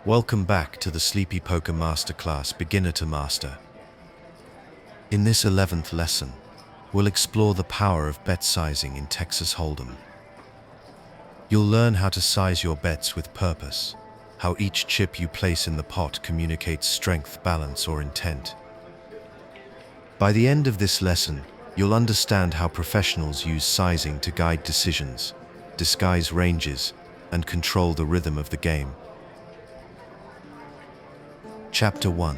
Welcome back to the Sleepy Poker Masterclass Beginner to Master. In this 11th lesson, we'll explore the power of bet sizing in Texas Hold'em. You'll learn how to size your bets with purpose, how each chip you place in the pot communicates strength, balance, or intent. By the end of this lesson, you'll understand how professionals use sizing to guide decisions, disguise ranges, and control the rhythm of the game. Chapter 1.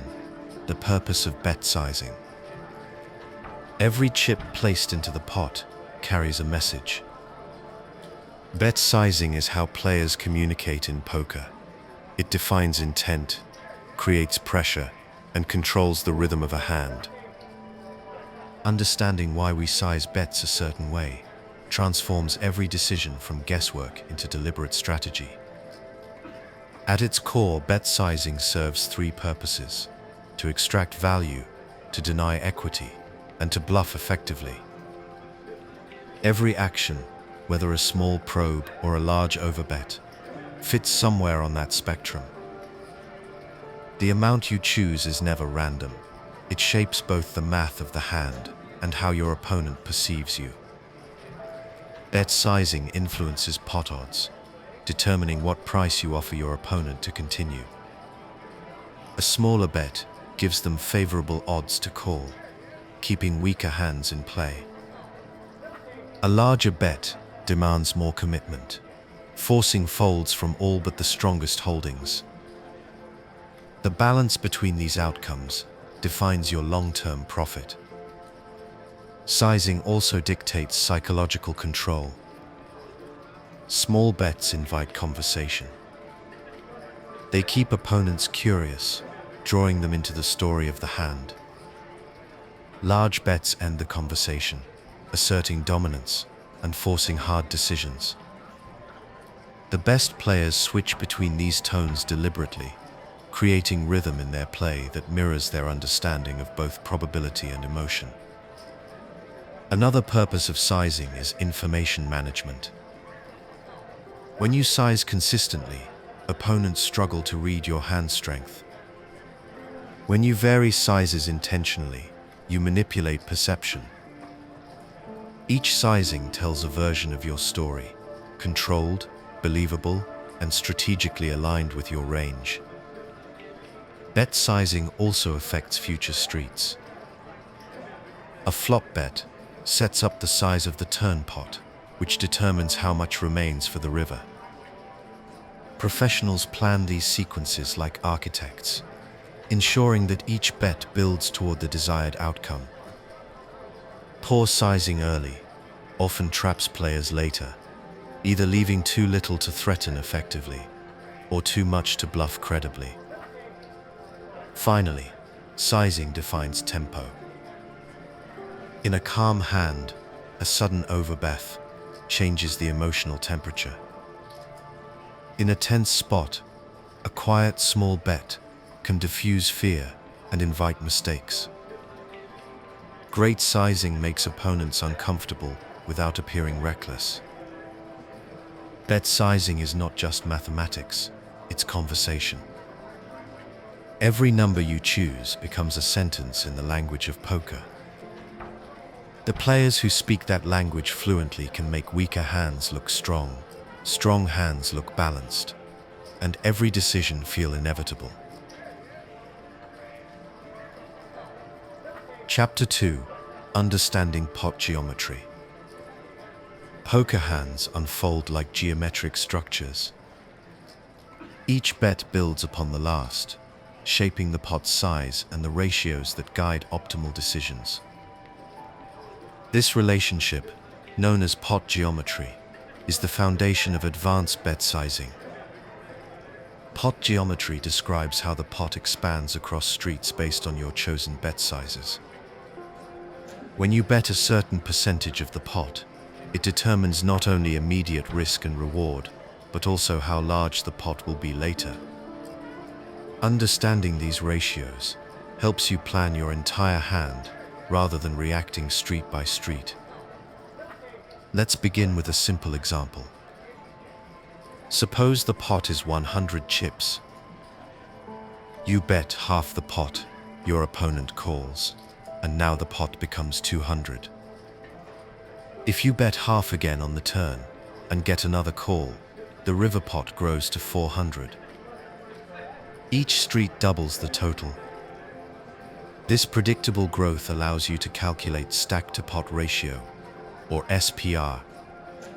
The purpose of bet sizing. Every chip placed into the pot carries a message. Bet sizing is how players communicate in poker. It defines intent, creates pressure, and controls the rhythm of a hand. Understanding why we size bets a certain way transforms every decision from guesswork into deliberate strategy. At its core, bet sizing serves three purposes: to extract value, to deny equity, and to bluff effectively. Every action, whether a small probe or a large overbet, fits somewhere on that spectrum. The amount you choose is never random. It shapes both the math of the hand and how your opponent perceives you. Bet sizing influences pot odds, determining what price you offer your opponent to continue. A smaller bet gives them favorable odds to call, keeping weaker hands in play. A larger bet demands more commitment, forcing folds from all but the strongest holdings. The balance between these outcomes defines your long-term profit. Sizing also dictates psychological control. Small bets invite conversation. They keep opponents curious, drawing them into the story of the hand. Large bets end the conversation, asserting dominance and forcing hard decisions. The best players switch between these tones deliberately, creating rhythm in their play that mirrors their understanding of both probability and emotion. Another purpose of sizing is information management. When you size consistently, opponents struggle to read your hand strength. When you vary sizes intentionally, you manipulate perception. Each sizing tells a version of your story, controlled, believable, and strategically aligned with your range. Bet sizing also affects future streets. A flop bet sets up the size of the turn pot, which determines how much remains for the river. Professionals plan these sequences like architects, ensuring that each bet builds toward the desired outcome. Poor sizing early often traps players later, either leaving too little to threaten effectively or too much to bluff credibly. Finally, sizing defines tempo. In a calm hand, a sudden overbet changes the emotional temperature. In a tense spot, a quiet small bet can diffuse fear and invite mistakes. Great sizing makes opponents uncomfortable without appearing reckless. Bet sizing is not just mathematics, it's conversation. Every number you choose becomes a sentence in the language of poker. The players who speak that language fluently can make weaker hands look strong, strong hands look balanced, and every decision feel inevitable. Chapter 2. Understanding pot geometry. Poker hands unfold like geometric structures. Each bet builds upon the last, shaping the pot's size and the ratios that guide optimal decisions. This relationship, known as pot geometry, is the foundation of advanced bet sizing. Pot geometry describes how the pot expands across streets based on your chosen bet sizes. When you bet a certain percentage of the pot, it determines not only immediate risk and reward, but also how large the pot will be later. Understanding these ratios helps you plan your entire hand rather than reacting street by street. Let's begin with a simple example. Suppose the pot is 100 chips. You bet half the pot, your opponent calls, and now the pot becomes 200. If you bet half again on the turn and get another call, the river pot grows to 400. Each street doubles the total. This predictable growth allows you to calculate stack-to-pot ratio, or SPR,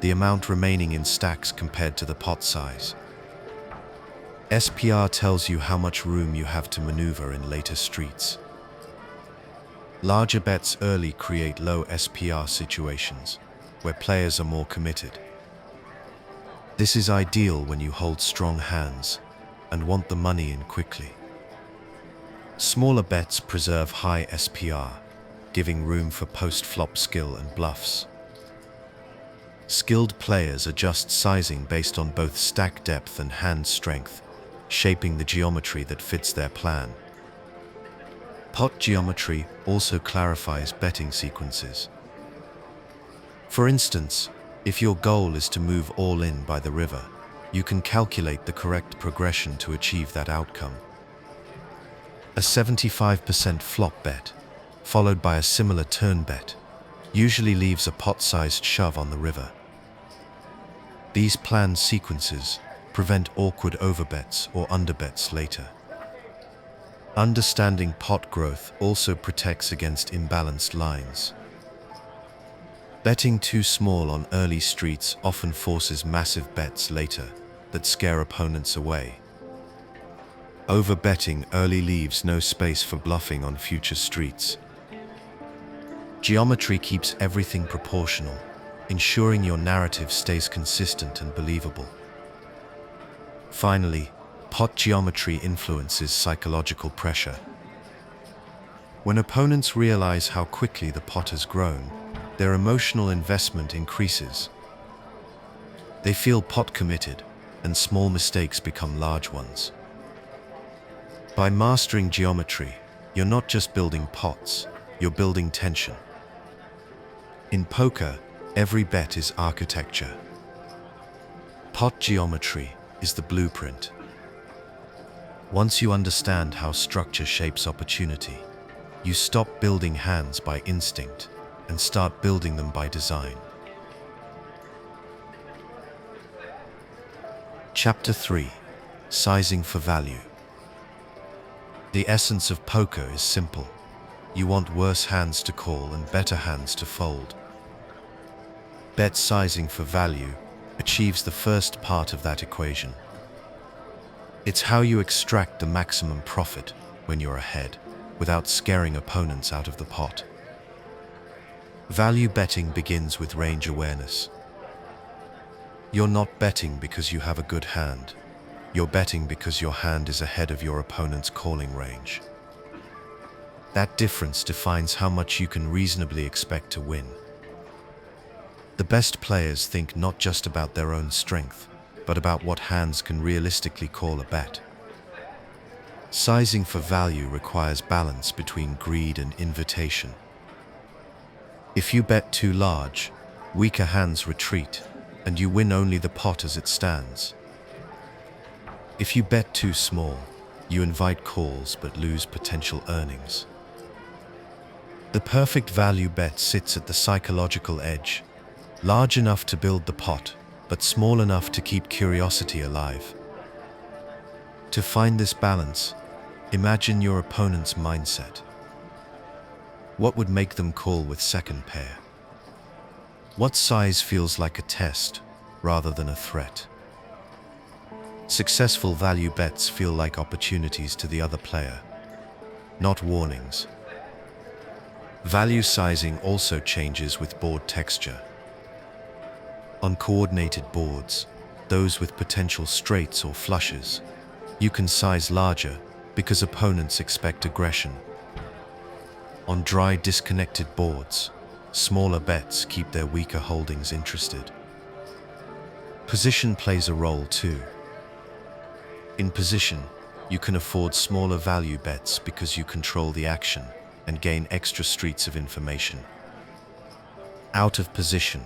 the amount remaining in stacks compared to the pot size. SPR tells you how much room you have to maneuver in later streets. Larger bets early create low SPR situations, where players are more committed. This is ideal when you hold strong hands and want the money in quickly. Smaller bets preserve high SPR, giving room for post-flop skill and bluffs. Skilled players adjust sizing based on both stack depth and hand strength, shaping the geometry that fits their plan. Pot geometry also clarifies betting sequences. For instance, if your goal is to move all in by the river, you can calculate the correct progression to achieve that outcome. A 75% flop bet, followed by a similar turn bet, usually leaves a pot-sized shove on the river. These planned sequences prevent awkward overbets or underbets later. Understanding pot growth also protects against imbalanced lines. Betting too small on early streets often forces massive bets later that scare opponents away. Overbetting early leaves no space for bluffing on future streets. Geometry keeps everything proportional, ensuring your narrative stays consistent and believable. Finally, pot geometry influences psychological pressure. When opponents realize how quickly the pot has grown, their emotional investment increases. They feel pot committed, and small mistakes become large ones. By mastering geometry, you're not just building pots, you're building tension. In poker, every bet is architecture. Pot geometry is the blueprint. Once you understand how structure shapes opportunity, you stop building hands by instinct and start building them by design. Chapter 3: Sizing for Value. The essence of poker is simple. You want worse hands to call and better hands to fold. Bet sizing for value achieves the first part of that equation. It's how you extract the maximum profit when you're ahead, without scaring opponents out of the pot. Value betting begins with range awareness. You're not betting because you have a good hand. You're betting because your hand is ahead of your opponent's calling range. That difference defines how much you can reasonably expect to win. The best players think not just about their own strength, but about what hands can realistically call a bet. Sizing for value requires balance between greed and invitation. If you bet too large, weaker hands retreat, and you win only the pot as it stands. If you bet too small, you invite calls but lose potential earnings. The perfect value bet sits at the psychological edge, large enough to build the pot, but small enough to keep curiosity alive. To find this balance, imagine your opponent's mindset. What would make them call with second pair? What size feels like a test rather than a threat? Successful value bets feel like opportunities to the other player, not warnings. Value sizing also changes with board texture. On coordinated boards, those with potential straights or flushes, you can size larger because opponents expect aggression. On dry, disconnected boards, smaller bets keep their weaker holdings interested. Position plays a role too. In position, you can afford smaller value bets because you control the action and gain extra streets of information. Out of position,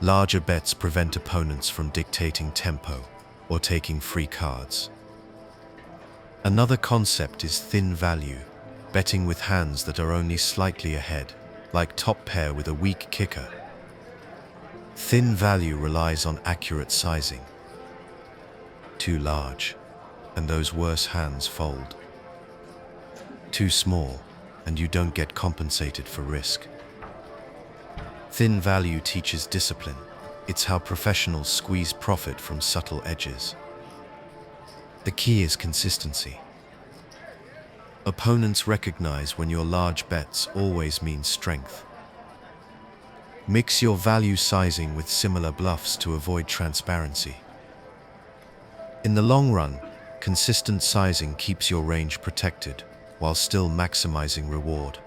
larger bets prevent opponents from dictating tempo or taking free cards. Another concept is thin value, betting with hands that are only slightly ahead, like top pair with a weak kicker. Thin value relies on accurate sizing. Too large, and those worse hands fold. Too small, and you don't get compensated for risk. Thin value teaches discipline. It's how professionals squeeze profit from subtle edges. The key is consistency. Opponents recognize when your large bets always mean strength. Mix your value sizing with similar bluffs to avoid transparency. In the long run, consistent sizing keeps your range protected while still maximizing reward.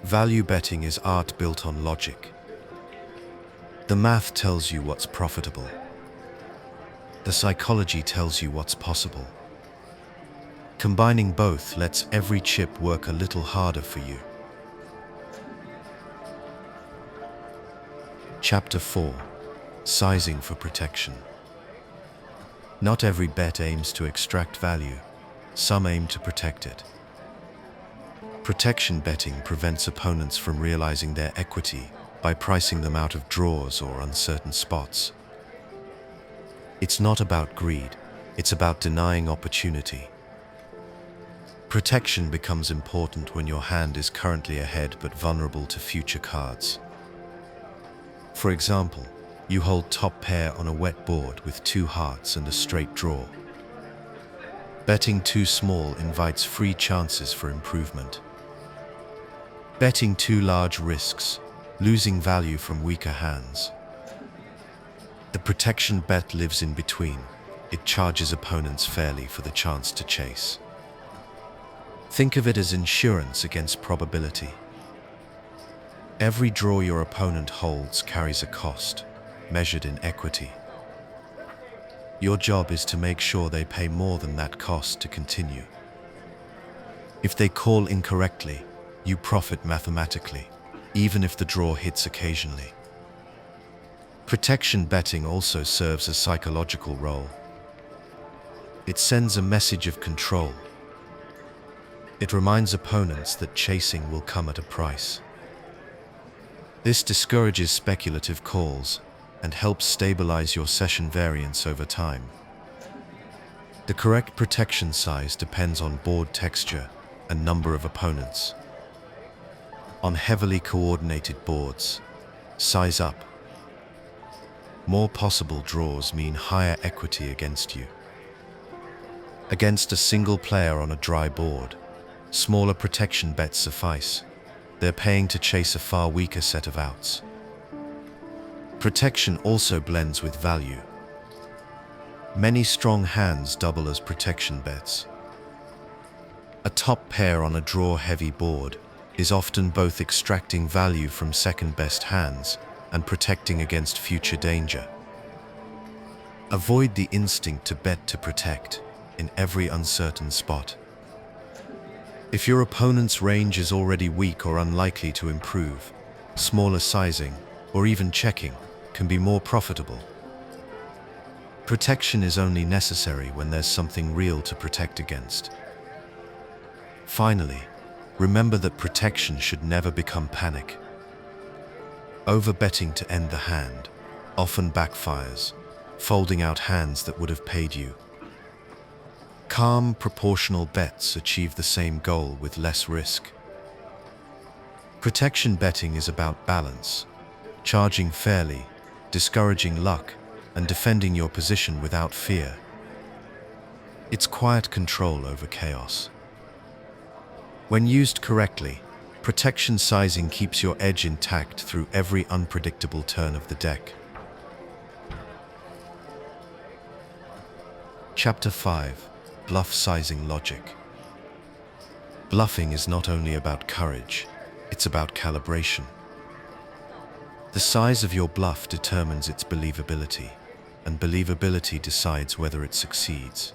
Value betting is art built on logic. The math tells you what's profitable. The psychology tells you what's possible. Combining both lets every chip work a little harder for you. Chapter 4: Sizing for Protection. Not every bet aims to extract value. Some aim to protect it. Protection betting prevents opponents from realizing their equity by pricing them out of draws or uncertain spots. It's not about greed, it's about denying opportunity. Protection becomes important when your hand is currently ahead but vulnerable to future cards. For example, you hold top pair on a wet board with 2 hearts and a straight draw. Betting too small invites free chances for improvement. Betting too large risks losing value from weaker hands. The protection bet lives in between. It charges opponents fairly for the chance to chase. Think of it as insurance against probability. Every draw your opponent holds carries a cost, measured in equity. Your job is to make sure they pay more than that cost to continue. If they call incorrectly, you profit mathematically, even if the draw hits occasionally. Protection betting also serves a psychological role. It sends a message of control. It reminds opponents that chasing will come at a price. This discourages speculative calls and helps stabilize your session variance over time. The correct protection size depends on board texture and number of opponents. On heavily coordinated boards, size up. More possible draws mean higher equity against you. Against a single player on a dry board, smaller protection bets suffice. They're paying to chase a far weaker set of outs. Protection also blends with value. Many strong hands double as protection bets. A top pair on a draw-heavy board is often both extracting value from second-best hands and protecting against future danger. Avoid the instinct to bet to protect in every uncertain spot. If your opponent's range is already weak or unlikely to improve, smaller sizing, or even checking, can be more profitable. Protection is only necessary when there's something real to protect against. Finally, remember that protection should never become panic. Overbetting to end the hand often backfires, folding out hands that would have paid you. Calm, proportional bets achieve the same goal with less risk. Protection betting is about balance, charging fairly, discouraging luck, and defending your position without fear. It's quiet control over chaos. When used correctly, protection sizing keeps your edge intact through every unpredictable turn of the deck. Chapter 5: Bluff Sizing Logic. Bluffing is not only about courage, it's about calibration. The size of your bluff determines its believability, and believability decides whether it succeeds.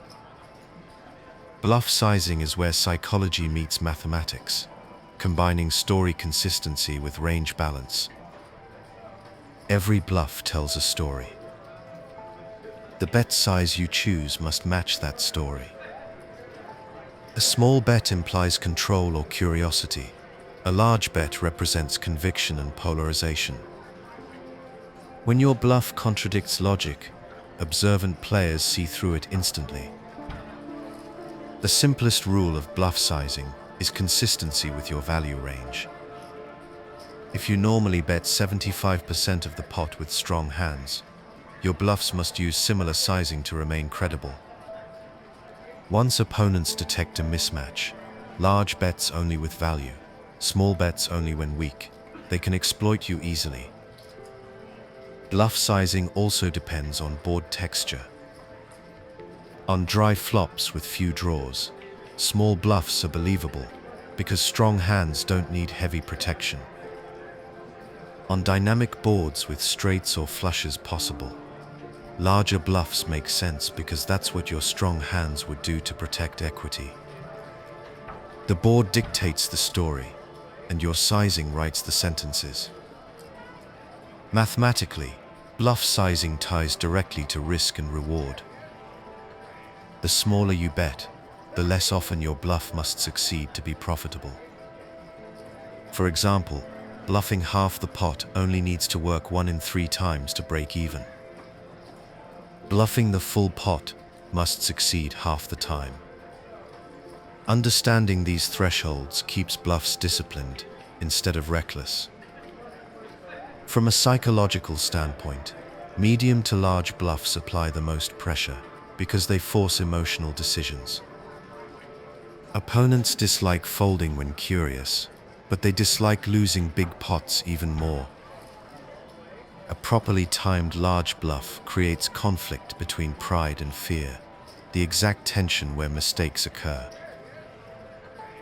Bluff sizing is where psychology meets mathematics, combining story consistency with range balance. Every bluff tells a story. The bet size you choose must match that story. A small bet implies control or curiosity. A large bet represents conviction and polarization. When your bluff contradicts logic, observant players see through it instantly. The simplest rule of bluff sizing is consistency with your value range. If you normally bet 75% of the pot with strong hands, your bluffs must use similar sizing to remain credible. Once opponents detect a mismatch, large bets only with value, small bets only when weak, they can exploit you easily. Bluff sizing also depends on board texture. On dry flops with few draws, small bluffs are believable because strong hands don't need heavy protection. On dynamic boards with straights or flushes possible, larger bluffs make sense because that's what your strong hands would do to protect equity. The board dictates the story, and your sizing writes the sentences. Mathematically, bluff sizing ties directly to risk and reward. The smaller you bet, the less often your bluff must succeed to be profitable. For example, bluffing half the pot only needs to work 1 in 3 times to break even. Bluffing the full pot must succeed half the time. Understanding these thresholds keeps bluffs disciplined instead of reckless. From a psychological standpoint, medium to large bluffs apply the most pressure because they force emotional decisions. Opponents dislike folding when curious, but they dislike losing big pots even more. A properly timed large bluff creates conflict between pride and fear, the exact tension where mistakes occur.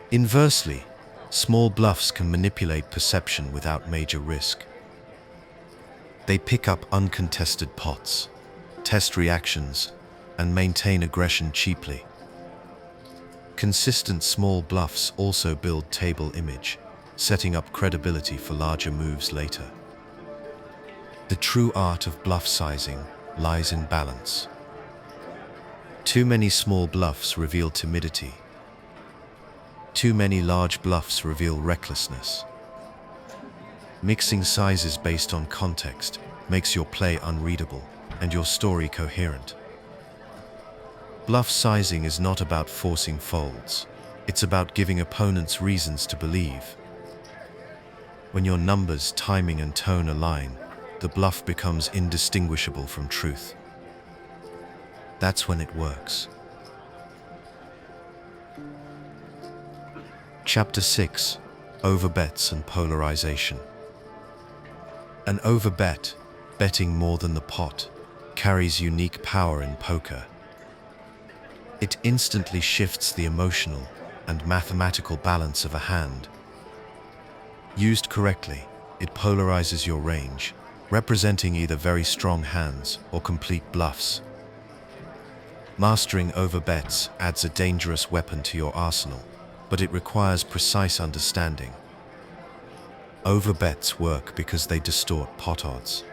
Inversely, small bluffs can manipulate perception without major risk. They pick up uncontested pots, test reactions, and maintain aggression cheaply. Consistent small bluffs also build table image, setting up credibility for larger moves later. The true art of bluff sizing lies in balance. Too many small bluffs reveal timidity. Too many large bluffs reveal recklessness. Mixing sizes based on context makes your play unreadable and your story coherent. Bluff sizing is not about forcing folds. It's about giving opponents reasons to believe. When your numbers, timing, and tone align, the bluff becomes indistinguishable from truth. That's when it works. Chapter 6: Overbets and Polarization. An overbet, betting more than the pot, carries unique power in poker. It instantly shifts the emotional and mathematical balance of a hand. Used correctly, it polarizes your range, representing either very strong hands or complete bluffs. Mastering overbets adds a dangerous weapon to your arsenal, but it requires precise understanding. Overbets work because they distort pot odds.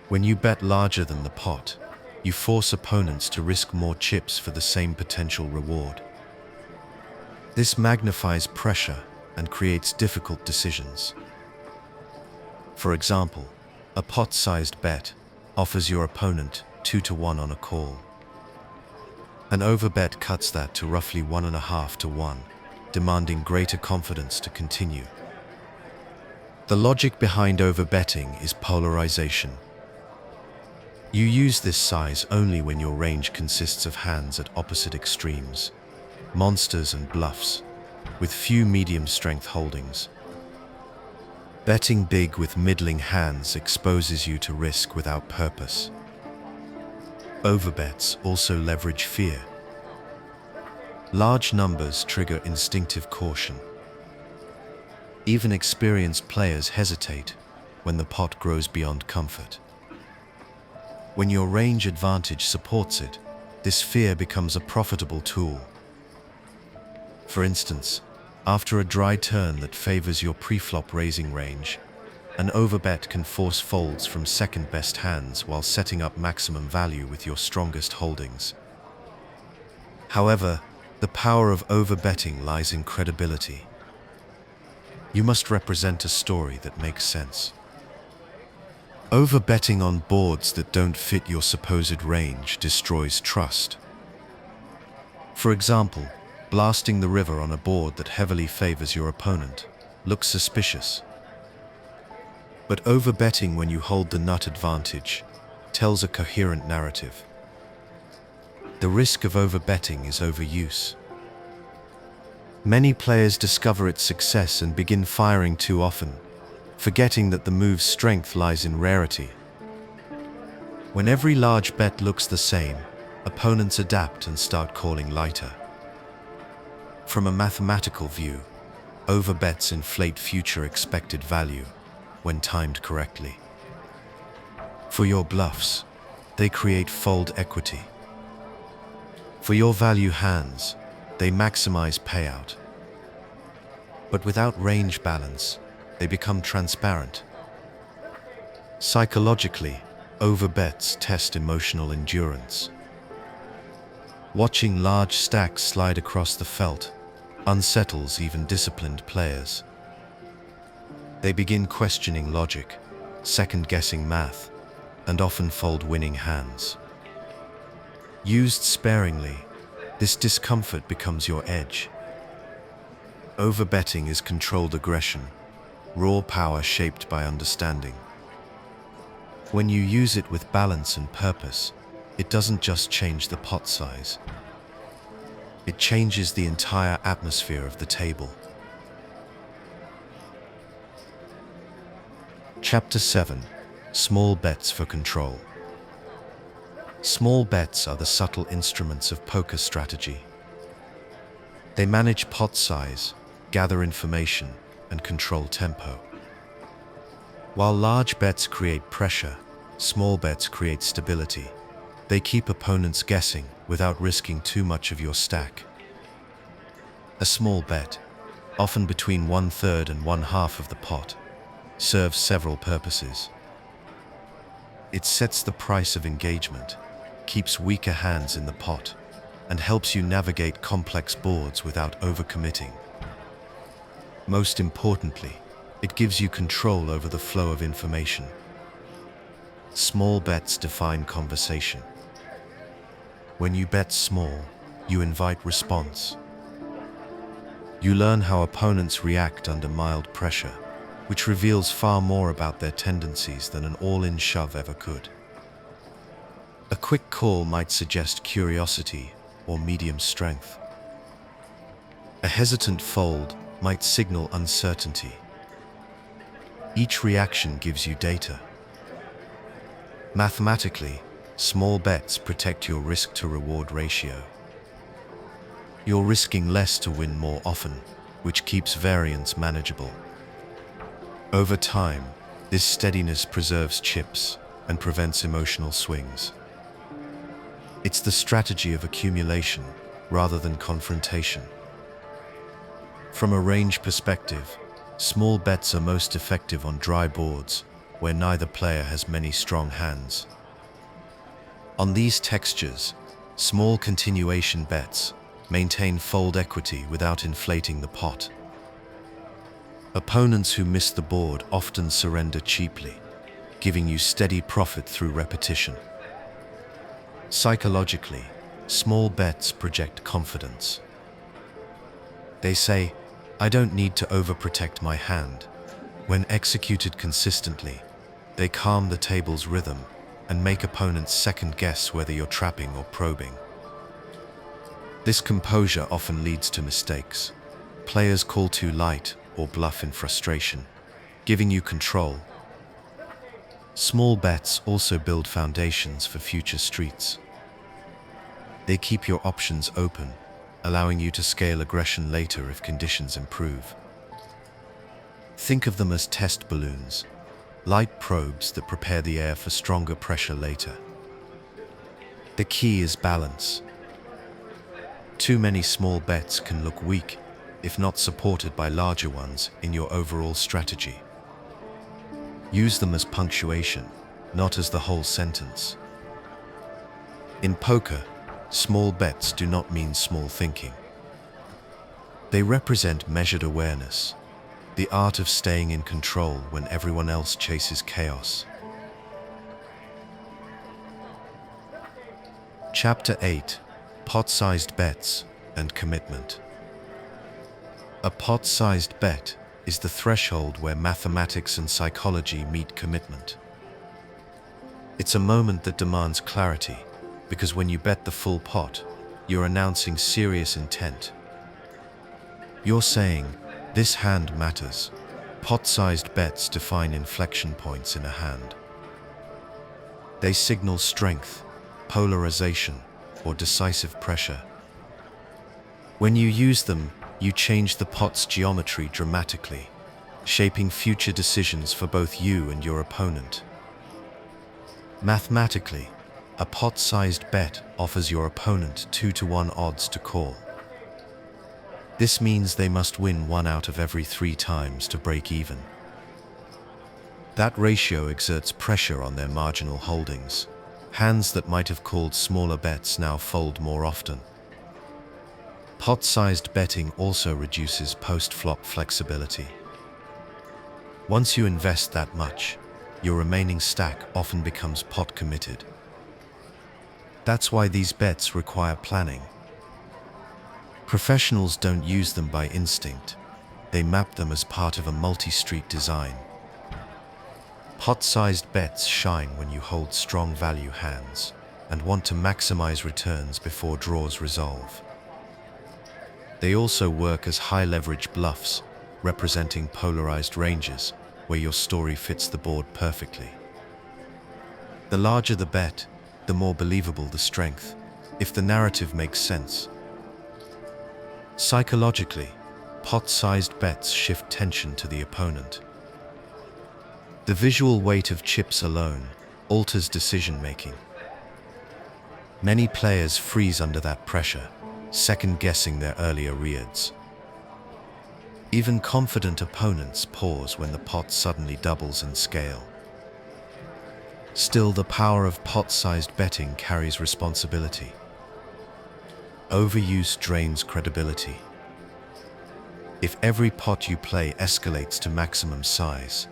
When you bet larger than the pot, you force opponents to risk more chips for the same potential reward. This magnifies pressure and creates difficult decisions. For example, a pot-sized bet offers your opponent 2-1 on a call. An overbet cuts that to roughly 1.5-1, demanding greater confidence to continue. The logic behind overbetting is polarization. You use this size only when your range consists of hands at opposite extremes, monsters and bluffs, with few medium-strength holdings. Betting big with middling hands exposes you to risk without purpose. Overbets also leverage fear. Large numbers trigger instinctive caution. Even experienced players hesitate when the pot grows beyond comfort. When your range advantage supports it, this fear becomes a profitable tool. For instance, after a dry turn that favors your pre-flop raising range, an overbet can force folds from second-best hands while setting up maximum value with your strongest holdings. However, The power of overbetting lies in credibility. You must represent a story that makes sense. Overbetting on boards that don't fit your supposed range destroys trust. For example, blasting the river on a board that heavily favors your opponent looks suspicious. But overbetting when you hold the nut advantage tells a coherent narrative. The risk of overbetting is overuse. Many players discover its success and begin firing too often, forgetting that the move's strength lies in rarity. When every large bet looks the same, opponents adapt and start calling lighter. From a mathematical view, overbets inflate future expected value when timed correctly. For your bluffs, they create fold equity. For your value hands, they maximize payout. But without range balance, they become transparent. Psychologically, overbets test emotional endurance. Watching large stacks slide across the felt unsettles even disciplined players. They begin questioning logic, second-guessing math, and often fold winning hands. Used sparingly, this discomfort becomes your edge. Overbetting is controlled aggression, raw power shaped by understanding. When you use it with balance and purpose, it doesn't just change the pot size. It changes the entire atmosphere of the table. Chapter 7: Small Bets for Control. Small bets are the subtle instruments of poker strategy. They manage pot size, gather information, and control tempo. While large bets create pressure, small bets create stability. They keep opponents guessing without risking too much of your stack. A small bet, often between 1/3 and 1/2 of the pot, serves several purposes. It sets the price of engagement, keeps weaker hands in the pot, and helps you navigate complex boards without overcommitting. Most importantly, it gives you control over the flow of information. Small bets define conversation. When you bet small, you invite response. You learn how opponents react under mild pressure, which reveals far more about their tendencies than an all-in shove ever could. A quick call might suggest curiosity or medium strength. A hesitant fold might signal uncertainty. Each reaction gives you data. Mathematically, small bets protect your risk-to-reward ratio. You're risking less to win more often, which keeps variance manageable. Over time, this steadiness preserves chips and prevents emotional swings. It's the strategy of accumulation rather than confrontation. From a range perspective, small bets are most effective on dry boards where neither player has many strong hands. On these textures, small continuation bets maintain fold equity without inflating the pot. Opponents who miss the board often surrender cheaply, giving you steady profit through repetition. Psychologically, small bets project confidence. They say, "I don't need to overprotect my hand." When executed consistently, they calm the table's rhythm and make opponents second-guess whether you're trapping or probing. This composure often leads to mistakes. Players call too light or bluff in frustration, giving you control. Small bets also build foundations for future streets. They keep your options open, allowing you to scale aggression later if conditions improve. Think of them as test balloons, light probes that prepare the air for stronger pressure later. The key is balance. Too many small bets can look weak if not supported by larger ones in your overall strategy. Use them as punctuation, not as the whole sentence. In poker, small bets do not mean small thinking. They represent measured awareness, the art of staying in control when everyone else chases chaos. Chapter 8: Pot-sized bets and commitment. A pot-sized bet is the threshold where mathematics and psychology meet commitment. It's a moment that demands clarity, because when you bet the full pot, you're announcing serious intent. You're saying, this hand matters. Pot-sized bets define inflection points in a hand. They signal strength, polarization, or decisive pressure. When you use them, you change the pot's geometry dramatically, shaping future decisions for both you and your opponent. Mathematically, a pot-sized bet offers your opponent 2-to-1 odds to call. This means they must win 1 out of every 3 times to break even. That ratio exerts pressure on their marginal holdings. Hands that might have called smaller bets now fold more often. Pot-sized betting also reduces post-flop flexibility. Once you invest that much, your remaining stack often becomes pot-committed. That's why these bets require planning. Professionals don't use them by instinct. They map them as part of a multi-street design. Pot-sized bets shine when you hold strong value hands and want to maximize returns before draws resolve. They also work as high-leverage bluffs, representing polarized ranges where your story fits the board perfectly. The larger the bet, the more believable the strength, if the narrative makes sense. Psychologically, pot-sized bets shift tension to the opponent. The visual weight of chips alone alters decision-making. Many players freeze under that pressure, second-guessing their earlier reads. Even confident opponents pause when the pot suddenly doubles in scale. Still, the power of pot-sized betting carries responsibility. Overuse drains credibility. If every pot you play escalates to maximum size,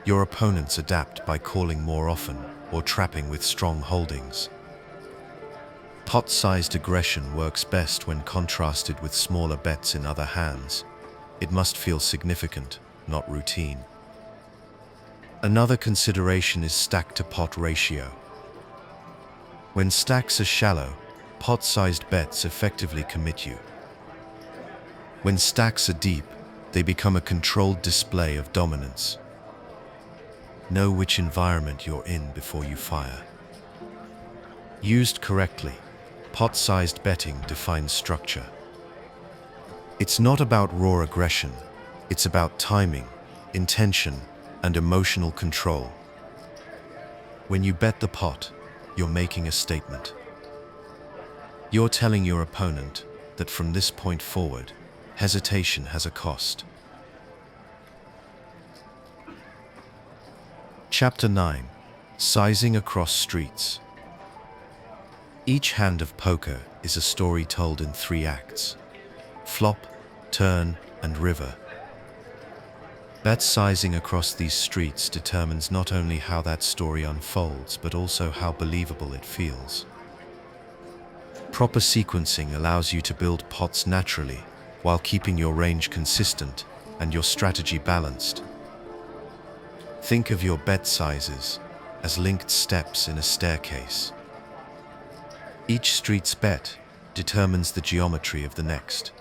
your opponents adapt by calling more often or trapping with strong holdings. Pot-sized aggression works best when contrasted with smaller bets in other hands. It must feel significant, not routine. Another consideration is stack-to-pot ratio. When stacks are shallow, pot-sized bets effectively commit you. When stacks are deep, they become a controlled display of dominance. Know which environment you're in before you fire. Used correctly, pot-sized betting defines structure. It's not about raw aggression, it's about timing, intention, and emotional control. When you bet the pot, you're making a statement. You're telling your opponent that from this point forward, hesitation has a cost. Chapter 9: Sizing across streets. Each hand of poker is a story told in 3 acts: flop, turn, and river. Bet sizing across these streets determines not only how that story unfolds, but also how believable it feels. Proper sequencing allows you to build pots naturally, while keeping your range consistent and your strategy balanced. Think of your bet sizes as linked steps in a staircase. Each street's bet determines the geometry of the next.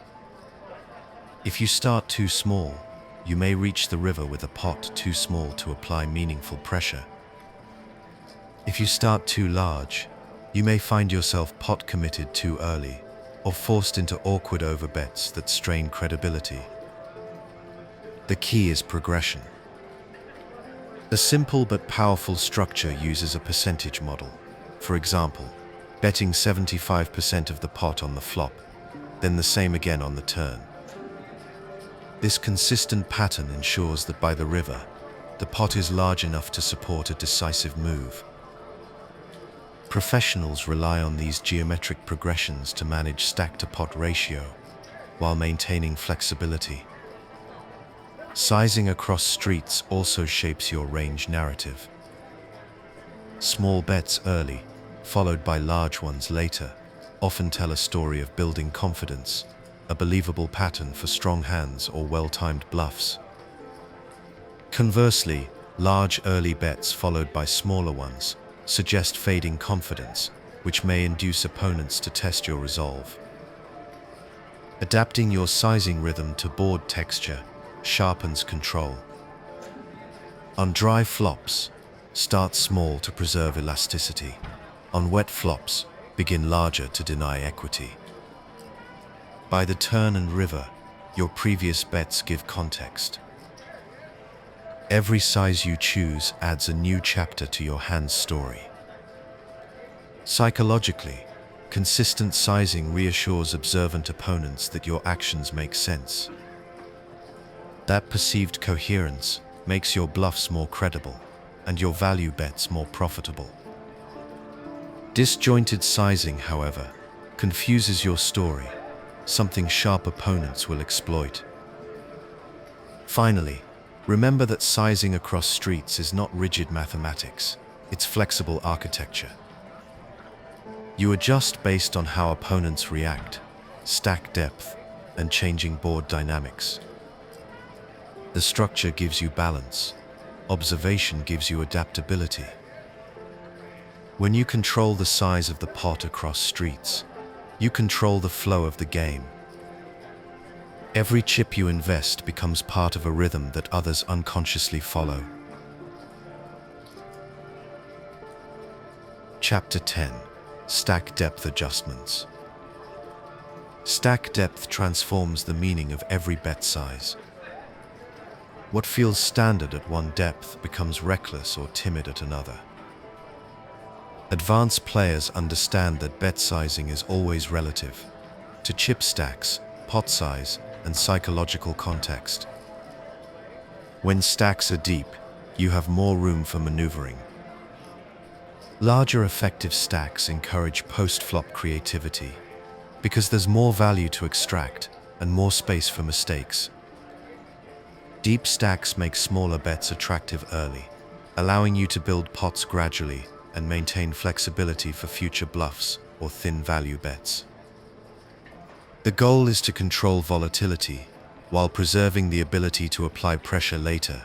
If you start too small, you may reach the river with a pot too small to apply meaningful pressure. If you start too large, you may find yourself pot committed too early, or forced into awkward overbets that strain credibility. The key is progression. A simple but powerful structure uses a percentage model. For example, betting 75% of the pot on the flop, then the same again on the turn. This consistent pattern ensures that by the river, the pot is large enough to support a decisive move. Professionals rely on these geometric progressions to manage stack-to-pot ratio. while maintaining flexibility. Sizing across streets also shapes your range narrative. Small bets early, followed by large ones later, often tell a story of building confidence, a believable pattern for strong hands or well-timed bluffs. Conversely, large early bets followed by smaller ones suggest fading confidence, which may induce opponents to test your resolve. Adapting your sizing rhythm to board texture sharpens control. On dry flops, start small to preserve elasticity. On wet flops, begin larger to deny equity. By the turn and river, your previous bets give context. Every size you choose adds a new chapter to your hand's story. Psychologically, consistent sizing reassures observant opponents that your actions make sense. That perceived coherence makes your bluffs more credible and your value bets more profitable. Disjointed sizing, however, confuses your story, something sharp opponents will exploit. Finally, remember that sizing across streets is not rigid mathematics, it's flexible architecture. You adjust based on how opponents react, stack depth, and changing board dynamics. The structure gives you balance, observation gives you adaptability. When you control the size of the pot across streets, you control the flow of the game. Every chip you invest becomes part of a rhythm that others unconsciously follow. Chapter 10: Stack Depth Adjustments. Stack depth transforms the meaning of every bet size. What feels standard at one depth becomes reckless or timid at another. Advanced players understand that bet sizing is always relative to chip stacks, pot size, and psychological context. When stacks are deep, you have more room for maneuvering. Larger effective stacks encourage post-flop creativity because there's more value to extract and more space for mistakes. Deep stacks make smaller bets attractive early, allowing you to build pots gradually and maintain flexibility for future bluffs or thin value bets. The goal is to control volatility while preserving the ability to apply pressure later.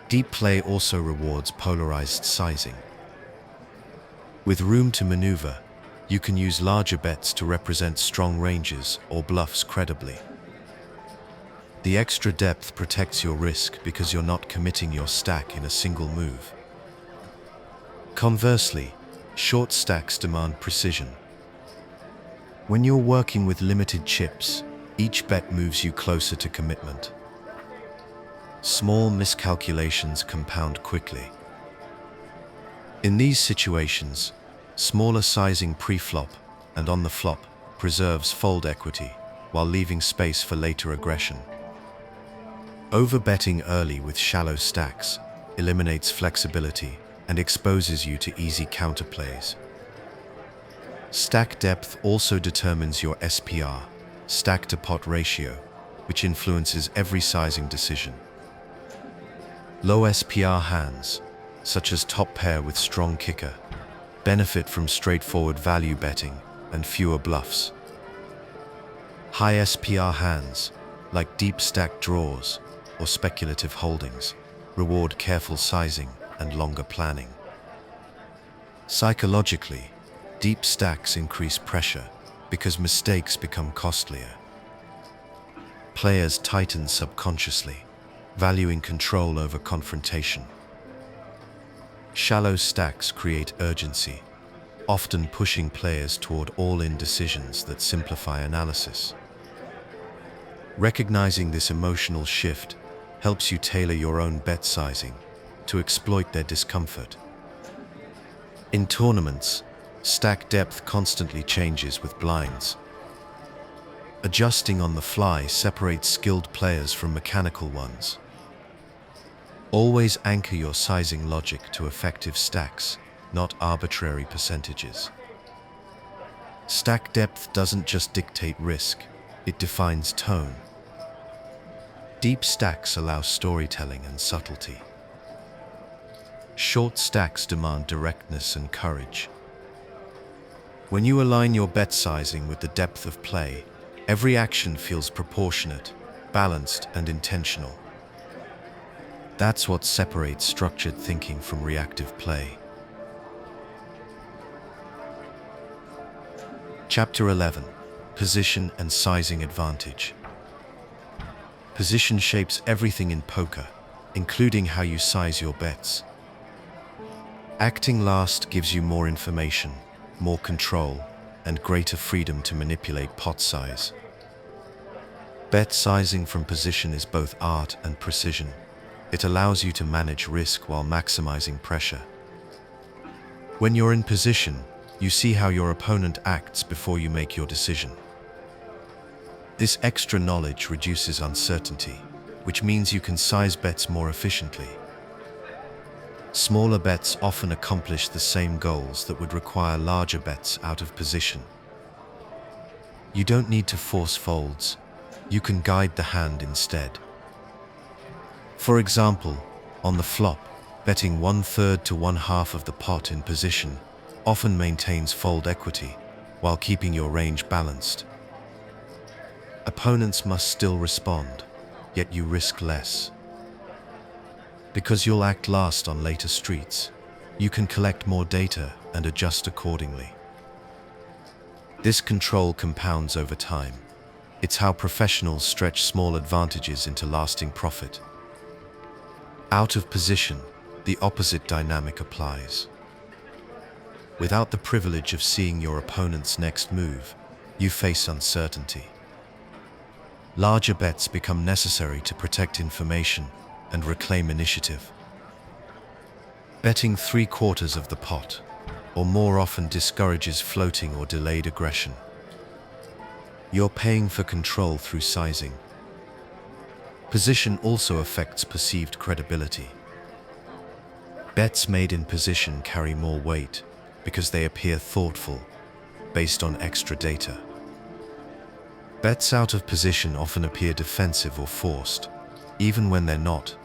Deep play also rewards polarized sizing. With room to maneuver, you can use larger bets to represent strong ranges or bluffs credibly. The extra depth protects your risk because you're not committing your stack in a single move. Conversely, short stacks demand precision. When you're working with limited chips, each bet moves you closer to commitment. Small miscalculations compound quickly. In these situations, smaller sizing pre-flop and on the flop preserves fold equity while leaving space for later aggression. Overbetting early with shallow stacks eliminates flexibility and exposes you to easy counterplays. Stack depth also determines your SPR, stack to pot ratio, which influences every sizing decision. Low SPR hands, such as top pair with strong kicker, benefit from straightforward value betting and fewer bluffs. High SPR hands, like deep stack draws or speculative holdings, reward careful sizing and longer planning. Psychologically, deep stacks increase pressure because mistakes become costlier. Players tighten subconsciously, valuing control over confrontation. Shallow stacks create urgency, often pushing players toward all-in decisions that simplify analysis. Recognizing this emotional shift helps you tailor your own bet sizing to exploit their discomfort. In tournaments, stack depth constantly changes with blinds. Adjusting on the fly separates skilled players from mechanical ones. Always anchor your sizing logic to effective stacks, not arbitrary percentages. Stack depth doesn't just dictate risk, It defines tone. Deep stacks allow storytelling and subtlety. Short stacks demand directness and courage. When you align your bet sizing with the depth of play, every action feels proportionate, balanced, and intentional. That's what separates structured thinking from reactive play. Chapter 11. Position and Sizing Advantage. Position shapes everything in poker, including how you size your bets. Acting last gives you more information, more control, and greater freedom to manipulate pot size. Bet sizing from position is both art and precision. It allows you to manage risk while maximizing pressure. When you're in position, you see how your opponent acts before you make your decision. This extra knowledge reduces uncertainty, which means you can size bets more efficiently. Smaller bets often accomplish the same goals that would require larger bets out of position. You don't need to force folds. You can guide the hand instead. For example, on the flop, betting 1/3 to 1/2 of the pot in position often maintains fold equity while keeping your range balanced. Opponents must still respond, yet you risk less. Because you'll act last on later streets, you can collect more data and adjust accordingly. This control compounds over time. It's how professionals stretch small advantages into lasting profit. Out of position, the opposite dynamic applies. Without the privilege of seeing your opponent's next move, you face uncertainty. Larger bets become necessary to protect information and reclaim initiative. Betting 3/4 of the pot, or more often, discourages floating or delayed aggression. You're paying for control through sizing. Position also affects perceived credibility. Bets made in position carry more weight because they appear thoughtful, based on extra data. Bets out of position often appear defensive or forced, even when they're not.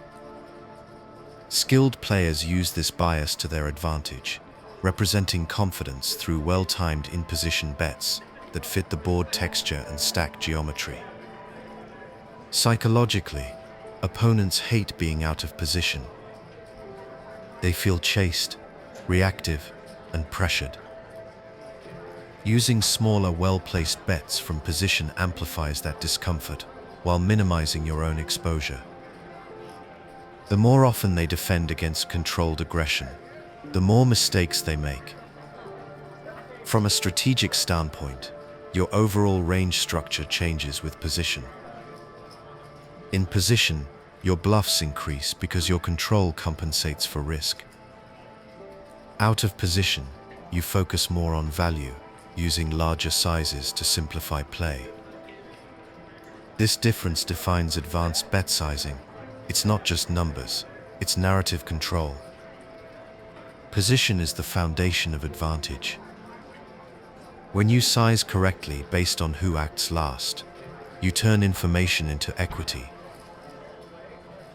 Skilled players use this bias to their advantage, representing confidence through well-timed in-position bets that fit the board texture and stack geometry. Psychologically, opponents hate being out of position. They feel chased, reactive, and pressured. Using smaller, well-placed bets from position amplifies that discomfort while minimizing your own exposure. The more often they defend against controlled aggression, the more mistakes they make. From a strategic standpoint, your overall range structure changes with position. In position, your bluffs increase because your control compensates for risk. Out of position, you focus more on value, using larger sizes to simplify play. This difference defines advanced bet sizing. It's not just numbers, it's narrative control. Position is the foundation of advantage. When you size correctly based on who acts last, you turn information into equity.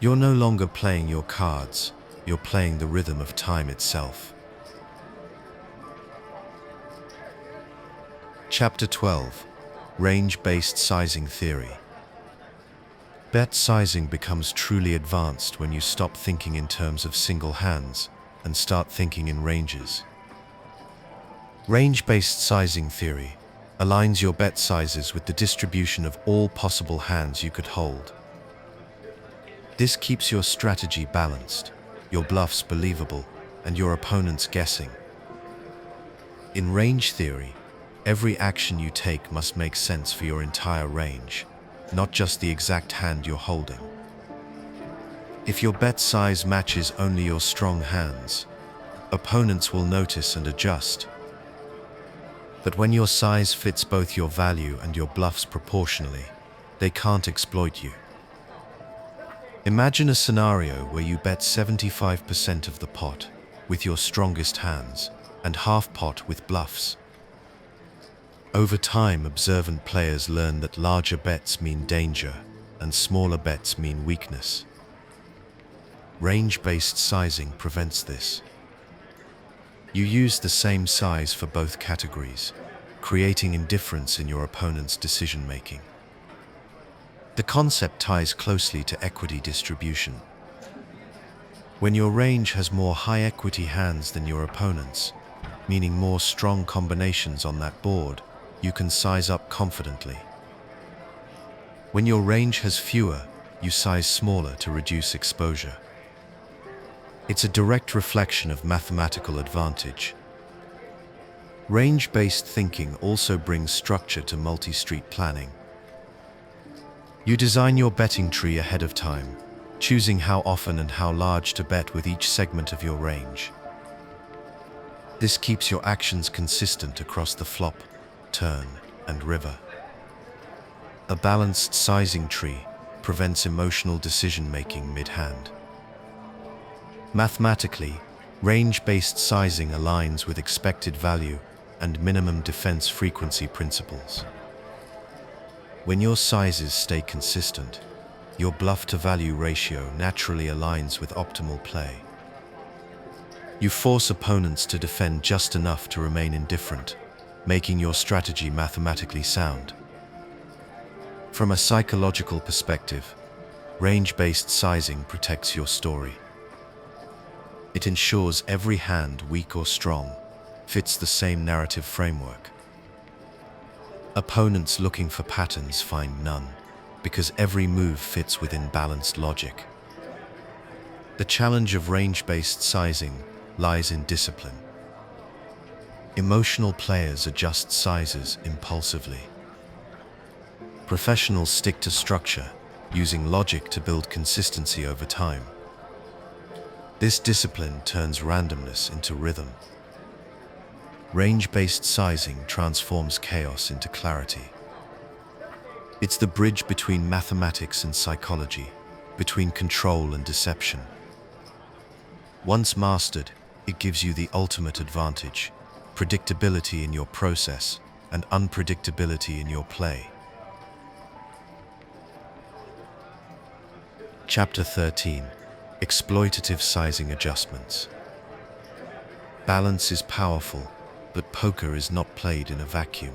You're no longer playing your cards, you're playing the rhythm of time itself. Chapter 12. Range-based sizing theory. Bet sizing becomes truly advanced when you stop thinking in terms of single hands and start thinking in ranges. Range-based sizing theory aligns your bet sizes with the distribution of all possible hands you could hold. This keeps your strategy balanced, your bluffs believable, and your opponents guessing. In range theory, every action you take must make sense for your entire range, not just the exact hand you're holding. If your bet size matches only your strong hands, opponents will notice and adjust. But when your size fits both your value and your bluffs proportionally, they can't exploit you. Imagine a scenario where you bet 75% of the pot with your strongest hands and half pot with bluffs. Over time, observant players learn that larger bets mean danger and smaller bets mean weakness. Range-based sizing prevents this. You use the same size for both categories, creating indifference in your opponent's decision-making. The concept ties closely to equity distribution. When your range has more high-equity hands than your opponent's, meaning more strong combinations on that board, you can size up confidently. When your range has fewer, you size smaller to reduce exposure. It's a direct reflection of mathematical advantage. Range-based thinking also brings structure to multi-street planning. You design your betting tree ahead of time, choosing how often and how large to bet with each segment of your range. This keeps your actions consistent across the flop, turn, and river. A balanced sizing tree prevents emotional decision-making mid-hand. Mathematically, range-based sizing aligns with expected value and minimum defense frequency principles. When your sizes stay consistent, your bluff-to-value ratio naturally aligns with optimal play. You force opponents to defend just enough to remain indifferent, making your strategy mathematically sound. From a psychological perspective, range-based sizing protects your story. It ensures every hand, weak or strong, fits the same narrative framework. Opponents looking for patterns find none, because every move fits within balanced logic. The challenge of range-based sizing lies in discipline. Emotional players adjust sizes impulsively. Professionals stick to structure, using logic to build consistency over time. This discipline turns randomness into rhythm. Range-based sizing transforms chaos into clarity. It's the bridge between mathematics and psychology, between control and deception. Once mastered, it gives you the ultimate advantage: predictability in your process and unpredictability in your play. Chapter 13: Exploitative Sizing Adjustments. Balance is powerful, but poker is not played in a vacuum.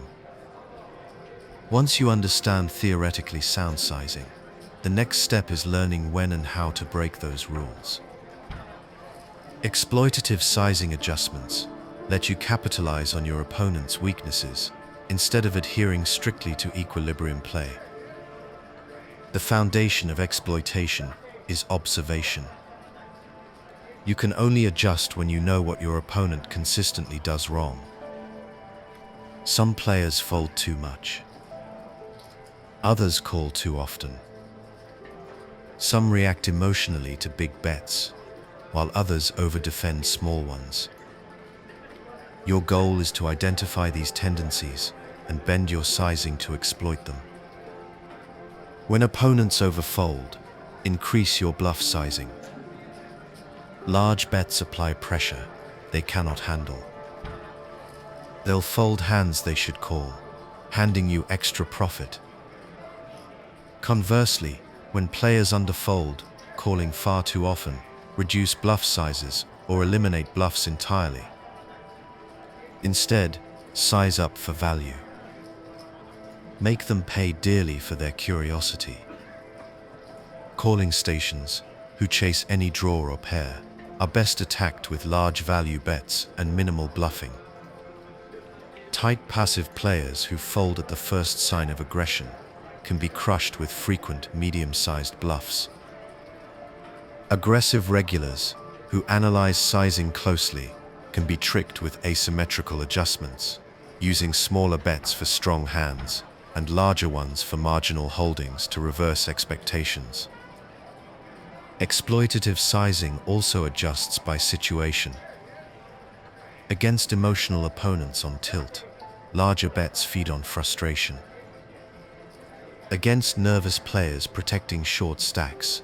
Once you understand theoretically sound sizing, the next step is learning when and how to break those rules. Exploitative sizing adjustments let you capitalize on your opponent's weaknesses instead of adhering strictly to equilibrium play. The foundation of exploitation is observation. You can only adjust when you know what your opponent consistently does wrong. Some players fold too much. Others call too often. Some react emotionally to big bets, while others overdefend small ones. Your goal is to identify these tendencies and bend your sizing to exploit them. When opponents overfold, increase your bluff sizing. Large bets apply pressure they cannot handle. They'll fold hands they should call, handing you extra profit. Conversely, when players underfold, calling far too often, reduce bluff sizes or eliminate bluffs entirely. Instead, size up for value. Make them pay dearly for their curiosity. Calling stations, who chase any draw or pair, are best attacked with large value bets and minimal bluffing. Tight passive players who fold at the first sign of aggression can be crushed with frequent medium-sized bluffs. Aggressive regulars who analyze sizing closely can be tricked with asymmetrical adjustments, using smaller bets for strong hands and larger ones for marginal holdings to reverse expectations. Exploitative sizing also adjusts by situation. Against emotional opponents on tilt, larger bets feed on frustration. Against nervous players protecting short stacks,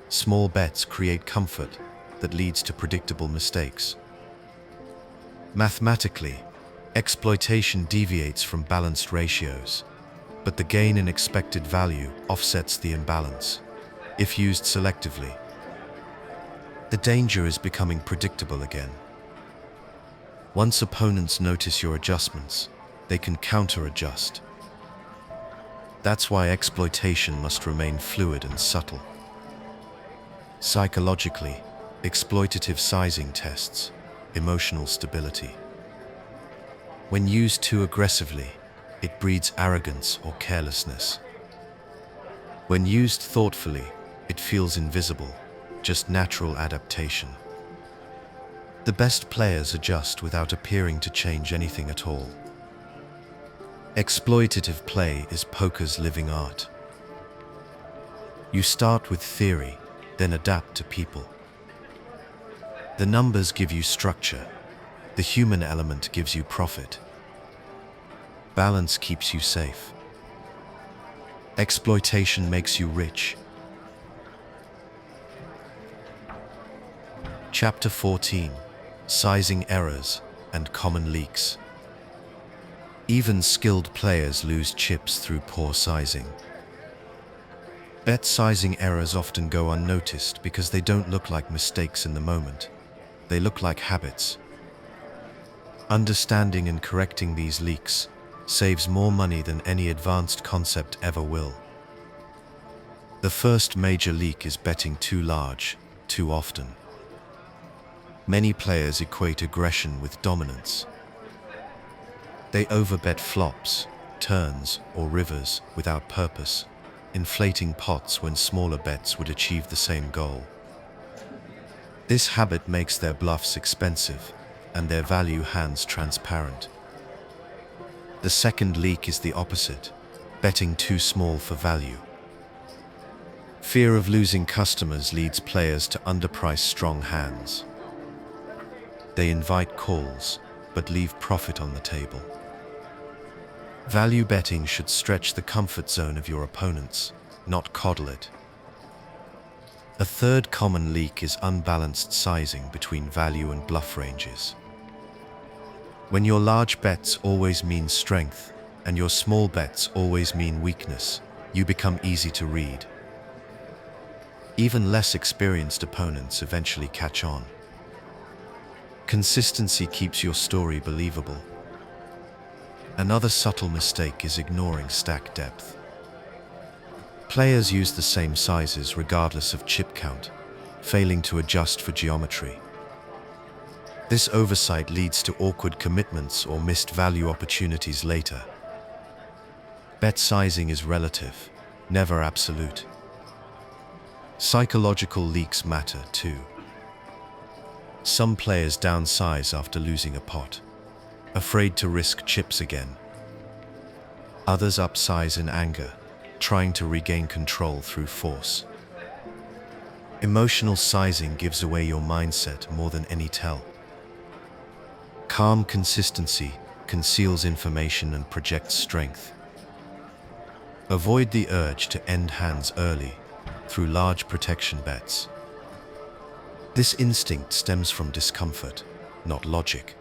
small bets create comfort that leads to predictable mistakes. Mathematically, Exploitation deviates from balanced ratios, but the gain in expected value offsets the imbalance, if used selectively. The danger is becoming predictable again. Once opponents notice your adjustments, they can counter-adjust. That's why exploitation must remain fluid and subtle. Psychologically, exploitative sizing tests emotional stability. When used too aggressively, it breeds arrogance or carelessness. When used thoughtfully, it feels invisible, just natural adaptation. The best players adjust without appearing to change anything at all. Exploitative play is poker's living art. You start with theory, then adapt to people. The numbers give you structure. The human element gives you profit. Balance keeps you safe. Exploitation makes you rich. Chapter 14: Sizing Errors and Common Leaks. Even skilled players lose chips through poor sizing. Bet sizing errors often go unnoticed because they don't look like mistakes in the moment. They look like habits. Understanding and correcting these leaks saves more money than any advanced concept ever will. The first major leak is betting too large, too often. Many players equate aggression with dominance. They overbet flops, turns, or rivers without purpose, inflating pots when smaller bets would achieve the same goal. This habit makes their bluffs expensive and their value hands transparent. The second leak is the opposite, betting too small for value. Fear of losing customers leads players to underprice strong hands. They invite calls, but leave profit on the table. Value betting should stretch the comfort zone of your opponents, not coddle it. A third common leak is unbalanced sizing between value and bluff ranges. When your large bets always mean strength and your small bets always mean weakness, you become easy to read. Even less experienced opponents eventually catch on. Consistency keeps your story believable. Another subtle mistake is ignoring stack depth. Players use the same sizes regardless of chip count, failing to adjust for geometry. This oversight leads to awkward commitments or missed value opportunities later. Bet sizing is relative, never absolute. Psychological leaks matter too. Some players downsize after losing a pot, afraid to risk chips again. Others upsize in anger, trying to regain control through force. Emotional sizing gives away your mindset more than any tell. Calm consistency conceals information and projects strength. Avoid the urge to end hands early through large protection bets. This instinct stems from discomfort, not logic.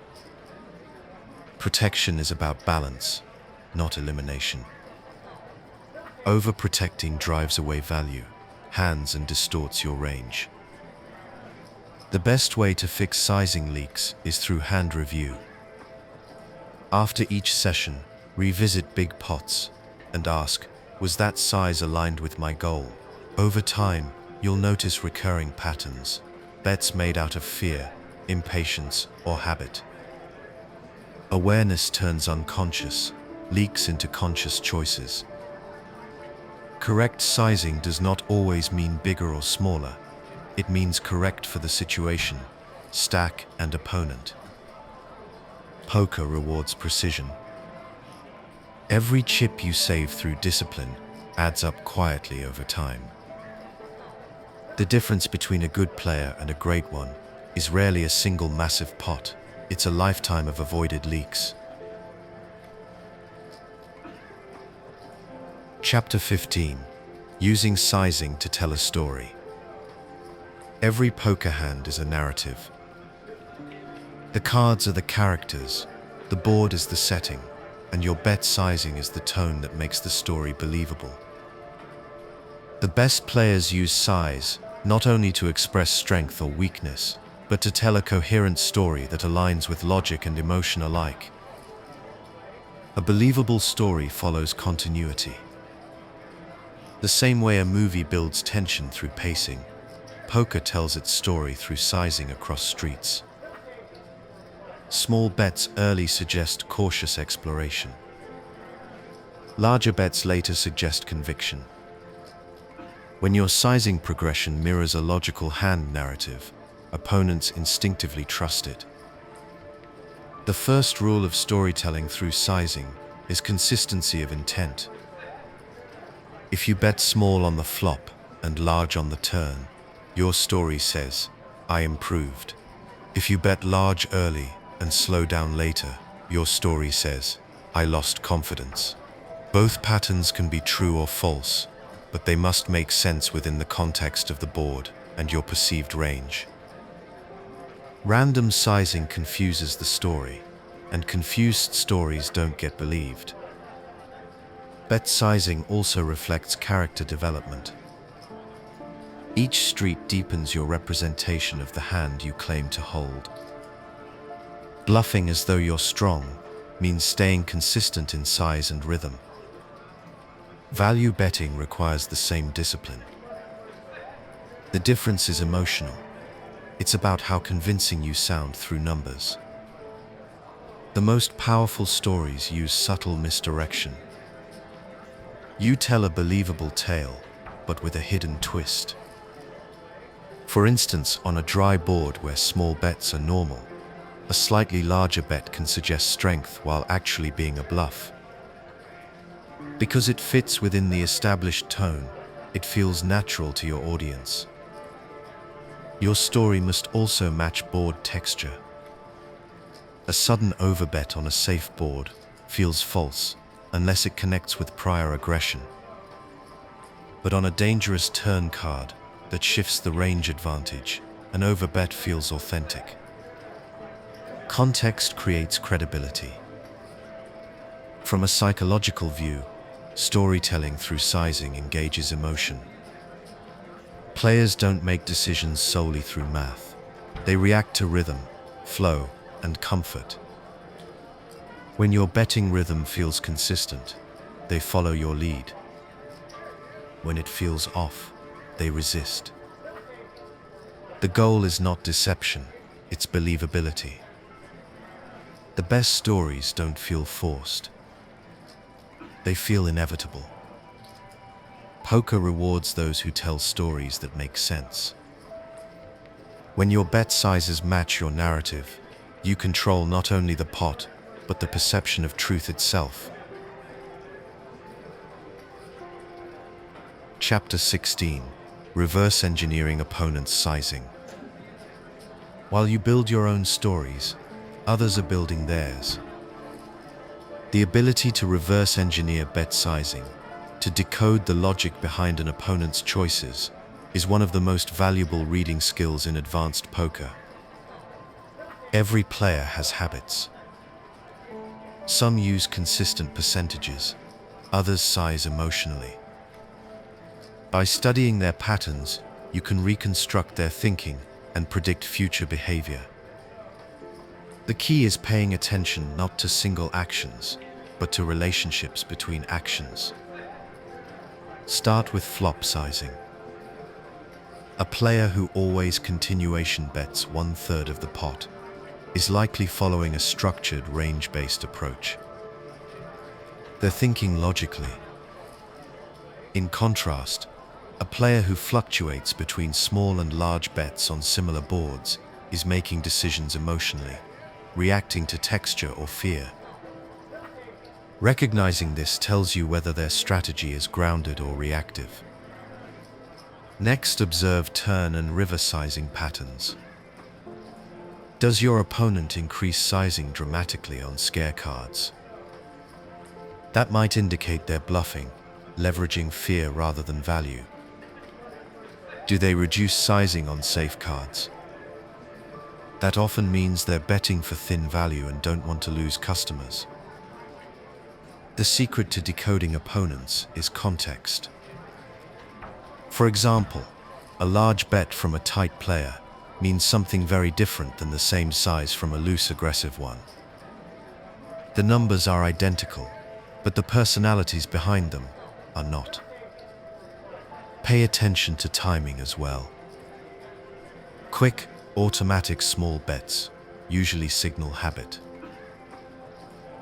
Protection is about balance, not elimination. Overprotecting drives away value, hands, and distorts your range. The best way to fix sizing leaks is through hand review. After each session, revisit big pots and ask, was that size aligned with my goal? Over time, you'll notice recurring patterns, bets made out of fear, impatience, or habit. Awareness turns unconscious, leaks into conscious choices. Correct sizing does not always mean bigger or smaller. It means correct for the situation, stack, and opponent. Poker rewards precision. Every chip you save through discipline adds up quietly over time. The difference between a good player and a great one is rarely a single massive pot. It's a lifetime of avoided leaks. Chapter 15: Using Sizing to Tell a Story. Every poker hand is a narrative. The cards are the characters, The board is the setting, and your bet sizing is the tone that makes the story believable. The best players use size not only to express strength or weakness, but to tell a coherent story that aligns with logic and emotion alike. A believable story follows continuity. The same way a movie builds tension through pacing, poker tells its story through sizing across streets. Small bets early suggest cautious exploration. Larger bets later suggest conviction. When your sizing progression mirrors a logical hand narrative, opponents instinctively trust it. The first rule of storytelling through sizing is consistency of intent. If you bet small on the flop and large on the turn, your story says, "I improved." If you bet large early and slow down later, your story says, "I lost confidence." Both patterns can be true or false, but they must make sense within the context of the board and your perceived range. Random sizing confuses the story, and confused stories don't get believed. Bet sizing also reflects character development. Each street deepens your representation of the hand you claim to hold. Bluffing as though you're strong means staying consistent in size and rhythm. Value betting requires the same discipline. The difference is emotional. It's about how convincing you sound through numbers. The most powerful stories use subtle misdirection. You tell a believable tale, but with a hidden twist. For instance, on a dry board where small bets are normal, a slightly larger bet can suggest strength while actually being a bluff. Because it fits within the established tone, it feels natural to your audience. Your story must also match board texture. A sudden overbet on a safe board feels false unless it connects with prior aggression. But on a dangerous turn card that shifts the range advantage, an overbet feels authentic. Context creates credibility. From a psychological view, storytelling through sizing engages emotion. Players don't make decisions solely through math. They react to rhythm, flow, and comfort. When your betting rhythm feels consistent, they follow your lead. When it feels off, they resist. The goal is not deception, it's believability. The best stories don't feel forced. They feel inevitable. Poker rewards those who tell stories that make sense. When your bet sizes match your narrative, you control not only the pot, but the perception of truth itself. Chapter 16. Reverse engineering opponents' sizing. While you build your own stories, others are building theirs. The ability to reverse engineer bet sizing, to decode the logic behind an opponent's choices, is one of the most valuable reading skills in advanced poker. Every player has habits. Some use consistent percentages, others size emotionally. By studying their patterns, you can reconstruct their thinking and predict future behavior. The key is paying attention not to single actions, but to relationships between actions. Start with flop sizing. A player who always continuation bets 1/3 of the pot is likely following a structured range-based approach. They're thinking logically. In contrast, a player who fluctuates between small and large bets on similar boards is making decisions emotionally, reacting to texture or fear. Recognizing this tells you whether their strategy is grounded or reactive. Next, observe turn and river sizing patterns. Does your opponent increase sizing dramatically on scare cards? That might indicate they're bluffing, leveraging fear rather than value. Do they reduce sizing on safe cards? That often means they're betting for thin value and don't want to lose customers. The secret to decoding opponents is context. For example, a large bet from a tight player means something very different than the same size from a loose aggressive one. The numbers are identical, but the personalities behind them are not. Pay attention to timing as well. Quick, automatic small bets usually signal habit.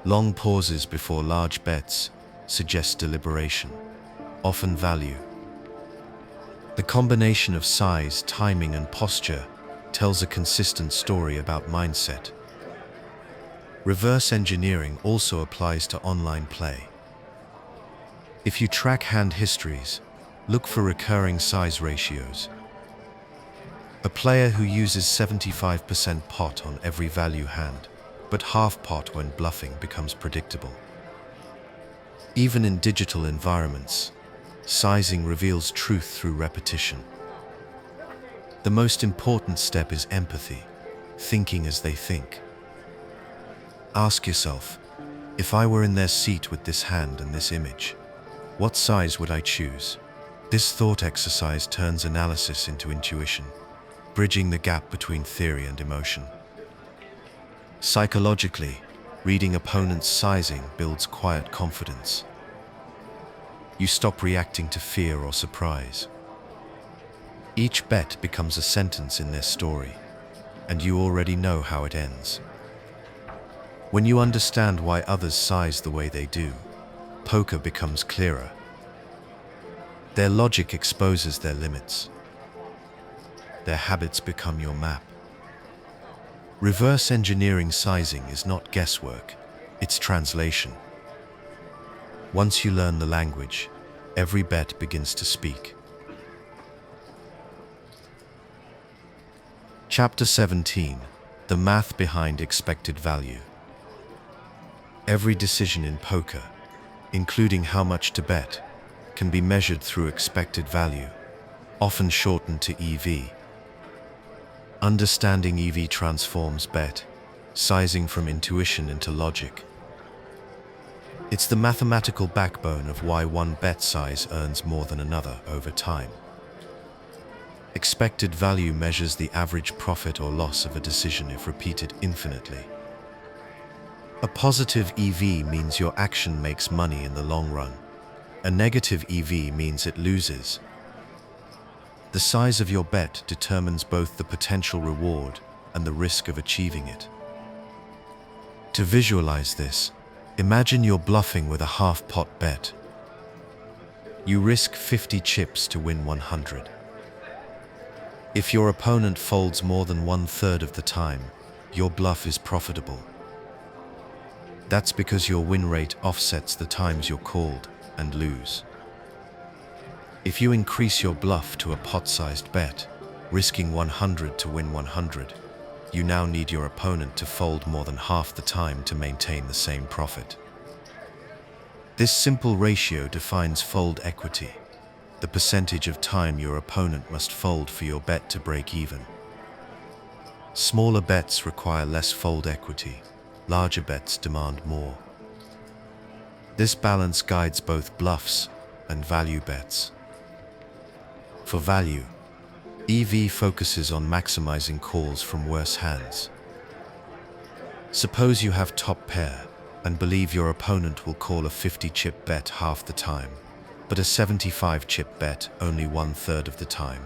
Long pauses before large bets suggest deliberation, often value. The combination of size, timing, and posture tells a consistent story about mindset. Reverse engineering also applies to online play. If you track hand histories, look for recurring size ratios. A player who uses 75% pot on every value hand, but half pot when bluffing, becomes predictable. Even in digital environments, sizing reveals truth through repetition. The most important step is empathy, thinking as they think. Ask yourself, if I were in their seat with this hand and this image, what size would I choose? This thought exercise turns analysis into intuition, bridging the gap between theory and emotion. Psychologically, reading opponents' sizing builds quiet confidence. You stop reacting to fear or surprise. Each bet becomes a sentence in their story, and you already know how it ends. When you understand why others size the way they do, poker becomes clearer. Their logic exposes their limits. Their habits become your map. Reverse engineering sizing is not guesswork, it's translation. Once you learn the language, every bet begins to speak. Chapter 17: The Math Behind Expected Value. Every decision in poker, including how much to bet, can be measured through expected value, often shortened to EV. Understanding EV transforms bet sizing from intuition into logic. It's the mathematical backbone of why one bet size earns more than another over time. Expected value measures the average profit or loss of a decision if repeated infinitely. A positive EV means your action makes money in the long run. A negative EV means it loses. The size of your bet determines both the potential reward and the risk of achieving it. To visualize this, imagine you're bluffing with a half-pot bet. You risk 50 chips to win 100. If your opponent folds more than 1/3 of the time, your bluff is profitable. That's because your win rate offsets the times you're called and lose. If you increase your bluff to a pot-sized bet, risking 100 to win 100, you now need your opponent to fold more than half the time to maintain the same profit. This simple ratio defines fold equity, the percentage of time your opponent must fold for your bet to break even. Smaller bets require less fold equity, larger bets demand more. This balance guides both bluffs and value bets. For value, EV focuses on maximizing calls from worse hands. Suppose you have top pair and believe your opponent will call a 50-chip bet half the time, but a 75-chip bet only 1/3 of the time.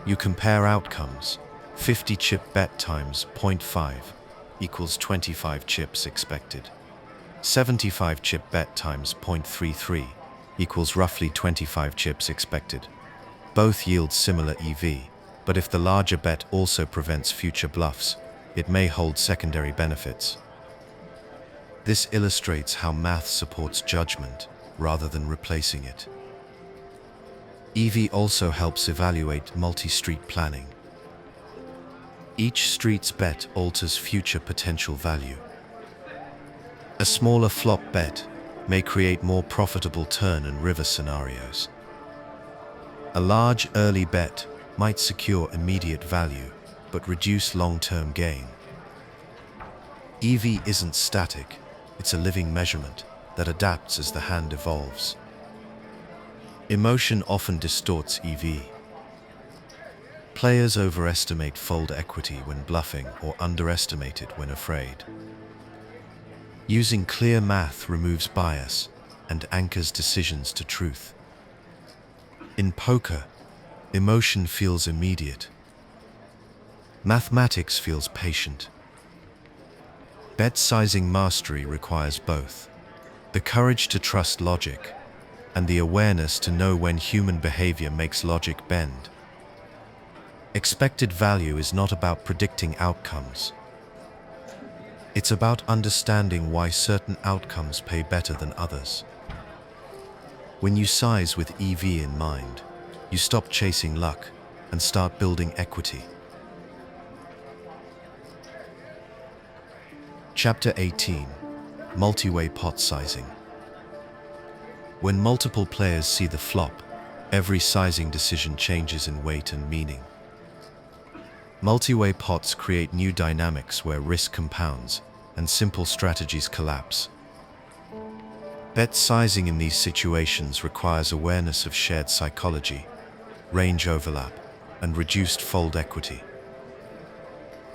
You compare outcomes. 50-chip bet times 0.5 equals 25 chips expected. 75-chip bet times 0.33 equals roughly 25 chips expected. Both yield similar EV, but if the larger bet also prevents future bluffs, it may hold secondary benefits. This illustrates how math supports judgment rather than replacing it. EV also helps evaluate multi-street planning. Each street's bet alters future potential value. A smaller flop bet may create more profitable turn and river scenarios. A large early bet might secure immediate value, but reduce long-term gain. EV isn't static, it's a living measurement that adapts as the hand evolves. Emotion often distorts EV. Players overestimate fold equity when bluffing or underestimate it when afraid. Using clear math removes bias and anchors decisions to truth. In poker, emotion feels immediate. Mathematics feels patient. Bet sizing mastery requires both: the courage to trust logic and the awareness to know when human behavior makes logic bend. Expected value is not about predicting outcomes. It's about understanding why certain outcomes pay better than others. When you size with EV in mind, you stop chasing luck and start building equity. Chapter 18: Multi-way pot sizing. When multiple players see the flop, every sizing decision changes in weight and meaning. Multi-way pots create new dynamics where risk compounds and simple strategies collapse. Bet sizing in these situations requires awareness of shared psychology, range overlap, and reduced fold equity.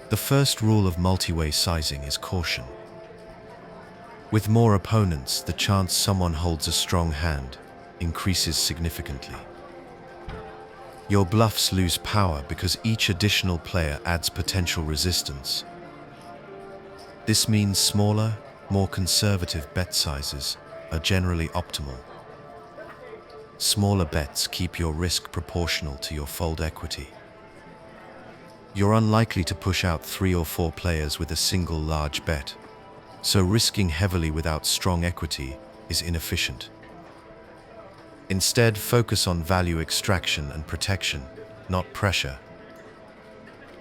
The first rule of multi-way sizing is caution. With more opponents, the chance someone holds a strong hand increases significantly. Your bluffs lose power because each additional player adds potential resistance. This means smaller, more conservative bet sizes are generally optimal. Smaller bets keep your risk proportional to your fold equity. You're unlikely to push out 3 or 4 players with a single large bet, so risking heavily without strong equity is inefficient. Instead, focus on value extraction and protection, not pressure.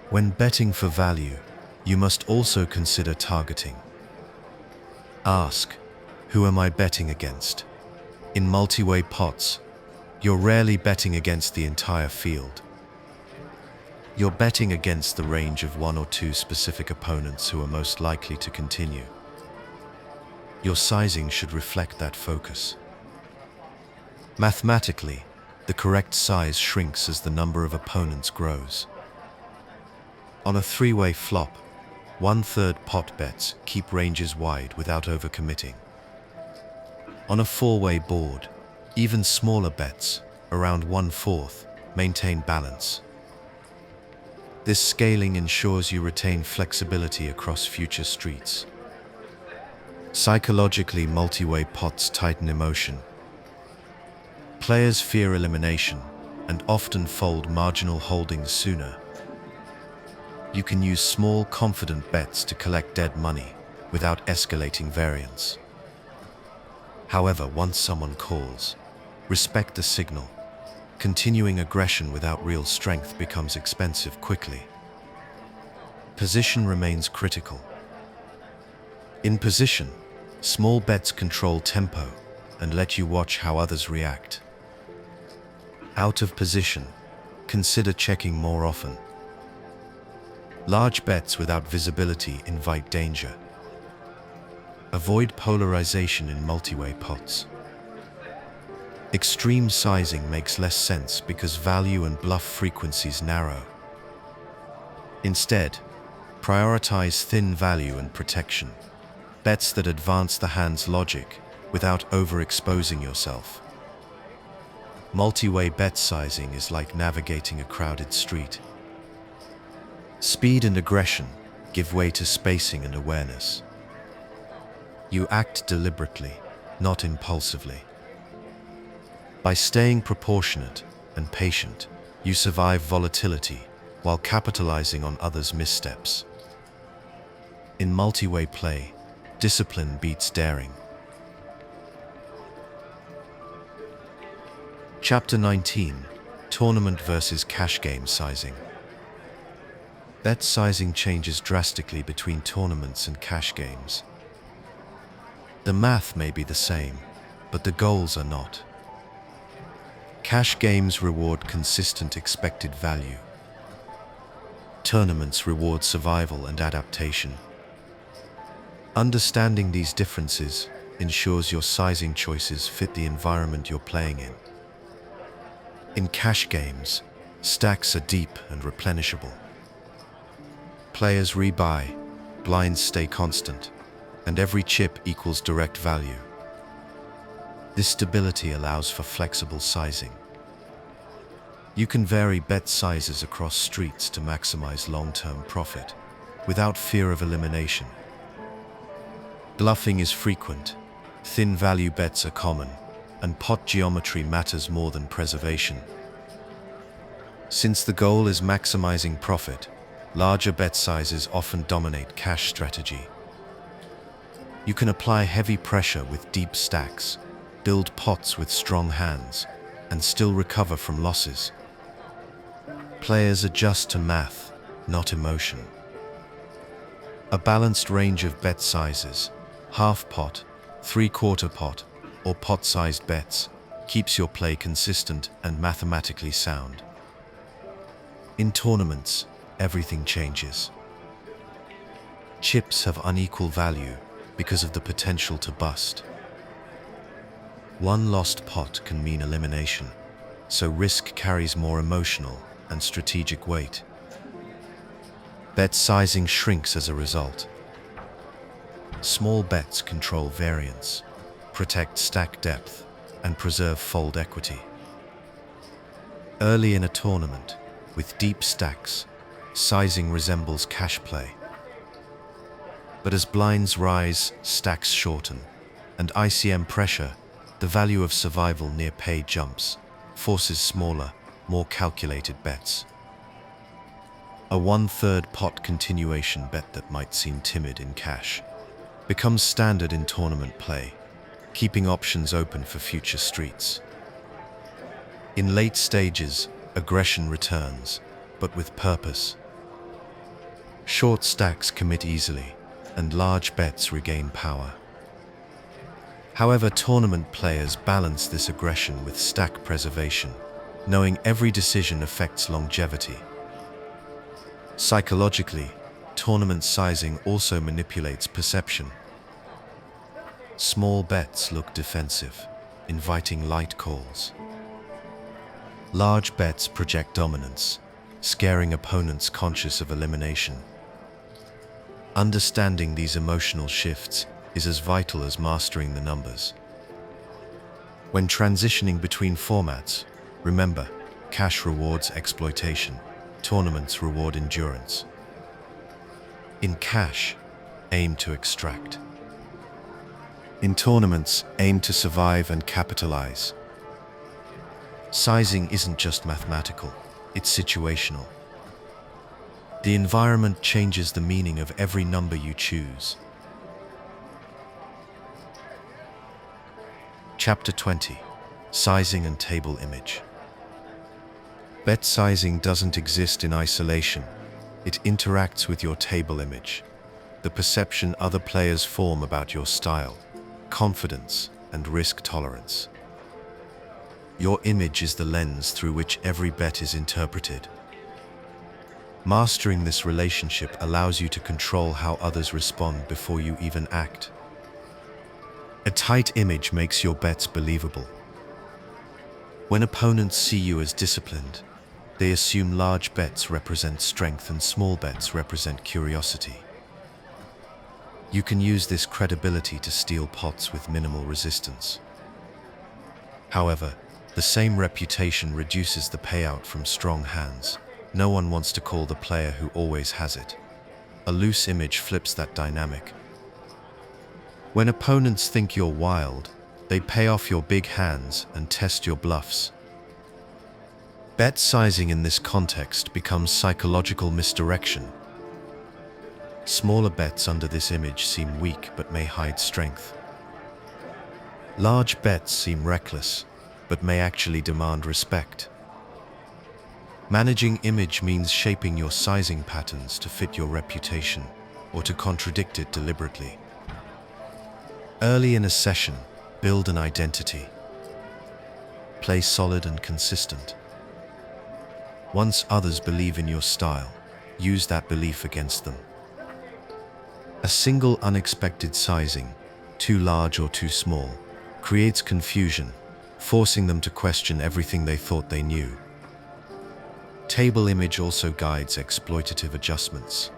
When betting for value, you must also consider targeting. Ask, who am I betting against? In multi-way pots, you're rarely betting against the entire field. You're betting against the range of 1 or 2 specific opponents who are most likely to continue. Your sizing should reflect that focus. Mathematically, the correct size shrinks as the number of opponents grows. On a 3-way flop, 1/3 pot bets keep ranges wide without overcommitting. On a 4-way board, even smaller bets, around 1/4, maintain balance. This scaling ensures you retain flexibility across future streets. Psychologically, multi-way pots tighten emotion. Players fear elimination and often fold marginal holdings sooner. You can use small, confident bets to collect dead money without escalating variance. However, once someone calls, respect the signal. Continuing aggression without real strength becomes expensive quickly. Position remains critical. In position, small bets control tempo and let you watch how others react. Out of position, consider checking more often. Large bets without visibility invite danger. Avoid polarization in multi-way pots. Extreme sizing makes less sense because value and bluff frequencies narrow. Instead, prioritize thin value and protection, bets that advance the hand's logic without overexposing yourself. Multi-way bet sizing is like navigating a crowded street. Speed and aggression give way to spacing and awareness. You act deliberately, not impulsively. By staying proportionate and patient, you survive volatility while capitalizing on others' missteps. In multi-way play, discipline beats daring. Chapter 19: Tournament versus cash game sizing. Bet sizing changes drastically between tournaments and cash games. The math may be the same, but the goals are not. Cash games reward consistent expected value. tournaments reward survival and adaptation. Understanding these differences ensures your sizing choices fit the environment you're playing in. In cash games, stacks are deep and replenishable. Players rebuy, blinds stay constant, and every chip equals direct value. This stability allows for flexible sizing. You can vary bet sizes across streets to maximize long-term profit, without fear of elimination. Bluffing is frequent, thin value bets are common, and pot geometry matters more than preservation. Since the goal is maximizing profit, larger bet sizes often dominate cash strategy. You can apply heavy pressure with deep stacks, build pots with strong hands, and still recover from losses. Players adjust to math, not emotion. A balanced range of bet sizes, half pot, three-quarter pot, or pot-sized bets, keeps your play consistent and mathematically sound. In tournaments, everything changes. Chips have unequal value because of the potential to bust. One lost pot can mean elimination, so risk carries more emotional and strategic weight. Bet sizing shrinks as a result. Small bets control variance, protect stack depth, and preserve fold equity. Early in a tournament, with deep stacks, sizing resembles cash play. But as blinds rise, stacks shorten, and ICM pressure, the value of survival near pay jumps, forces smaller, more calculated bets. A one-third pot continuation bet that might seem timid in cash becomes standard in tournament play, keeping options open for future streets. In late stages, aggression returns, but with purpose. Short stacks commit easily, and large bets regain power. However, tournament players balance this aggression with stack preservation, knowing every decision affects longevity. Psychologically, tournament sizing also manipulates perception. Small bets look defensive, inviting light calls. Large bets project dominance, scaring opponents conscious of elimination. Understanding these emotional shifts is as vital as mastering the numbers. When transitioning between formats, remember, cash rewards exploitation, tournaments reward endurance. In cash, aim to extract. In tournaments, aim to survive and capitalize. Sizing isn't just mathematical, it's situational. The environment changes the meaning of every number you choose. Chapter 20. Sizing and Table Image. Bet sizing doesn't exist in isolation. It interacts with your table image, the perception other players form about your style, confidence, and risk tolerance. Your image is the lens through which every bet is interpreted. Mastering this relationship allows you to control how others respond before you even act. A tight image makes your bets believable. When opponents see you as disciplined, they assume large bets represent strength and small bets represent curiosity. You can use this credibility to steal pots with minimal resistance. However, the same reputation reduces the payout from strong hands. No one wants to call the player who always has it. A loose image flips that dynamic. When opponents think you're wild, they pay off your big hands and test your bluffs. Bet sizing in this context becomes psychological misdirection. Smaller bets under this image seem weak but may hide strength. Large bets seem reckless, but may actually demand respect. Managing image means shaping your sizing patterns to fit your reputation or to contradict it deliberately. Early in a session, build an identity. Play solid and consistent. Once others believe in your style, use that belief against them. A single unexpected sizing, too large or too small, creates confusion, forcing them to question everything they thought they knew. Table image also guides exploitative adjustments.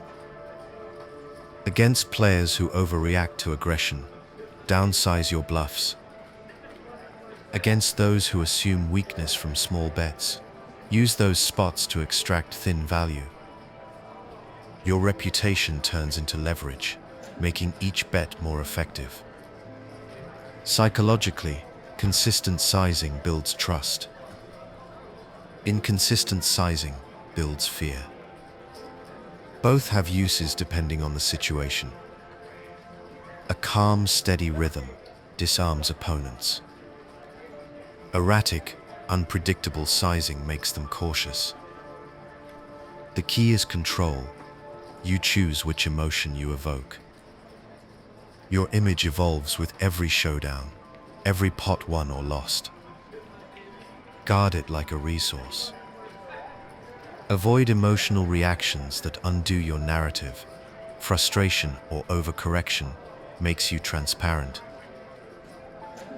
Against players who overreact to aggression, downsize your bluffs. Against those who assume weakness from small bets, use those spots to extract thin value. Your reputation turns into leverage, making each bet more effective. Psychologically, consistent sizing builds trust. Inconsistent sizing builds fear. Both have uses depending on the situation. A calm, steady rhythm disarms opponents. Erratic, unpredictable sizing makes them cautious. The key is control. You choose which emotion you evoke. Your image evolves with every showdown, every pot won or lost. Guard it like a resource. Avoid emotional reactions that undo your narrative. Frustration or overcorrection makes you transparent.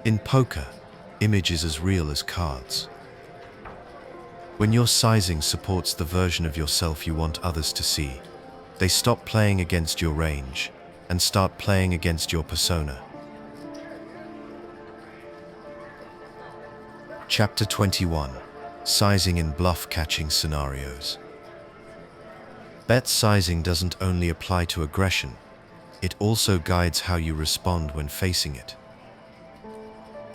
In poker, image is as real as cards. When your sizing supports the version of yourself you want others to see, they stop playing against your range and start playing against your persona. Chapter 21. Sizing in bluff-catching scenarios. Bet sizing doesn't only apply to aggression, it also guides how you respond when facing it.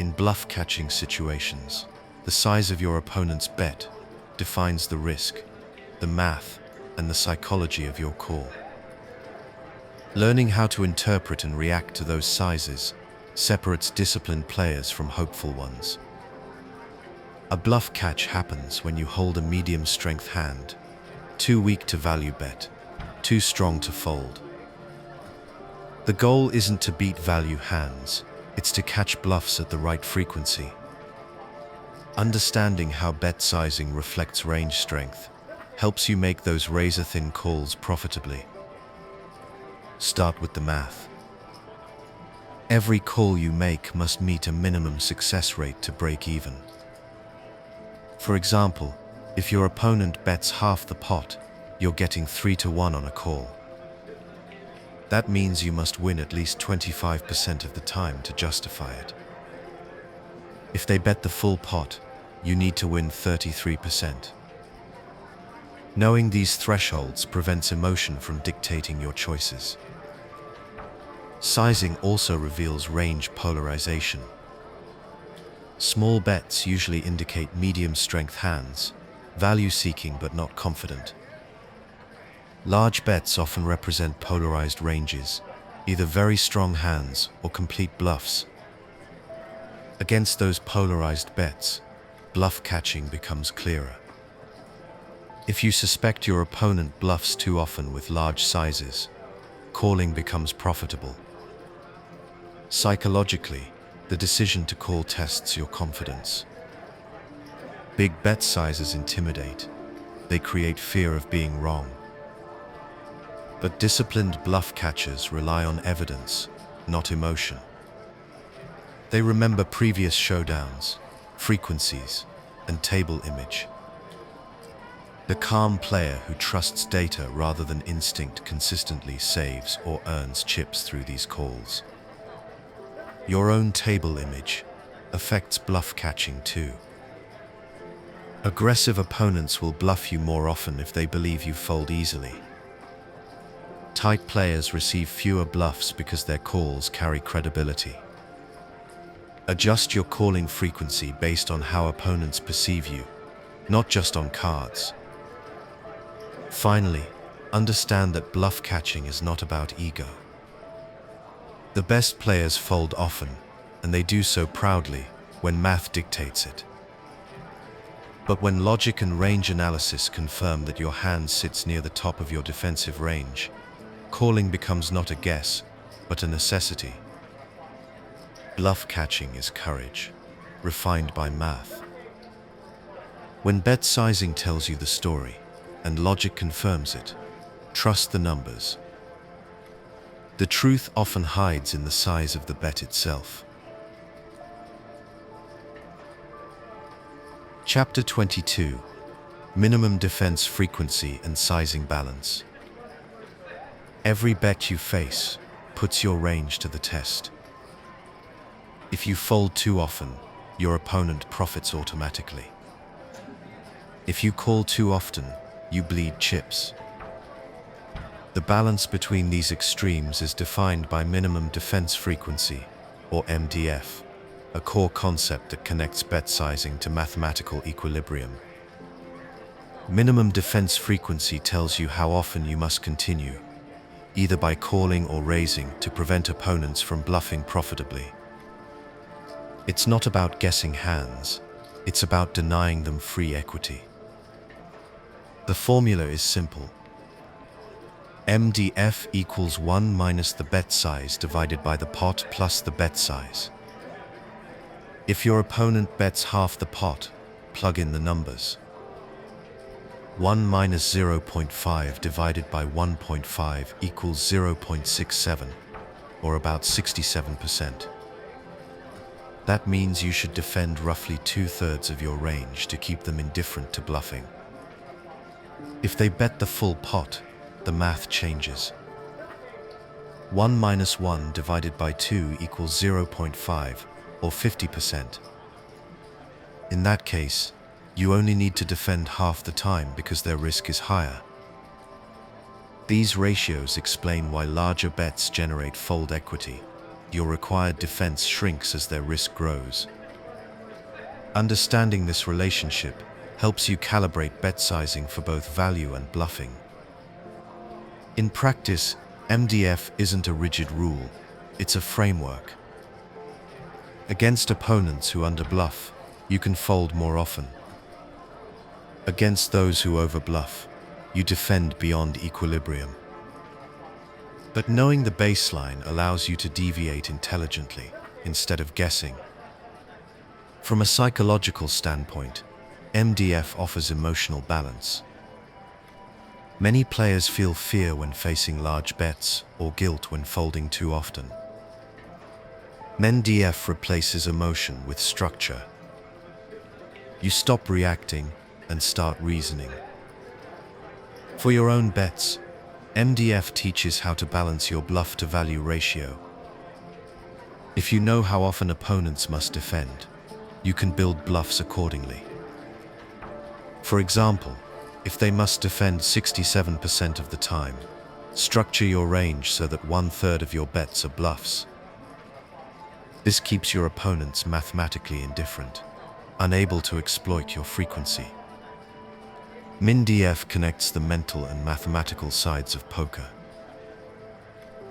In bluff-catching situations, the size of your opponent's bet defines the risk, the math, and the psychology of your call. Learning how to interpret and react to those sizes separates disciplined players from hopeful ones. A bluff catch happens when you hold a medium-strength hand, too weak to value bet, too strong to fold. The goal isn't to beat value hands, it's to catch bluffs at the right frequency. Understanding how bet sizing reflects range strength helps you make those razor-thin calls profitably. Start with the math. Every call you make must meet a minimum success rate to break even. For example, if your opponent bets half the pot, you're getting 3-1 on a call. That means you must win at least 25% of the time to justify it. If they bet the full pot, you need to win 33%. Knowing these thresholds prevents emotion from dictating your choices. Sizing also reveals range polarization. Small bets usually indicate medium-strength hands, value-seeking but not confident. Large bets often represent polarized ranges, either very strong hands or complete bluffs. Against those polarized bets, bluff catching becomes clearer. If you suspect your opponent bluffs too often with large sizes, calling becomes profitable. Psychologically, the decision to call tests your confidence. Big bet sizes intimidate. They create fear of being wrong. But disciplined bluff catchers rely on evidence, not emotion. They remember previous showdowns, frequencies, and table image. The calm player who trusts data rather than instinct consistently saves or earns chips through these calls. Your own table image affects bluff catching too. Aggressive opponents will bluff you more often if they believe you fold easily. Tight players receive fewer bluffs because their calls carry credibility. Adjust your calling frequency based on how opponents perceive you, not just on cards. Finally, understand that bluff catching is not about ego. The best players fold often, and they do so proudly when math dictates it. But when logic and range analysis confirm that your hand sits near the top of your defensive range, calling becomes not a guess, but a necessity. Bluff catching is courage, refined by math. When bet sizing tells you the story, and logic confirms it, Trust the numbers. The truth often hides in the size of the bet itself. Chapter 22. Minimum defense frequency and sizing balance. Every bet you face puts your range to the test. If you fold too often, your opponent profits automatically. If you call too often, you bleed chips. The balance between these extremes is defined by minimum defense frequency, or MDF, a core concept that connects bet sizing to mathematical equilibrium. Minimum defense frequency tells you how often you must continue, either by calling or raising, to prevent opponents from bluffing profitably. It's not about guessing hands, it's about denying them free equity. The formula is simple. MDF equals 1 minus the bet size divided by the pot plus the bet size. If your opponent bets half the pot, plug in the numbers. 1 minus 0.5 divided by 1.5 equals 0.67, or about 67%. That means you should defend roughly 2/3 of your range to keep them indifferent to bluffing. If they bet the full pot, the math changes. 1 minus 1 divided by 2 equals 0.5, or 50%. In that case, you only need to defend half the time because their risk is higher. These ratios explain why larger bets generate fold equity. Your required defense shrinks as their risk grows. Understanding this relationship helps you calibrate bet sizing for both value and bluffing. In practice, MDF isn't a rigid rule, it's a framework. Against opponents who underbluff, you can fold more often. Against those who overbluff, you defend beyond equilibrium. But knowing the baseline allows you to deviate intelligently instead of guessing. From a psychological standpoint, MDF offers emotional balance. Many players feel fear when facing large bets or guilt when folding too often. MDF replaces emotion with structure. You stop reacting and start reasoning. For your own bets, MDF teaches how to balance your bluff-to-value ratio. If you know how often opponents must defend, you can build bluffs accordingly. For example, if they must defend 67% of the time, structure your range so that 1/3 of your bets are bluffs. This keeps your opponents mathematically indifferent, unable to exploit your frequency. MDF connects the mental and mathematical sides of poker.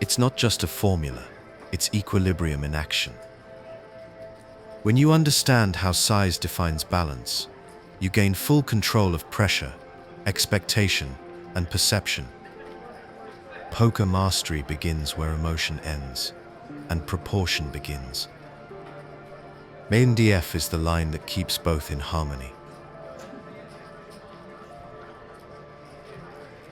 It's not just a formula, it's equilibrium in action. When you understand how size defines balance, you gain full control of pressure, expectation, and perception. Poker mastery begins where emotion ends, and proportion begins. MDF is the line that keeps both in harmony.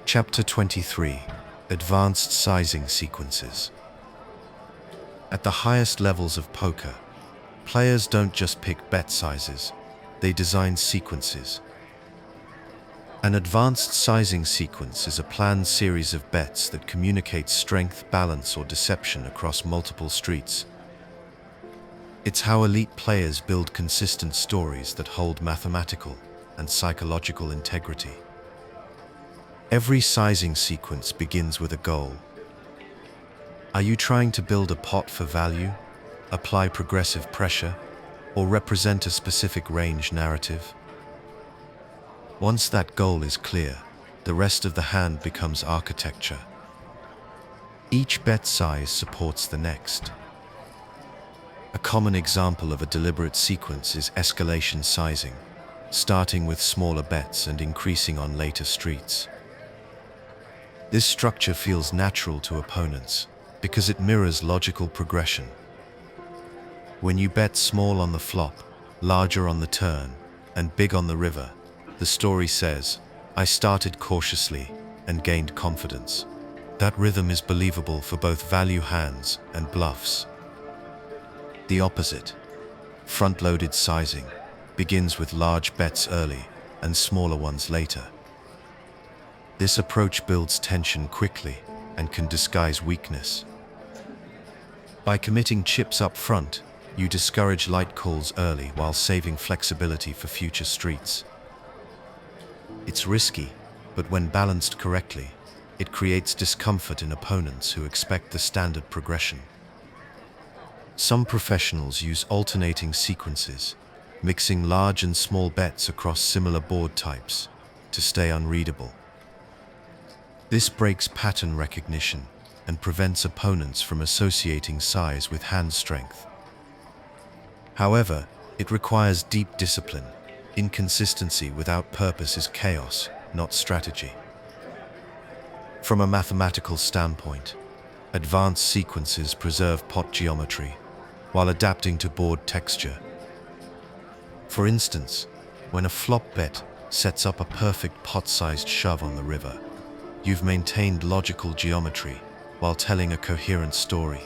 Chapter 23. Advanced Sizing Sequences. At the highest levels of poker, players don't just pick bet sizes, they design sequences. An advanced sizing sequence is a planned series of bets that communicates strength, balance, or deception across multiple streets. It's how elite players build consistent stories that hold mathematical and psychological integrity. Every sizing sequence begins with a goal. Are you trying to build a pot for value, apply progressive pressure, or represent a specific range narrative? Once that goal is clear, the rest of the hand becomes architecture. Each bet size supports the next. A common example of a deliberate sequence is escalation sizing, starting with smaller bets and increasing on later streets. This structure feels natural to opponents because it mirrors logical progression. When you bet small on the flop, larger on the turn, and big on the river, the story says, I started cautiously, and gained confidence. That rhythm is believable for both value hands and bluffs. The opposite, front-loaded sizing, begins with large bets early and smaller ones later. This approach builds tension quickly and can disguise weakness. By committing chips up front, you discourage light calls early while saving flexibility for future streets. It's risky, but when balanced correctly, it creates discomfort in opponents who expect the standard progression. Some professionals use alternating sequences, mixing large and small bets across similar board types to stay unreadable. This breaks pattern recognition and prevents opponents from associating size with hand strength. However, it requires deep discipline. Inconsistency without purpose is chaos, not strategy. From a mathematical standpoint, advanced sequences preserve pot geometry while adapting to board texture. For instance, when a flop bet sets up a perfect pot-sized shove on the river, you've maintained logical geometry while telling a coherent story.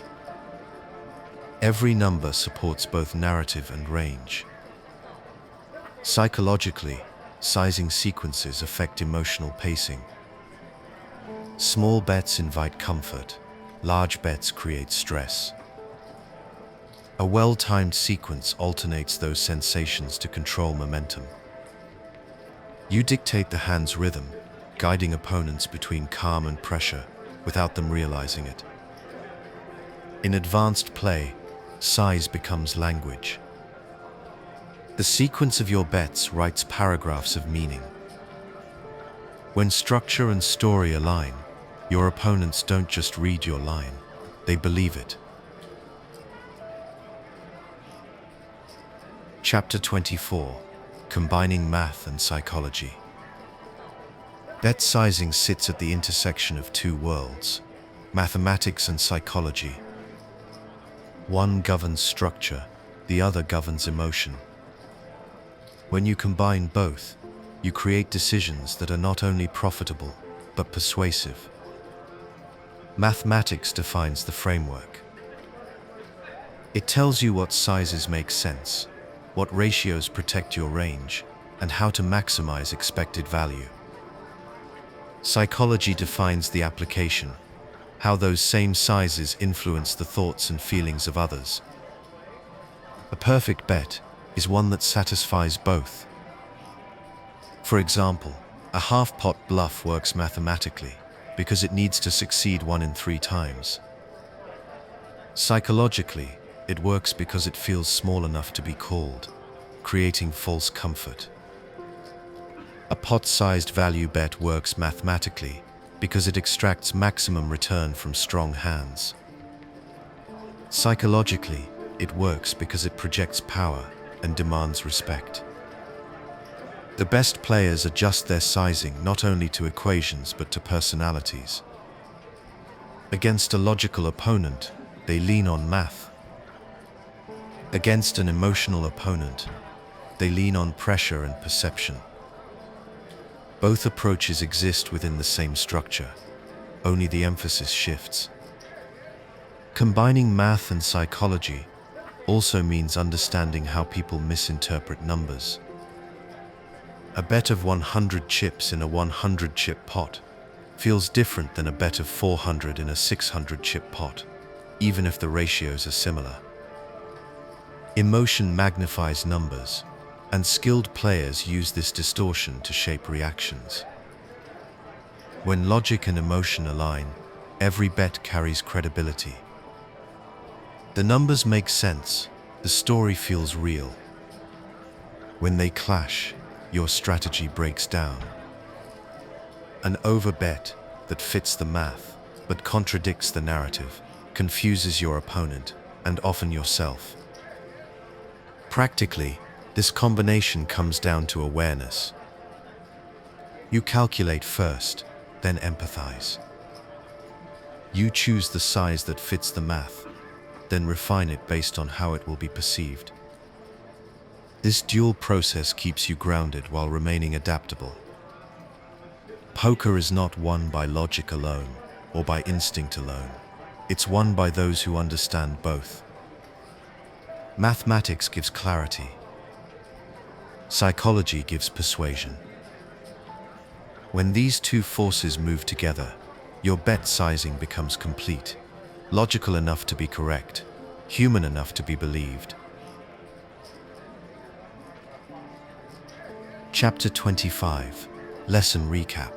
Every number supports both narrative and range. Psychologically, sizing sequences affect emotional pacing. Small bets invite comfort, large bets create stress. A well-timed sequence alternates those sensations to control momentum. You dictate the hand's rhythm, guiding opponents between calm and pressure without them realizing it. In advanced play, size becomes language. The sequence of your bets writes paragraphs of meaning. When structure and story align, your opponents don't just read your line, they believe it. Chapter 24: Combining Math and Psychology. Bet sizing sits at the intersection of two worlds, mathematics and psychology. One governs structure, the other governs emotion. When you combine both, you create decisions that are not only profitable, but persuasive. Mathematics defines the framework. It tells you what sizes make sense, what ratios protect your range, and how to maximize expected value. Psychology defines the application, how those same sizes influence the thoughts and feelings of others. A perfect bet is one that satisfies both. For example, a half-pot bluff works mathematically because it needs to succeed 1 in 3 times. Psychologically, it works because it feels small enough to be called, creating false comfort. A pot-sized value bet works mathematically because it extracts maximum return from strong hands. Psychologically, it works because it projects power and demands respect. The best players adjust their sizing not only to equations but to personalities. Against a logical opponent, they lean on math. Against an emotional opponent, they lean on pressure and perception. Both approaches exist within the same structure, only the emphasis shifts. Combining math and psychology also means understanding how people misinterpret numbers. A bet of 100 chips in a 100-chip pot feels different than a bet of 400 in a 600-chip pot, even if the ratios are similar. Emotion magnifies numbers, and skilled players use this distortion to shape reactions. When logic and emotion align, every bet carries credibility. The numbers make sense, the story feels real. When they clash, your strategy breaks down. An overbet that fits the math but contradicts the narrative confuses your opponent and often yourself. Practically, this combination comes down to awareness. You calculate first, then empathize. You choose the size that fits the math, then refine it based on how it will be perceived. This dual process keeps you grounded while remaining adaptable. Poker is not won by logic alone or by instinct alone. It's won by those who understand both. Mathematics gives clarity. Psychology gives persuasion. When these two forces move together, your bet sizing becomes complete, logical enough to be correct, human enough to be believed. Chapter 25. Lesson Recap.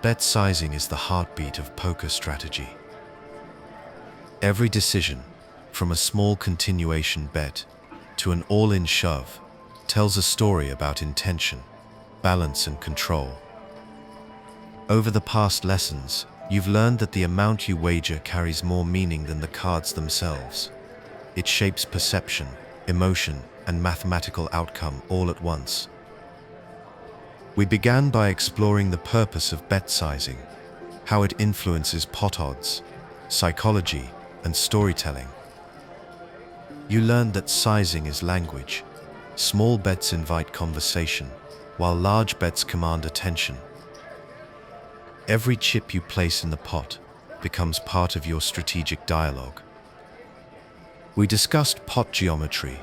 Bet sizing is the heartbeat of poker strategy. Every decision, from a small continuation bet to an all-in shove, tells a story about intention, balance, and control. Over the past lessons, you've learned that the amount you wager carries more meaning than the cards themselves. It shapes perception, emotion, and mathematical outcome all at once. We began by exploring the purpose of bet sizing, how it influences pot odds, psychology, and storytelling. You learned that sizing is language. Small bets invite conversation, while large bets command attention. Every chip you place in the pot becomes part of your strategic dialogue. We discussed pot geometry,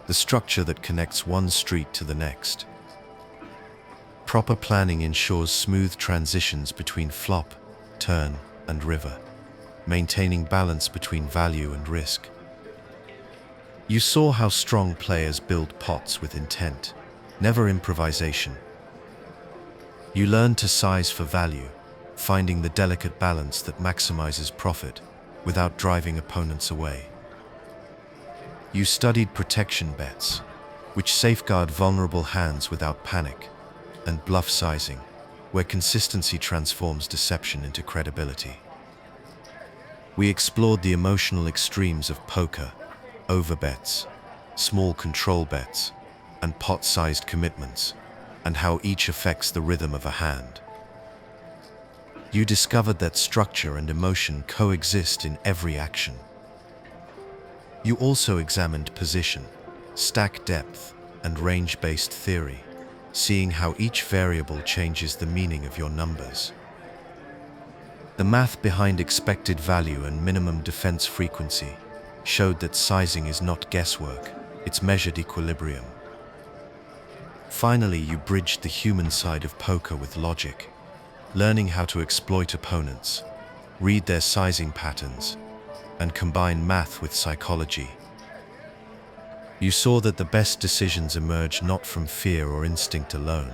the structure that connects one street to the next. Proper planning ensures smooth transitions between flop, turn, and river, maintaining balance between value and risk. You saw how strong players build pots with intent, never improvisation. You learned to size for value, finding the delicate balance that maximizes profit without driving opponents away. You studied protection bets, which safeguard vulnerable hands without panic, and bluff sizing, where consistency transforms deception into credibility. We explored the emotional extremes of poker, overbets, small control bets, and pot-sized commitments, and how each affects the rhythm of a hand. You discovered that structure and emotion coexist in every action. You also examined position, stack depth, and range-based theory, seeing how each variable changes the meaning of your numbers. The math behind expected value and minimum defense frequency showed that sizing is not guesswork, it's measured equilibrium. Finally, you bridged the human side of poker with logic, learning how to exploit opponents, read their sizing patterns, and combine math with psychology. You saw that the best decisions emerge not from fear or instinct alone,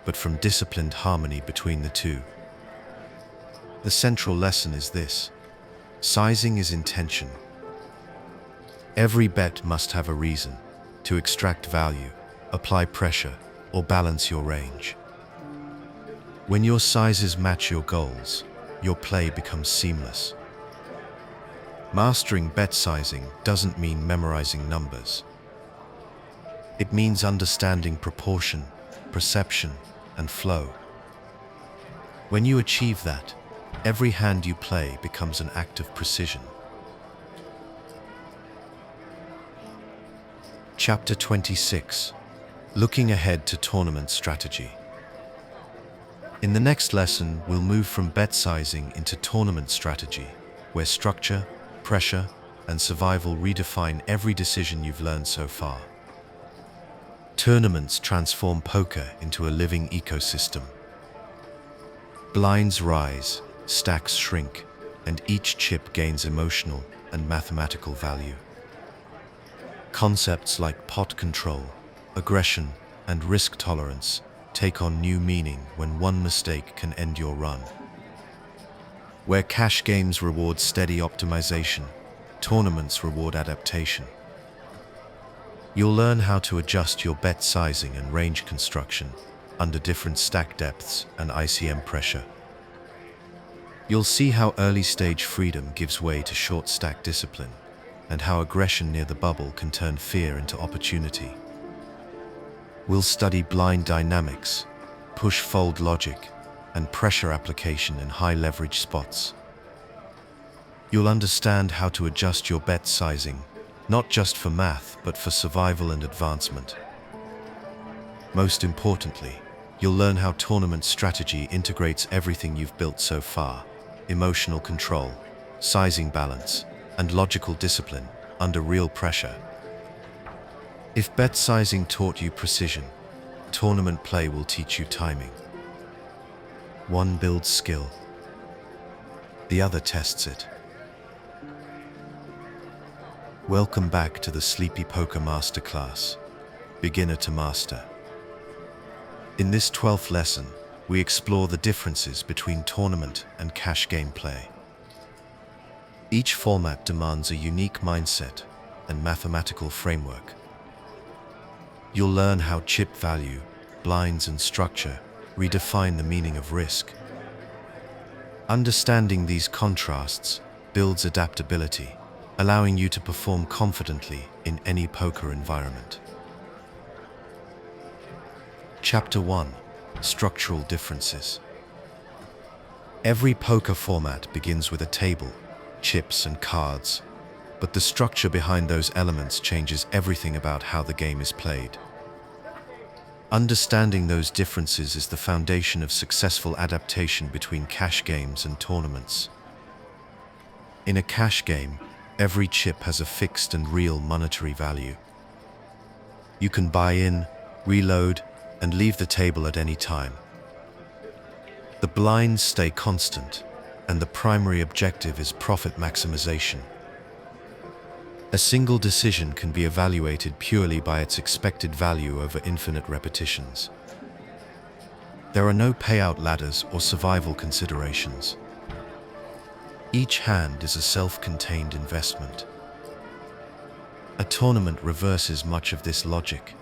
but from disciplined harmony between the two. The central lesson is this: sizing is intention. Every bet must have a reason to extract value, apply pressure, or balance your range. When your sizes match your goals, your play becomes seamless. Mastering bet sizing doesn't mean memorizing numbers. It means understanding proportion, perception, and flow. When you achieve that, every hand you play becomes an act of precision. Chapter 26. Looking ahead to tournament strategy. In the next lesson, we'll move from bet sizing into tournament strategy, where structure, pressure, and survival redefine every decision you've learned so far. Tournaments transform poker into a living ecosystem. Blinds rise, stacks shrink, and each chip gains emotional and mathematical value. Concepts like pot control, aggression, and risk tolerance take on new meaning when one mistake can end your run. Where cash games reward steady optimization, tournaments reward adaptation. You'll learn how to adjust your bet sizing and range construction under different stack depths and ICM pressure. You'll see how early stage freedom gives way to short stack discipline, and how aggression near the bubble can turn fear into opportunity. We'll study blind dynamics, push-fold logic, and pressure application in high-leverage spots. You'll understand how to adjust your bet sizing, not just for math, but for survival and advancement. Most importantly, You'll learn how tournament strategy integrates everything you've built so far: emotional control, sizing balance, and logical discipline under real pressure. If bet sizing taught you precision, tournament play will teach you timing. One builds skill, the other tests it. Welcome back to the Sleepy Poker Masterclass, Beginner to Master. In this 12th lesson, we explore the differences between tournament and cash game play. Each format demands a unique mindset and mathematical framework. You'll learn how chip value, blinds, and structure redefine the meaning of risk. Understanding these contrasts builds adaptability, allowing you to perform confidently in any poker environment. Chapter 1: Structural Differences. Every poker format begins with a table, chips, and cards, but the structure behind those elements changes everything about how the game is played. Understanding those differences is the foundation of successful adaptation between cash games and tournaments. In a cash game, every chip has a fixed and real monetary value. You can buy in, reload, and leave the table at any time. The blinds stay constant, and the primary objective is profit maximization. A single decision can be evaluated purely by its expected value over infinite repetitions. There are no payout ladders or survival considerations. Each hand is a self-contained investment. A tournament reverses much of this logic.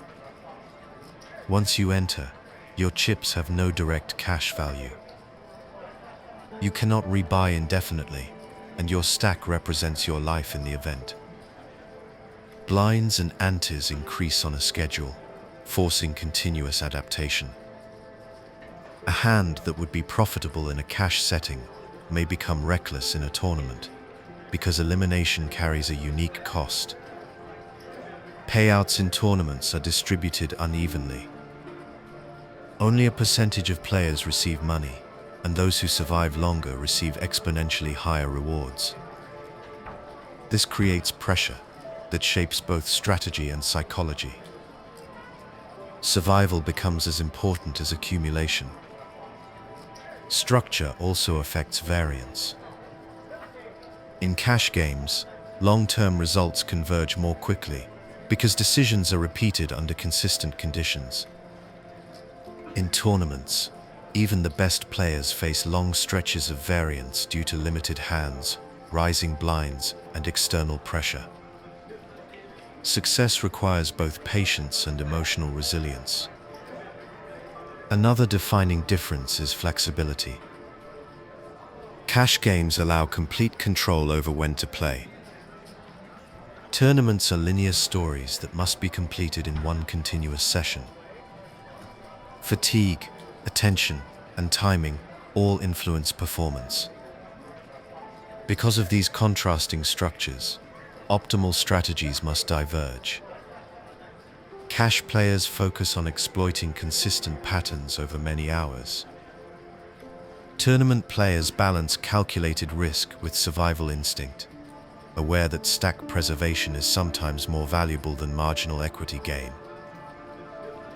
Once you enter, your chips have no direct cash value. You cannot rebuy indefinitely, and your stack represents your life in the event. Blinds and antes increase on a schedule, forcing continuous adaptation. A hand that would be profitable in a cash setting may become reckless in a tournament, because elimination carries a unique cost. Payouts in tournaments are distributed unevenly. Only a percentage of players receive money, and those who survive longer receive exponentially higher rewards. This creates pressure that shapes both strategy and psychology. Survival becomes as important as accumulation. Structure also affects variance. In cash games, long-term results converge more quickly because decisions are repeated under consistent conditions. In tournaments, even the best players face long stretches of variance due to limited hands, rising blinds, and external pressure. Success requires both patience and emotional resilience. Another defining difference is flexibility. Cash games allow complete control over when to play. Tournaments are linear stories that must be completed in one continuous session. Fatigue, attention, and timing all influence performance. Because of these contrasting structures, optimal strategies must diverge. Cash players focus on exploiting consistent patterns over many hours. Tournament players balance calculated risk with survival instinct, aware that stack preservation is sometimes more valuable than marginal equity gain.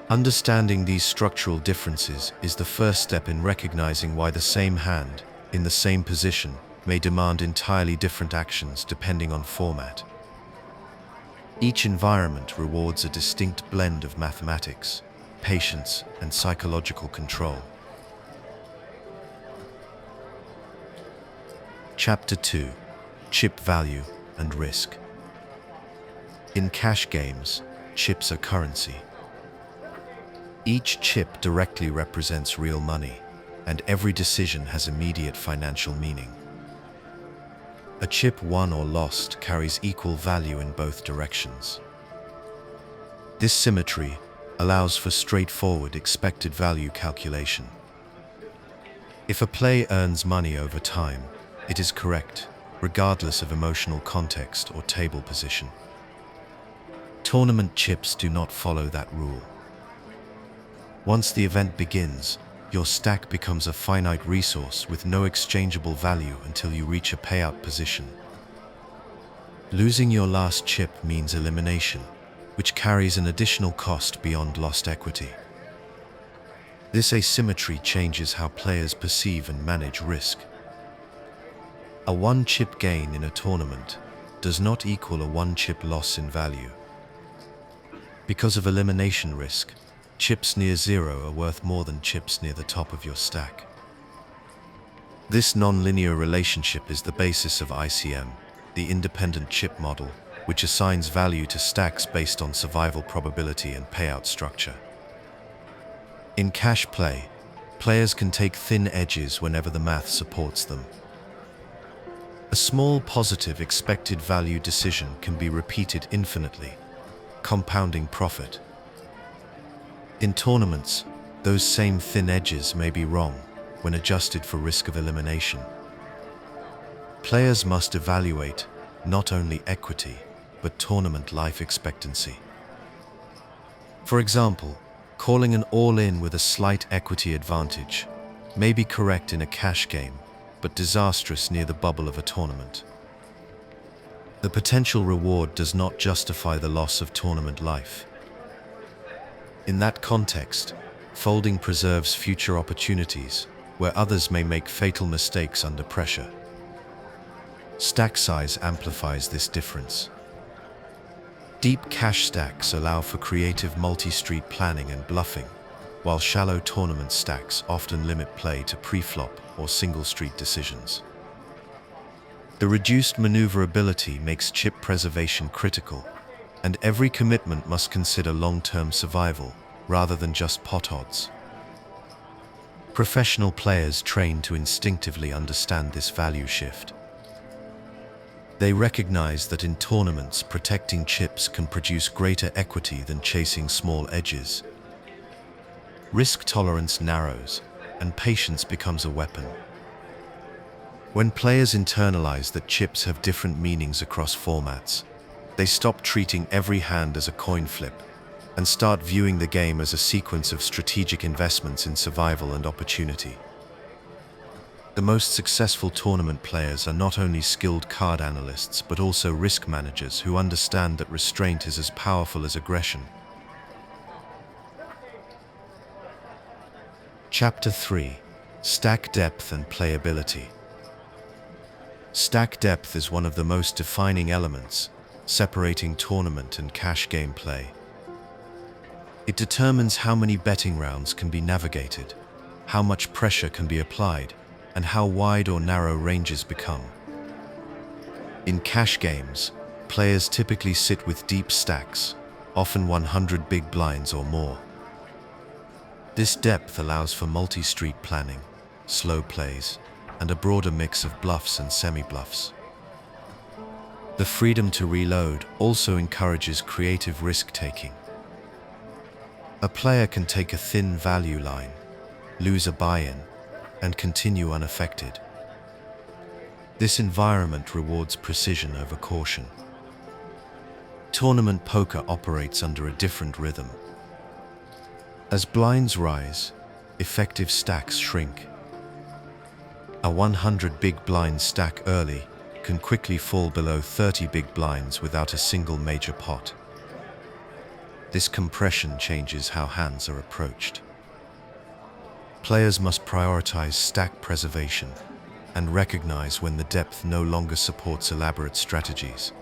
Understanding these structural differences is the first step in recognizing why the same hand, in the same position, may demand entirely different actions depending on format. Each environment rewards a distinct blend of mathematics, patience, and psychological control. Chapter 2: Chip Value and Risk. In cash games, chips are currency. Each chip directly represents real money, and every decision has immediate financial meaning. A chip won or lost carries equal value in both directions. This symmetry allows for straightforward expected value calculation. If a play earns money over time, it is correct, regardless of emotional context or table position. Tournament chips do not follow that rule. Once the event begins, your stack becomes a finite resource with no exchangeable value until you reach a payout position. Losing your last chip means elimination, which carries an additional cost beyond lost equity. This asymmetry changes how players perceive and manage risk. A one-chip gain in a tournament does not equal a one-chip loss in value. Because of elimination risk, chips near zero are worth more than chips near the top of your stack. This non-linear relationship is the basis of ICM, the independent chip model, which assigns value to stacks based on survival probability and payout structure. In cash play, players can take thin edges whenever the math supports them. A small positive expected value decision can be repeated infinitely, compounding profit. In tournaments, those same thin edges may be wrong when adjusted for risk of elimination. Players must evaluate not only equity, but tournament life expectancy. For example, calling an all-in with a slight equity advantage may be correct in a cash game, but disastrous near the bubble of a tournament. The potential reward does not justify the loss of tournament life. In that context, folding preserves future opportunities where others may make fatal mistakes under pressure. Stack size amplifies this difference. Deep cash stacks allow for creative multi-street planning and bluffing, while shallow tournament stacks often limit play to pre-flop or single-street decisions. The reduced maneuverability makes chip preservation critical, and every commitment must consider long-term survival rather than just pot odds. Professional players train to instinctively understand this value shift. They recognize that in tournaments, protecting chips can produce greater equity than chasing small edges. Risk tolerance narrows, and patience becomes a weapon. When players internalize that chips have different meanings across formats, they stop treating every hand as a coin flip and start viewing the game as a sequence of strategic investments in survival and opportunity. The most successful tournament players are not only skilled card analysts but also risk managers who understand that restraint is as powerful as aggression. Chapter 3: Stack Depth and Playability. Stack depth is one of the most defining elements, separating tournament and cash game play. It determines how many betting rounds can be navigated, how much pressure can be applied, and how wide or narrow ranges become. In cash games, players typically sit with deep stacks, often 100 big blinds or more. This depth allows for multi-street planning, slow plays, and a broader mix of bluffs and semi-bluffs. The freedom to reload also encourages creative risk-taking. A player can take a thin value line, lose a buy-in, and continue unaffected. This environment rewards precision over caution. Tournament poker operates under a different rhythm. As blinds rise, effective stacks shrink. A 100 big blind stack early can quickly fall below 30 big blinds without a single major pot. This compression changes how hands are approached. Players must prioritize stack preservation and recognize when the depth no longer supports elaborate strategies.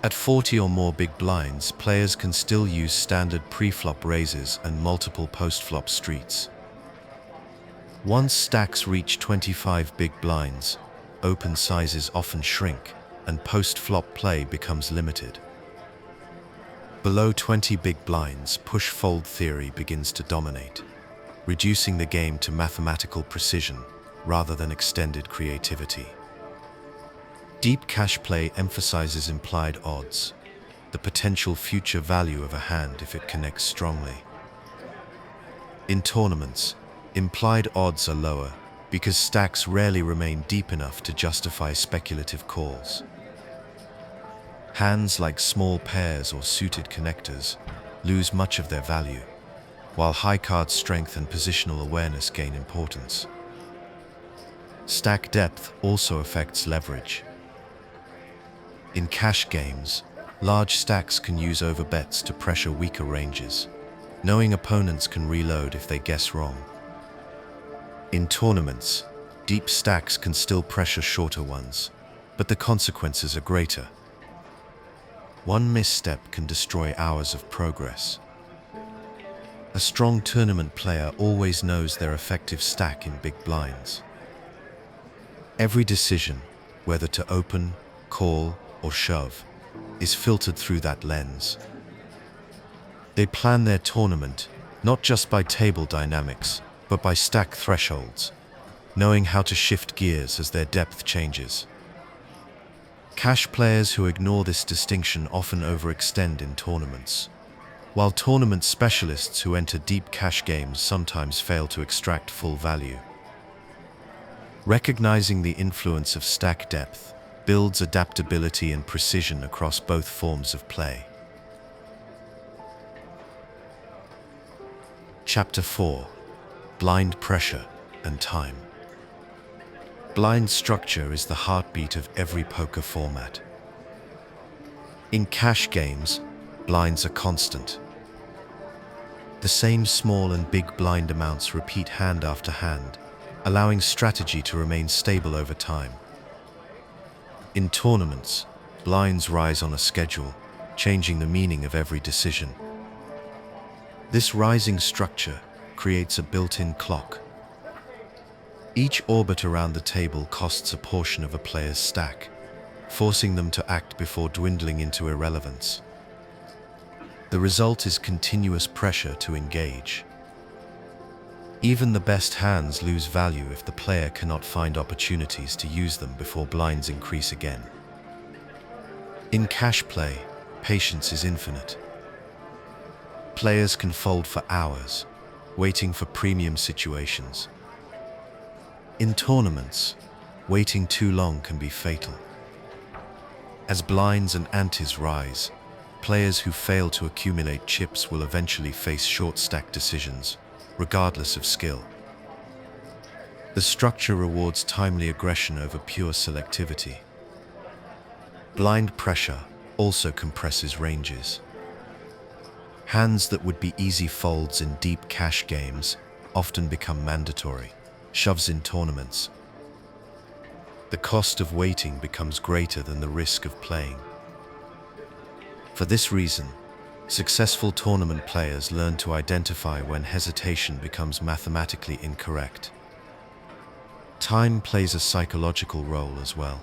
At 40 or more big blinds, players can still use standard pre-flop raises and multiple post-flop streets. Once stacks reach 25 big blinds, open sizes often shrink and post-flop play becomes limited. Below 20 big blinds, push-fold theory begins to dominate, reducing the game to mathematical precision rather than extended creativity. Deep cash play emphasizes implied odds, the potential future value of a hand if it connects strongly. In tournaments, implied odds are lower because stacks rarely remain deep enough to justify speculative calls. Hands like small pairs or suited connectors lose much of their value. while high card strength and positional awareness gain importance. Stack depth also affects leverage. In cash games, large stacks can use overbets to pressure weaker ranges, knowing opponents can reload if they guess wrong. In tournaments, deep stacks can still pressure shorter ones, but the consequences are greater. One misstep can destroy hours of progress. A strong tournament player always knows their effective stack in big blinds. Every decision, whether to open, call, or shove, is filtered through that lens. They plan their tournament not just by table dynamics, but by stack thresholds, knowing how to shift gears as their depth changes. Cash players who ignore this distinction often overextend in tournaments, while tournament specialists who enter deep cash games sometimes fail to extract full value. Recognizing the influence of stack depth builds adaptability and precision across both forms of play. Chapter 4: Blind Pressure and Time. Blind structure is the heartbeat of every poker format. In cash games, blinds are constant. The same small and big blind amounts repeat hand after hand, allowing strategy to remain stable over time. In tournaments, blinds rise on a schedule, changing the meaning of every decision. This rising structure creates a built-in clock. Each orbit around the table costs a portion of a player's stack, forcing them to act before dwindling into irrelevance. The result is continuous pressure to engage. Even the best hands lose value if the player cannot find opportunities to use them before blinds increase again. In cash play, patience is infinite. Players can fold for hours, waiting for premium situations. In tournaments, waiting too long can be fatal. As blinds and antes rise, players who fail to accumulate chips will eventually face short-stack decisions, regardless of skill. The structure rewards timely aggression over pure selectivity. Blind pressure also compresses ranges. Hands that would be easy folds in deep cash games often become mandatory shoves in tournaments. The cost of waiting becomes greater than the risk of playing. For this reason, successful tournament players learn to identify when hesitation becomes mathematically incorrect. Time plays a psychological role as well.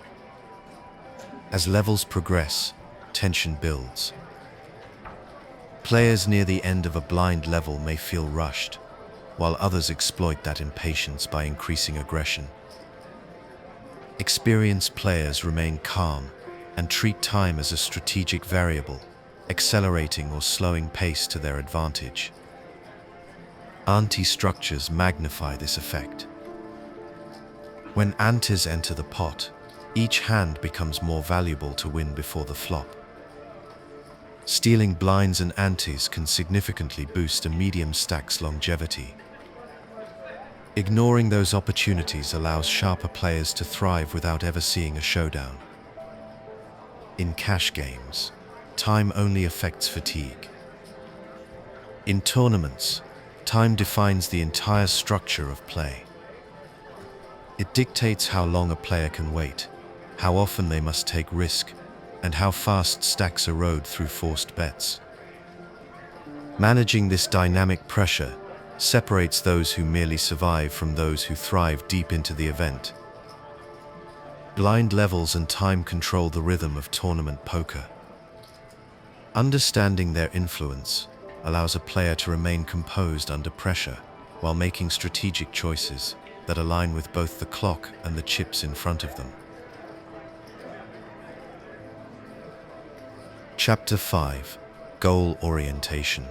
As levels progress, tension builds. Players near the end of a blind level may feel rushed, while others exploit that impatience by increasing aggression. Experienced players remain calm and treat time as a strategic variable, accelerating or slowing pace to their advantage. Ante structures magnify this effect. When antes enter the pot, each hand becomes more valuable to win before the flop. Stealing blinds and antes can significantly boost a medium stack's longevity. Ignoring those opportunities allows sharper players to thrive without ever seeing a showdown. In cash games, time only affects fatigue. In tournaments, time defines the entire structure of play. It dictates how long a player can wait, how often they must take risk, and how fast stacks erode through forced bets. Managing this dynamic pressure separates those who merely survive from those who thrive deep into the event. Blind levels and time control the rhythm of tournament poker. Understanding their influence allows a player to remain composed under pressure while making strategic choices that align with both the clock and the chips in front of them. Chapter 5: Goal Orientation.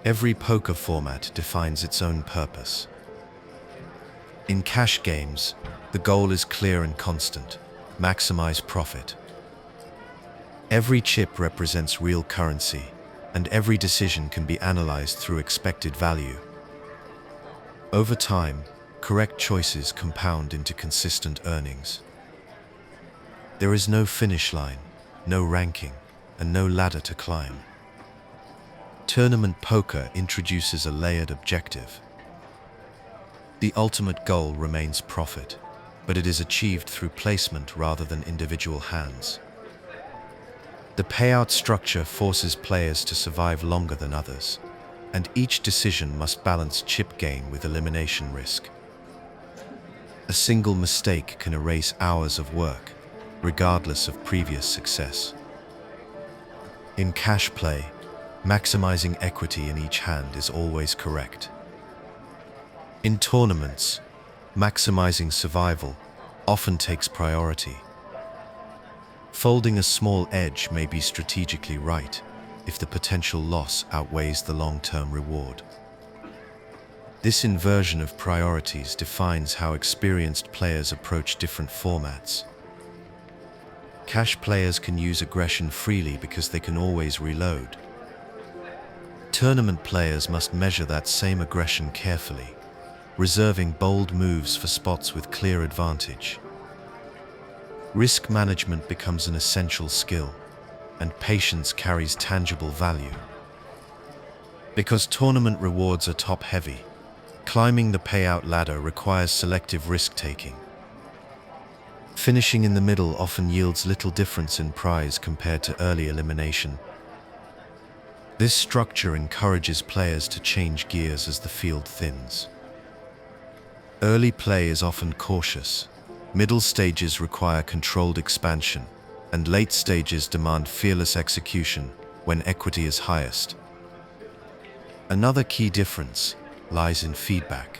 Every poker format defines its own purpose. In cash games, the goal is clear and constant: maximize profit. Every chip represents real currency, and every decision can be analyzed through expected value. Over time, correct choices compound into consistent earnings. There is no finish line, no ranking, and no ladder to climb. Tournament poker introduces a layered objective. The ultimate goal remains profit, but it is achieved through placement rather than individual hands. The payout structure forces players to survive longer than others, and each decision must balance chip gain with elimination risk. A single mistake can erase hours of work, regardless of previous success. In cash play, maximizing equity in each hand is always correct. In tournaments, maximizing survival often takes priority. Folding a small edge may be strategically right if the potential loss outweighs the long-term reward. This inversion of priorities defines how experienced players approach different formats. Cash players can use aggression freely because they can always reload. Tournament players must measure that same aggression carefully, reserving bold moves for spots with clear advantage. Risk management becomes an essential skill, and patience carries tangible value. Because tournament rewards are top-heavy, climbing the payout ladder requires selective risk-taking. Finishing in the middle often yields little difference in prize compared to early elimination. This structure encourages players to change gears as the field thins. Early play is often cautious, middle stages require controlled expansion, and late stages demand fearless execution when equity is highest. Another key difference lies in feedback.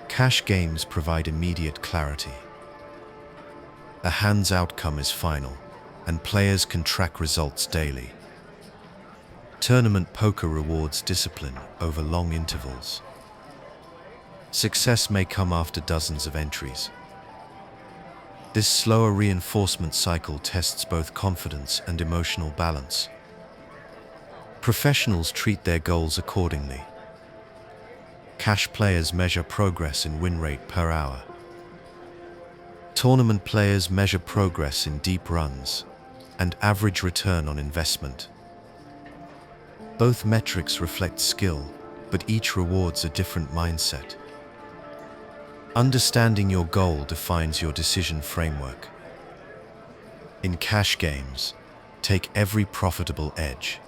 Cash games provide immediate clarity. A hand's outcome is final, and players can track results daily. Tournament poker rewards discipline over long intervals. Success may come after dozens of entries. This slower reinforcement cycle tests both confidence and emotional balance. Professionals treat their goals accordingly. Cash players measure progress in win rate per hour. Tournament players measure progress in deep runs and average return on investment. Both metrics reflect skill, but each rewards a different mindset. Understanding your goal defines your decision framework. In cash games, take every profitable edge.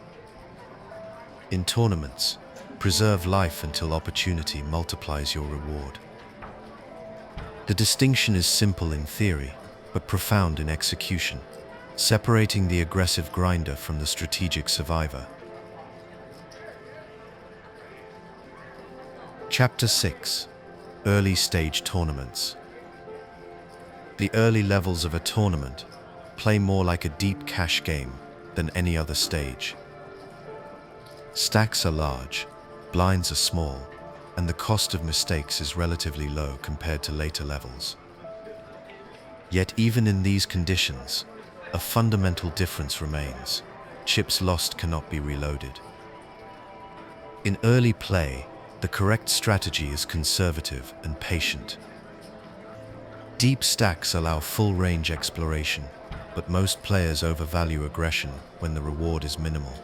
In tournaments, preserve life until opportunity multiplies your reward. The distinction is simple in theory, but profound in execution, separating the aggressive grinder from the strategic survivor. Chapter 6: Early Stage Tournaments. The early levels of a tournament play more like a deep cash game than any other stage. Stacks are large, blinds are small, and the cost of mistakes is relatively low compared to later levels. Yet even in these conditions, a fundamental difference remains. Chips lost cannot be reloaded. In early play, the correct strategy is conservative and patient. Deep stacks allow full-range exploration, but most players overvalue aggression when the reward is minimal.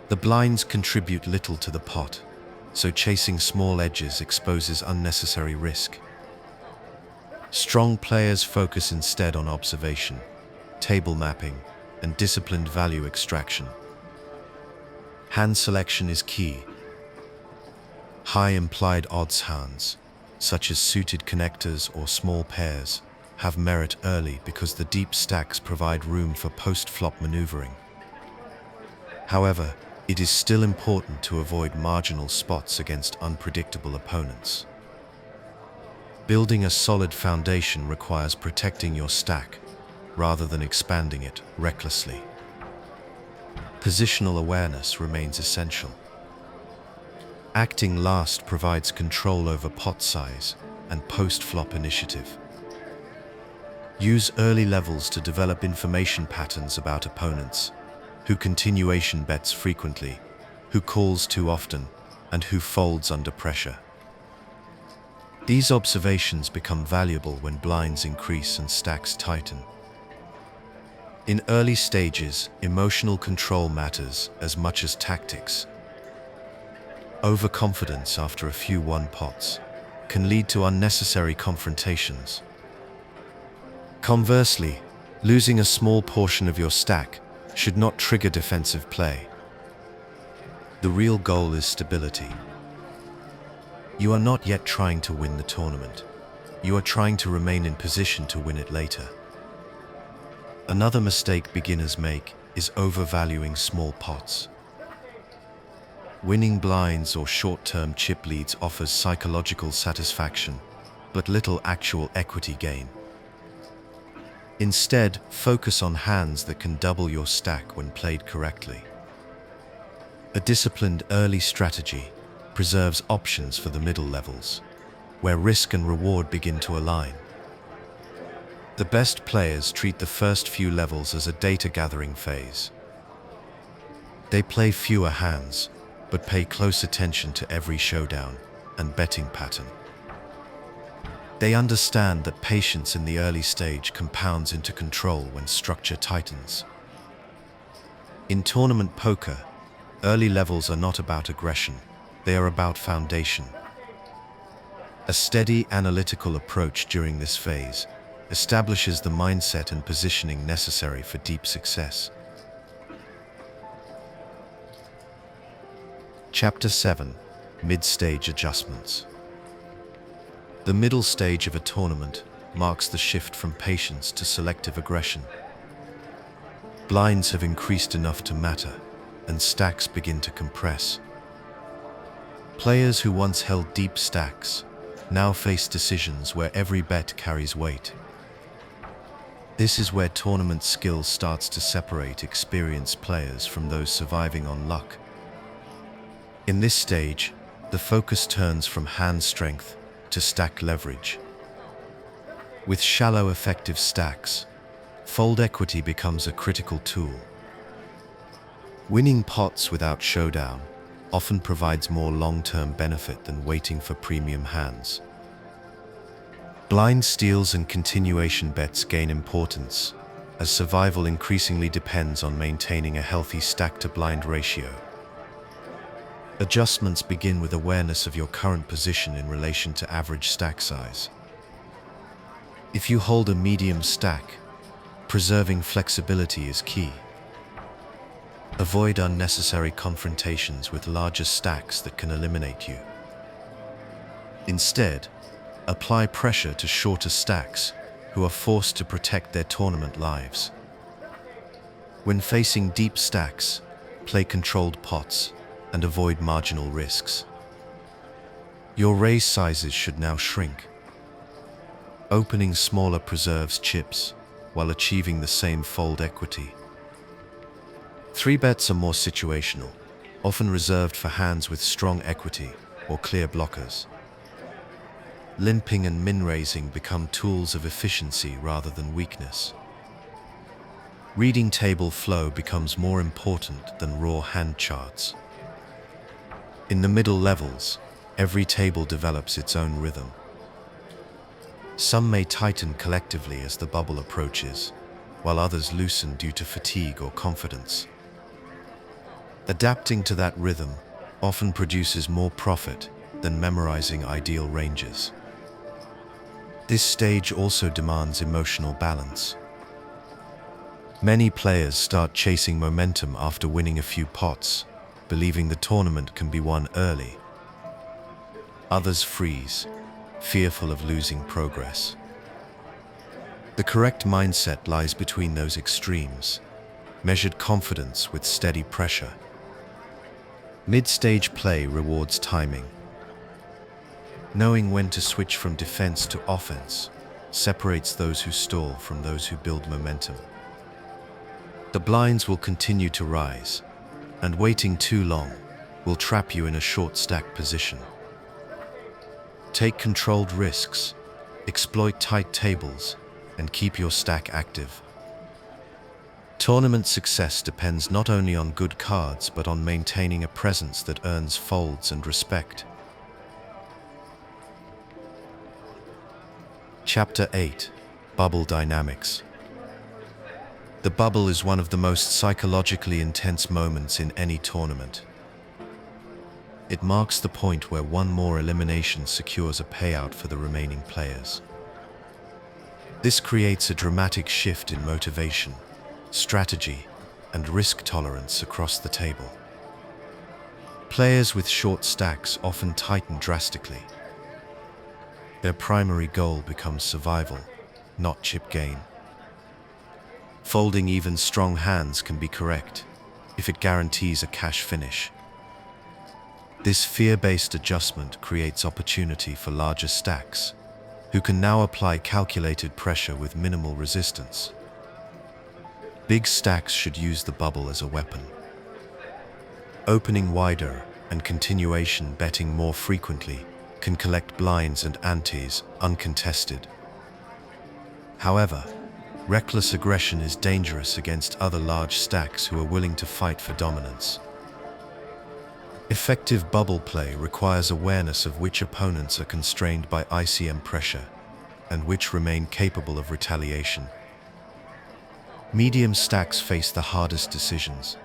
The blinds contribute little to the pot, so chasing small edges exposes unnecessary risk. Strong players focus instead on observation, table mapping, and disciplined value extraction. Hand selection is key. High implied odds hands, such as suited connectors or small pairs, have merit early because the deep stacks provide room for post-flop maneuvering. However, it is still important to avoid marginal spots against unpredictable opponents. Building a solid foundation requires protecting your stack rather than expanding it recklessly. Positional awareness remains essential. Acting last provides control over pot size and post-flop initiative. Use early levels to develop information patterns about opponents, who continuation bets frequently, who calls too often, and who folds under pressure. These observations become valuable when blinds increase and stacks tighten. In early stages, emotional control matters as much as tactics. Overconfidence after a few one pots can lead to unnecessary confrontations. Conversely, losing a small portion of your stack should not trigger defensive play. The real goal is stability. You are not yet trying to win the tournament. You are trying to remain in position to win it later. Another mistake beginners make is overvaluing small pots. Winning blinds or short-term chip leads offers psychological satisfaction, but little actual equity gain. Instead, focus on hands that can double your stack when played correctly. A disciplined early strategy preserves options for the middle levels, where risk and reward begin to align. The best players treat the first few levels as a data-gathering phase. They play fewer hands, but pay close attention to every showdown and betting pattern. They understand that patience in the early stage compounds into control when structure tightens. In tournament poker, early levels are not about aggression, they are about foundation. A steady, analytical approach during this phase establishes the mindset and positioning necessary for deep success. Chapter 7: Mid-Stage Adjustments. The middle stage of a tournament marks the shift from patience to selective aggression. Blinds have increased enough to matter, and stacks begin to compress. Players who once held deep stacks now face decisions where every bet carries weight. This is where tournament skill starts to separate experienced players from those surviving on luck. In this stage, the focus turns from hand strength to stack leverage. With shallow, effective stacks, fold equity becomes a critical tool. Winning pots without showdown often provides more long-term benefit than waiting for premium hands. Blind steals and continuation bets gain importance, as survival increasingly depends on maintaining a healthy stack-to-blind ratio. Adjustments begin with awareness of your current position in relation to average stack size. If you hold a medium stack, preserving flexibility is key. Avoid unnecessary confrontations with larger stacks that can eliminate you. Instead, apply pressure to shorter stacks who are forced to protect their tournament lives. When facing deep stacks, play controlled pots and avoid marginal risks. Your raise sizes should now shrink. Opening smaller preserves chips while achieving the same fold equity. 3-bets are more situational, often reserved for hands with strong equity or clear blockers. Limping and min-raising become tools of efficiency rather than weakness. Reading table flow becomes more important than raw hand charts. In the middle levels, every table develops its own rhythm. Some may tighten collectively as the bubble approaches, while others loosen due to fatigue or confidence. Adapting to that rhythm often produces more profit than memorizing ideal ranges. This stage also demands emotional balance. Many players start chasing momentum after winning a few pots, believing the tournament can be won early. Others freeze, fearful of losing progress. The correct mindset lies between those extremes, measured confidence with steady pressure. Mid-stage play rewards timing. Knowing when to switch from defense to offense separates those who stall from those who build momentum. The blinds will continue to rise, and waiting too long will trap you in a short stack position. Take controlled risks, exploit tight tables, and keep your stack active. Tournament success depends not only on good cards but on maintaining a presence that earns folds and respect. Chapter 8: Bubble Dynamics. The bubble is one of the most psychologically intense moments in any tournament. It marks the point where one more elimination secures a payout for the remaining players. This creates a dramatic shift in motivation, strategy, and risk tolerance across the table. Players with short stacks often tighten drastically. Their primary goal becomes survival, not chip gain. Folding even strong hands can be correct if it guarantees a cash finish. This fear-based adjustment creates opportunity for larger stacks, who can now apply calculated pressure with minimal resistance. Big stacks should use the bubble as a weapon. Opening wider and continuation betting more frequently can collect blinds and antes uncontested. However, reckless aggression is dangerous against other large stacks who are willing to fight for dominance. Effective bubble play requires awareness of which opponents are constrained by ICM pressure and which remain capable of retaliation. Medium stacks face the hardest decisions.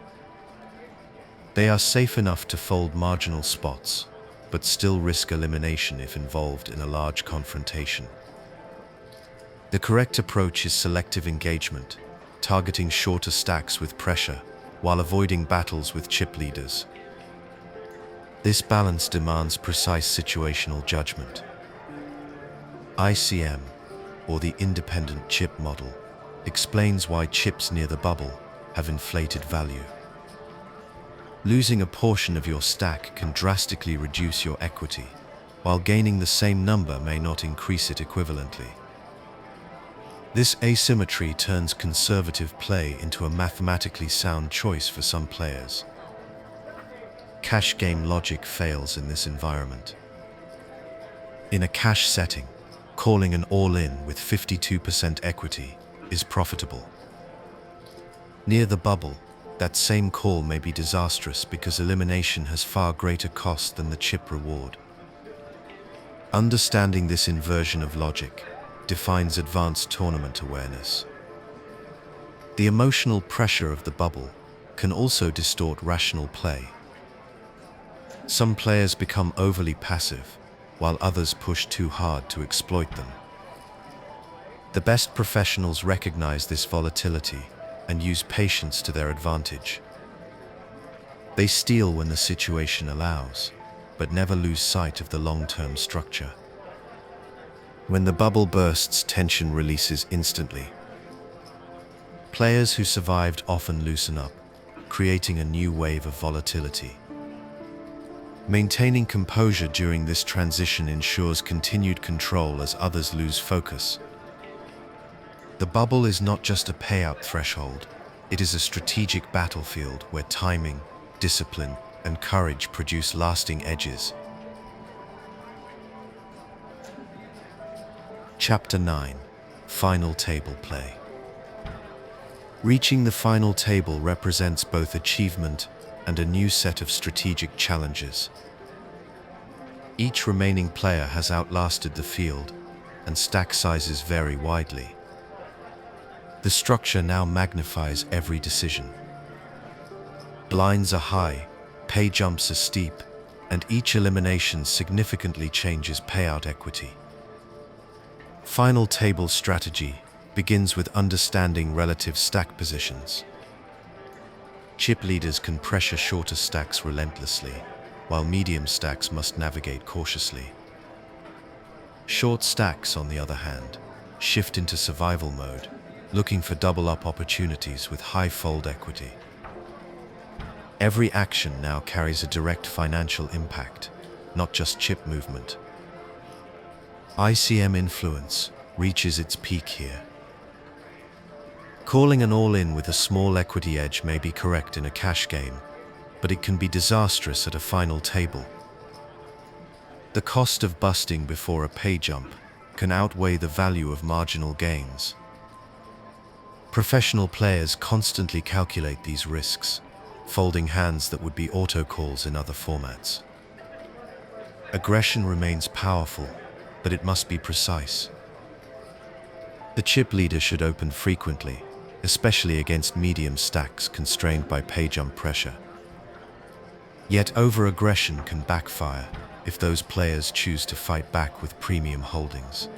They are safe enough to fold marginal spots, but still risk elimination if involved in a large confrontation. The correct approach is selective engagement, targeting shorter stacks with pressure while avoiding battles with chip leaders. This balance demands precise situational judgment. ICM, or the independent chip model, explains why chips near the bubble have inflated value. Losing a portion of your stack can drastically reduce your equity, while gaining the same number may not increase it equivalently. This asymmetry turns conservative play into a mathematically sound choice for some players. Cash game logic fails in this environment. In a cash setting, calling an all-in with 52% equity is profitable. Near the bubble, that same call may be disastrous because elimination has far greater cost than the chip reward. Understanding this inversion of logic defines advanced tournament awareness. The emotional pressure of the bubble can also distort rational play. Some players become overly passive, while others push too hard to exploit them. The best professionals recognize this volatility and use patience to their advantage. They steal when the situation allows, but never lose sight of the long-term structure. When the bubble bursts, tension releases instantly. Players who survived often loosen up, creating a new wave of volatility. Maintaining composure during this transition ensures continued control as others lose focus. The bubble is not just a payout threshold, it is a strategic battlefield where timing, discipline, and courage produce lasting edges. Chapter 9: Final Table Play. Reaching the final table represents both achievement and a new set of strategic challenges. Each remaining player has outlasted the field, and stack sizes vary widely. The structure now magnifies every decision. Blinds are high, pay jumps are steep, and each elimination significantly changes payout equity. Final table strategy begins with understanding relative stack positions. Chip leaders can pressure shorter stacks relentlessly, while medium stacks must navigate cautiously. Short stacks, on the other hand, shift into survival mode, looking for double-up opportunities with high fold equity. Every action now carries a direct financial impact, not just chip movement. ICM influence reaches its peak here. Calling an all-in with a small equity edge may be correct in a cash game, but it can be disastrous at a final table. The cost of busting before a pay jump can outweigh the value of marginal gains. Professional players constantly calculate these risks, folding hands that would be autocalls in other formats. Aggression remains powerful, but it must be precise. The chip leader should open frequently, especially against medium stacks constrained by pay-jump pressure. Yet over-aggression can backfire if those players choose to fight back with premium holdings.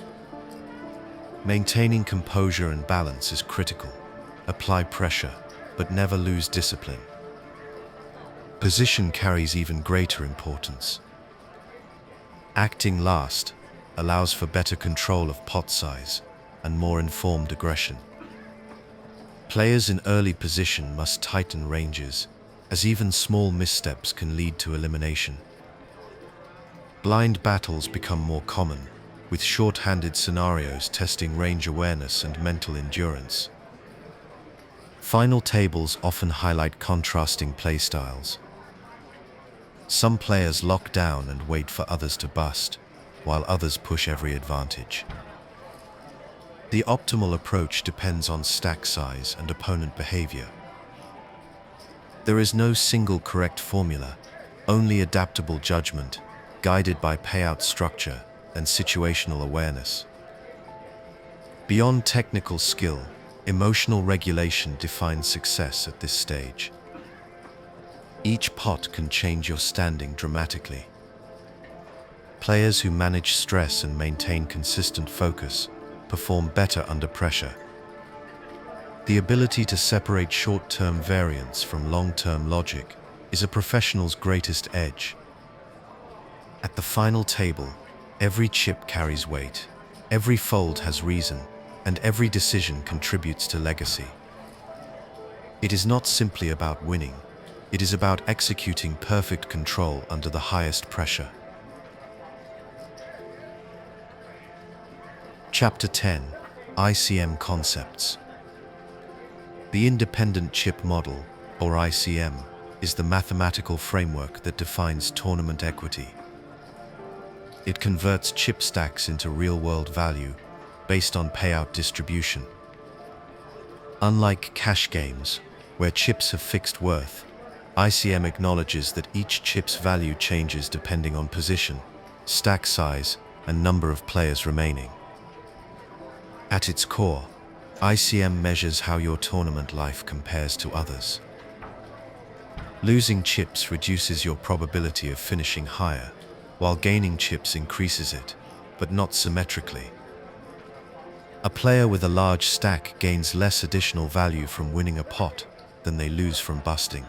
Maintaining composure and balance is critical. Apply pressure, but never lose discipline. Position carries even greater importance. Acting last allows for better control of pot size and more informed aggression. Players in early position must tighten ranges, as even small missteps can lead to elimination. Blind battles become more common, with short-handed scenarios testing range awareness and mental endurance. Final tables often highlight contrasting playstyles. Some players lock down and wait for others to bust, while others push every advantage. The optimal approach depends on stack size and opponent behavior. There is no single correct formula, only adaptable judgment, guided by payout structure and situational awareness. Beyond technical skill, emotional regulation defines success at this stage. Each pot can change your standing dramatically. Players who manage stress and maintain consistent focus perform better under pressure. The ability to separate short-term variance from long-term logic is a professional's greatest edge. At the final table, every chip carries weight, every fold has reason, and every decision contributes to legacy. It is not simply about winning, it is about executing perfect control under the highest pressure. Chapter 10: ICM Concepts. The Independent Chip Model, or ICM, is the mathematical framework that defines tournament equity. It converts chip stacks into real-world value based on payout distribution. Unlike cash games, where chips have fixed worth, ICM acknowledges that each chip's value changes depending on position, stack size, and number of players remaining. At its core, ICM measures how your tournament life compares to others. Losing chips reduces your probability of finishing higher, while gaining chips increases it, but not symmetrically. A player with a large stack gains less additional value from winning a pot than they lose from busting.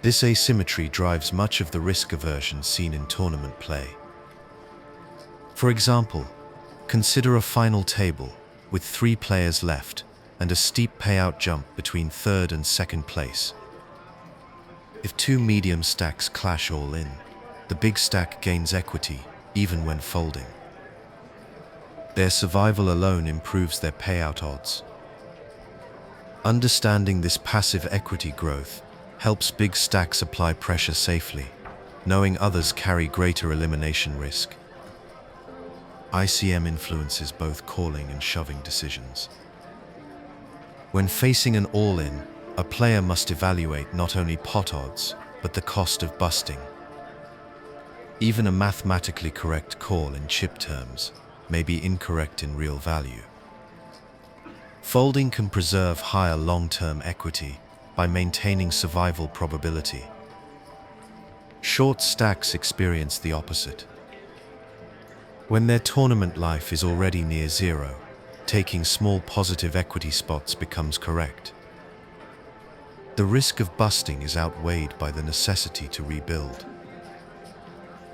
This asymmetry drives much of the risk aversion seen in tournament play. For example, consider a final table with 3 players left and a steep payout jump between third and second place. If 2 medium stacks clash all in, the big stack gains equity even when folding. Their survival alone improves their payout odds. Understanding this passive equity growth helps big stacks apply pressure safely, knowing others carry greater elimination risk. ICM influences both calling and shoving decisions. When facing an all-in, a player must evaluate not only pot odds, but the cost of busting. Even a mathematically correct call in chip terms may be incorrect in real value. Folding can preserve higher long-term equity by maintaining survival probability. Short stacks experience the opposite. When their tournament life is already near zero, taking small positive equity spots becomes correct. The risk of busting is outweighed by the necessity to rebuild.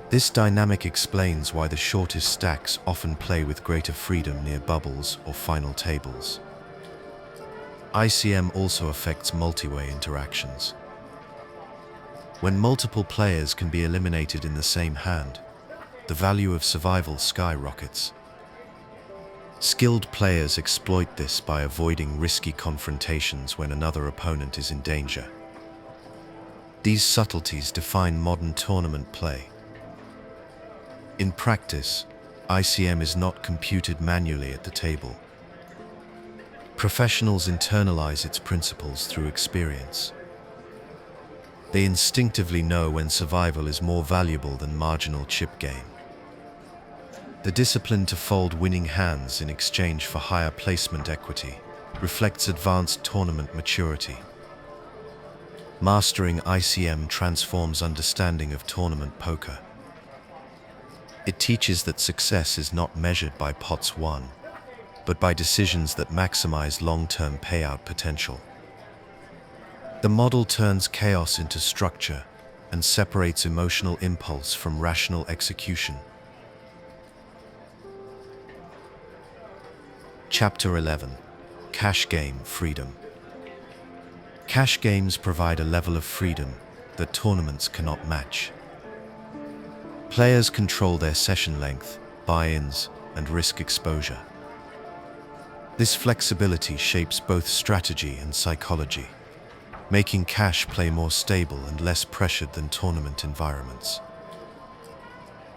This dynamic explains why the shortest stacks often play with greater freedom near bubbles or final tables. ICM also affects multi-way interactions. When multiple players can be eliminated in the same hand, the value of survival skyrockets. Skilled players exploit this by avoiding risky confrontations when another opponent is in danger. These subtleties define modern tournament play. In practice, ICM is not computed manually at the table. Professionals internalize its principles through experience. They instinctively know when survival is more valuable than marginal chip gain. The discipline to fold winning hands in exchange for higher placement equity reflects advanced tournament maturity. Mastering ICM transforms understanding of tournament poker. It teaches that success is not measured by pots won, but by decisions that maximize long-term payout potential. The model turns chaos into structure and separates emotional impulse from rational execution. Chapter 11. Cash Game Freedom. Cash games provide a level of freedom that tournaments cannot match. Players control their session length, buy-ins, and risk exposure. This flexibility shapes both strategy and psychology, making cash play more stable and less pressured than tournament environments.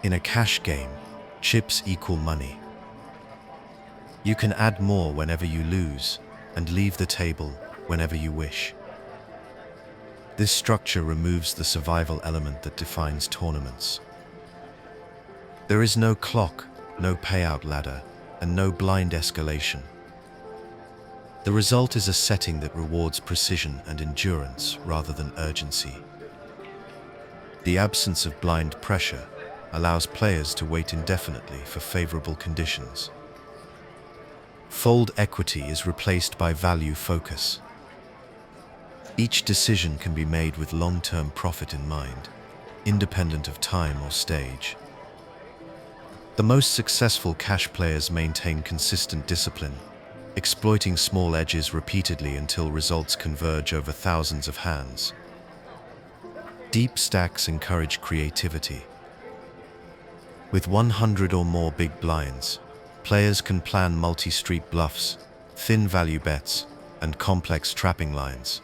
In a cash game, chips equal money. You can add more whenever you lose and leave the table whenever you wish. This structure removes the survival element that defines tournaments. There is no clock, no payout ladder, and no blind escalation. The result is a setting that rewards precision and endurance rather than urgency. The absence of blind pressure allows players to wait indefinitely for favorable conditions. Fold equity is replaced by value focus. Each decision can be made with long-term profit in mind, independent of time or stage. The most successful cash players maintain consistent discipline, exploiting small edges repeatedly until results converge over thousands of hands. Deep stacks encourage creativity. With 100 or more big blinds, players can plan multi-street bluffs, thin value bets, and complex trapping lines.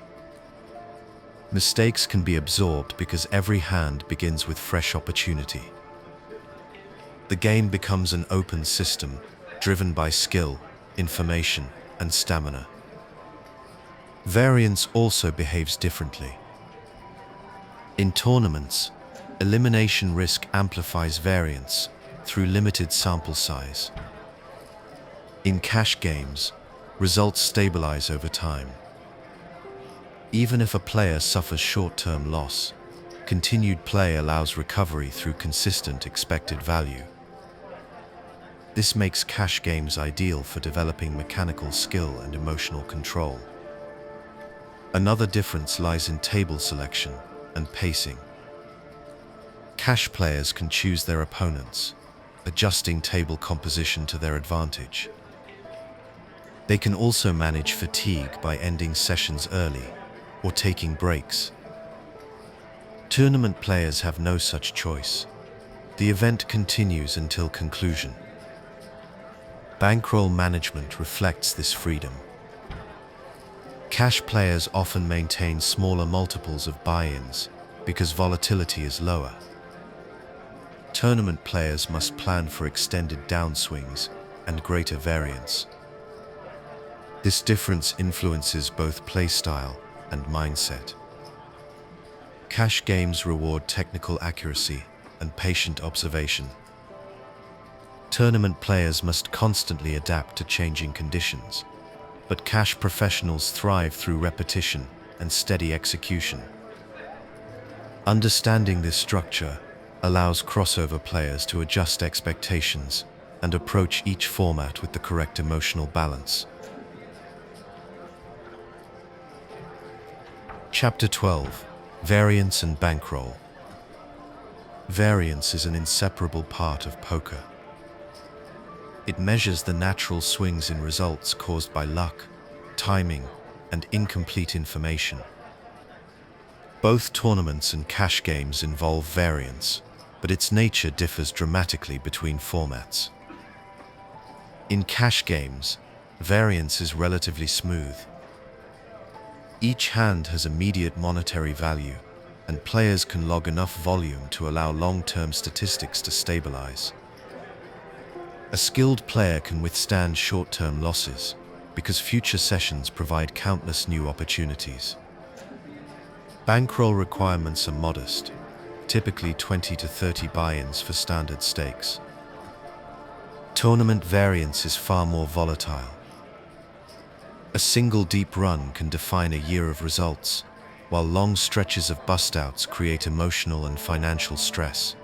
Mistakes can be absorbed because every hand begins with fresh opportunity. The game becomes an open system, driven by skill, information, and stamina. Variance also behaves differently. In tournaments, elimination risk amplifies variance through limited sample size. In cash games, results stabilize over time. Even if a player suffers short-term loss, continued play allows recovery through consistent expected value. This makes cash games ideal for developing mechanical skill and emotional control. Another difference lies in table selection and pacing. Cash players can choose their opponents, adjusting table composition to their advantage. They can also manage fatigue by ending sessions early or taking breaks. Tournament players have no such choice. The event continues until conclusion. Bankroll management reflects this freedom. Cash players often maintain smaller multiples of buy-ins because volatility is lower. Tournament players must plan for extended downswings and greater variance. This difference influences both playstyle and mindset. Cash games reward technical accuracy and patient observation. Tournament players must constantly adapt to changing conditions, but cash professionals thrive through repetition and steady execution. Understanding this structure allows crossover players to adjust expectations and approach each format with the correct emotional balance. Chapter 12. Variance and Bankroll. Variance is an inseparable part of poker. It measures the natural swings in results caused by luck, timing, and incomplete information. Both tournaments and cash games involve variance, but its nature differs dramatically between formats. In cash games, variance is relatively smooth. Each hand has immediate monetary value, and players can log enough volume to allow long-term statistics to stabilize. A skilled player can withstand short-term losses, because future sessions provide countless new opportunities. Bankroll requirements are modest, typically 20 to 30 buy-ins for standard stakes. Tournament variance is far more volatile. A single deep run can define a year of results, while long stretches of bust-outs create emotional and financial stress.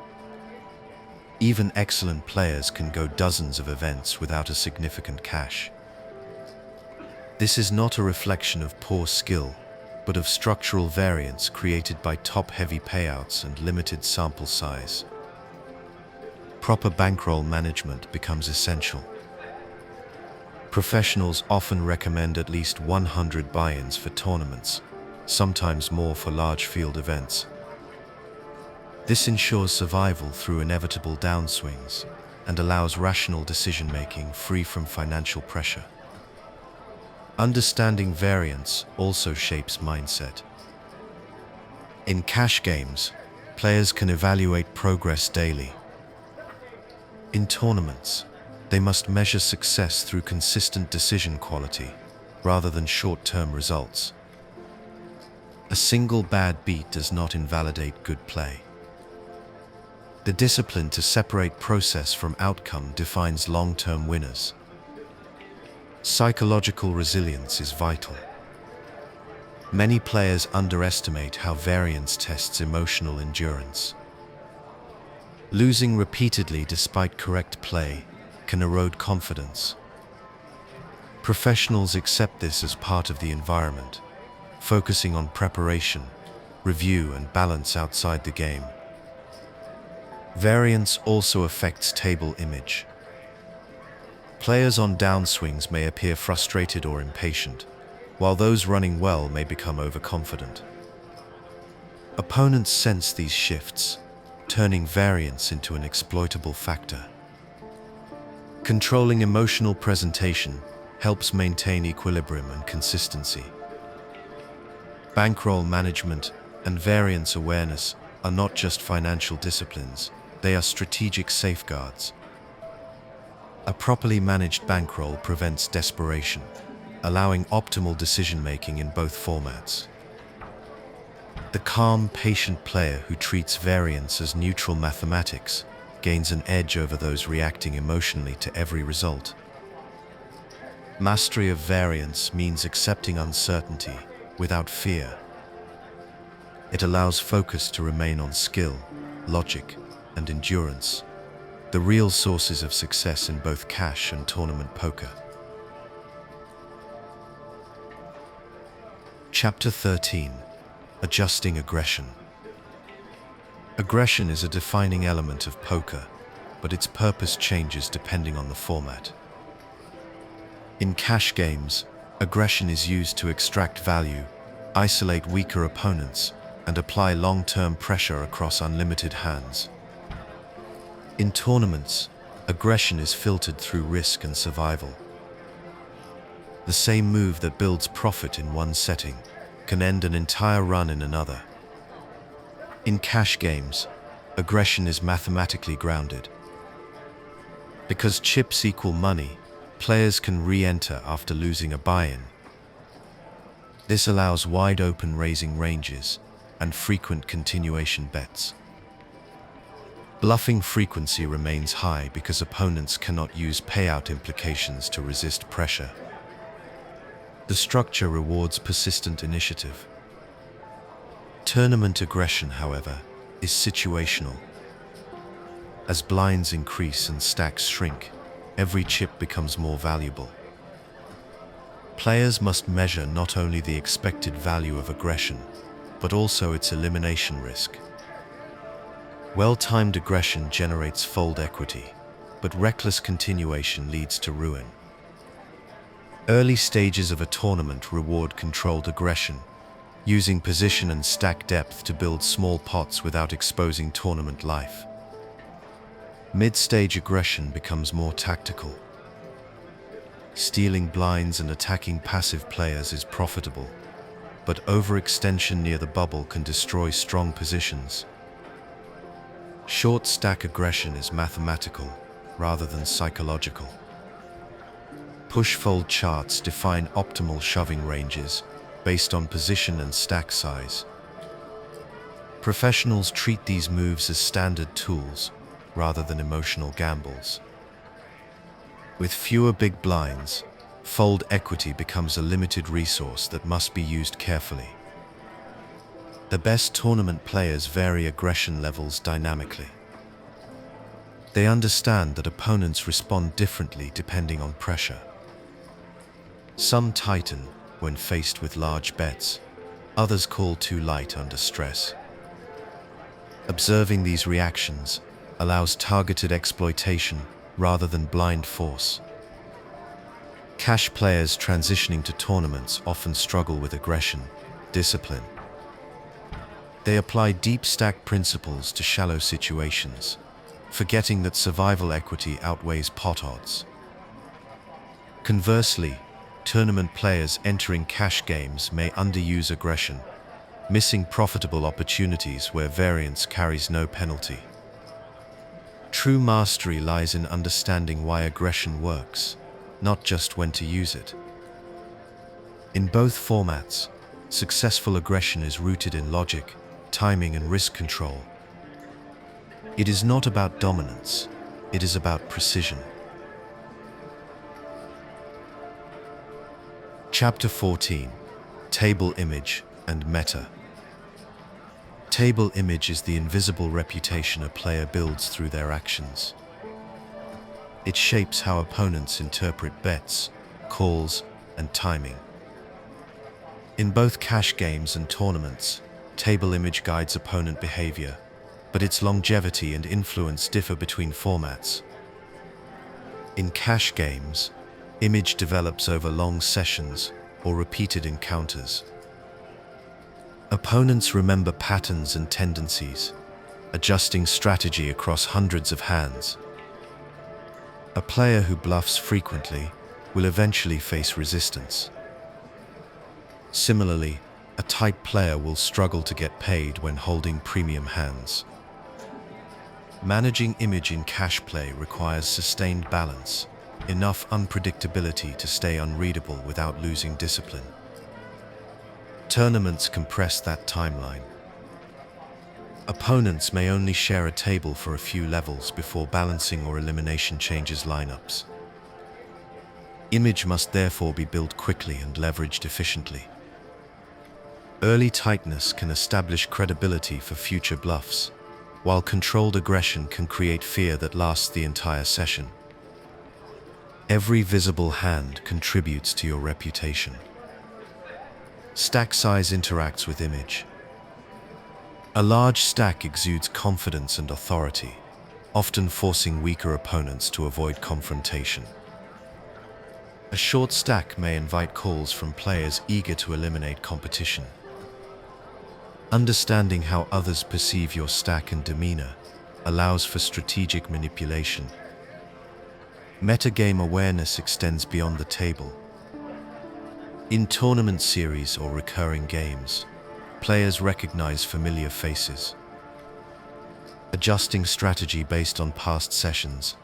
Even excellent players can go dozens of events without a significant cash. This is not a reflection of poor skill, but of structural variance created by top-heavy payouts and limited sample size. Proper bankroll management becomes essential. Professionals often recommend at least 100 buy-ins for tournaments, sometimes more for large field events. This ensures survival through inevitable downswings and allows rational decision-making free from financial pressure. Understanding variance also shapes mindset. In cash games, players can evaluate progress daily. In tournaments, they must measure success through consistent decision quality rather than short-term results. A single bad beat does not invalidate good play. The discipline to separate process from outcome defines long-term winners. Psychological resilience is vital. Many players underestimate how variance tests emotional endurance. Losing repeatedly despite correct play can erode confidence. Professionals accept this as part of the environment, focusing on preparation, review, and balance outside the game. Variance also affects table image. Players on downswings may appear frustrated or impatient, while those running well may become overconfident. Opponents sense these shifts, turning variance into an exploitable factor. Controlling emotional presentation helps maintain equilibrium and consistency. Bankroll management and variance awareness are not just financial disciplines, they are strategic safeguards. A properly managed bankroll prevents desperation, allowing optimal decision-making in both formats. The calm, patient player who treats variance as neutral mathematics gains an edge over those reacting emotionally to every result. Mastery of variance means accepting uncertainty without fear. It allows focus to remain on skill, logic, and endurance, the real sources of success in both cash and tournament poker. Chapter 13: Adjusting Aggression. Aggression is a defining element of poker, but its purpose changes depending on the format. In cash games, aggression is used to extract value, isolate weaker opponents, and apply long-term pressure across unlimited hands. In tournaments, aggression is filtered through risk and survival. The same move that builds profit in one setting can end an entire run in another. In cash games, aggression is mathematically grounded. Because chips equal money, players can re-enter after losing a buy-in. This allows wide-open raising ranges and frequent continuation bets. Bluffing frequency remains high because opponents cannot use payout implications to resist pressure. The structure rewards persistent initiative. Tournament aggression, however, is situational. As blinds increase and stacks shrink, every chip becomes more valuable. Players must measure not only the expected value of aggression, but also its elimination risk. Well-timed aggression generates fold equity, but reckless continuation leads to ruin. Early stages of a tournament reward controlled aggression, using position and stack depth to build small pots without exposing tournament life. Mid-stage aggression becomes more tactical. Stealing blinds and attacking passive players is profitable, but overextension near the bubble can destroy strong positions. Short stack aggression is mathematical rather than psychological. Push-fold charts define optimal shoving ranges based on position and stack size. Professionals treat these moves as standard tools rather than emotional gambles. With fewer big blinds, fold equity becomes a limited resource that must be used carefully. The best tournament players vary aggression levels dynamically. They understand that opponents respond differently depending on pressure. Some tighten when faced with large bets, others call too light under stress. Observing these reactions allows targeted exploitation rather than blind force. Cash players transitioning to tournaments often struggle with aggression, discipline. They apply deep stack principles to shallow situations, forgetting that survival equity outweighs pot odds. Conversely, tournament players entering cash games may underuse aggression, missing profitable opportunities where variance carries no penalty. True mastery lies in understanding why aggression works, not just when to use it. In both formats, successful aggression is rooted in logic, timing, and risk control. It is not about dominance, it is about precision. Chapter 14: Table Image and Meta. Table image is the invisible reputation a player builds through their actions. It shapes how opponents interpret bets, calls, and timing. In both cash games and tournaments, table image guides opponent behavior, but its longevity and influence differ between formats. In cash games, image develops over long sessions or repeated encounters. Opponents remember patterns and tendencies, adjusting strategy across hundreds of hands. A player who bluffs frequently will eventually face resistance. Similarly, a tight player will struggle to get paid when holding premium hands. Managing image in cash play requires sustained balance, enough unpredictability to stay unreadable without losing discipline. Tournaments compress that timeline. Opponents may only share a table for a few levels before balancing or elimination changes lineups. Image must therefore be built quickly and leveraged efficiently. Early tightness can establish credibility for future bluffs, while controlled aggression can create fear that lasts the entire session. Every visible hand contributes to your reputation. Stack size interacts with image. A large stack exudes confidence and authority, often forcing weaker opponents to avoid confrontation. A short stack may invite calls from players eager to eliminate competition. Understanding how others perceive your stack and demeanor allows for strategic manipulation. Metagame awareness extends beyond the table. In tournament series or recurring games, players recognize familiar faces. Adjusting strategy based on past sessions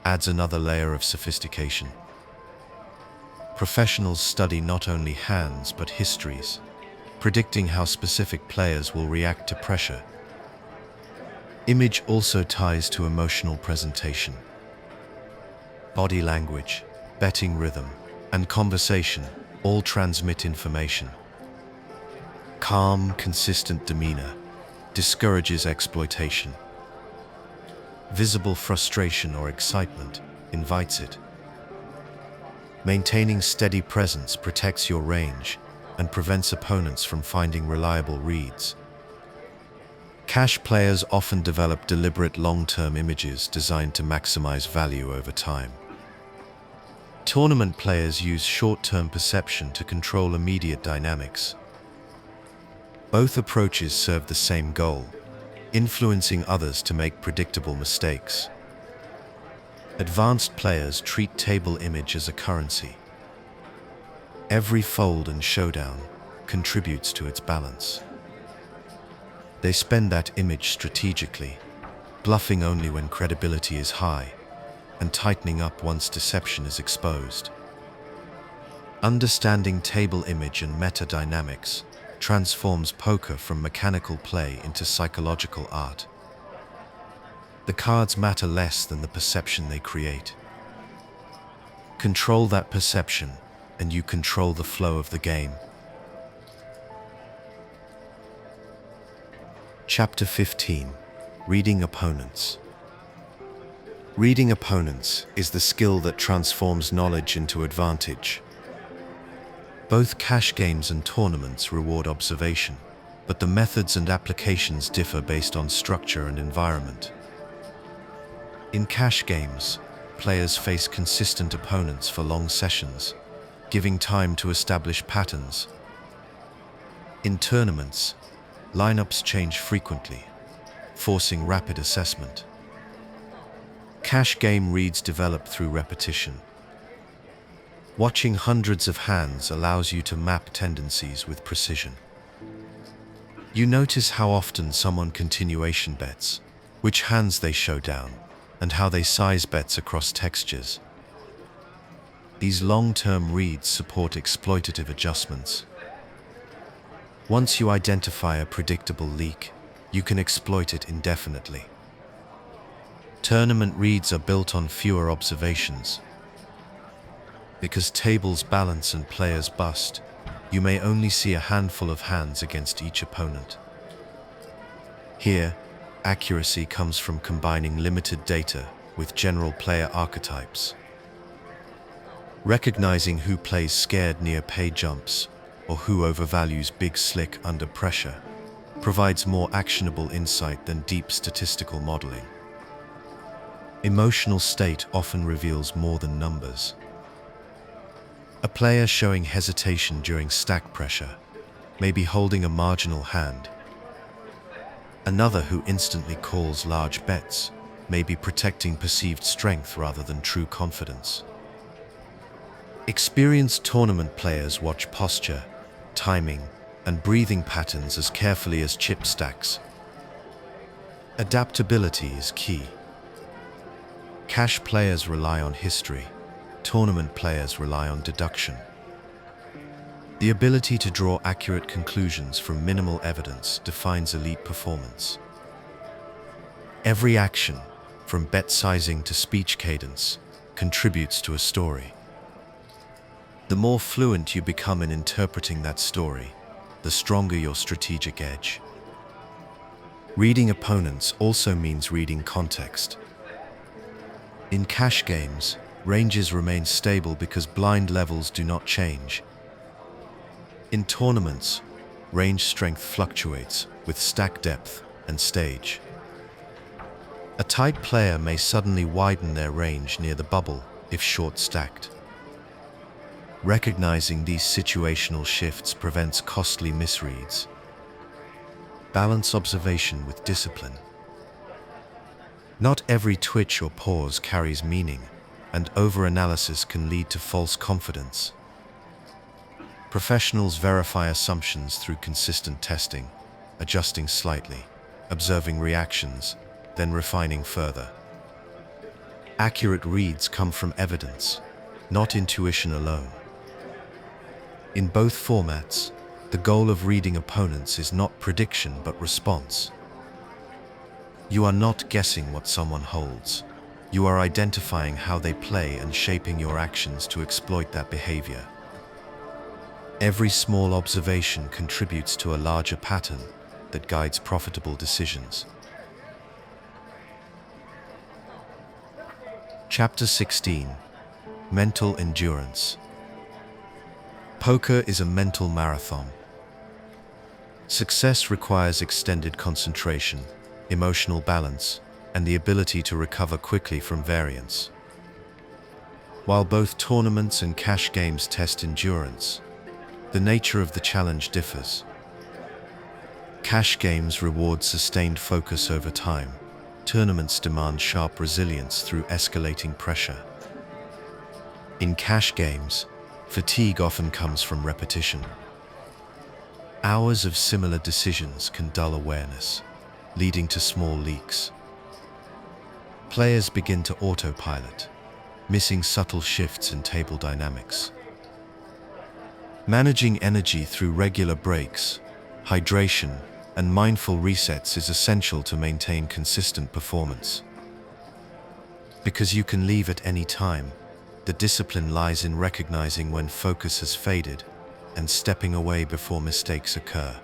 adds another layer of sophistication. Professionals study not only hands but histories, predicting how specific players will react to pressure. Image also ties to emotional presentation. Body language, betting rhythm, and conversation all transmit information. Calm, consistent demeanor discourages exploitation. Visible frustration or excitement invites it. Maintaining steady presence protects your range and prevents opponents from finding reliable reads. Cash players often develop deliberate long-term images designed to maximize value over time. Tournament players use short-term perception to control immediate dynamics. Both approaches serve the same goal, influencing others to make predictable mistakes. Advanced players treat table image as a currency. Every fold and showdown contributes to its balance. They spend that image strategically, bluffing only when credibility is high, and tightening up once deception is exposed. Understanding table image and meta dynamics transforms poker from mechanical play into psychological art. The cards matter less than the perception they create. Control that perception, and you control the flow of the game. Chapter 15. Reading Opponents. Reading opponents is the skill that transforms knowledge into advantage. Both cash games and tournaments reward observation, but the methods and applications differ based on structure and environment. In cash games, players face consistent opponents for long sessions, giving time to establish patterns. In tournaments, lineups change frequently, forcing rapid assessment. Cash game reads develop through repetition. Watching hundreds of hands allows you to map tendencies with precision. You notice how often someone continuation bets, which hands they show down, and how they size bets across textures. These long-term reads support exploitative adjustments. Once you identify a predictable leak, you can exploit it indefinitely. Tournament reads are built on fewer observations. Because tables balance and players bust, you may only see a handful of hands against each opponent. Here, accuracy comes from combining limited data with general player archetypes. Recognizing who plays scared near pay jumps or who overvalues big slick under pressure provides more actionable insight than deep statistical modeling. Emotional state often reveals more than numbers. A player showing hesitation during stack pressure may be holding a marginal hand. Another who instantly calls large bets may be protecting perceived strength rather than true confidence. Experienced tournament players watch posture, timing, and breathing patterns as carefully as chip stacks. Adaptability is key. Cash players rely on history. Tournament players rely on deduction. The ability to draw accurate conclusions from minimal evidence defines elite performance. Every action, from bet sizing to speech cadence, contributes to a story. The more fluent you become in interpreting that story, the stronger your strategic edge. Reading opponents also means reading context. In cash games, ranges remain stable because blind levels do not change. In tournaments, range strength fluctuates with stack depth and stage. A tight player may suddenly widen their range near the bubble if short stacked. Recognizing these situational shifts prevents costly misreads. Balance observation with discipline. Not every twitch or pause carries meaning, and overanalysis can lead to false confidence. Professionals verify assumptions through consistent testing, adjusting slightly, observing reactions, then refining further. Accurate reads come from evidence, not intuition alone. In both formats, the goal of reading opponents is not prediction but response. You are not guessing what someone holds. You are identifying how they play and shaping your actions to exploit that behavior. Every small observation contributes to a larger pattern that guides profitable decisions. Chapter 16. Mental Endurance. Poker is a mental marathon. Success requires extended concentration, emotional balance, and the ability to recover quickly from variance. While both tournaments and cash games test endurance, the nature of the challenge differs. Cash games reward sustained focus over time. Tournaments demand sharp resilience through escalating pressure. In cash games, fatigue often comes from repetition. Hours of similar decisions can dull awareness, leading to small leaks. Players begin to autopilot, missing subtle shifts in table dynamics. Managing energy through regular breaks, hydration, and mindful resets is essential to maintain consistent performance. Because you can leave at any time, the discipline lies in recognizing when focus has faded and stepping away before mistakes occur.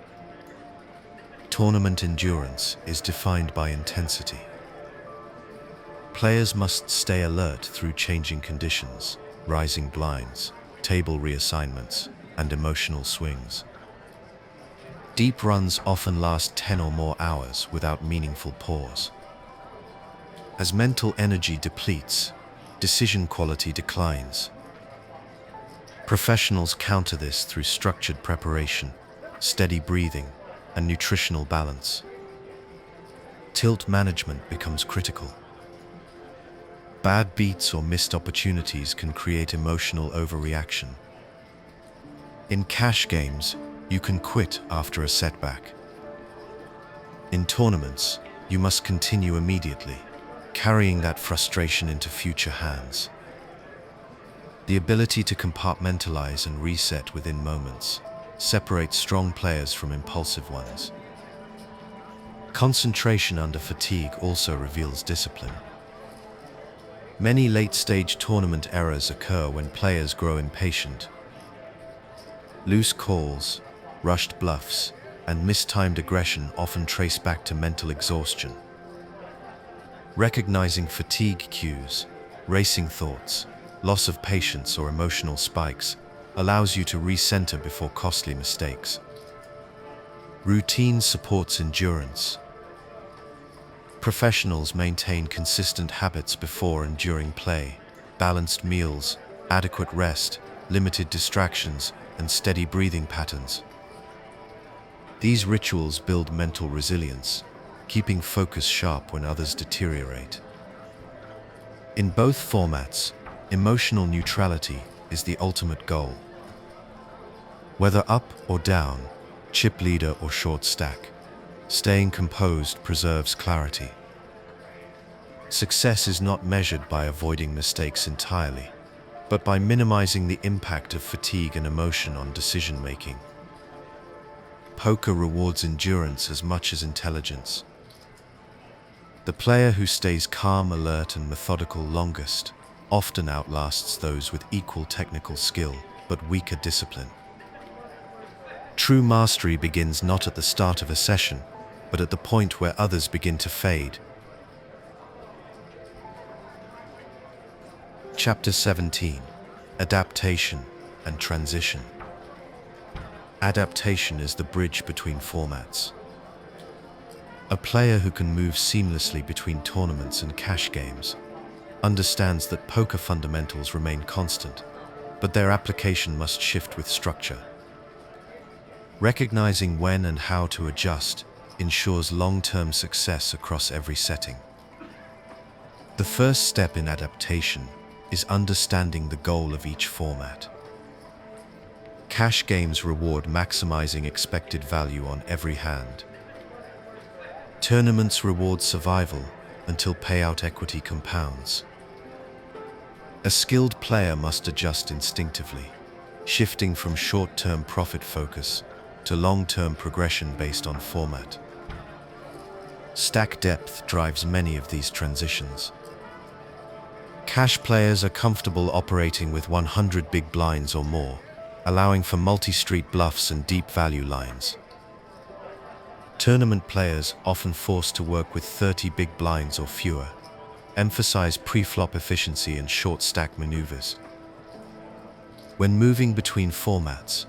Tournament endurance is defined by intensity. Players must stay alert through changing conditions, rising blinds, table reassignments, and emotional swings. Deep runs often last 10 or more hours without meaningful pause. As mental energy depletes, decision quality declines. Professionals counter this through structured preparation, steady breathing, and nutritional balance. Tilt management becomes critical. Bad beats or missed opportunities can create emotional overreaction. In cash games, you can quit after a setback. In tournaments, you must continue immediately, carrying that frustration into future hands. The ability to compartmentalize and reset within moments separates strong players from impulsive ones. Concentration under fatigue also reveals discipline. Many late-stage tournament errors occur when players grow impatient. Loose calls, rushed bluffs, and mistimed aggression often trace back to mental exhaustion. Recognizing fatigue cues, racing thoughts, loss of patience, or emotional spikes allows you to recenter before costly mistakes. Routine supports endurance. Professionals maintain consistent habits before and during play: balanced meals, adequate rest, limited distractions, and steady breathing patterns. These rituals build mental resilience, keeping focus sharp when others deteriorate. In both formats, emotional neutrality is the ultimate goal. Whether up or down, chip leader or short stack, staying composed preserves clarity. Success is not measured by avoiding mistakes entirely, but by minimizing the impact of fatigue and emotion on decision-making. Poker rewards endurance as much as intelligence. The player who stays calm, alert, and methodical longest often outlasts those with equal technical skill but weaker discipline. True mastery begins not at the start of a session, but at the point where others begin to fade. Chapter 17: Adaptation and Transition. Adaptation is the bridge between formats. A player who can move seamlessly between tournaments and cash games understands that poker fundamentals remain constant, but their application must shift with structure. Recognizing when and how to adjust ensures long-term success across every setting. The first step in adaptation is understanding the goal of each format. Cash games reward maximizing expected value on every hand. Tournaments reward survival until payout equity compounds. A skilled player must adjust instinctively, shifting from short-term profit focus to long-term progression based on format. Stack depth drives many of these transitions. Cash players are comfortable operating with 100 big blinds or more, allowing for multi-street bluffs and deep value lines. Tournament players, often forced to work with 30 big blinds or fewer, emphasize pre-flop efficiency and short stack maneuvers. When moving between formats,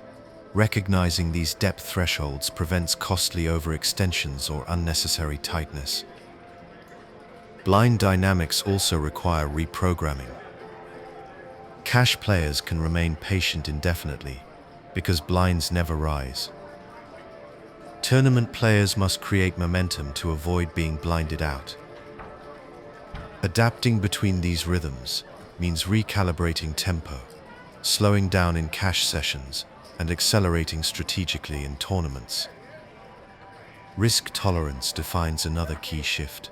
recognizing these depth thresholds prevents costly overextensions or unnecessary tightness. Blind dynamics also require reprogramming. Cash players can remain patient indefinitely because blinds never rise. Tournament players must create momentum to avoid being blinded out. Adapting between these rhythms means recalibrating tempo, slowing down in cash sessions, and accelerating strategically in tournaments. Risk tolerance defines another key shift.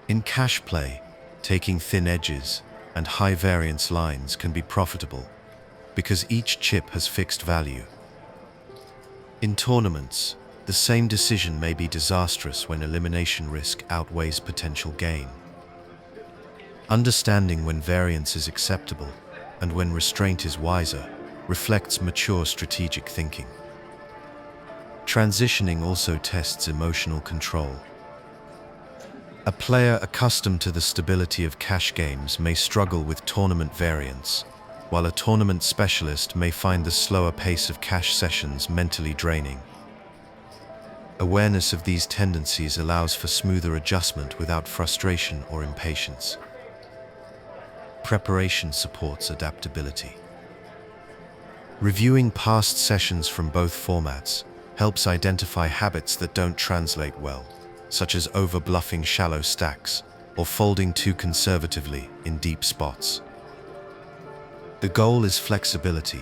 In cash play, taking thin edges and high variance lines can be profitable because each chip has fixed value. In tournaments, the same decision may be disastrous when elimination risk outweighs potential gain. Understanding when variance is acceptable and when restraint is wiser reflects mature strategic thinking. Transitioning also tests emotional control. A player accustomed to the stability of cash games may struggle with tournament variance, while a tournament specialist may find the slower pace of cash sessions mentally draining. Awareness of these tendencies allows for smoother adjustment without frustration or impatience. Preparation supports adaptability. Reviewing past sessions from both formats helps identify habits that don't translate well, such as over-bluffing shallow stacks or folding too conservatively in deep spots. The goal is flexibility,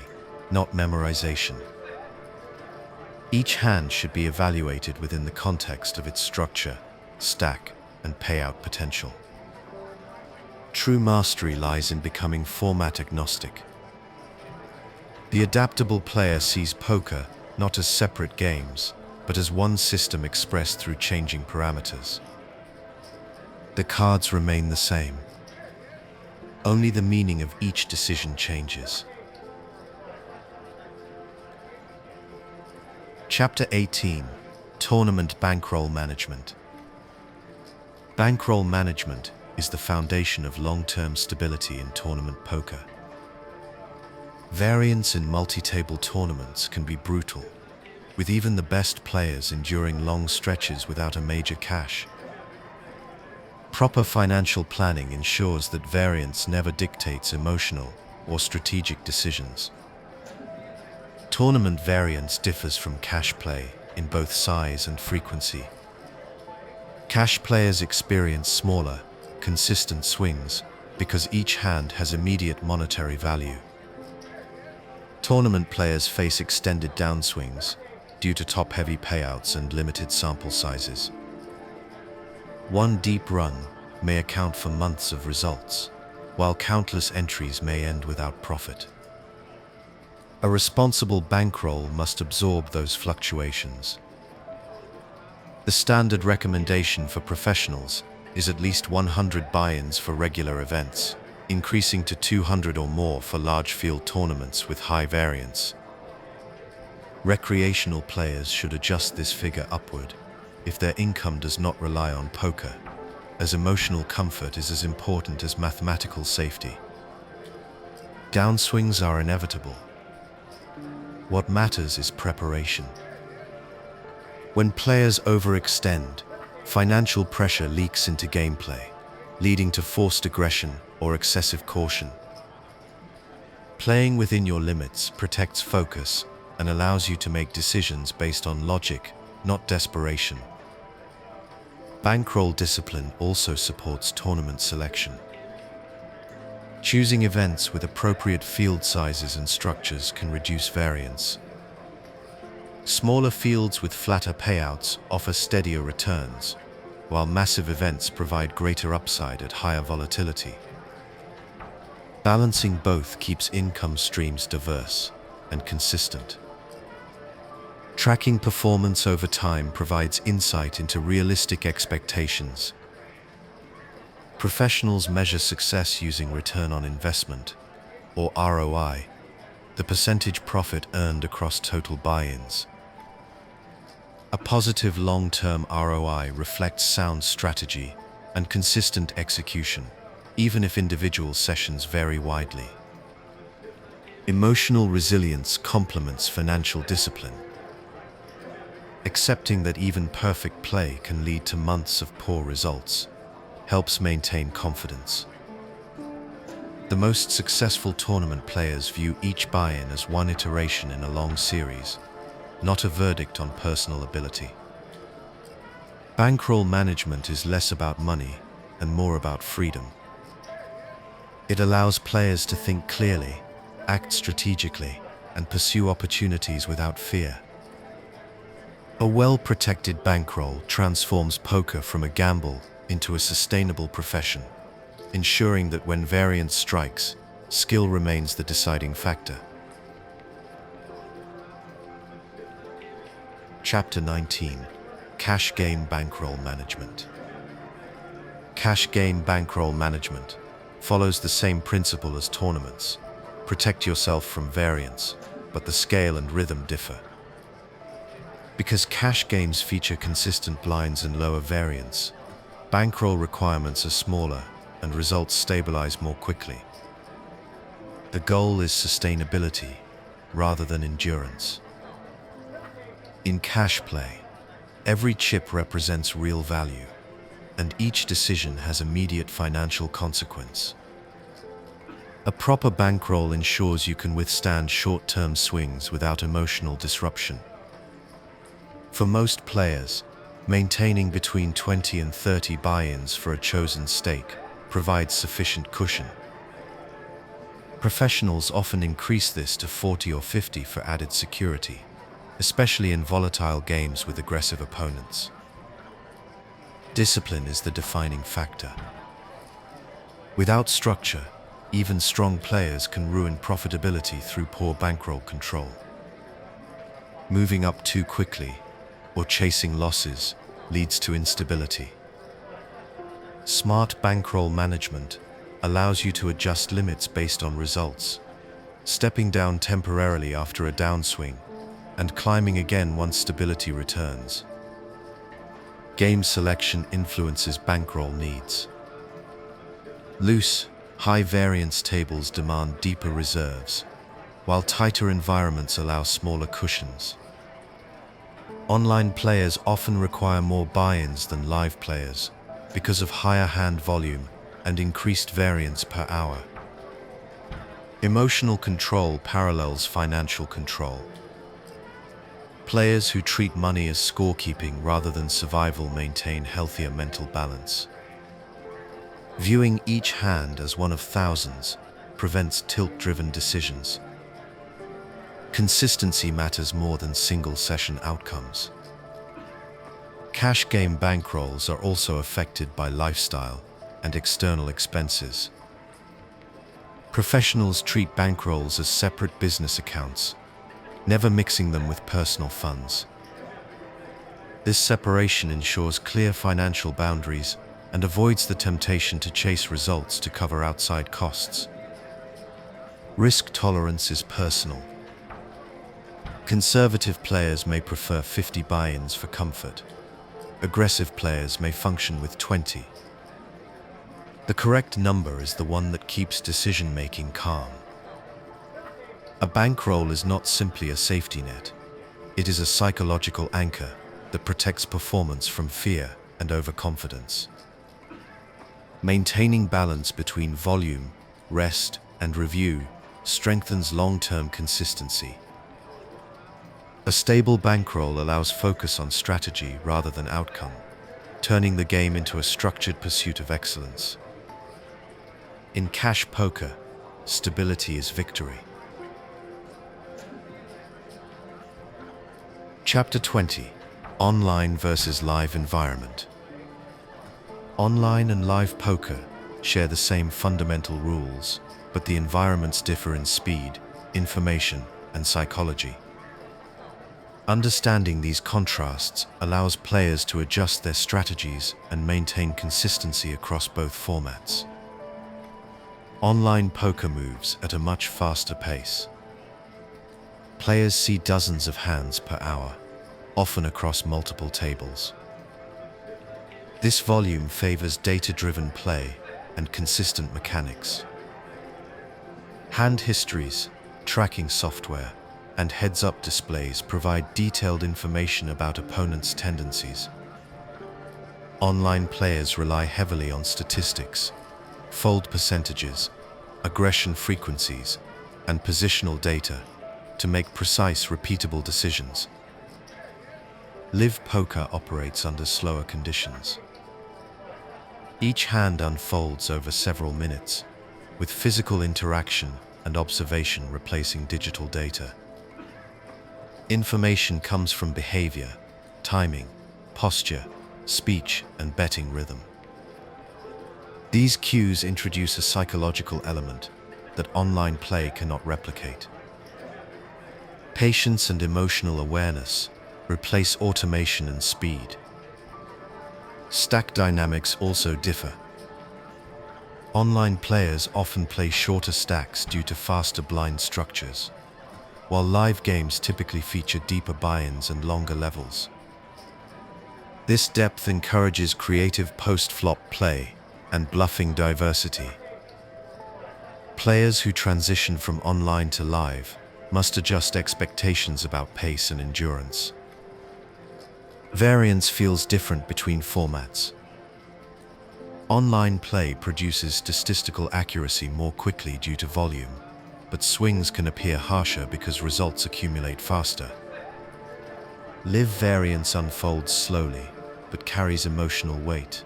not memorization. Each hand should be evaluated within the context of its structure, stack, and payout potential. True mastery lies in becoming format agnostic. The adaptable player sees poker not as separate games, but as one system expressed through changing parameters. The cards remain the same. Only the meaning of each decision changes. Chapter 18: Tournament Bankroll Management. Bankroll management is the foundation of long-term stability in tournament poker. Variance in multi-table tournaments can be brutal, with even the best players enduring long stretches without a major cash. Proper financial planning ensures that variance never dictates emotional or strategic decisions. Tournament variance differs from cash play in both size and frequency. Cash players experience smaller, consistent swings because each hand has immediate monetary value. Tournament players face extended downswings due to top-heavy payouts and limited sample sizes. One deep run may account for months of results, while countless entries may end without profit. A responsible bankroll must absorb those fluctuations. The standard recommendation for professionals is at least 100 buy-ins for regular events, increasing to 200 or more for large field tournaments with high variance. Recreational players should adjust this figure upward if their income does not rely on poker, as emotional comfort is as important as mathematical safety. Downswings are inevitable. What matters is preparation. When players overextend, financial pressure leaks into gameplay, leading to forced aggression or excessive caution. Playing within your limits protects focus and allows you to make decisions based on logic, not desperation. Bankroll discipline also supports tournament selection. Choosing events with appropriate field sizes and structures can reduce variance. Smaller fields with flatter payouts offer steadier returns, while massive events provide greater upside at higher volatility. Balancing both keeps income streams diverse and consistent. Tracking performance over time provides insight into realistic expectations. Professionals measure success using return on investment, or ROI, the percentage profit earned across total buy-ins. A positive long-term ROI reflects sound strategy and consistent execution, even if individual sessions vary widely. Emotional resilience complements financial discipline. Accepting that even perfect play can lead to months of poor results helps maintain confidence. The most successful tournament players view each buy-in as one iteration in a long series, not a verdict on personal ability. Bankroll management is less about money and more about freedom. It allows players to think clearly, act strategically, and pursue opportunities without fear. A well-protected bankroll transforms poker from a gamble into a sustainable profession, ensuring that when variance strikes, skill remains the deciding factor, Chapter 19: Cash Game Bankroll Management. Cash game bankroll management follows the same principle as tournaments. Protect yourself from variance, but the scale and rhythm differ. Because cash games feature consistent blinds and lower variance, bankroll requirements are smaller and results stabilize more quickly. The goal is sustainability rather than endurance. In cash play, every chip represents real value, and each decision has immediate financial consequence. A proper bankroll ensures you can withstand short-term swings without emotional disruption. For most players, maintaining between 20 and 30 buy-ins for a chosen stake provides sufficient cushion. Professionals often increase this to 40 or 50 for added security, especially in volatile games with aggressive opponents. Discipline is the defining factor. Without structure, even strong players can ruin profitability through poor bankroll control. Moving up too quickly or chasing losses leads to instability. Smart bankroll management allows you to adjust limits based on results, stepping down temporarily after a downswing and climbing again once stability returns. Game selection influences bankroll needs. Loose, high-variance tables demand deeper reserves, while tighter environments allow smaller cushions. Online players often require more buy-ins than live players because of higher hand volume and increased variance per hour. Emotional control parallels financial control. Players who treat money as scorekeeping rather than survival maintain healthier mental balance. Viewing each hand as one of thousands prevents tilt-driven decisions. Consistency matters more than single-session outcomes. Cash game bankrolls are also affected by lifestyle and external expenses. Professionals treat bankrolls as separate business accounts, never mixing them with personal funds. This separation ensures clear financial boundaries and avoids the temptation to chase results to cover outside costs. Risk tolerance is personal. Conservative players may prefer 50 buy-ins for comfort. Aggressive players may function with 20. The correct number is the one that keeps decision-making calm. A bankroll is not simply a safety net. It is a psychological anchor that protects performance from fear and overconfidence. Maintaining balance between volume, rest, and review strengthens long-term consistency. A stable bankroll allows focus on strategy rather than outcome, turning the game into a structured pursuit of excellence. In cash poker, stability is victory. Chapter 20: Online versus Live Environment. Online and live poker share the same fundamental rules, but the environments differ in speed, information, and psychology. Understanding these contrasts allows players to adjust their strategies and maintain consistency across both formats. Online poker moves at a much faster pace. Players see dozens of hands per hour, often across multiple tables. This volume favors data-driven play and consistent mechanics. Hand histories, tracking software, and heads-up displays provide detailed information about opponents' tendencies. Online players rely heavily on statistics, fold percentages, aggression frequencies, and positional data to make precise, repeatable decisions. Live poker operates under slower conditions. Each hand unfolds over several minutes, with physical interaction and observation replacing digital data. Information comes from behavior, timing, posture, speech, and betting rhythm. These cues introduce a psychological element that online play cannot replicate. Patience and emotional awareness replace automation and speed. Stack dynamics also differ. Online players often play shorter stacks due to faster blind structures, while live games typically feature deeper buy-ins and longer levels. This depth encourages creative post-flop play and bluffing diversity. Players who transition from online to live must adjust expectations about pace and endurance. Variance feels different between formats. Online play produces statistical accuracy more quickly due to volume, but swings can appear harsher because results accumulate faster. Live variance unfolds slowly, but carries emotional weight.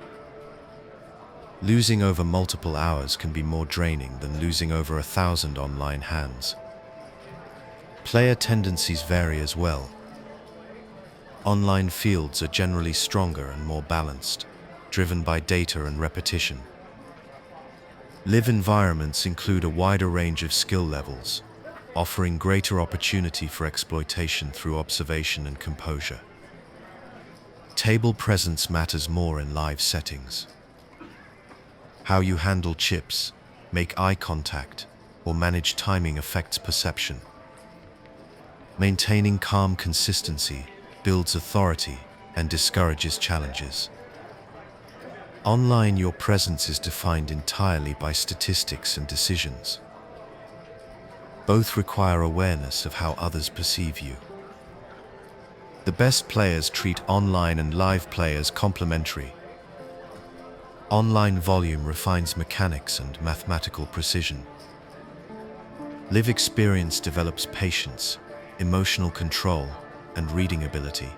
Losing over multiple hours can be more draining than losing over 1,000 online hands. Player tendencies vary as well. Online fields are generally stronger and more balanced, driven by data and repetition. Live environments include a wider range of skill levels, offering greater opportunity for exploitation through observation and composure. Table presence matters more in live settings. How you handle chips, make eye contact, or manage timing affects perception. Maintaining calm consistency builds authority and discourages challenges. Online, your presence is defined entirely by statistics and decisions. Both require awareness of how others perceive you. The best players treat online and live play as complementary. Online volume refines mechanics and mathematical precision. Live experience develops patience, emotional control, and reading ability.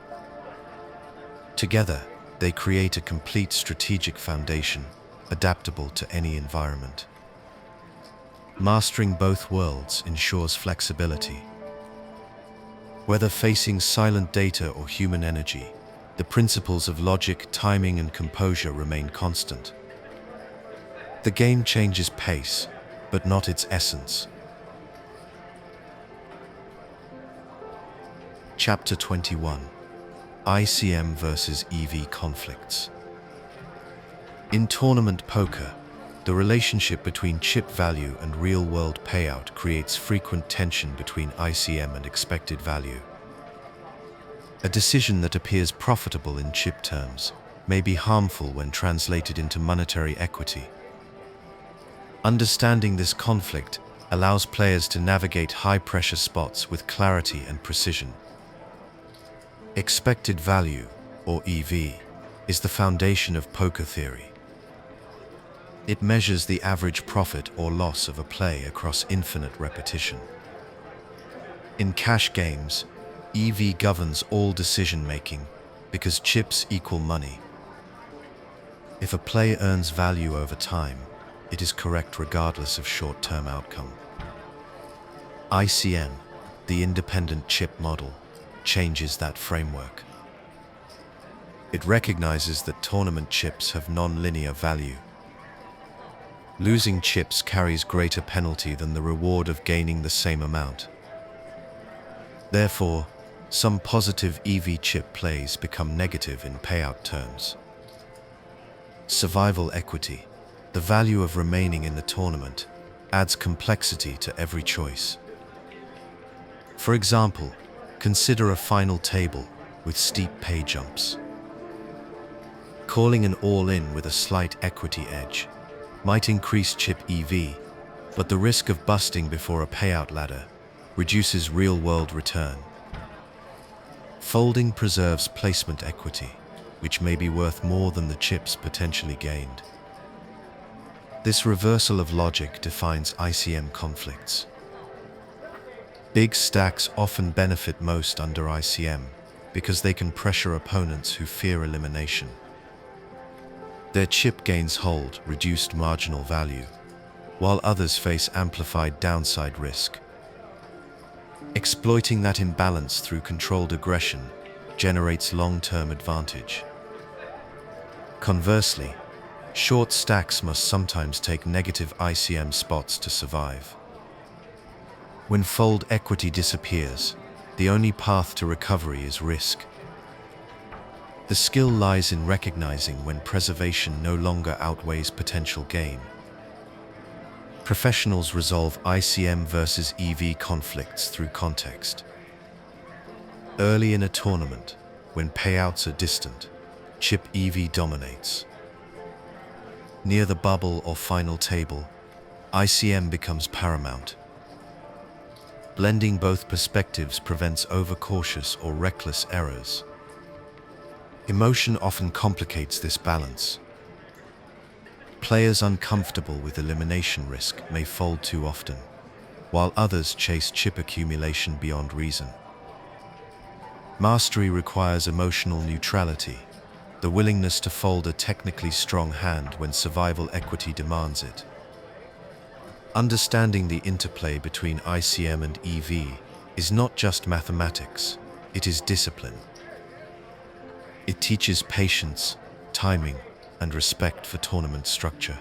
Together, they create a complete strategic foundation, adaptable to any environment. Mastering both worlds ensures flexibility. Whether facing silent data or human energy, the principles of logic, timing, and composure remain constant. The game changes pace, but not its essence. Chapter 21: ICM versus EV conflicts. In tournament poker, the relationship between chip value and real-world payout creates frequent tension between ICM and expected value. A decision that appears profitable in chip terms may be harmful when translated into monetary equity. Understanding this conflict allows players to navigate high-pressure spots with clarity and precision. Expected value, or EV, is the foundation of poker theory. It measures the average profit or loss of a play across infinite repetition. In cash games, EV governs all decision-making because chips equal money. If a play earns value over time, it is correct regardless of short-term outcome. ICM, the independent chip model, changes that framework. It recognizes that tournament chips have non-linear value. Losing chips carries greater penalty than the reward of gaining the same amount. Therefore, some positive EV chip plays become negative in payout terms. Survival equity, the value of remaining in the tournament, adds complexity to every choice. For example, consider a final table with steep pay jumps. Calling an all-in with a slight equity edge might increase chip EV, but the risk of busting before a payout ladder reduces real-world return. Folding preserves placement equity, which may be worth more than the chips potentially gained. This reversal of logic defines ICM conflicts. Big stacks often benefit most under ICM because they can pressure opponents who fear elimination. Their chip gains hold reduced marginal value, while others face amplified downside risk. Exploiting that imbalance through controlled aggression generates long-term advantage. Conversely, short stacks must sometimes take negative ICM spots to survive. When fold equity disappears, the only path to recovery is risk, The skill lies in recognizing when preservation no longer outweighs potential gain. Professionals resolve ICM versus EV conflicts through context. Early in a tournament, when payouts are distant, chip EV dominates. Near the bubble or final table, ICM becomes paramount. Blending both perspectives prevents overcautious or reckless errors. Emotion often complicates this balance. Players uncomfortable with elimination risk may fold too often, while others chase chip accumulation beyond reason. Mastery requires emotional neutrality, the willingness to fold a technically strong hand when survival equity demands it. Understanding the interplay between ICM and EV is not just mathematics, it is discipline. It teaches patience, timing, and respect for tournament structure.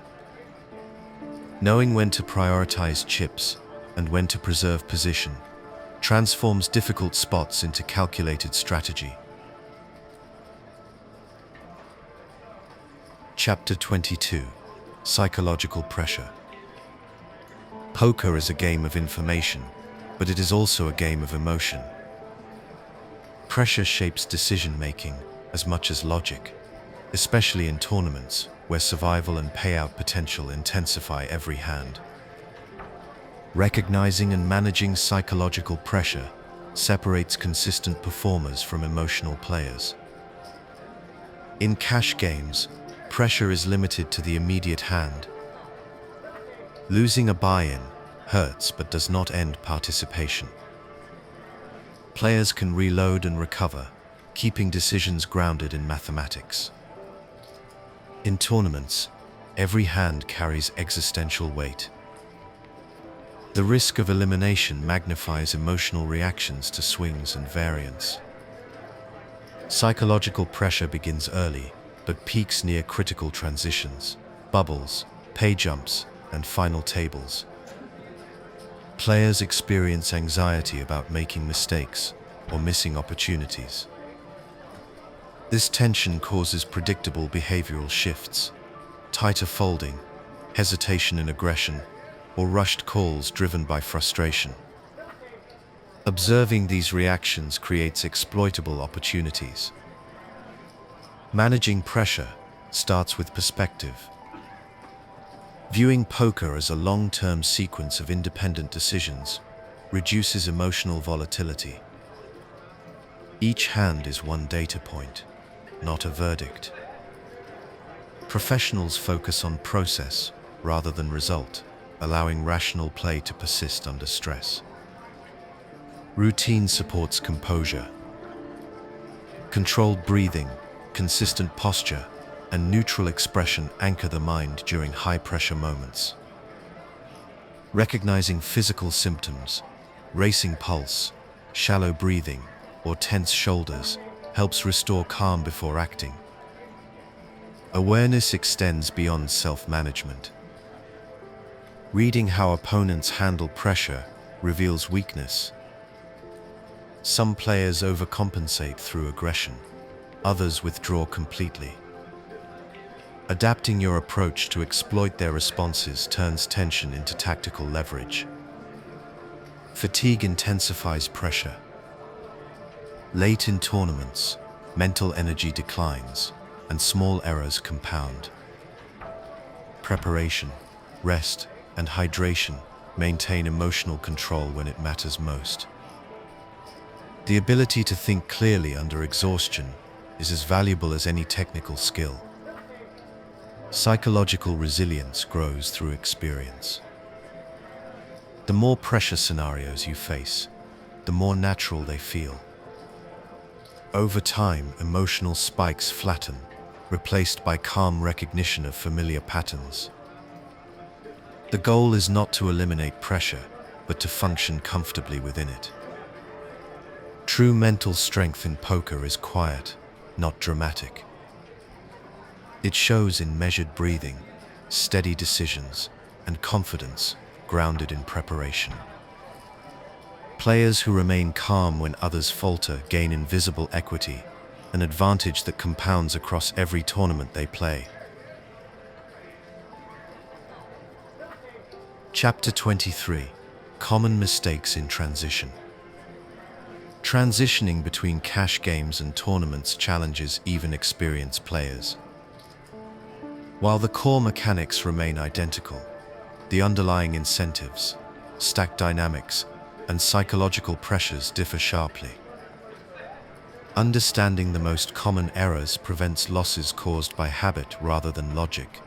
Knowing when to prioritize chips and when to preserve position transforms difficult spots into calculated strategy. Chapter 22: Psychological Pressure. Poker is a game of information, but it is also a game of emotion. Pressure shapes decision-making as much as logic, especially in tournaments where survival and payout potential intensify every hand. Recognizing and managing psychological pressure separates consistent performers from emotional players. In cash games, pressure is limited to the immediate hand. Losing a buy-in hurts but does not end participation. Players can reload and recover, keeping decisions grounded in mathematics. In tournaments, every hand carries existential weight. The risk of elimination magnifies emotional reactions to swings and variance. Psychological pressure begins early, but peaks near critical transitions, bubbles, pay jumps, and final tables. Players experience anxiety about making mistakes or missing opportunities. This tension causes predictable behavioral shifts, tighter folding, hesitation and aggression, or rushed calls driven by frustration. Observing these reactions creates exploitable opportunities. Managing pressure starts with perspective. Viewing poker as a long-term sequence of independent decisions reduces emotional volatility. Each hand is one data point, not a verdict. Professionals focus on process rather than result, allowing rational play to persist under stress. Routine supports composure. Controlled breathing, consistent posture, and neutral expression anchor the mind during high-pressure moments. Recognizing physical symptoms, racing pulse, shallow breathing, or tense shoulders helps restore calm before acting. Awareness extends beyond self-management. Reading how opponents handle pressure reveals weakness. Some players overcompensate through aggression, others withdraw completely. Adapting your approach to exploit their responses turns tension into tactical leverage. Fatigue intensifies pressure. Late in tournaments, mental energy declines, and small errors compound. Preparation, rest, and hydration maintain emotional control when it matters most. The ability to think clearly under exhaustion is as valuable as any technical skill. Psychological resilience grows through experience. The more pressure scenarios you face, the more natural they feel. Over time, emotional spikes flatten, replaced by calm recognition of familiar patterns. The goal is not to eliminate pressure, but to function comfortably within it. True mental strength in poker is quiet, not dramatic. It shows in measured breathing, steady decisions, and confidence grounded in preparation. Players who remain calm when others falter gain invisible equity, an advantage that compounds across every tournament they play. Chapter 23: Common mistakes in transition. Transitioning between cash games and tournaments challenges even experienced players. While the core mechanics remain identical, the underlying incentives, stack dynamics, and psychological pressures differ sharply. Understanding the most common errors prevents losses caused by habit rather than logic.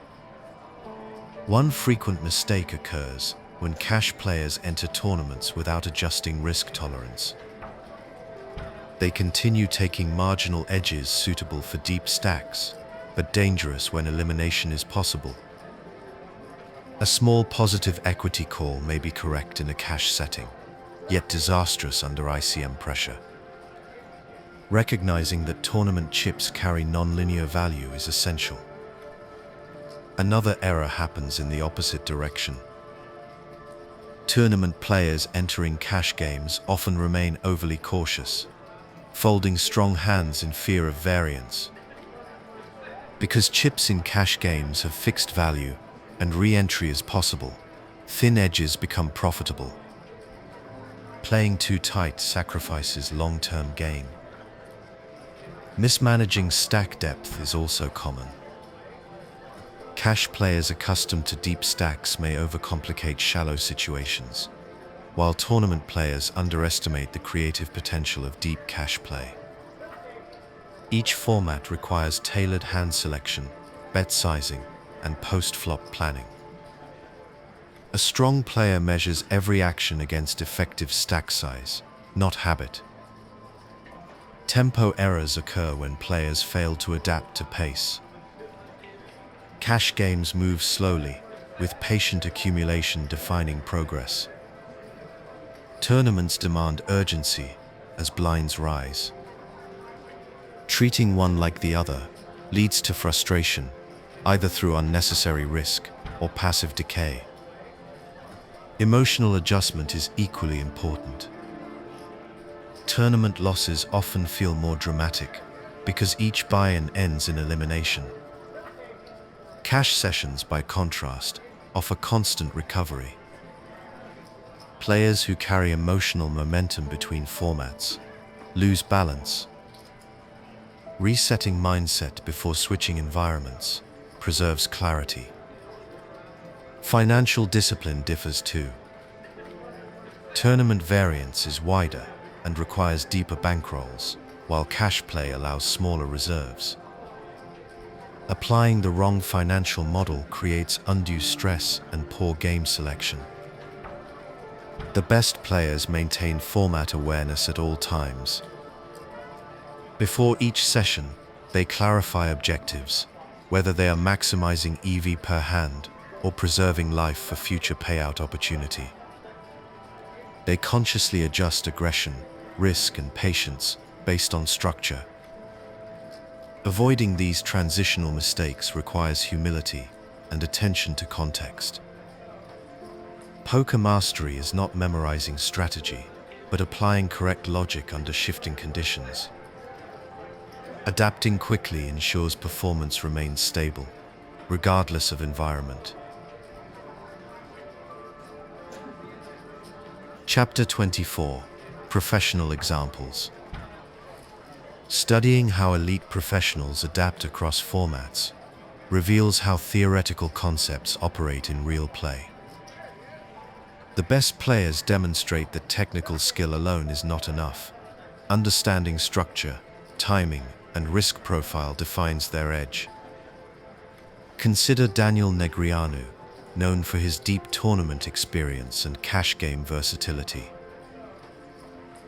One frequent mistake occurs when cash players enter tournaments without adjusting risk tolerance. They continue taking marginal edges suitable for deep stacks, but dangerous when elimination is possible. A small positive equity call may be correct in a cash setting, yet disastrous under ICM pressure. Recognizing that tournament chips carry non-linear value is essential. Another error happens in the opposite direction. Tournament players entering cash games often remain overly cautious, folding strong hands in fear of variance. Because chips in cash games have fixed value and re-entry is possible, thin edges become profitable. Playing too tight sacrifices long-term gain. Mismanaging stack depth is also common. Cash players accustomed to deep stacks may overcomplicate shallow situations, while tournament players underestimate the creative potential of deep cash play. Each format requires tailored hand selection, bet sizing, and post-flop planning. A strong player measures every action against effective stack size, not habit. Tempo errors occur when players fail to adapt to pace. Cash games move slowly, with patient accumulation defining progress. Tournaments demand urgency as blinds rise. Treating one like the other leads to frustration, either through unnecessary risk or passive decay. Emotional adjustment is equally important. Tournament losses often feel more dramatic because each buy-in ends in elimination. Cash sessions, by contrast, offer constant recovery. Players who carry emotional momentum between formats lose balance. Resetting mindset before switching environments preserves clarity. Financial discipline differs too. Tournament variance is wider and requires deeper bankrolls, while cash play allows smaller reserves. Applying the wrong financial model creates undue stress and poor game selection. The best players maintain format awareness at all times. Before each session, they clarify objectives, whether they are maximizing EV per hand or preserving life for future payout opportunity. They consciously adjust aggression, risk, and patience based on structure. Avoiding these transitional mistakes requires humility and attention to context. Poker mastery is not memorizing strategy, but applying correct logic under shifting conditions. Adapting quickly ensures performance remains stable, regardless of environment. Chapter 24: Professional Examples. Studying how elite professionals adapt across formats reveals how theoretical concepts operate in real play. The best players demonstrate that technical skill alone is not enough. Understanding structure, timing, and risk profile defines their edge. Consider Daniel Negreanu, known for his deep tournament experience and cash game versatility.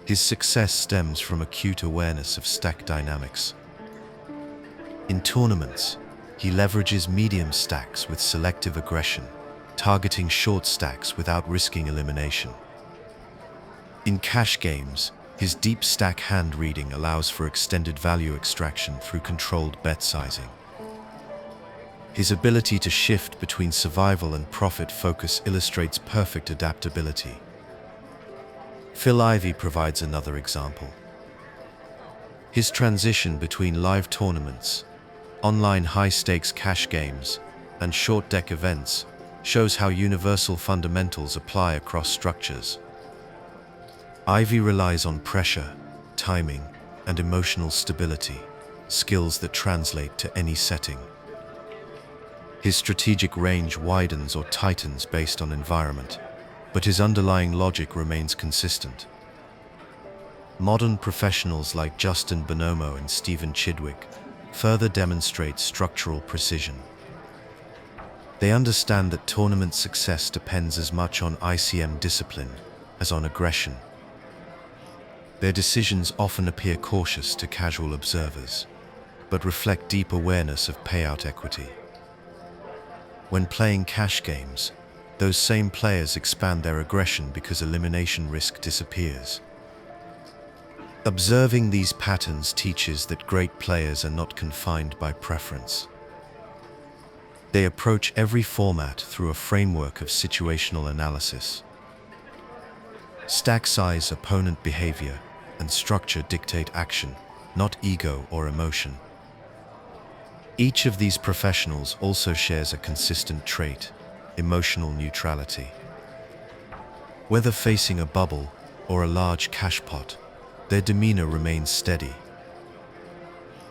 His success stems from acute awareness of stack dynamics. In tournaments, he leverages medium stacks with selective aggression, targeting short stacks without risking elimination. In cash games, his deep stack hand reading allows for extended value extraction through controlled bet sizing. His ability to shift between survival and profit focus illustrates perfect adaptability. Phil Ivey provides another example. His transition between live tournaments, online high-stakes cash games, and short deck events shows how universal fundamentals apply across structures. Ivy relies on pressure, timing, and emotional stability, skills that translate to any setting. His strategic range widens or tightens based on environment, but his underlying logic remains consistent. Modern professionals like Justin Bonomo and Stephen Chidwick further demonstrate structural precision. They understand that tournament success depends as much on ICM discipline as on aggression. Their decisions often appear cautious to casual observers, but reflect deep awareness of payout equity. When playing cash games, those same players expand their aggression because elimination risk disappears. Observing these patterns teaches that great players are not confined by preference. They approach every format through a framework of situational analysis. Stack size, opponent behavior, and structure dictate action, not ego or emotion. Each of these professionals also shares a consistent trait: emotional neutrality. Whether facing a bubble or a large cash pot, their demeanor remains steady.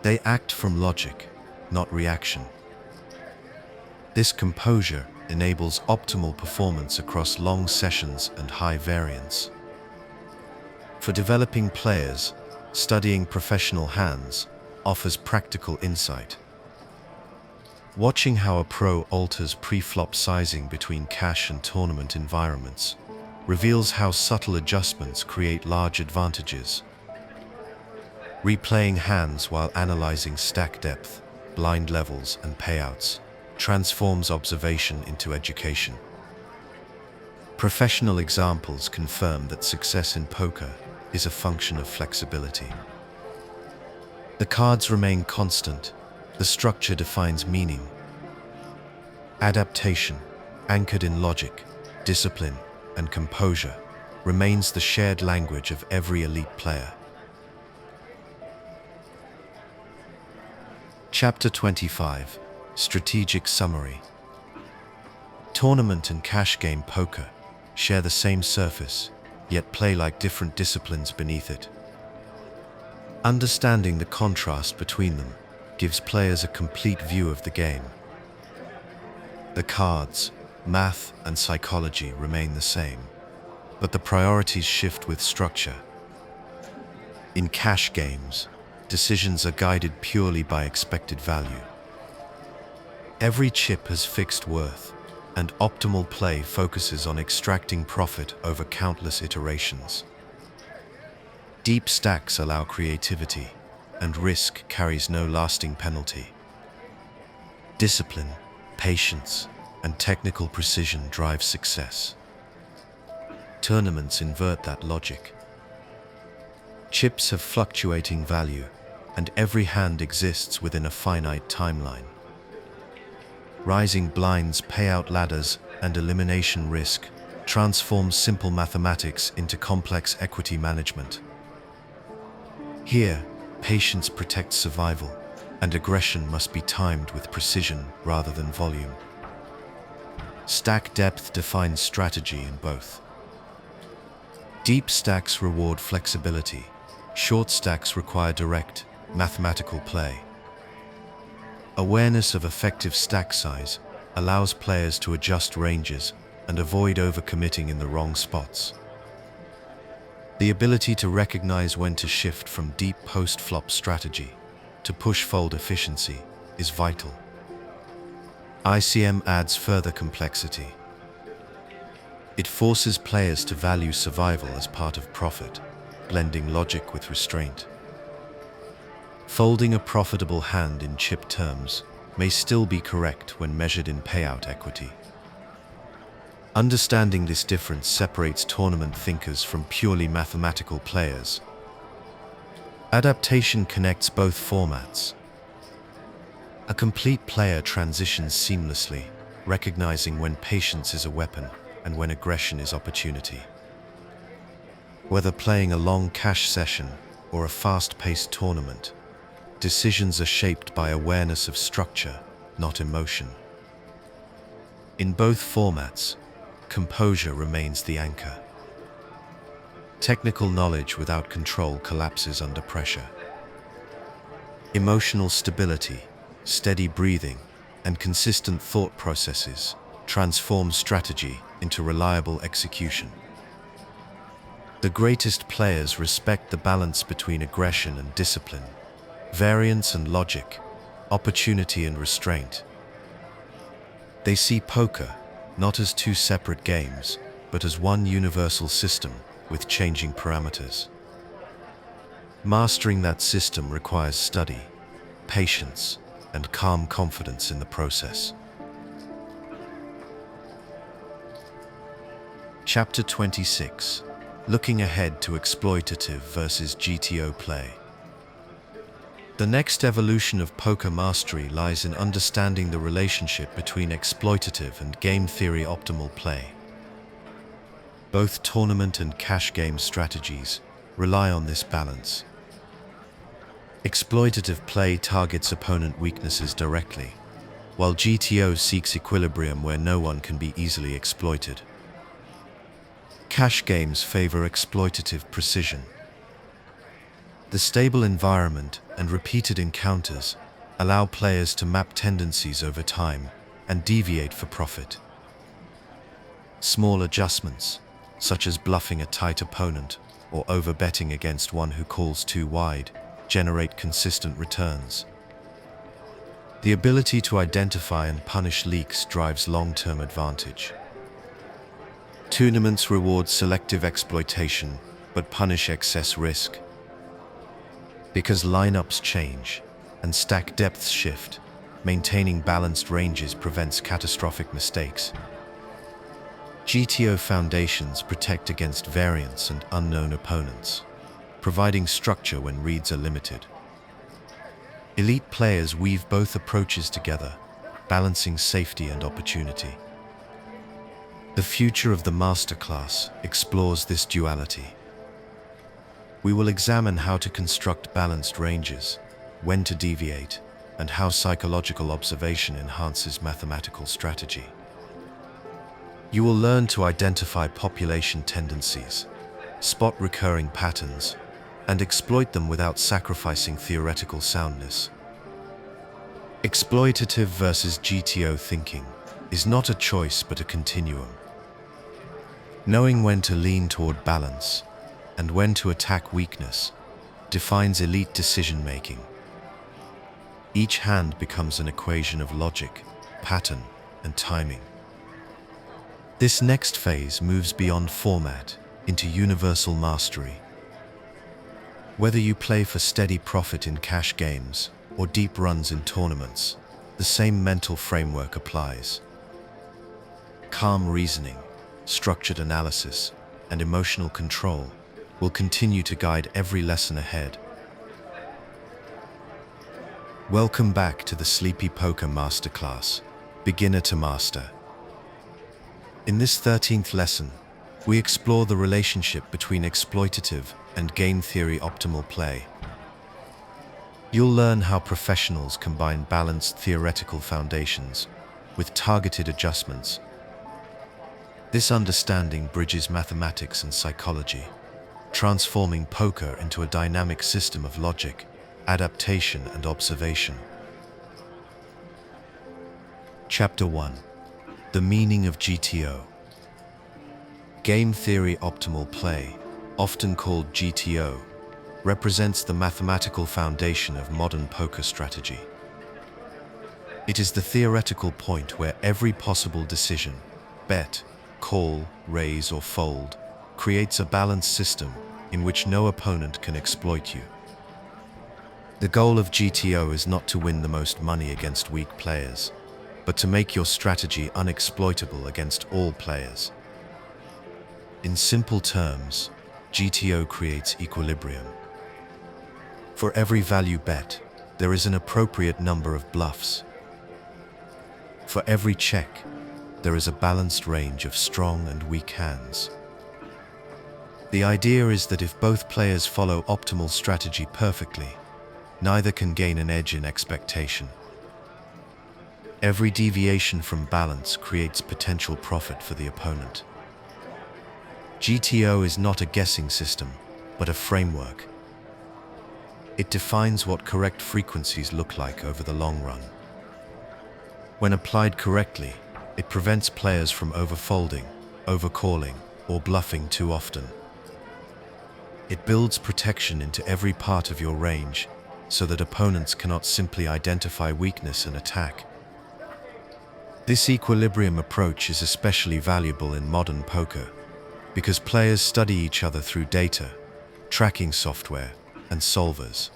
They act from logic, not reaction. This composure enables optimal performance across long sessions and high variance. For developing players, studying professional hands offers practical insight. Watching how a pro alters pre-flop sizing between cash and tournament environments reveals how subtle adjustments create large advantages. Replaying hands while analyzing stack depth, blind levels, and payouts transforms observation into education. Professional examples confirm that success in poker is a function of flexibility. The cards remain constant, the structure defines meaning. Adaptation, anchored in logic, discipline, and composure, remains the shared language of every elite player. Chapter 25. Strategic Summary. Tournament and cash game poker share the same surface, yet play like different disciplines beneath it. Understanding the contrast between them gives players a complete view of the game. The cards, math, and psychology remain the same, but the priorities shift with structure. In cash games, decisions are guided purely by expected value. Every chip has fixed worth, and optimal play focuses on extracting profit over countless iterations. Deep stacks allow creativity, and risk carries no lasting penalty. Discipline, patience, and technical precision drive success. Tournaments invert that logic. Chips have fluctuating value, and every hand exists within a finite timeline. Rising blinds, payout ladders, and elimination risk transforms simple mathematics into complex equity management. Here, patience protects survival, and aggression must be timed with precision rather than volume. Stack depth defines strategy in both. Deep stacks reward flexibility, short stacks require direct, mathematical play. Awareness of effective stack size allows players to adjust ranges and avoid overcommitting in the wrong spots. The ability to recognize when to shift from deep post-flop strategy to push-fold efficiency is vital. ICM adds further complexity. It forces players to value survival as part of profit, blending logic with restraint. Folding a profitable hand in chip terms may still be correct when measured in payout equity. Understanding this difference separates tournament thinkers from purely mathematical players. Adaptation connects both formats. A complete player transitions seamlessly, recognizing when patience is a weapon and when aggression is opportunity. Whether playing a long cash session or a fast-paced tournament, decisions are shaped by awareness of structure, not emotion. In both formats, composure remains the anchor. Technical knowledge without control collapses under pressure. Emotional stability, steady breathing, and consistent thought processes transform strategy into reliable execution. The greatest players respect the balance between aggression and discipline, variance and logic, opportunity and restraint. They see poker not as two separate games, but as one universal system with changing parameters. Mastering that system requires study, patience, and calm confidence in the process. Chapter 26. Looking ahead to exploitative versus GTO play. The next evolution of poker mastery lies in understanding the relationship between exploitative and game theory optimal play. Both tournament and cash game strategies rely on this balance. Exploitative play targets opponent weaknesses directly, while GTO seeks equilibrium where no one can be easily exploited. Cash games favor exploitative precision. The stable environment and repeated encounters allow players to map tendencies over time and deviate for profit. Small adjustments, such as bluffing a tight opponent or overbetting against one who calls too wide, generate consistent returns. The ability to identify and punish leaks drives long-term advantage. Tournaments reward selective exploitation but punish excess risk. Because lineups change and stack depths shift, maintaining balanced ranges prevents catastrophic mistakes. GTO foundations protect against variance and unknown opponents, providing structure when reads are limited. Elite players weave both approaches together, balancing safety and opportunity. The future of the masterclass explores this duality. We will examine how to construct balanced ranges, when to deviate, and how psychological observation enhances mathematical strategy. You will learn to identify population tendencies, spot recurring patterns, and exploit them without sacrificing theoretical soundness. Exploitative versus GTO thinking is not a choice but a continuum. Knowing when to lean toward balance and when to attack weakness defines elite decision-making. Each hand becomes an equation of logic, pattern, and timing. This next phase moves beyond format into universal mastery. Whether you play for steady profit in cash games or deep runs in tournaments, the same mental framework applies. Calm reasoning, structured analysis, and emotional control will continue to guide every lesson ahead. Welcome back to the Sleepy Poker Masterclass, Beginner to Master. In this 13th lesson, we explore the relationship between exploitative and game theory optimal play. You'll learn how professionals combine balanced theoretical foundations with targeted adjustments. This understanding bridges mathematics and psychology, transforming poker into a dynamic system of logic, adaptation, and observation. Chapter 1. The meaning of GTO. Game theory optimal play, often called GTO, represents the mathematical foundation of modern poker strategy. It is the theoretical point where every possible decision, bet, call, raise, or fold, creates a balanced system in which no opponent can exploit you. The goal of GTO is not to win the most money against weak players, but to make your strategy unexploitable against all players. In simple terms, GTO creates equilibrium. For every value bet, there is an appropriate number of bluffs. For every check, there is a balanced range of strong and weak hands. The idea is that if both players follow optimal strategy perfectly, neither can gain an edge in expectation. Every deviation from balance creates potential profit for the opponent. GTO is not a guessing system, but a framework. It defines what correct frequencies look like over the long run. When applied correctly, it prevents players from overfolding, overcalling, or bluffing too often. It builds protection into every part of your range, so that opponents cannot simply identify weakness and attack. This equilibrium approach is especially valuable in modern poker, because players study each other through data, tracking software, and solvers.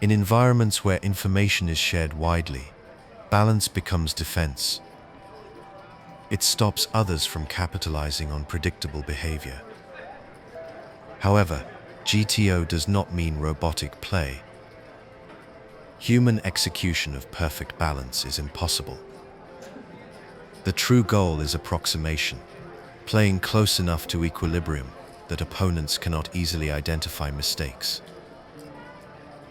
In environments where information is shared widely, balance becomes defense. It stops others from capitalizing on predictable behavior. However, GTO does not mean robotic play. Human execution of perfect balance is impossible. The true goal is approximation, playing close enough to equilibrium that opponents cannot easily identify mistakes.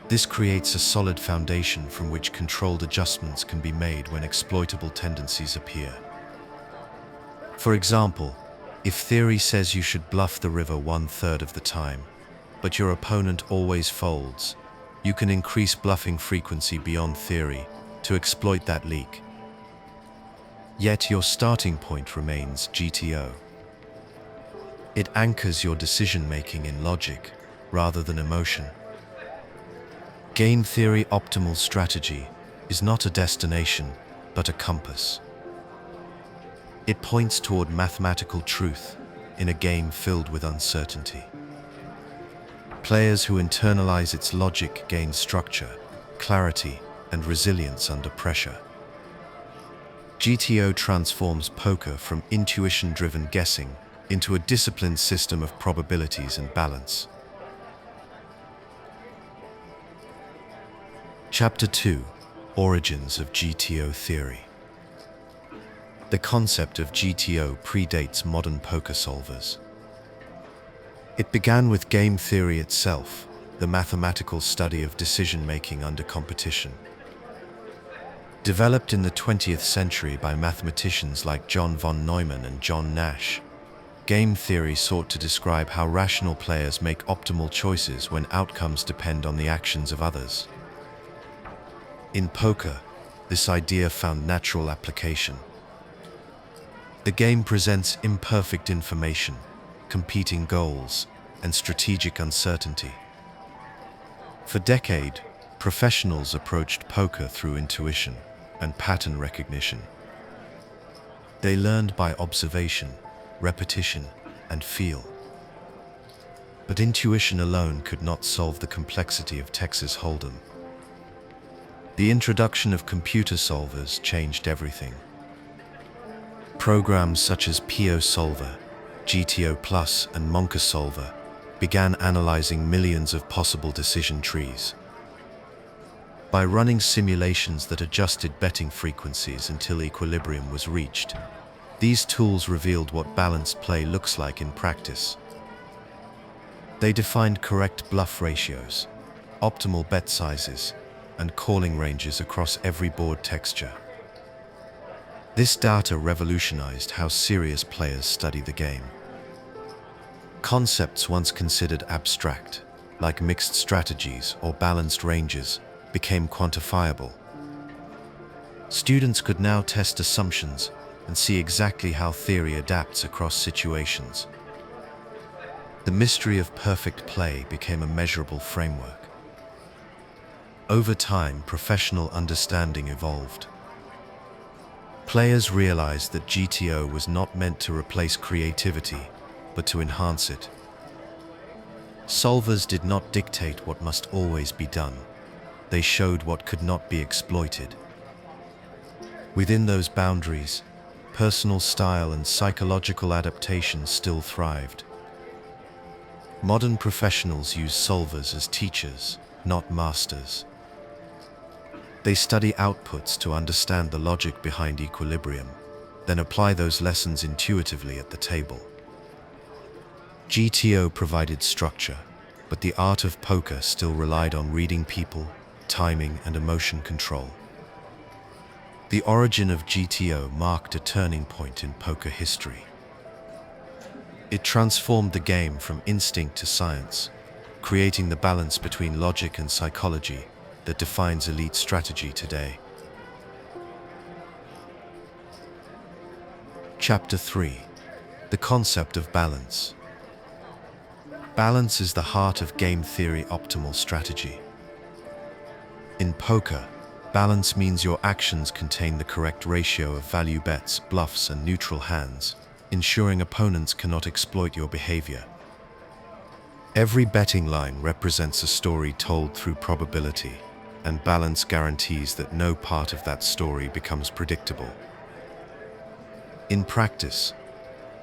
This creates a solid foundation from which controlled adjustments can be made when exploitable tendencies appear. For example, if theory says you should bluff the river 1/3 of the time, but your opponent always folds, you can increase bluffing frequency beyond theory to exploit that leak. Yet your starting point remains GTO. It anchors your decision-making in logic rather than emotion. Game theory optimal strategy is not a destination, but a compass. It points toward mathematical truth in a game filled with uncertainty. Players who internalize its logic gain structure, clarity, and resilience under pressure. GTO transforms poker from intuition-driven guessing into a disciplined system of probabilities and balance. Chapter 2: Origins of GTO Theory. The concept of GTO predates modern poker solvers. It began with game theory itself, the mathematical study of decision-making under competition. Developed in the 20th century by mathematicians like John von Neumann and John Nash, game theory sought to describe how rational players make optimal choices when outcomes depend on the actions of others. In poker, this idea found natural application. The game presents imperfect information, competing goals, and strategic uncertainty. For decades, professionals approached poker through intuition and pattern recognition. They learned by observation, repetition, and feel. But intuition alone could not solve the complexity of Texas Hold'em. The introduction of computer solvers changed everything. Programs such as PO Solver, GTO Plus, and Monka Solver began analyzing millions of possible decision trees. By running simulations that adjusted betting frequencies until equilibrium was reached, these tools revealed what balanced play looks like in practice. They defined correct bluff ratios, optimal bet sizes, and calling ranges across every board texture. This data revolutionized how serious players study the game. Concepts once considered abstract, like mixed strategies or balanced ranges, became quantifiable. Students could now test assumptions and see exactly how theory adapts across situations. The mystery of perfect play became a measurable framework. Over time, professional understanding evolved. Players realized that GTO was not meant to replace creativity, but to enhance it. Solvers did not dictate what must always be done. They showed what could not be exploited. Within those boundaries, personal style and psychological adaptation still thrived. Modern professionals use solvers as teachers, not masters. They study outputs to understand the logic behind equilibrium, then apply those lessons intuitively at the table. GTO provided structure, but the art of poker still relied on reading people, timing, and emotion control. The origin of GTO marked a turning point in poker history. It transformed the game from instinct to science, creating the balance between logic and psychology that defines elite strategy today. Chapter 3: The concept of balance. Balance is the heart of game theory optimal strategy. In poker, balance means your actions contain the correct ratio of value bets, bluffs, and neutral hands, ensuring opponents cannot exploit your behavior. Every betting line represents a story told through probability, and balance guarantees that no part of that story becomes predictable. In practice,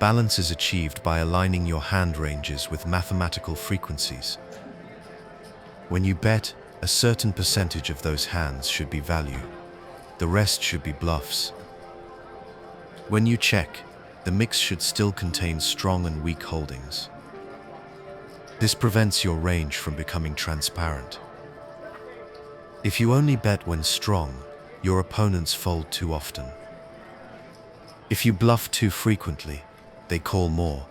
balance is achieved by aligning your hand ranges with mathematical frequencies. When you bet, a certain percentage of those hands should be value. The rest should be bluffs. When you check, the mix should still contain strong and weak holdings. This prevents your range from becoming transparent. If you only bet when strong, your opponents fold too often. If you bluff too frequently, they call more.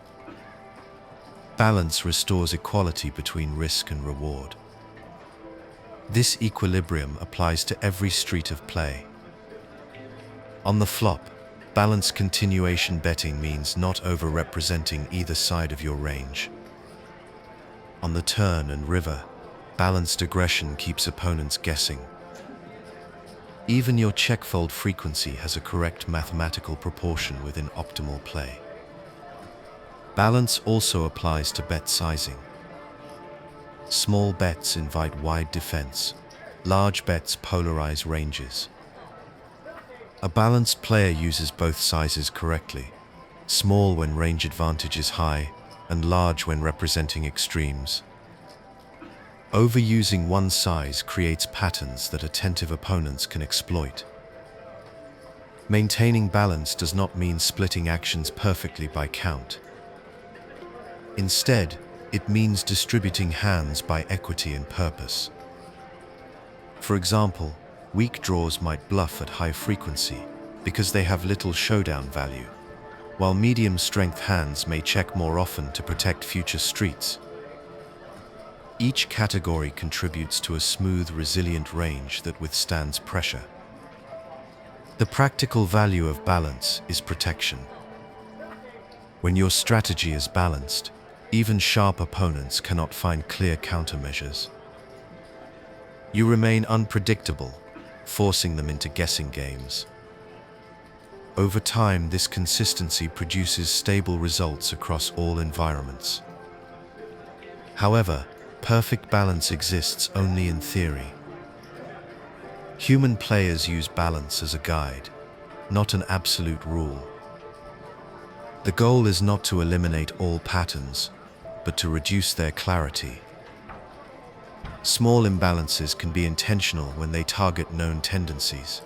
Balance restores equality between risk and reward. This equilibrium applies to every street of play. On the flop, balanced continuation betting means not over-representing either side of your range. On the turn and river, balanced aggression keeps opponents guessing. Even your check-fold frequency has a correct mathematical proportion within optimal play. Balance also applies to bet sizing. Small bets invite wide defense. Large bets polarize ranges. A balanced player uses both sizes correctly, small when range advantage is high, and large when representing extremes. Overusing one size creates patterns that attentive opponents can exploit. Maintaining balance does not mean splitting actions perfectly by count. Instead, it means distributing hands by equity and purpose. For example, weak draws might bluff at high frequency because they have little showdown value, while medium-strength hands may check more often to protect future streets. Each category contributes to a smooth, resilient range that withstands pressure. The practical value of balance is protection. When your strategy is balanced, even sharp opponents cannot find clear countermeasures. You remain unpredictable, forcing them into guessing games. Over time, this consistency produces stable results across all environments. However, perfect balance exists only in theory. Human players use balance as a guide, not an absolute rule. The goal is not to eliminate all patterns, but to reduce their clarity. Small imbalances can be intentional when they target known tendencies.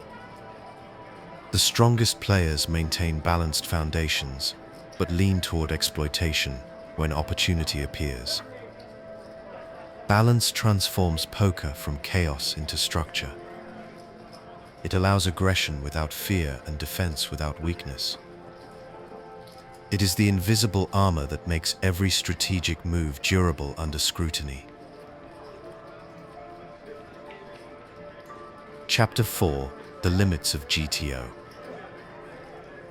The strongest players maintain balanced foundations, but lean toward exploitation when opportunity appears. Balance transforms poker from chaos into structure. It allows aggression without fear and defense without weakness. It is the invisible armor that makes every strategic move durable under scrutiny. Chapter 4: The Limits of GTO.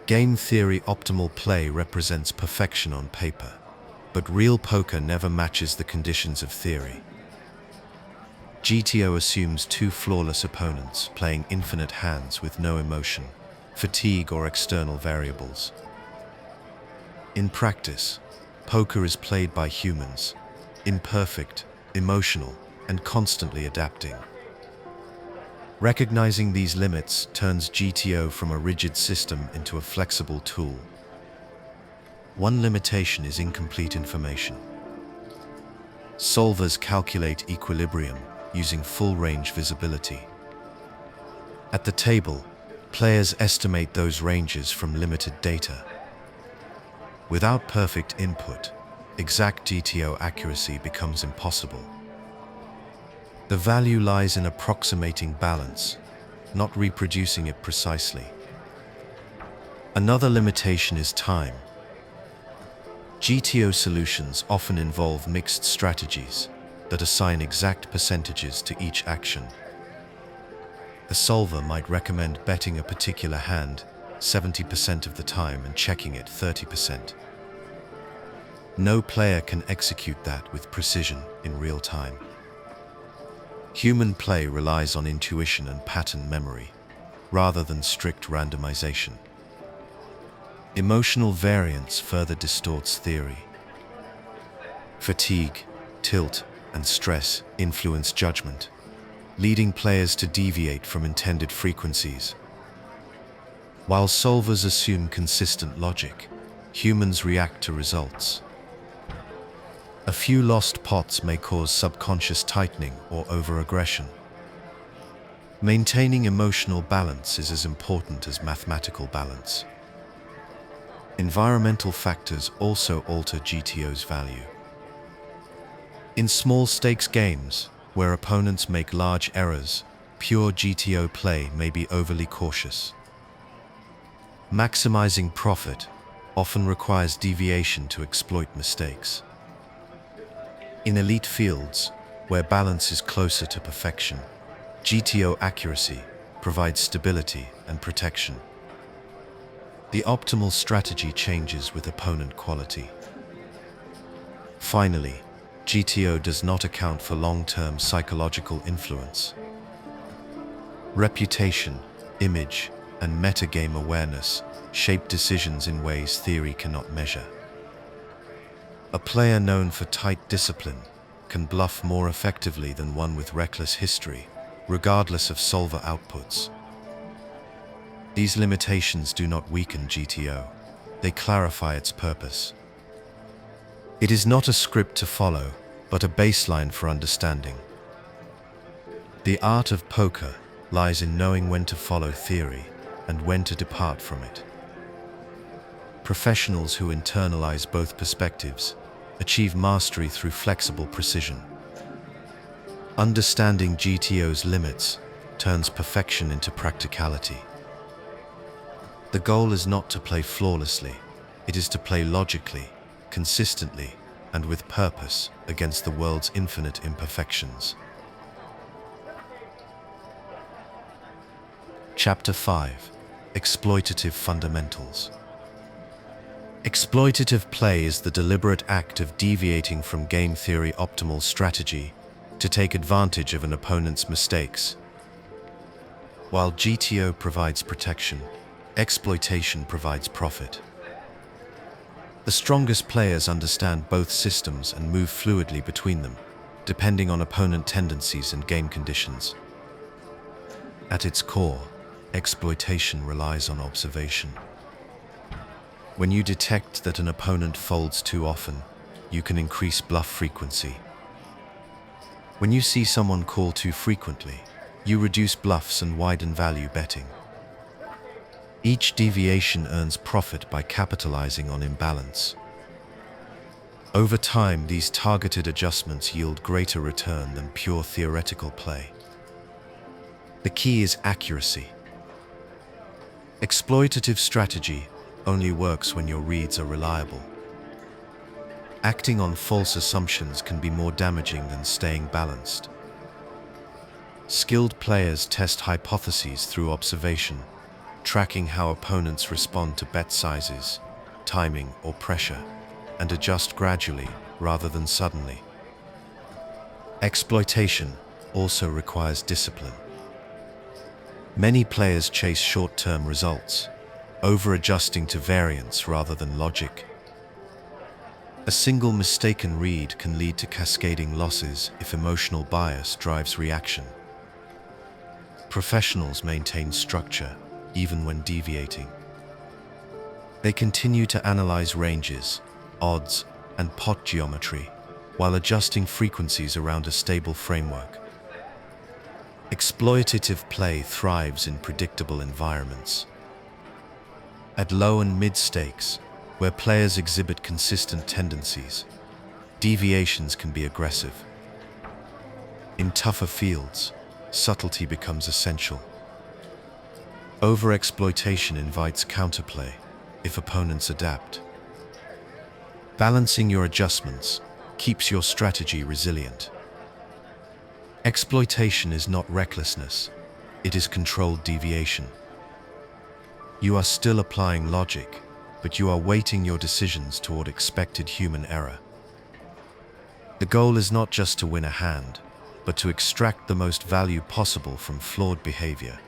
Game theory optimal play represents perfection on paper, but real poker never matches the conditions of theory. GTO assumes two flawless opponents playing infinite hands with no emotion, fatigue, or external variables. In practice, poker is played by humans, imperfect, emotional, and constantly adapting. Recognizing these limits turns GTO from a rigid system into a flexible tool. One limitation is incomplete information. Solvers calculate equilibrium using full-range visibility. At the table, players estimate those ranges from limited data. Without perfect input, exact GTO accuracy becomes impossible. The value lies in approximating balance, not reproducing it precisely. Another limitation is time. GTO solutions often involve mixed strategies that assign exact percentages to each action. A solver might recommend betting a particular hand 70% of the time and checking it 30%. No player can execute that with precision in real time. Human play relies on intuition and pattern memory, rather than strict randomization. Emotional variance further distorts theory. Fatigue, tilt, and stress influence judgment, leading players to deviate from intended frequencies. While solvers assume consistent logic, humans react to results. A few lost pots may cause subconscious tightening or over-aggression. Maintaining emotional balance is as important as mathematical balance. Environmental factors also alter GTO's value. In small-stakes games, where opponents make large errors, pure GTO play may be overly cautious. Maximizing profit often requires deviation to exploit mistakes. In elite fields, where balance is closer to perfection, GTO accuracy provides stability and protection. The optimal strategy changes with opponent quality. Finally, GTO does not account for long-term psychological influence. Reputation, image, and metagame awareness shape decisions in ways theory cannot measure. A player known for tight discipline can bluff more effectively than one with reckless history, regardless of solver outputs. These limitations do not weaken GTO, they clarify its purpose. It is not a script to follow, but a baseline for understanding. The art of poker lies in knowing when to follow theory and when to depart from it. Professionals who internalize both perspectives achieve mastery through flexible precision. Understanding GTO's limits turns perfection into practicality. The goal is not to play flawlessly, it is to play logically, consistently, and with purpose against the world's infinite imperfections. Chapter 5: Exploitative Fundamentals. Exploitative play is the deliberate act of deviating from game theory optimal strategy to take advantage of an opponent's mistakes. While GTO provides protection, exploitation provides profit. The strongest players understand both systems and move fluidly between them, depending on opponent tendencies and game conditions. At its core, exploitation relies on observation. When you detect that an opponent folds too often, you can increase bluff frequency. When you see someone call too frequently, you reduce bluffs and widen value betting. Each deviation earns profit by capitalizing on imbalance. Over time, these targeted adjustments yield greater return than pure theoretical play. The key is accuracy. Exploitative strategy only works when your reads are reliable. Acting on false assumptions can be more damaging than staying balanced. Skilled players test hypotheses through observation, tracking how opponents respond to bet sizes, timing, or pressure, and adjust gradually rather than suddenly. Exploitation also requires discipline. Many players chase short-term results, over-adjusting to variance rather than logic. A single mistaken read can lead to cascading losses if emotional bias drives reaction. Professionals maintain structure, even when deviating. They continue to analyze ranges, odds, and pot geometry, while adjusting frequencies around a stable framework. Exploitative play thrives in predictable environments. At low and mid stakes, where players exhibit consistent tendencies, deviations can be aggressive. In tougher fields, subtlety becomes essential. Overexploitation invites counterplay if opponents adapt. Balancing your adjustments keeps your strategy resilient. Exploitation is not recklessness, it is controlled deviation. You are still applying logic, but you are weighting your decisions toward expected human error. The goal is not just to win a hand, but to extract the most value possible from flawed behavior.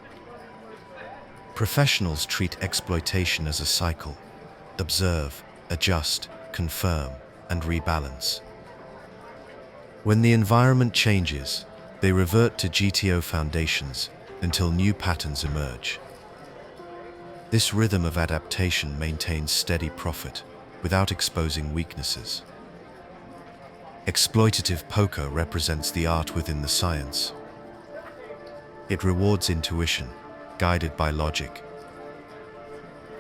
Professionals treat exploitation as a cycle: observe, adjust, confirm, and rebalance. When the environment changes, they revert to GTO foundations until new patterns emerge. This rhythm of adaptation maintains steady profit without exposing weaknesses. Exploitative poker represents the art within the science. It rewards intuition, guided by logic.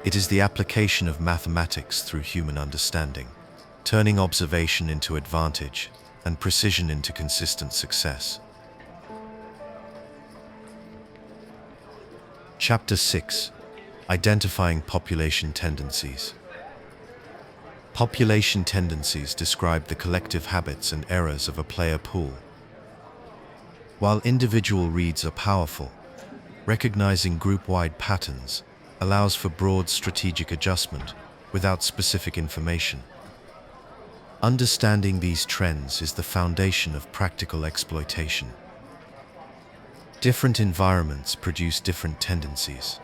It is the application of mathematics through human understanding, turning observation into advantage and precision into consistent success. Chapter 6: Identifying population tendencies. Population tendencies describe the collective habits and errors of a player pool. While individual reads are powerful, recognizing group-wide patterns allows for broad strategic adjustment without specific information. Understanding these trends is the foundation of practical exploitation. Different environments produce different tendencies.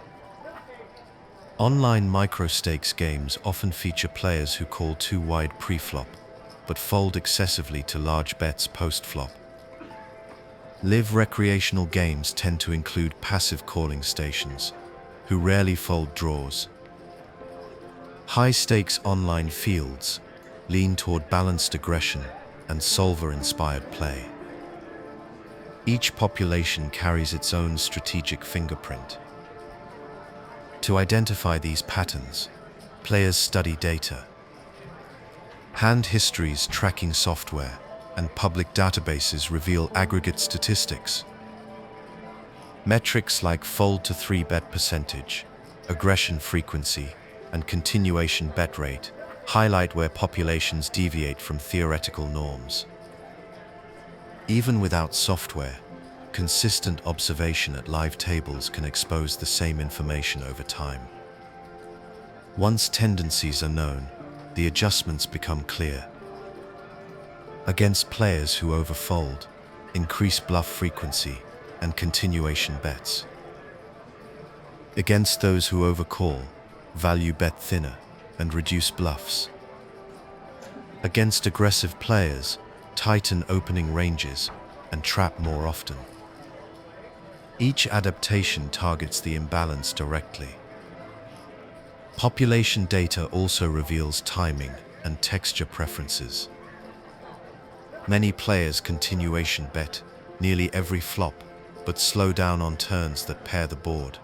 Online micro-stakes games often feature players who call too wide pre-flop, but fold excessively to large bets post-flop. Live recreational games tend to include passive calling stations, who rarely fold draws. High-stakes online fields lean toward balanced aggression and solver-inspired play. Each population carries its own strategic fingerprint. To identify these patterns, players study data. Hand histories, tracking software, and public databases reveal aggregate statistics. Metrics like fold to 3-bet percentage, aggression frequency, and continuation bet rate highlight where populations deviate from theoretical norms. Even without software, consistent observation at live tables can expose the same information over time. Once tendencies are known, the adjustments become clear. Against players who overfold, increase bluff frequency and continuation bets. Against those who overcall, value bet thinner and reduce bluffs. Against aggressive players, tighten opening ranges and trap more often. Each adaptation targets the imbalance directly. Population data also reveals timing and texture preferences. Many players continuation bet nearly every flop, but slow down on turns that pair the board.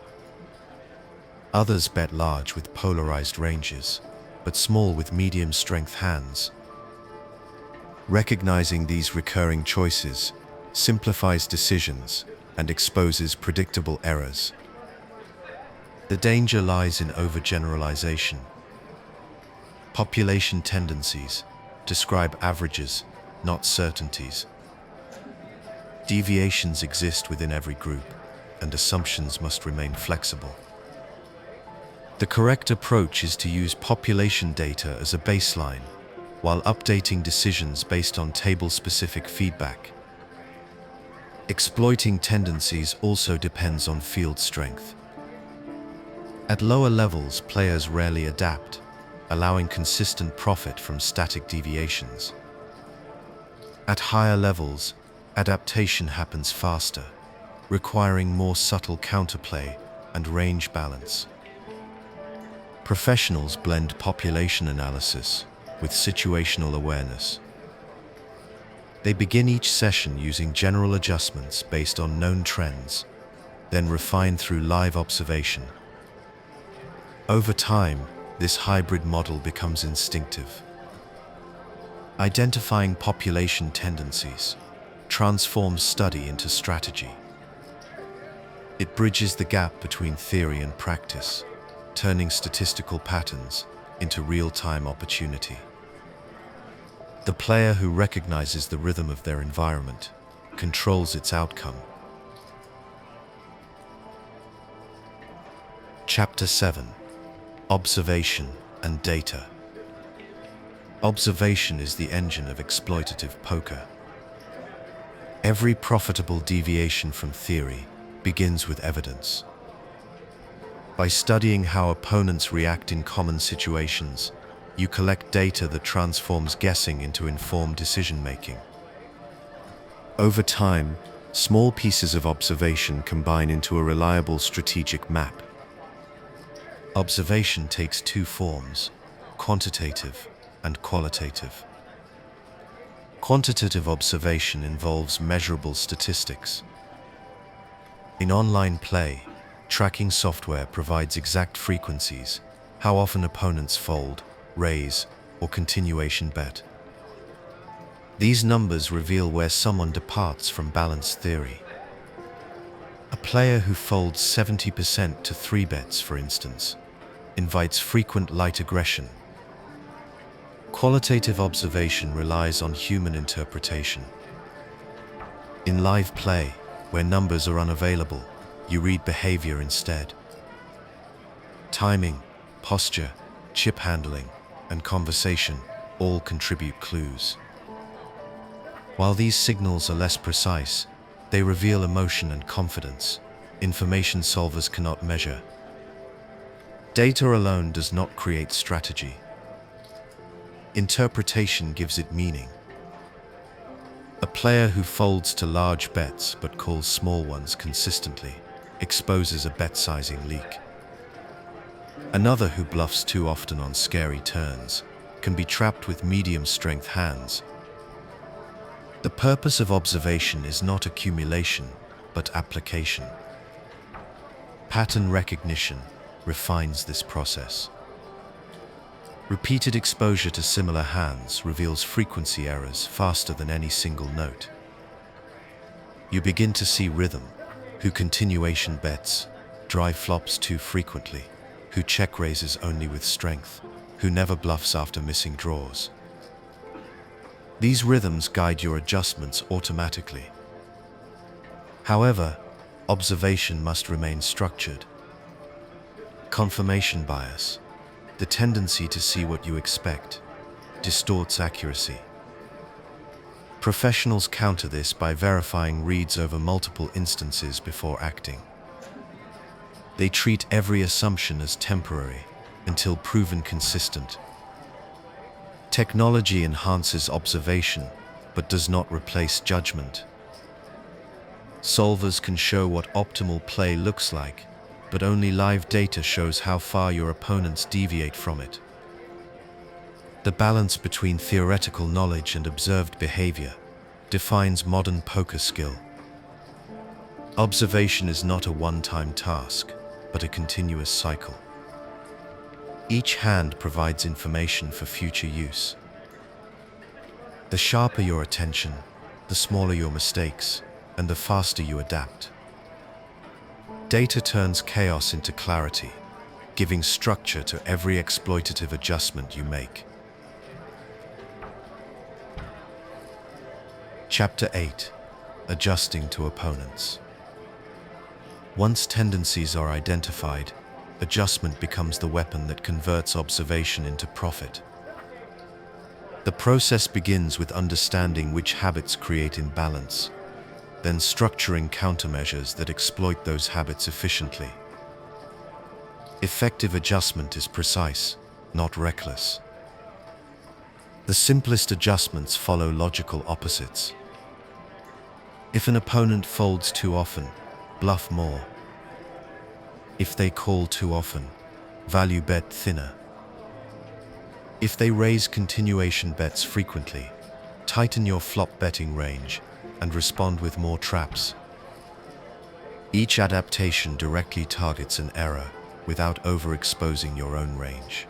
Others bet large with polarized ranges, but small with medium-strength hands. Recognizing these recurring choices simplifies decisions and exposes predictable errors. The danger lies in overgeneralization. Population tendencies describe averages, not certainties. Deviations exist within every group, and assumptions must remain flexible. The correct approach is to use population data as a baseline, while updating decisions based on table-specific feedback. Exploiting tendencies also depends on field strength. At lower levels, players rarely adapt, allowing consistent profit from static deviations. At higher levels, adaptation happens faster, requiring more subtle counterplay and range balance. Professionals blend population analysis with situational awareness. They begin each session using general adjustments based on known trends, then refine through live observation. Over time, this hybrid model becomes instinctive. Identifying population tendencies transforms study into strategy. It bridges the gap between theory and practice, turning statistical patterns into real-time opportunity. The player who recognizes the rhythm of their environment controls its outcome. Chapter 7: Observation and Data. Observation is the engine of exploitative poker. Every profitable deviation from theory begins with evidence. By studying how opponents react in common situations, you collect data that transforms guessing into informed decision-making. Over time, small pieces of observation combine into a reliable strategic map. Observation takes two forms: quantitative and qualitative. Quantitative observation involves measurable statistics. In online play, tracking software provides exact frequencies, how often opponents fold, raise, or continuation bet. These numbers reveal where someone departs from balanced theory. A player who folds 70% to 3 bets, for instance, invites frequent light aggression. Qualitative observation relies on human interpretation. In live play, where numbers are unavailable, you read behavior instead. Timing, posture, chip handling, and conversation all contribute clues. While these signals are less precise, they reveal emotion and confidence, information solvers cannot measure. Data alone does not create strategy. Interpretation gives it meaning. A player who folds to large bets but calls small ones consistently exposes a bet-sizing leak. Another who bluffs too often on scary turns can be trapped with medium-strength hands. The purpose of observation is not accumulation, but application. Pattern recognition refines this process. Repeated exposure to similar hands reveals frequency errors faster than any single note. You begin to see rhythm: who continuation bets, dry flops too frequently, who check raises only with strength, who never bluffs after missing draws. These rhythms guide your adjustments automatically. However, observation must remain structured. Confirmation bias, the tendency to see what you expect, distorts accuracy. Professionals counter this by verifying reads over multiple instances before acting. They treat every assumption as temporary until proven consistent. Technology enhances observation, but does not replace judgment. Solvers can show what optimal play looks like, but only live data shows how far your opponents deviate from it. The balance between theoretical knowledge and observed behavior defines modern poker skill. Observation is not a one-time task, but a continuous cycle. Each hand provides information for future use. The sharper your attention, the smaller your mistakes, and the faster you adapt. Data turns chaos into clarity, giving structure to every exploitative adjustment you make. Chapter 8: Adjusting to opponents. Once tendencies are identified, adjustment becomes the weapon that converts observation into profit. The process begins with understanding which habits create imbalance, then structuring countermeasures that exploit those habits efficiently. Effective adjustment is precise, not reckless. The simplest adjustments follow logical opposites. If an opponent folds too often, bluff more. If they call too often, value bet thinner. If they raise continuation bets frequently, tighten your flop betting range and respond with more traps. Each adaptation directly targets an error without overexposing your own range.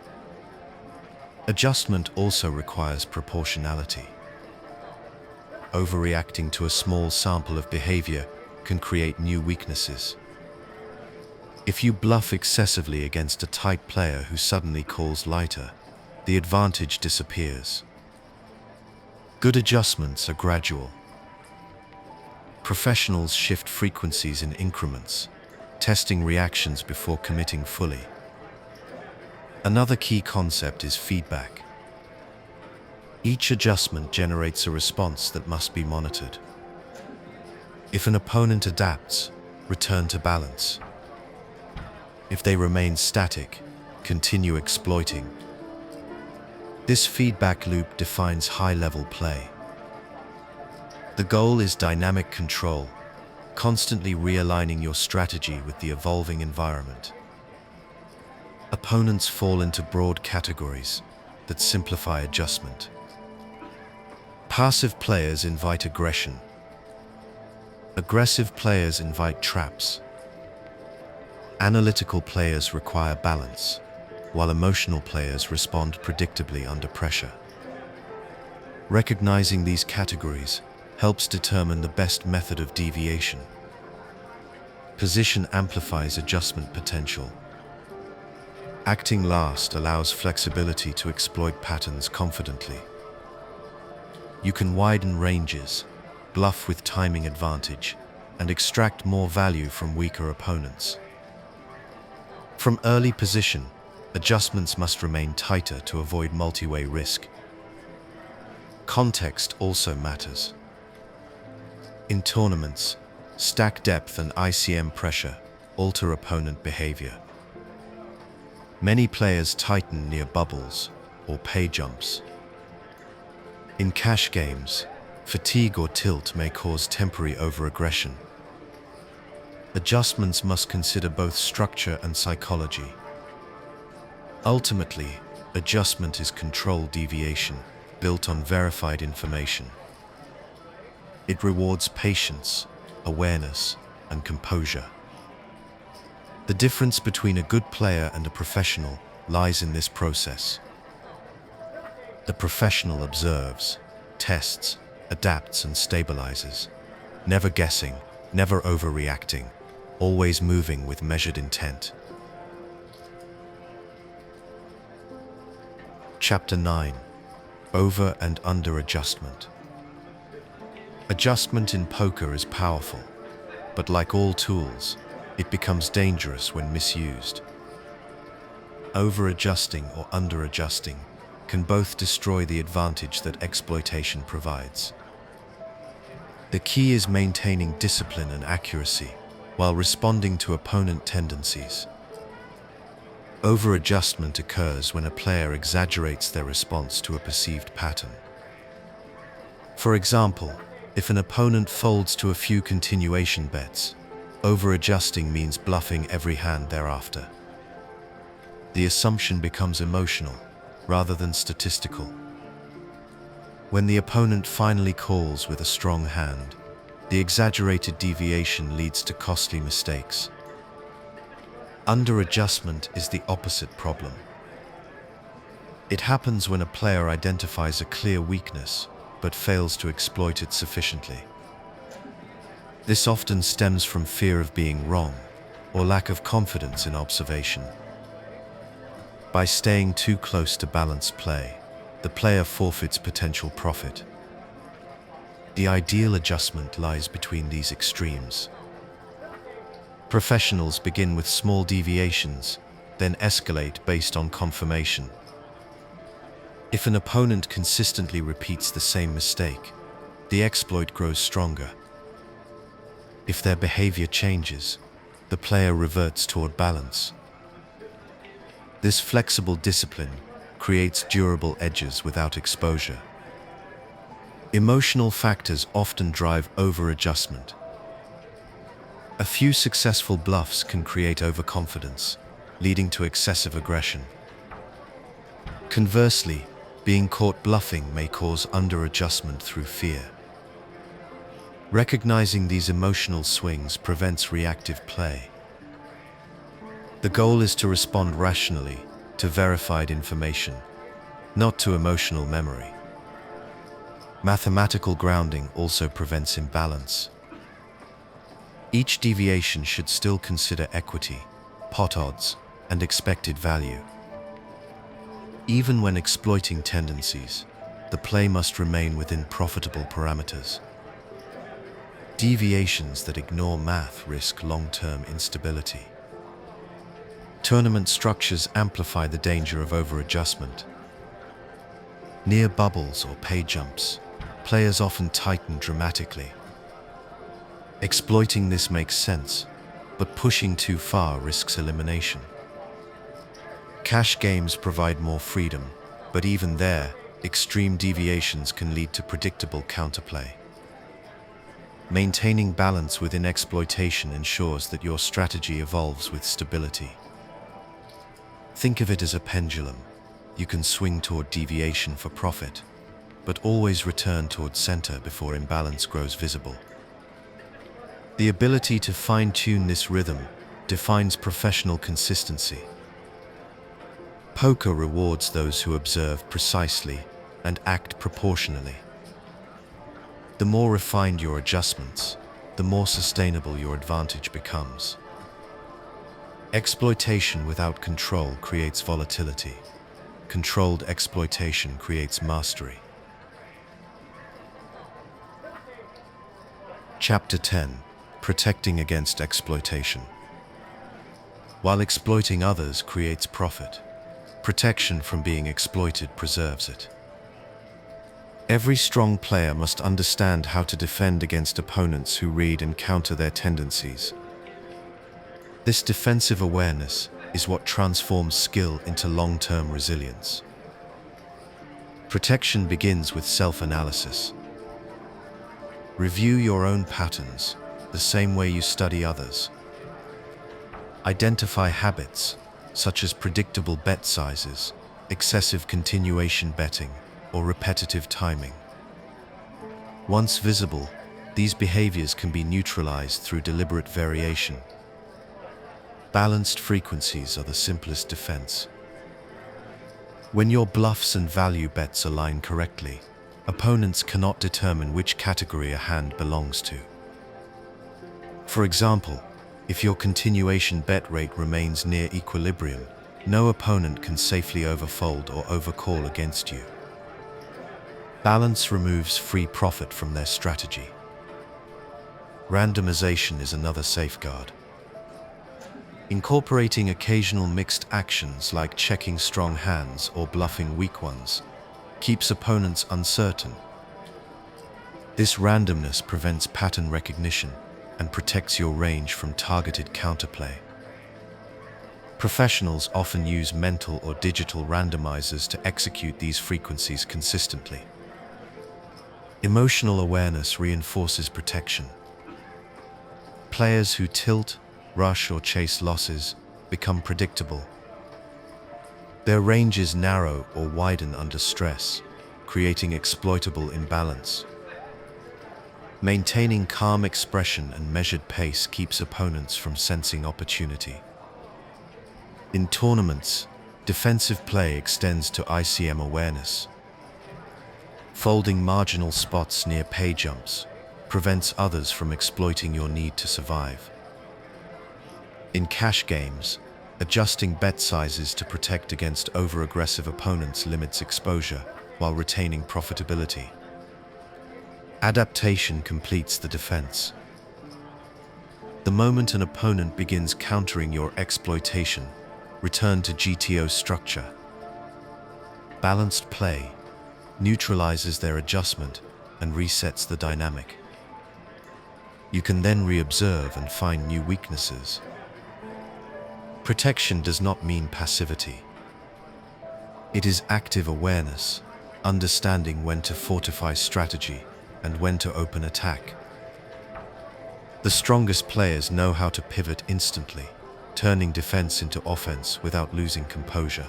Adjustment also requires proportionality. Overreacting to a small sample of behavior can create new weaknesses. If you bluff excessively against a tight player who suddenly calls lighter, the advantage disappears. Good adjustments are gradual. Professionals shift frequencies in increments, testing reactions before committing fully. Another key concept is feedback. Each adjustment generates a response that must be monitored. If an opponent adapts, return to balance. If they remain static, continue exploiting. This feedback loop defines high-level play. The goal is dynamic control, constantly realigning your strategy with the evolving environment. Opponents fall into broad categories that simplify adjustment. Passive players invite aggression. Aggressive players invite traps. Analytical players require balance, while emotional players respond predictably under pressure. Recognizing these categories helps determine the best method of deviation. Position amplifies adjustment potential. Acting last allows flexibility to exploit patterns confidently. You can widen ranges, bluff with timing advantage, and extract more value from weaker opponents. From early position, adjustments must remain tighter to avoid multi-way risk. Context also matters. In tournaments, stack depth and ICM pressure alter opponent behavior. Many players tighten near bubbles or pay jumps. In cash games, fatigue or tilt may cause temporary overaggression. Adjustments must consider both structure and psychology. Ultimately, adjustment is controlled deviation built on verified information. It rewards patience, awareness, and composure. The difference between a good player and a professional lies in this process. The professional observes, tests, adapts, and stabilizes, never guessing, never overreacting, always moving with measured intent. Chapter 9: Over and Under Adjustment. Adjustment in poker is powerful, but like all tools, it becomes dangerous when misused. Over-adjusting or under-adjusting can both destroy the advantage that exploitation provides. The key is maintaining discipline and accuracy while responding to opponent tendencies. Over-adjustment occurs when a player exaggerates their response to a perceived pattern. For example, if an opponent folds to a few continuation bets, over-adjusting means bluffing every hand thereafter. The assumption becomes emotional, rather than statistical. When the opponent finally calls with a strong hand, the exaggerated deviation leads to costly mistakes. Under-adjustment is the opposite problem. It happens when a player identifies a clear weakness, but fails to exploit it sufficiently. This often stems from fear of being wrong, or lack of confidence in observation. By staying too close to balanced play, the player forfeits potential profit. The ideal adjustment lies between these extremes. Professionals begin with small deviations, then escalate based on confirmation. If an opponent consistently repeats the same mistake, the exploit grows stronger. If their behavior changes, the player reverts toward balance. This flexible discipline creates durable edges without exposure. Emotional factors often drive over-adjustment. A few successful bluffs can create overconfidence, leading to excessive aggression. Conversely, being caught bluffing may cause under-adjustment through fear. Recognizing these emotional swings prevents reactive play. The goal is to respond rationally to verified information, not to emotional memory. Mathematical grounding also prevents imbalance. Each deviation should still consider equity, pot odds, and expected value. Even when exploiting tendencies, the play must remain within profitable parameters. Deviations that ignore math risk long-term instability. Tournament structures amplify the danger of over-adjustment. Near bubbles or pay jumps, players often tighten dramatically. Exploiting this makes sense, but pushing too far risks elimination. Cash games provide more freedom, but even there, extreme deviations can lead to predictable counterplay. Maintaining balance within exploitation ensures that your strategy evolves with stability. Think of it as a pendulum. You can swing toward deviation for profit, but always return toward center before imbalance grows visible. The ability to fine-tune this rhythm defines professional consistency. Poker rewards those who observe precisely and act proportionally. The more refined your adjustments, the more sustainable your advantage becomes. Exploitation without control creates volatility. Controlled exploitation creates mastery. Chapter 10: Protecting against exploitation. While exploiting others creates profit, protection from being exploited preserves it. Every strong player must understand how to defend against opponents who read and counter their tendencies. This defensive awareness is what transforms skill into long-term resilience. Protection begins with self-analysis. Review your own patterns the same way you study others. Identify habits, such as predictable bet sizes, excessive continuation betting, or repetitive timing. Once visible, these behaviors can be neutralized through deliberate variation. Balanced frequencies are the simplest defense. When your bluffs and value bets align correctly, opponents cannot determine which category a hand belongs to. For example, if your continuation bet rate remains near equilibrium, no opponent can safely overfold or overcall against you. Balance removes free profit from their strategy. Randomization is another safeguard. Incorporating occasional mixed actions like checking strong hands or bluffing weak ones keeps opponents uncertain. This randomness prevents pattern recognition and protects your range from targeted counterplay. Professionals often use mental or digital randomizers to execute these frequencies consistently. Emotional awareness reinforces protection. Players who tilt, rush, or chase losses become predictable. Their ranges narrow or widen under stress, creating exploitable imbalance. Maintaining calm expression and measured pace keeps opponents from sensing opportunity. In tournaments, defensive play extends to ICM awareness. Folding marginal spots near pay jumps prevents others from exploiting your need to survive. In cash games, adjusting bet sizes to protect against over-aggressive opponents limits exposure while retaining profitability. Adaptation completes the defense. The moment an opponent begins countering your exploitation, return to GTO structure. Balanced play neutralizes their adjustment and resets the dynamic. You can then re-observe and find new weaknesses. Protection does not mean passivity. It is active awareness, understanding when to fortify strategy and when to open attack. The strongest players know how to pivot instantly, turning defense into offense without losing composure.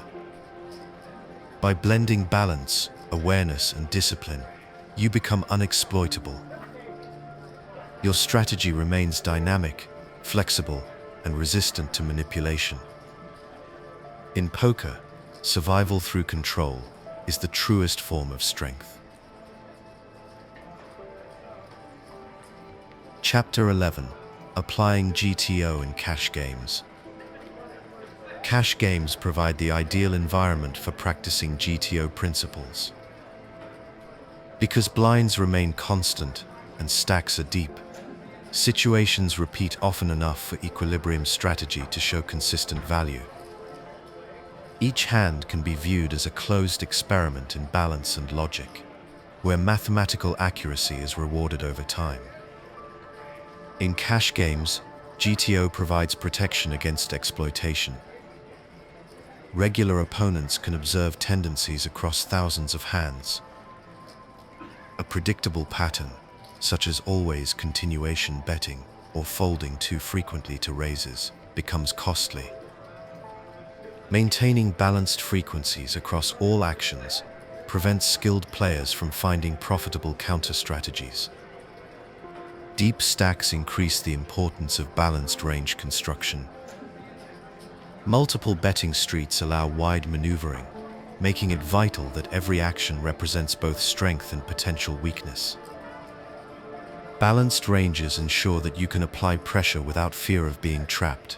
By blending balance, awareness, and discipline, you become unexploitable. Your strategy remains dynamic, flexible, and resistant to manipulation. In poker, survival through control is the truest form of strength. Chapter 11. Applying GTO in cash games. Cash games provide the ideal environment for practicing GTO principles. Because blinds remain constant and stacks are deep, situations repeat often enough for equilibrium strategy to show consistent value. Each hand can be viewed as a closed experiment in balance and logic, where mathematical accuracy is rewarded over time. In cash games, GTO provides protection against exploitation. Regular opponents can observe tendencies across thousands of hands. A predictable pattern, such as always continuation betting or folding too frequently to raises, becomes costly. Maintaining balanced frequencies across all actions prevents skilled players from finding profitable counter-strategies. Deep stacks increase the importance of balanced range construction. Multiple betting streets allow wide maneuvering, making it vital that every action represents both strength and potential weakness. Balanced ranges ensure that you can apply pressure without fear of being trapped.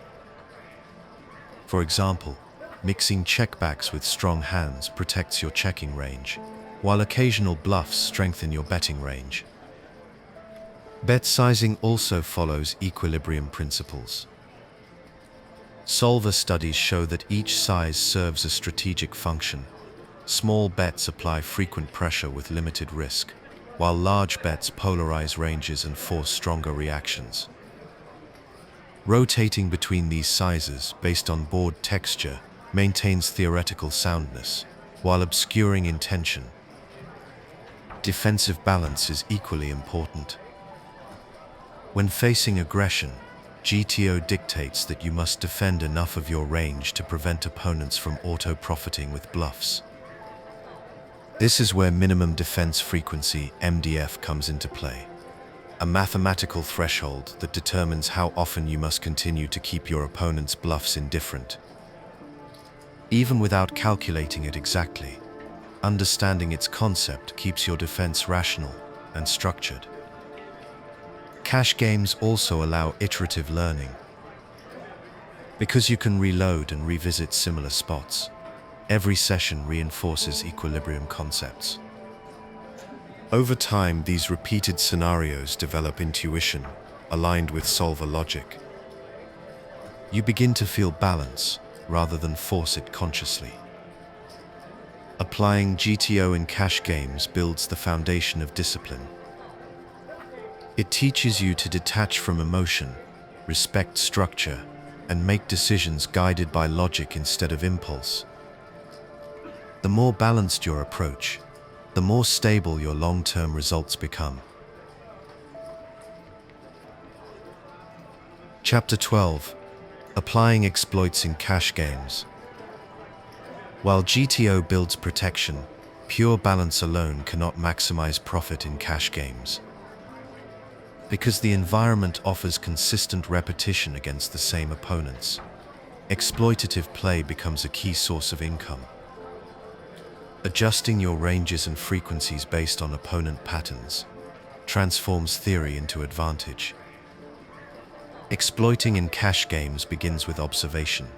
For example, mixing checkbacks with strong hands protects your checking range, while occasional bluffs strengthen your betting range. Bet sizing also follows equilibrium principles. Solver studies show that each size serves a strategic function. Small bets apply frequent pressure with limited risk, while large bets polarize ranges and force stronger reactions. Rotating between these sizes based on board texture maintains theoretical soundness, while obscuring intention. Defensive balance is equally important. When facing aggression, GTO dictates that you must defend enough of your range to prevent opponents from auto-profiting with bluffs. This is where minimum defense frequency, MDF, comes into play, a mathematical threshold that determines how often you must continue to keep your opponent's bluffs indifferent. Even without calculating it exactly, understanding its concept keeps your defense rational and structured. Cash games also allow iterative learning. Because you can reload and revisit similar spots, every session reinforces equilibrium concepts. Over time, these repeated scenarios develop intuition, aligned with solver logic. You begin to feel balance, rather than force it consciously. Applying GTO in cash games builds the foundation of discipline. It teaches you to detach from emotion, respect structure, and make decisions guided by logic instead of impulse. The more balanced your approach, the more stable your long-term results become. Chapter 12. Applying exploits in cash games. While GTO builds protection, pure balance alone cannot maximize profit in cash games. Because the environment offers consistent repetition against the same opponents, exploitative play becomes a key source of income. Adjusting your ranges and frequencies based on opponent patterns transforms theory into advantage. Exploiting in cash games begins with observation.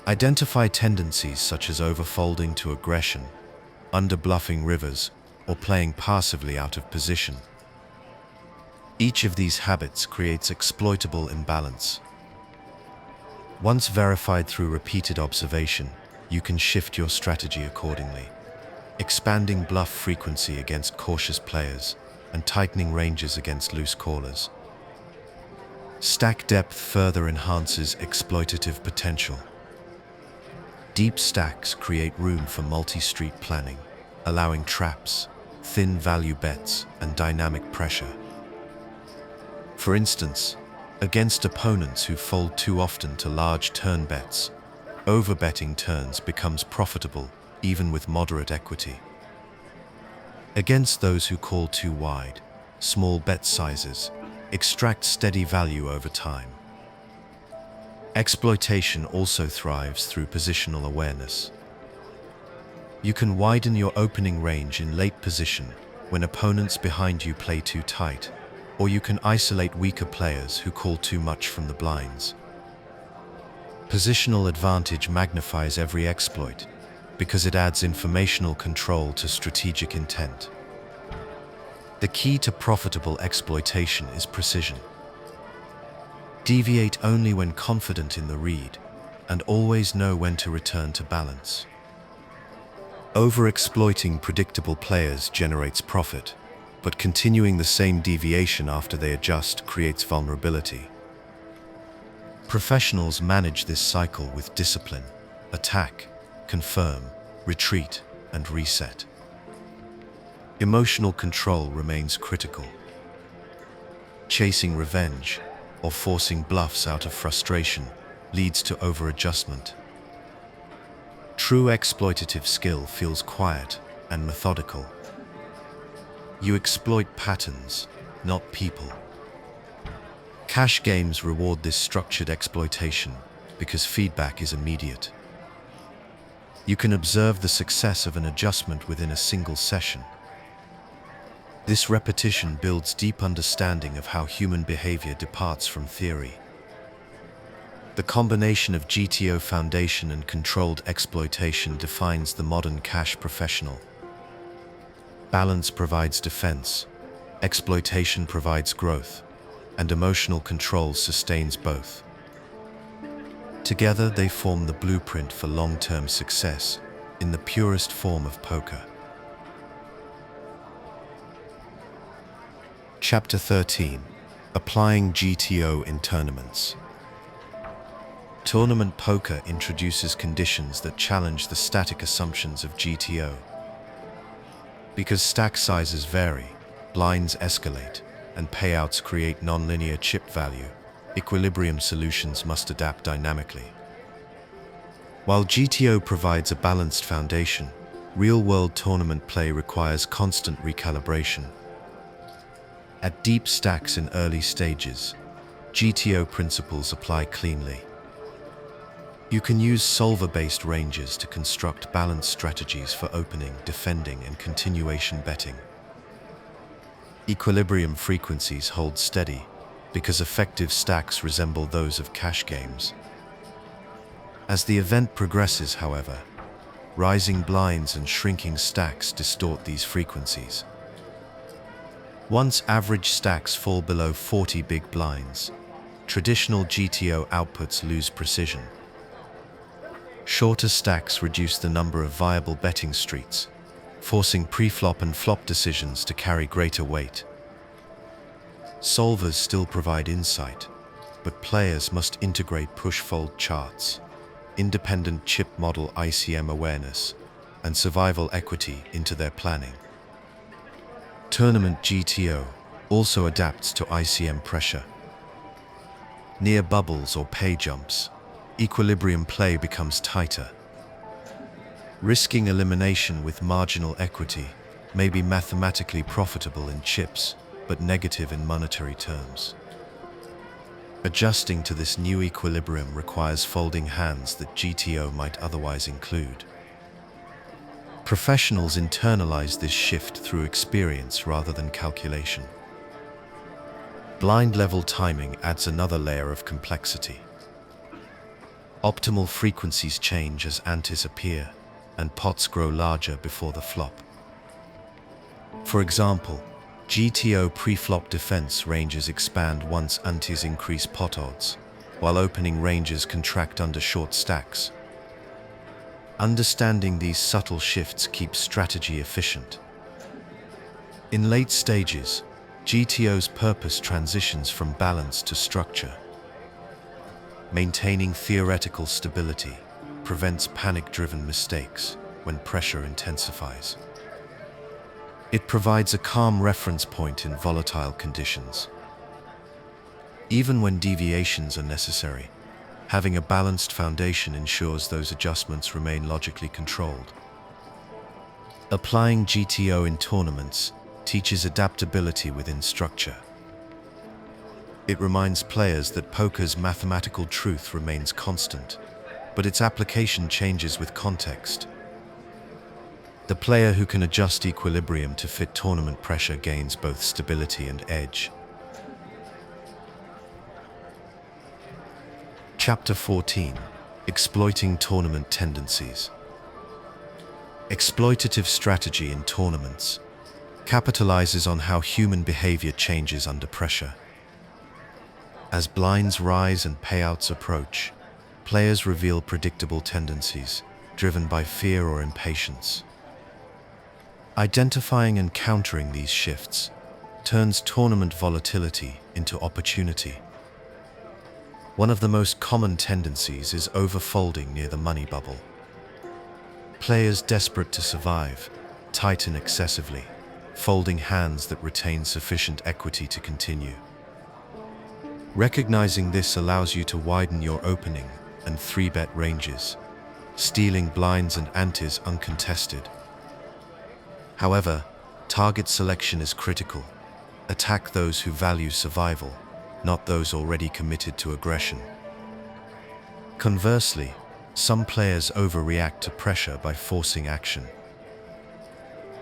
Identify tendencies such as overfolding to aggression, underbluffing rivers, or playing passively out of position. Each of these habits creates exploitable imbalance. Once verified through repeated observation, you can shift your strategy accordingly, expanding bluff frequency against cautious players and tightening ranges against loose callers. Stack depth further enhances exploitative potential. Deep stacks create room for multi-street planning, allowing traps, thin value bets, and dynamic pressure. For instance, against opponents who fold too often to large turn bets, overbetting turns becomes profitable even with moderate equity. Against those who call too wide, small bet sizes extract steady value over time. Exploitation also thrives through positional awareness. You can widen your opening range in late position when opponents behind you play too tight, or you can isolate weaker players who call too much from the blinds. Positional advantage magnifies every exploit because it adds informational control to strategic intent. The key to profitable exploitation is precision. Deviate only when confident in the read, and always know when to return to balance. Overexploiting predictable players generates profit, but continuing the same deviation after they adjust creates vulnerability. Professionals manage this cycle with discipline: attack, confirm, retreat, and reset. Emotional control remains critical. Chasing revenge or forcing bluffs out of frustration leads to over-adjustment. True exploitative skill feels quiet and methodical. You exploit patterns, not people. Cash games reward this structured exploitation because feedback is immediate. You can observe the success of an adjustment within a single session. This repetition builds deep understanding of how human behavior departs from theory. The combination of GTO foundation and controlled exploitation defines the modern cash professional. Balance provides defense, exploitation provides growth, and emotional control sustains both. Together they form the blueprint for long-term success in the purest form of poker. Chapter 13. Applying GTO in Tournaments. Tournament poker introduces conditions that challenge the static assumptions of GTO. Because stack sizes vary, blinds escalate, and payouts create nonlinear chip value, equilibrium solutions must adapt dynamically. While GTO provides a balanced foundation, real-world tournament play requires constant recalibration. At deep stacks in early stages, GTO principles apply cleanly. You can use solver-based ranges to construct balanced strategies for opening, defending, and continuation betting. Equilibrium frequencies hold steady because effective stacks resemble those of cash games. As the event progresses, however, rising blinds and shrinking stacks distort these frequencies. Once average stacks fall below 40 big blinds, traditional GTO outputs lose precision. Shorter stacks reduce the number of viable betting streets, forcing pre-flop and flop decisions to carry greater weight. Solvers still provide insight, but players must integrate push-fold charts, independent chip model ICM awareness, and survival equity into their planning. Tournament GTO also adapts to ICM pressure. Near bubbles or pay jumps, equilibrium play becomes tighter. Risking elimination with marginal equity may be mathematically profitable in chips, but negative in monetary terms. Adjusting to this new equilibrium requires folding hands that GTO might otherwise include. Professionals internalize this shift through experience rather than calculation. Blind level timing adds another layer of complexity. Optimal frequencies change as antes appear, and pots grow larger before the flop. For example, GTO pre-flop defense ranges expand once antes increase pot odds, while opening ranges contract under short stacks. Understanding these subtle shifts keeps strategy efficient. In late stages, GTO's purpose transitions from balance to structure. Maintaining theoretical stability prevents panic-driven mistakes when pressure intensifies. It provides a calm reference point in volatile conditions. Even when deviations are necessary, having a balanced foundation ensures those adjustments remain logically controlled. Applying GTO in tournaments teaches adaptability within structure. It reminds players that poker's mathematical truth remains constant, but its application changes with context. The player who can adjust equilibrium to fit tournament pressure gains both stability and edge. Chapter 14: Exploiting Tournament Tendencies. Exploitative strategy in tournaments capitalizes on how human behavior changes under pressure. As blinds rise and payouts approach, players reveal predictable tendencies driven by fear or impatience. Identifying and countering these shifts turns tournament volatility into opportunity. One of the most common tendencies is overfolding near the money bubble. Players desperate to survive tighten excessively, folding hands that retain sufficient equity to continue. Recognizing this allows you to widen your opening and 3-bet ranges, stealing blinds and antes uncontested. However, target selection is critical. Attack those who value survival, not those already committed to aggression. Conversely, some players overreact to pressure by forcing action.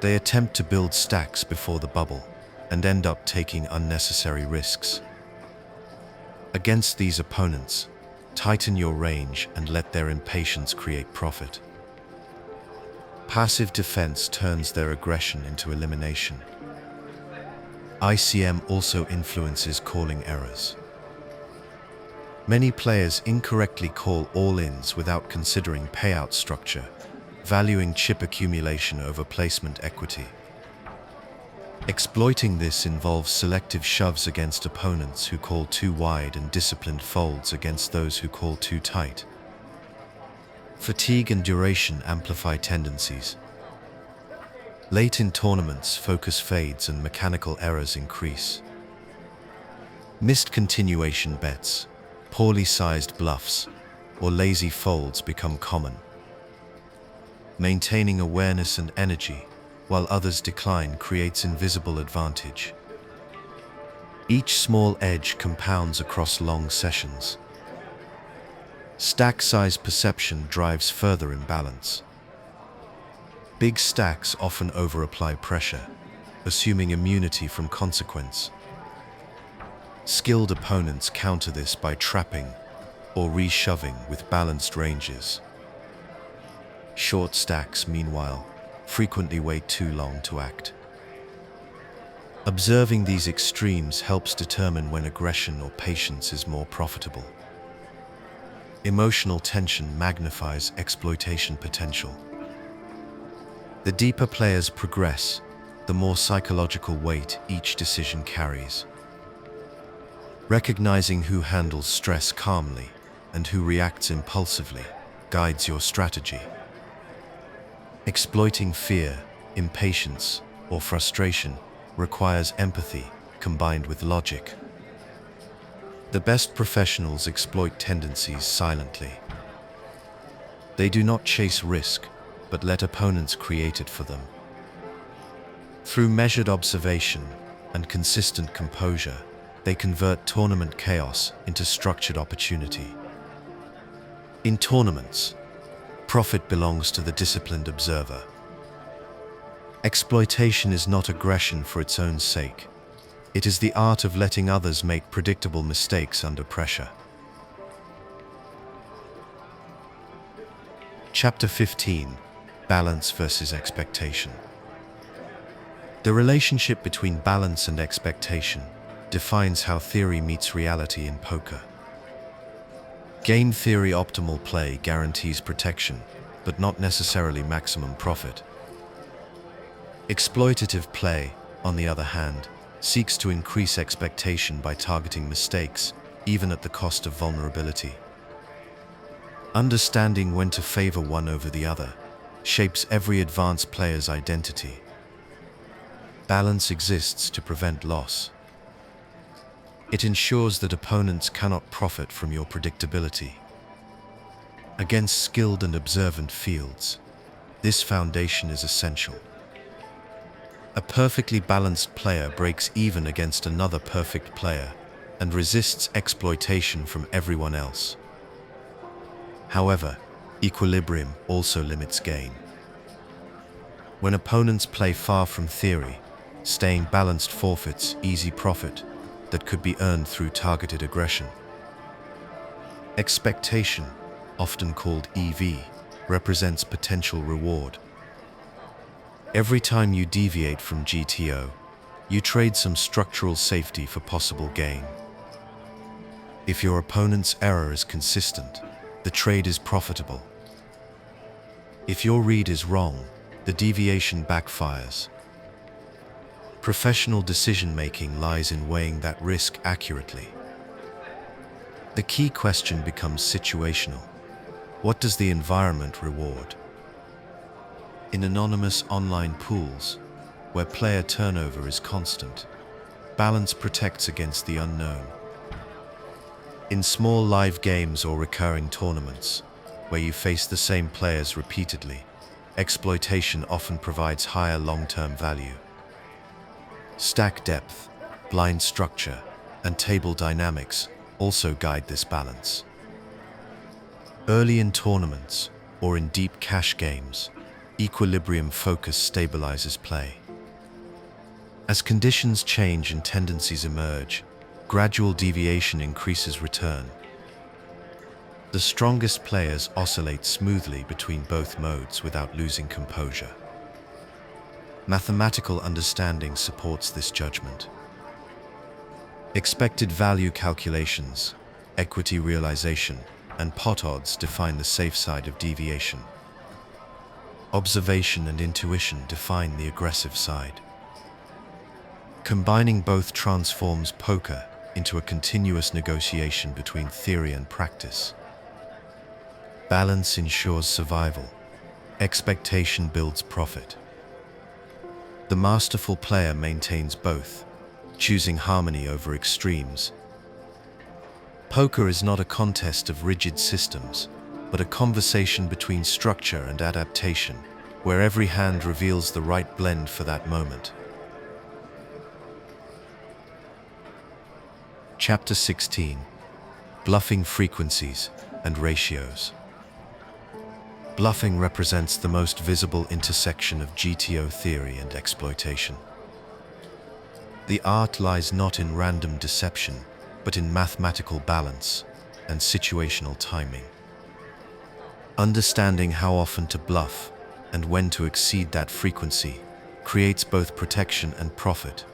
They attempt to build stacks before the bubble and end up taking unnecessary risks. Against these opponents, tighten your range and let their impatience create profit. Passive defense turns their aggression into elimination. ICM also influences calling errors. Many players incorrectly call all-ins without considering payout structure, valuing chip accumulation over placement equity. Exploiting this involves selective shoves against opponents who call too wide and disciplined folds against those who call too tight. Fatigue and duration amplify tendencies. Late in tournaments, focus fades and mechanical errors increase. Missed continuation bets, poorly sized bluffs, or lazy folds become common. Maintaining awareness and energy while others decline creates invisible advantage. Each small edge compounds across long sessions. Stack size perception drives further imbalance. Big stacks often over-apply pressure, assuming immunity from consequence. Skilled opponents counter this by trapping or reshoving with balanced ranges. Short stacks, meanwhile, frequently wait too long to act. Observing these extremes helps determine when aggression or patience is more profitable. Emotional tension magnifies exploitation potential. The deeper players progress, the more psychological weight each decision carries. Recognizing who handles stress calmly and who reacts impulsively guides your strategy. Exploiting fear, impatience, or frustration requires empathy combined with logic. The best professionals exploit tendencies silently. They do not chase risk, but let opponents create it for them. Through measured observation and consistent composure, they convert tournament chaos into structured opportunity. In tournaments, profit belongs to the disciplined observer. Exploitation is not aggression for its own sake. It is the art of letting others make predictable mistakes under pressure. Chapter 15: Balance versus Expectation. The relationship between balance and expectation defines how theory meets reality in poker. Game theory optimal play guarantees protection, but not necessarily maximum profit. Exploitative play, on the other hand, seeks to increase expectation by targeting mistakes, even at the cost of vulnerability. Understanding when to favor one over the other shapes every advanced player's identity. Balance exists to prevent loss. It ensures that opponents cannot profit from your predictability. Against skilled and observant fields, this foundation is essential. A perfectly balanced player breaks even against another perfect player and resists exploitation from everyone else. However, equilibrium also limits gain. When opponents play far from theory, staying balanced forfeits easy profit that could be earned through targeted aggression. Expectation, often called EV, represents potential reward. Every time you deviate from GTO, you trade some structural safety for possible gain. If your opponent's error is consistent, the trade is profitable. If your read is wrong, the deviation backfires. Professional decision-making lies in weighing that risk accurately. The key question becomes situational. What does the environment reward? In anonymous online pools, where player turnover is constant, balance protects against the unknown. In small live games or recurring tournaments, where you face the same players repeatedly, exploitation often provides higher long-term value. Stack depth, blind structure, and table dynamics also guide this balance. Early in tournaments, or in deep cash games, equilibrium focus stabilizes play. As conditions change and tendencies emerge, gradual deviation increases return. The strongest players oscillate smoothly between both modes without losing composure. Mathematical understanding supports this judgment. Expected value calculations, equity realization, and pot odds define the safe side of deviation. Observation and intuition define the aggressive side. Combining both transforms poker into a continuous negotiation between theory and practice. Balance ensures survival. Expectation builds profit. The masterful player maintains both, choosing harmony over extremes. Poker is not a contest of rigid systems, but a conversation between structure and adaptation, where every hand reveals the right blend for that moment. Chapter 16: Bluffing Frequencies and Ratios. Bluffing represents the most visible intersection of GTO theory and exploitation. The art lies not in random deception, but in mathematical balance and situational timing. Understanding how often to bluff and when to exceed that frequency creates both protection and profit.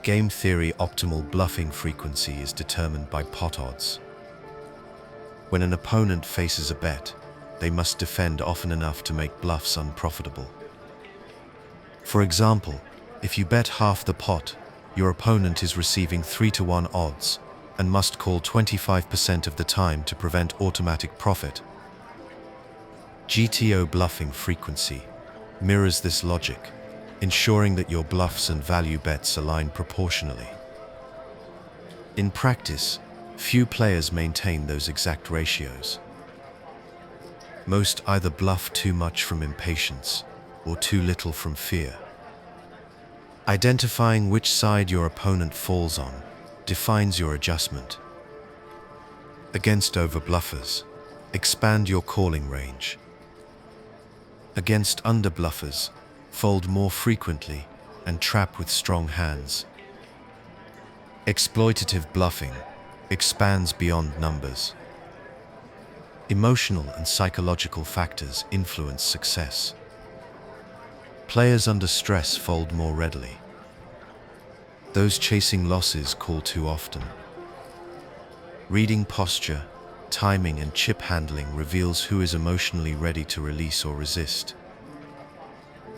Game theory optimal bluffing frequency is determined by pot odds. When an opponent faces a bet, they must defend often enough to make bluffs unprofitable. For example, if you bet half the pot, your opponent is receiving 3-to-1 odds and must call 25% of the time to prevent automatic profit. GTO bluffing frequency mirrors this logic, ensuring that your bluffs and value bets align proportionally. In practice, few players maintain those exact ratios. Most either bluff too much from impatience or too little from fear. Identifying which side your opponent falls on defines your adjustment. Against overbluffers, expand your calling range. Against underbluffers, fold more frequently and trap with strong hands. Exploitative bluffing expands beyond numbers. Emotional and psychological factors influence success. Players under stress fold more readily. Those chasing losses call too often. Reading posture, timing, and chip handling reveals who is emotionally ready to release or resist.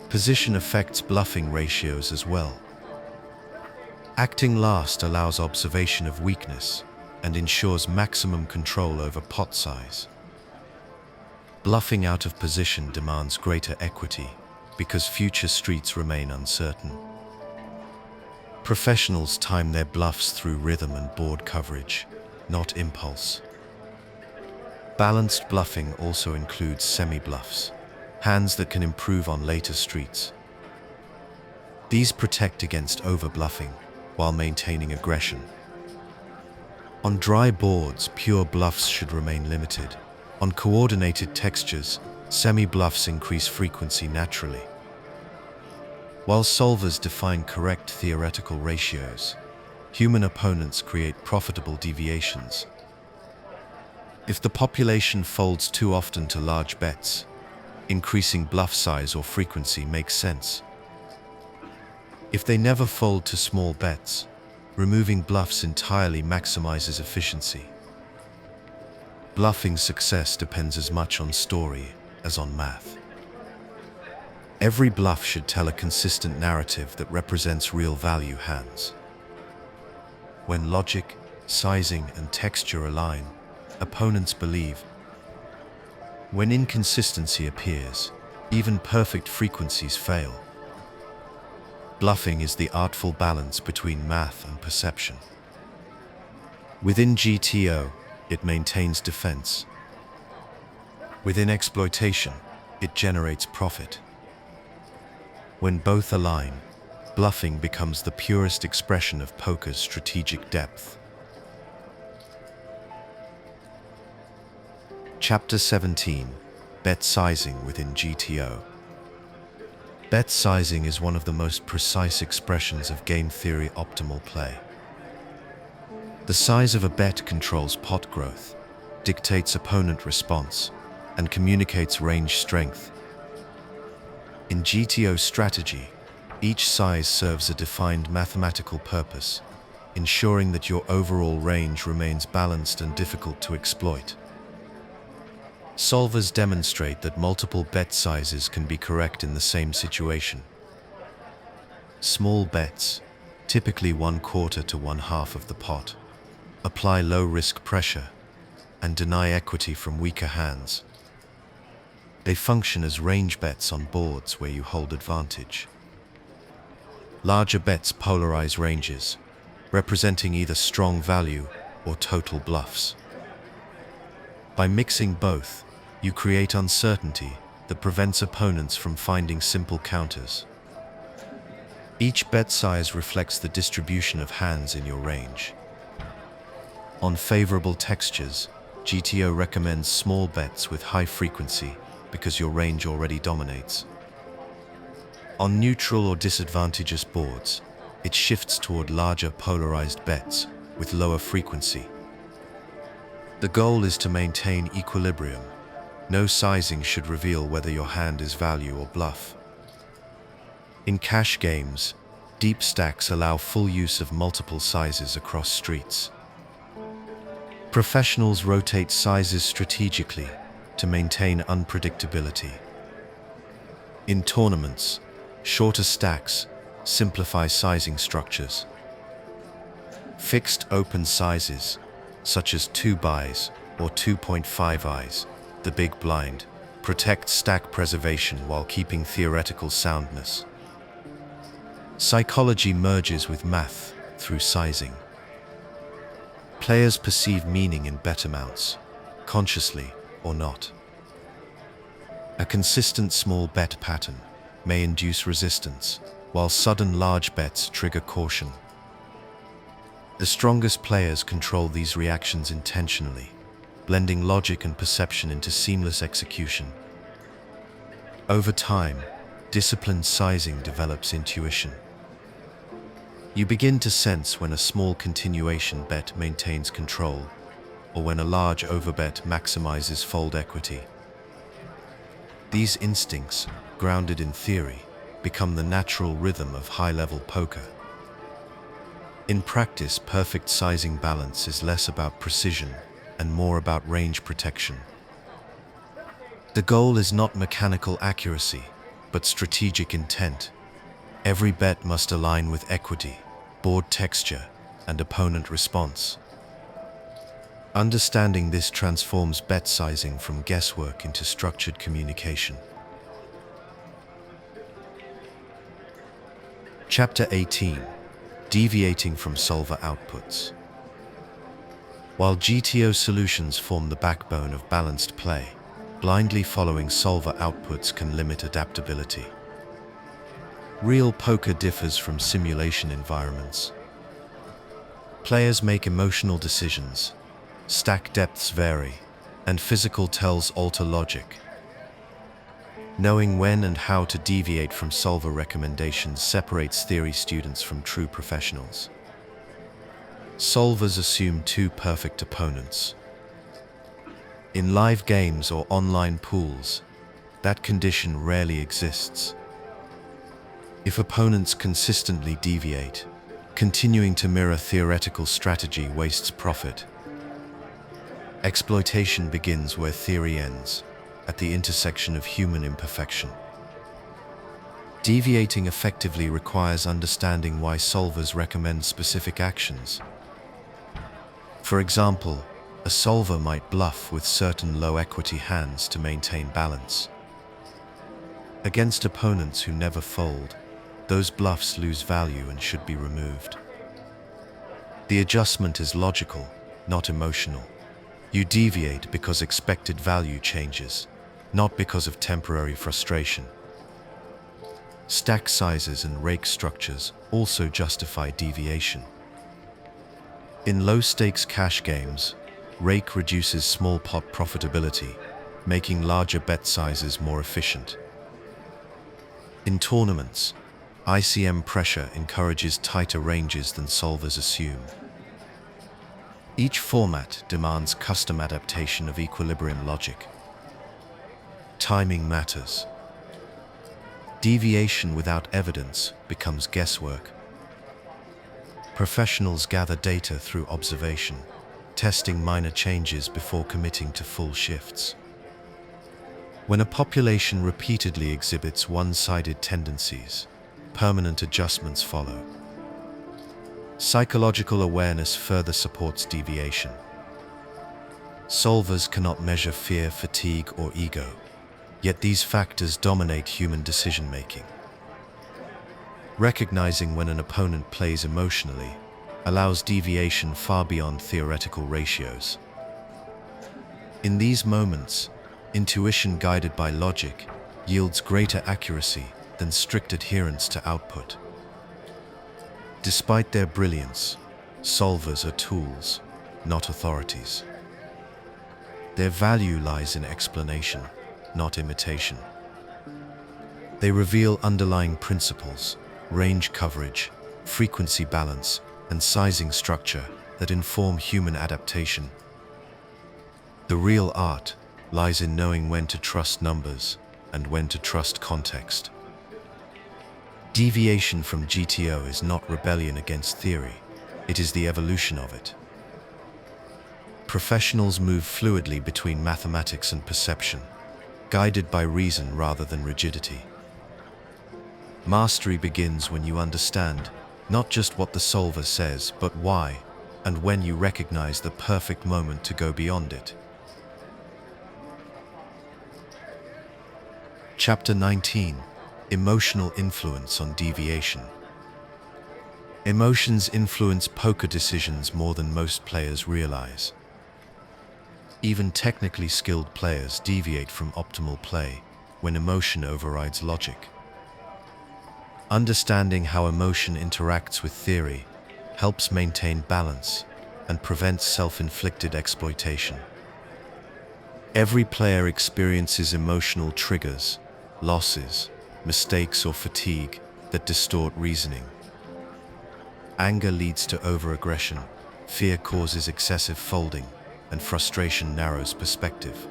Position affects bluffing ratios as well. Acting last allows observation of weakness and ensures maximum control over pot size. Bluffing out of position demands greater equity because future streets remain uncertain. Professionals time their bluffs through rhythm and board coverage, not impulse. Balanced bluffing also includes semi-bluffs, hands that can improve on later streets. These protect against overbluffing while maintaining aggression. On dry boards, pure bluffs should remain limited. On coordinated textures, Semi-bluffs increase frequency naturally, while solvers define correct theoretical ratios. Human opponents create profitable deviations. If the population folds too often to large bets, increasing bluff size or frequency makes sense. If they never fold to small bets, removing bluffs entirely maximizes efficiency. Bluffing success depends as much on story as on math. Every bluff should tell a consistent narrative that represents real value hands. When logic, sizing, and texture align, opponents believe. When inconsistency appears, even perfect frequencies fail. Bluffing is the artful balance between math and perception. Within GTO, it maintains defense. Within exploitation, it generates profit. When both align, bluffing becomes the purest expression of poker's strategic depth. Chapter 17. Bet sizing within GTO. Bet sizing is one of the most precise expressions of game theory optimal play. The size of a bet controls pot growth, dictates opponent response, and communicates range strength. In GTO strategy, each size serves a defined mathematical purpose, ensuring that your overall range remains balanced and difficult to exploit. Solvers demonstrate that multiple bet sizes can be correct in the same situation. Small bets, typically 1/4 to 1/2 of the pot, apply low-risk pressure and deny equity from weaker hands. They function as range bets on boards where you hold advantage. Larger bets polarize ranges, representing either strong value or total bluffs. By mixing both, you create uncertainty that prevents opponents from finding simple counters. Each bet size reflects the distribution of hands in your range. On favorable textures, GTO recommends small bets with high frequency because your range already dominates. On neutral or disadvantageous boards, it shifts toward larger polarized bets with lower frequency. The goal is to maintain equilibrium. No sizing should reveal whether your hand is value or bluff. In cash games, deep stacks allow full use of multiple sizes across streets. Professionals rotate sizes strategically to maintain unpredictability. In tournaments, shorter stacks simplify sizing structures. Fixed open sizes, such as 2 buys or 2.5 eyes, the big blind, protect stack preservation while keeping theoretical soundness. Psychology merges with math through sizing. Players perceive meaning in bet amounts, consciously or not. A consistent small bet pattern may induce resistance, while sudden large bets trigger caution. The strongest players control these reactions intentionally, blending logic and perception into seamless execution. Over time, disciplined sizing develops intuition. You begin to sense when a small continuation bet maintains control, or when a large overbet maximizes fold equity. These instincts, grounded in theory, become the natural rhythm of high-level poker. In practice, perfect sizing balance is less about precision and more about range protection. The goal is not mechanical accuracy, but strategic intent. Every bet must align with equity, board texture, and opponent response. Understanding this transforms bet sizing from guesswork into structured communication. Chapter 18. Deviating from solver outputs. While GTO solutions form the backbone of balanced play, blindly following solver outputs can limit adaptability. Real poker differs from simulation environments. Players make emotional decisions, stack depths vary, and physical tells alter logic. Knowing when and how to deviate from solver recommendations separates theory students from true professionals. Solvers assume two perfect opponents. In live games or online pools, that condition rarely exists. If opponents consistently deviate, continuing to mirror theoretical strategy wastes profit. Exploitation begins where theory ends, at the intersection of human imperfection. Deviating effectively requires understanding why solvers recommend specific actions. For example, a solver might bluff with certain low-equity hands to maintain balance. Against opponents who never fold, those bluffs lose value and should be removed. The adjustment is logical, not emotional. You deviate because expected value changes, not because of temporary frustration. Stack sizes and rake structures also justify deviation. In low-stakes cash games, rake reduces small pot profitability, making larger bet sizes more efficient. In tournaments, ICM pressure encourages tighter ranges than solvers assume. Each format demands custom adaptation of equilibrium logic. Timing matters. Deviation without evidence becomes guesswork. Professionals gather data through observation, testing minor changes before committing to full shifts. When a population repeatedly exhibits one-sided tendencies, permanent adjustments follow. Psychological awareness further supports deviation. Solvers cannot measure fear, fatigue, or ego, yet these factors dominate human decision-making. Recognizing when an opponent plays emotionally allows deviation far beyond theoretical ratios. In these moments, intuition guided by logic yields greater accuracy than strict adherence to output. Despite their brilliance, solvers are tools, not authorities. Their value lies in explanation, not imitation. They reveal underlying principles, range coverage, frequency balance, and sizing structure that inform human adaptation. The real art lies in knowing when to trust numbers and when to trust context. Deviation from GTO is not rebellion against theory, it is the evolution of it. Professionals move fluidly between mathematics and perception, guided by reason rather than rigidity. Mastery begins when you understand not just what the solver says, but why, and when you recognize the perfect moment to go beyond it. Chapter 19: Emotional Influence on Deviation. Emotions influence poker decisions more than most players realize. Even technically skilled players deviate from optimal play when emotion overrides logic. Understanding how emotion interacts with theory helps maintain balance and prevents self-inflicted exploitation. Every player experiences emotional triggers, losses, mistakes, or fatigue that distort reasoning. Anger leads to overaggression, fear causes excessive folding, and frustration narrows perspective.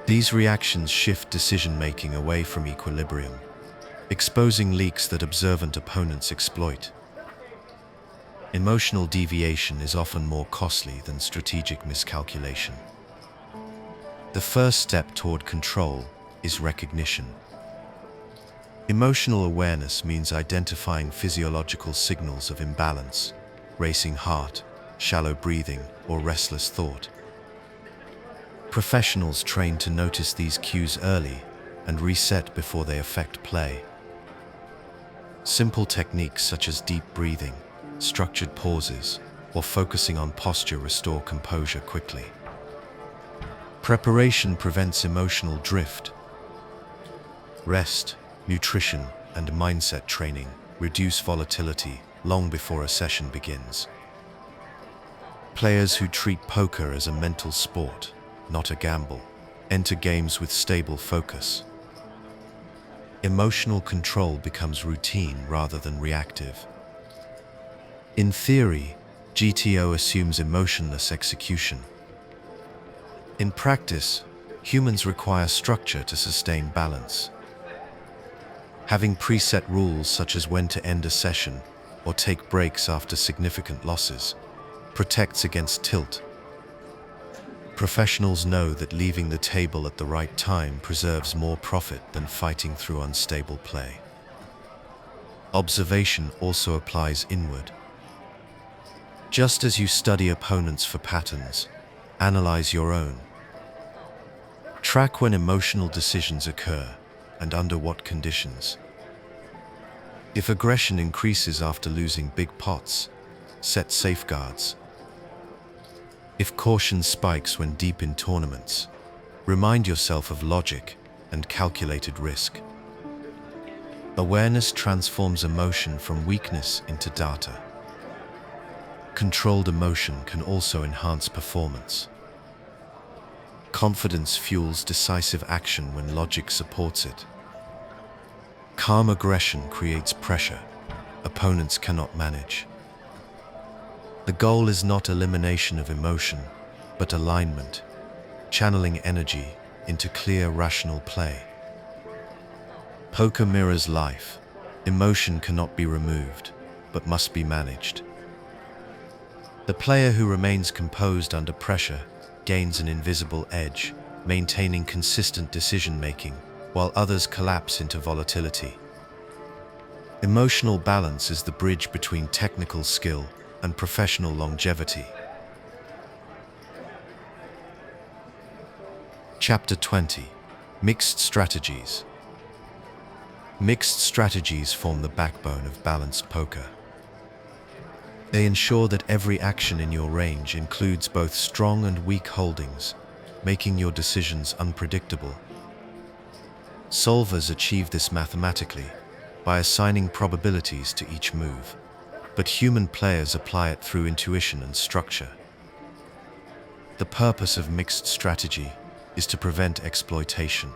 These reactions shift decision-making away from equilibrium, exposing leaks that observant opponents exploit. Emotional deviation is often more costly than strategic miscalculation. The first step toward control is recognition. Emotional awareness means identifying physiological signals of imbalance, racing heart, shallow breathing, or restless thought. Professionals train to notice these cues early and reset before they affect play. Simple techniques such as deep breathing, structured pauses, or focusing on posture restore composure quickly. Preparation prevents emotional drift. Rest, nutrition, and mindset training reduce volatility long before a session begins. Players who treat poker as a mental sport, not a gamble, enter games with stable focus. Emotional control becomes routine rather than reactive. In theory, GTO assumes emotionless execution. In practice, humans require structure to sustain balance. Having preset rules such as when to end a session or take breaks after significant losses protects against tilt. Professionals know that leaving the table at the right time preserves more profit than fighting through unstable play. Observation also applies inward. Just as you study opponents for patterns, analyze your own. Track when emotional decisions occur and under what conditions. If aggression increases after losing big pots, set safeguards. If caution spikes when deep in tournaments, remind yourself of logic and calculated risk. Awareness transforms emotion from weakness into data. Controlled emotion can also enhance performance. Confidence fuels decisive action when logic supports it. Calm aggression creates pressure opponents cannot manage. The goal is not elimination of emotion, but alignment, channeling energy into clear, rational play. Poker mirrors life. Emotion cannot be removed, but must be managed. The player who remains composed under pressure gains an invisible edge, maintaining consistent decision-making, while others collapse into volatility. Emotional balance is the bridge between technical skill and professional longevity. Chapter 20: Mixed Strategies. Mixed strategies form the backbone of balanced poker. They ensure that every action in your range includes both strong and weak holdings, making your decisions unpredictable. Solvers achieve this mathematically by assigning probabilities to each move, but human players apply it through intuition and structure. The purpose of mixed strategy is to prevent exploitation.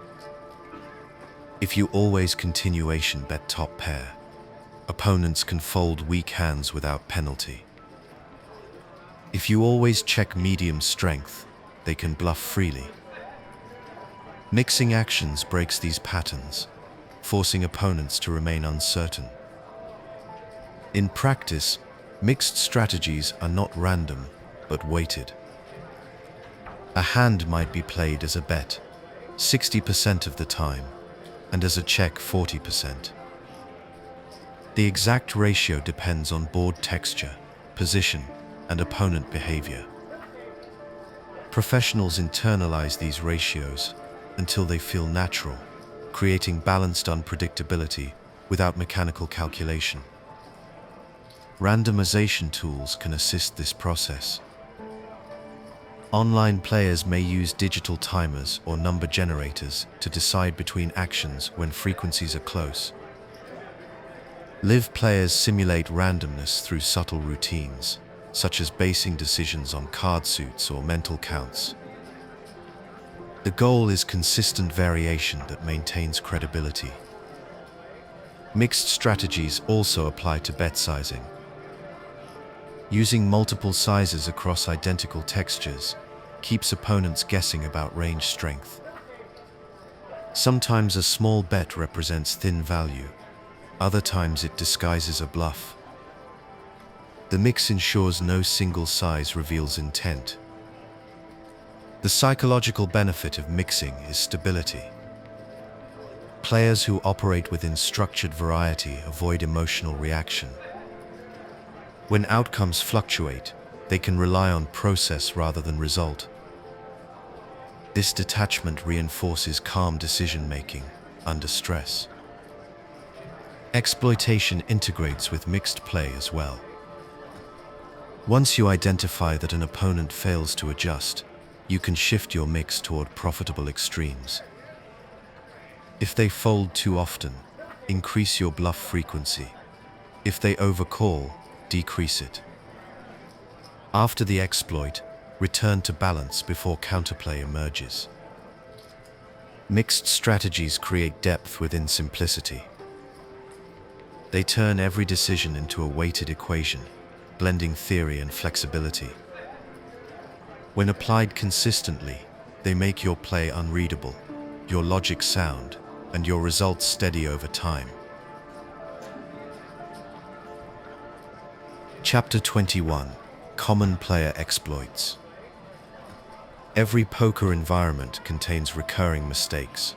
If you always continuation bet top pair, opponents can fold weak hands without penalty. If you always check medium strength, they can bluff freely. Mixing actions breaks these patterns, forcing opponents to remain uncertain. In practice, mixed strategies are not random, but weighted. A hand might be played as a bet 60% of the time, and as a check 40%. The exact ratio depends on board texture, position, and opponent behavior. Professionals internalize these ratios until they feel natural, creating balanced unpredictability without mechanical calculation. Randomization tools can assist this process. Online players may use digital timers or number generators to decide between actions when frequencies are close. Live players simulate randomness through subtle routines, such as basing decisions on card suits or mental counts. The goal is consistent variation that maintains credibility. Mixed strategies also apply to bet sizing. Using multiple sizes across identical textures keeps opponents guessing about range strength. Sometimes a small bet represents thin value, other times it disguises a bluff. The mix ensures no single size reveals intent. The psychological benefit of mixing is stability. Players who operate within structured variety avoid emotional reaction. When outcomes fluctuate, they can rely on process rather than result. This detachment reinforces calm decision-making under stress. Exploitation integrates with mixed play as well. Once you identify that an opponent fails to adjust, you can shift your mix toward profitable extremes. If they fold too often, increase your bluff frequency. If they overcall, decrease it. After the exploit, return to balance before counterplay emerges. Mixed strategies create depth within simplicity. They turn every decision into a weighted equation, blending theory and flexibility. When applied consistently, they make your play unreadable, your logic sound, and your results steady over time. Chapter 21: Common Player Exploits. Every poker environment contains recurring mistakes.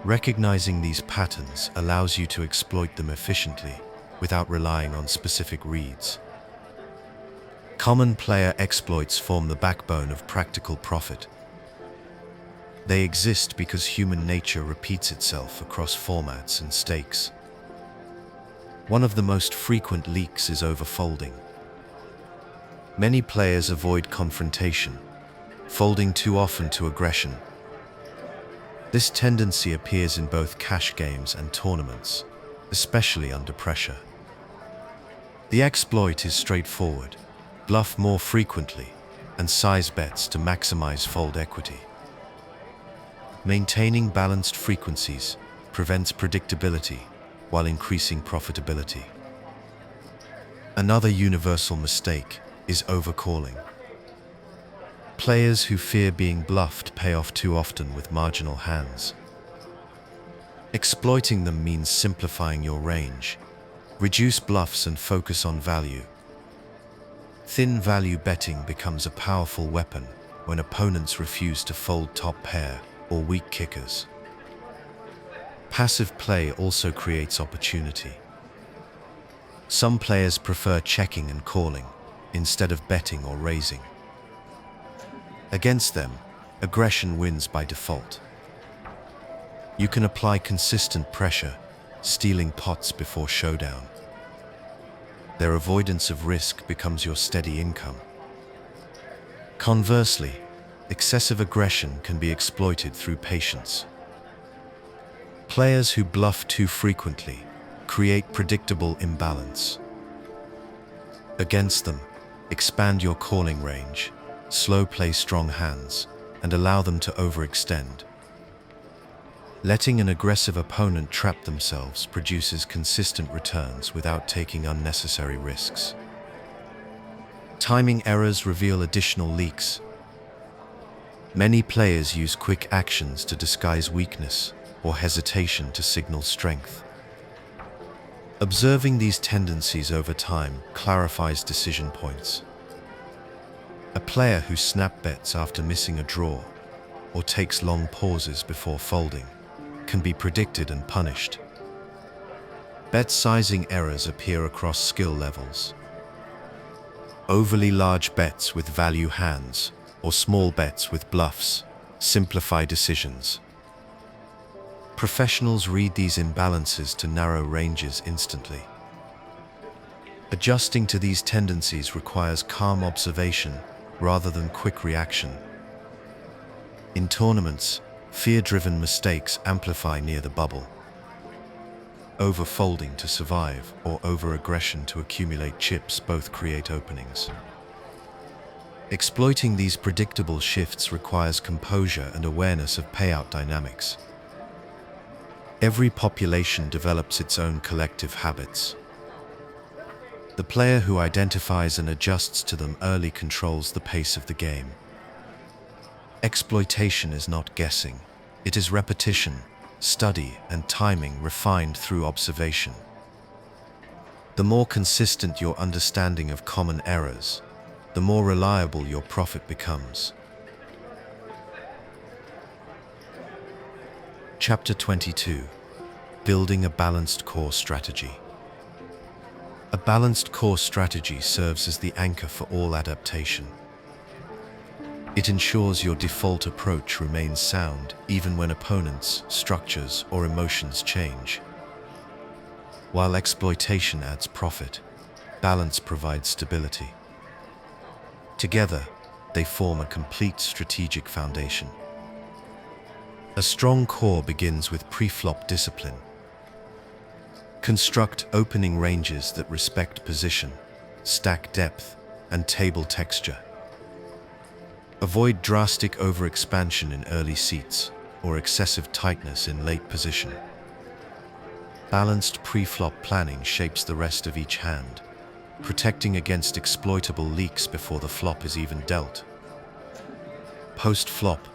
Recognizing these patterns allows you to exploit them efficiently without relying on specific reads. Common player exploits form the backbone of practical profit. They exist because human nature repeats itself across formats and stakes. One of the most frequent leaks is overfolding. Many players avoid confrontation, folding too often to aggression. This tendency appears in both cash games and tournaments, especially under pressure. The exploit is straightforward: bluff more frequently and size bets to maximize fold equity. Maintaining balanced frequencies prevents predictability while increasing profitability. Another universal mistake is overcalling. Players who fear being bluffed pay off too often with marginal hands. Exploiting them means simplifying your range. Reduce bluffs and focus on value. Thin value betting becomes a powerful weapon when opponents refuse to fold top pair or weak kickers. Passive play also creates opportunity. Some players prefer checking and calling instead of betting or raising. Against them, aggression wins by default. You can apply consistent pressure, stealing pots before showdown. Their avoidance of risk becomes your steady income. Conversely, excessive aggression can be exploited through patience. Players who bluff too frequently create predictable imbalance. Against them, expand your calling range, slow play strong hands, and allow them to overextend. Letting an aggressive opponent trap themselves produces consistent returns without taking unnecessary risks. Timing errors reveal additional leaks. Many players use quick actions to disguise weakness or hesitation to signal strength. Observing these tendencies over time clarifies decision points. A player who snap bets after missing a draw or takes long pauses before folding can be predicted and punished. Bet sizing errors appear across skill levels. Overly large bets with value hands or small bets with bluffs simplify decisions. Professionals read these imbalances to narrow ranges instantly. Adjusting to these tendencies requires calm observation rather than quick reaction. In tournaments, fear-driven mistakes amplify near the bubble. Overfolding to survive or over-aggression to accumulate chips both create openings. Exploiting these predictable shifts requires composure and awareness of payout dynamics. Every population develops its own collective habits. The player who identifies and adjusts to them early controls the pace of the game. Exploitation is not guessing. It is repetition, study, and timing refined through observation. The more consistent your understanding of common errors, the more reliable your profit becomes. Chapter 22: Building a Balanced Core Strategy. A balanced core strategy serves as the anchor for all adaptation. It ensures your default approach remains sound even when opponents, structures, or emotions change. While exploitation adds profit, balance provides stability. Together, they form a complete strategic foundation. A strong core begins with pre-flop discipline. Construct opening ranges that respect position, stack depth, and table texture. Avoid drastic overexpansion in early seats, or excessive tightness in late position. Balanced pre-flop planning shapes the rest of each hand, protecting against exploitable leaks before the flop is even dealt. Post-flop,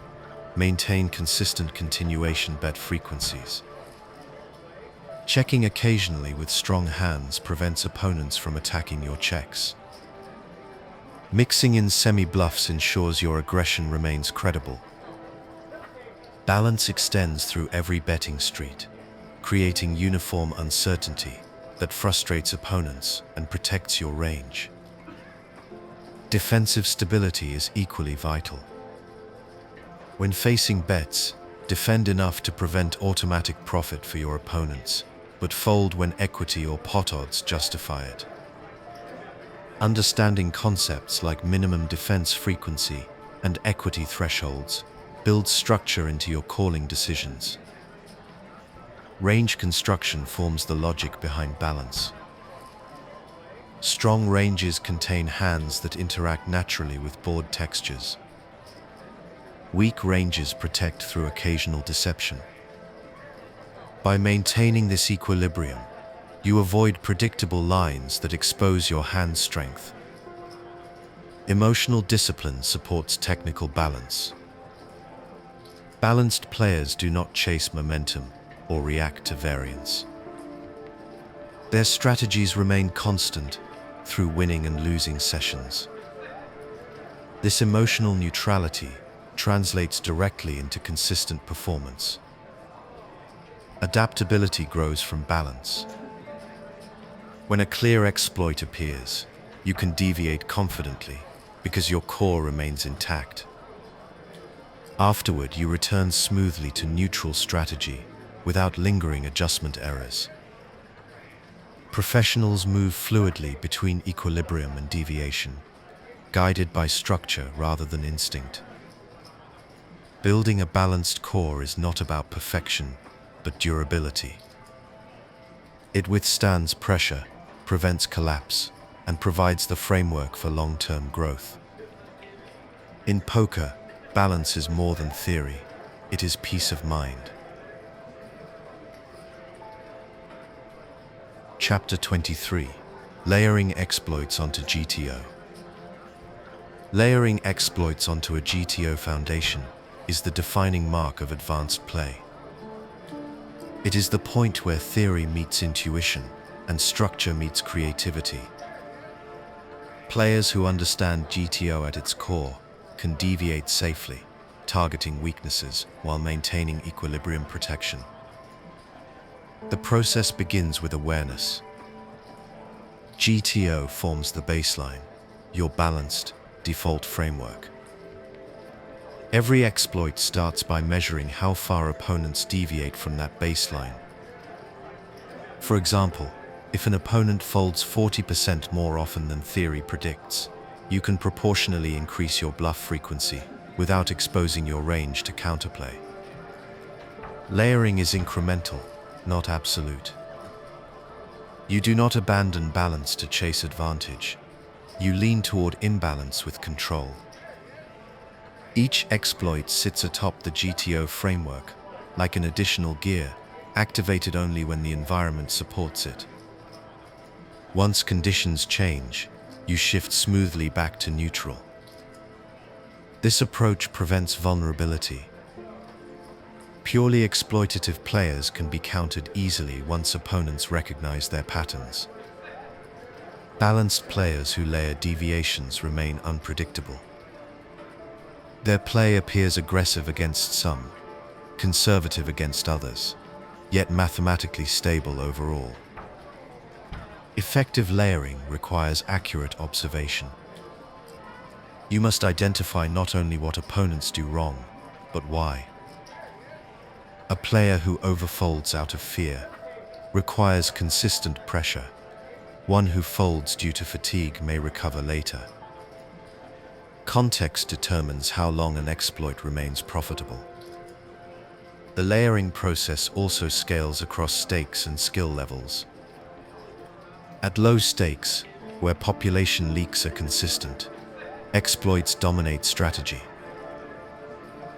maintain consistent continuation bet frequencies. Checking occasionally with strong hands prevents opponents from attacking your checks. Mixing in semi-bluffs ensures your aggression remains credible. Balance extends through every betting street, creating uniform uncertainty that frustrates opponents and protects your range. Defensive stability is equally vital. When facing bets, defend enough to prevent automatic profit for your opponents, but fold when equity or pot odds justify it. Understanding concepts like minimum defense frequency and equity thresholds builds structure into your calling decisions. Range construction forms the logic behind balance. Strong ranges contain hands that interact naturally with board textures. Weak ranges protect through occasional deception. By maintaining this equilibrium, you avoid predictable lines that expose your hand strength. Emotional discipline supports technical balance. Balanced players do not chase momentum or react to variance. Their strategies remain constant through winning and losing sessions. This emotional neutrality translates directly into consistent performance. Adaptability grows from balance. When a clear exploit appears, you can deviate confidently because your core remains intact. Afterward, you return smoothly to neutral strategy without lingering adjustment errors. Professionals move fluidly between equilibrium and deviation, guided by structure rather than instinct. Building a balanced core is not about perfection, but durability. It withstands pressure, prevents collapse, and provides the framework for long-term growth. In poker, balance is more than theory, it is peace of mind. Chapter 23: Layering exploits onto GTO. Layering exploits onto a GTO foundation is the defining mark of advanced play. It is the point where theory meets intuition and structure meets creativity. Players who understand GTO at its core can deviate safely, targeting weaknesses while maintaining equilibrium protection. The process begins with awareness. GTO forms the baseline, your balanced, default framework. Every exploit starts by measuring how far opponents deviate from that baseline. For example, if an opponent folds 40% more often than theory predicts, you can proportionally increase your bluff frequency without exposing your range to counterplay. Layering is incremental, not absolute. You do not abandon balance to chase advantage. You lean toward imbalance with control. Each exploit sits atop the GTO framework, like an additional gear, activated only when the environment supports it. Once conditions change, you shift smoothly back to neutral. This approach prevents vulnerability. Purely exploitative players can be countered easily once opponents recognize their patterns. Balanced players who layer deviations remain unpredictable. Their play appears aggressive against some, conservative against others, yet mathematically stable overall. Effective layering requires accurate observation. You must identify not only what opponents do wrong, but why. A player who overfolds out of fear requires consistent pressure. One who folds due to fatigue may recover later. Context determines how long an exploit remains profitable. The layering process also scales across stakes and skill levels. At low stakes, where population leaks are consistent, exploits dominate strategy.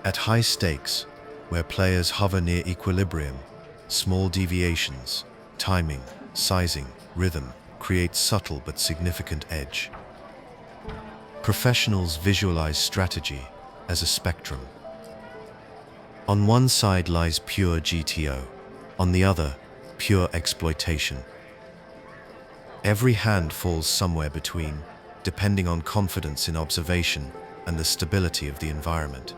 At high stakes, where players hover near equilibrium. Small deviations, timing, sizing, rhythm create subtle but significant edge. Professionals visualize strategy as a spectrum. On one side lies pure GTO, on the other, pure exploitation. Every hand falls somewhere between, depending on confidence in observation and the stability of the environment.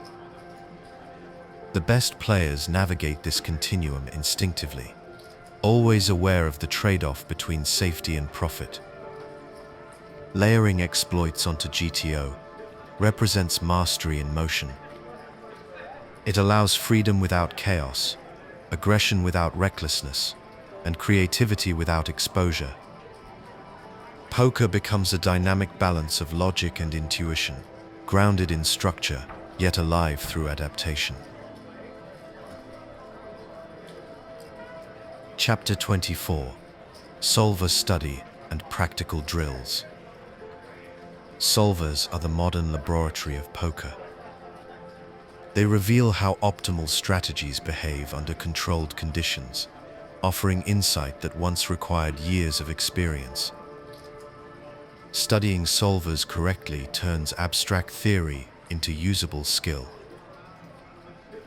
The best players navigate this continuum instinctively, always aware of the trade-off between safety and profit. Layering exploits onto GTO represents mastery in motion. It allows freedom without chaos, aggression without recklessness, and creativity without exposure. Poker becomes a dynamic balance of logic and intuition, grounded in structure, yet alive through adaptation. Chapter 24: Solver Study and Practical Drills. Solvers are the modern laboratory of poker. They reveal how optimal strategies behave under controlled conditions, offering insight that once required years of experience. Studying solvers correctly turns abstract theory into usable skill.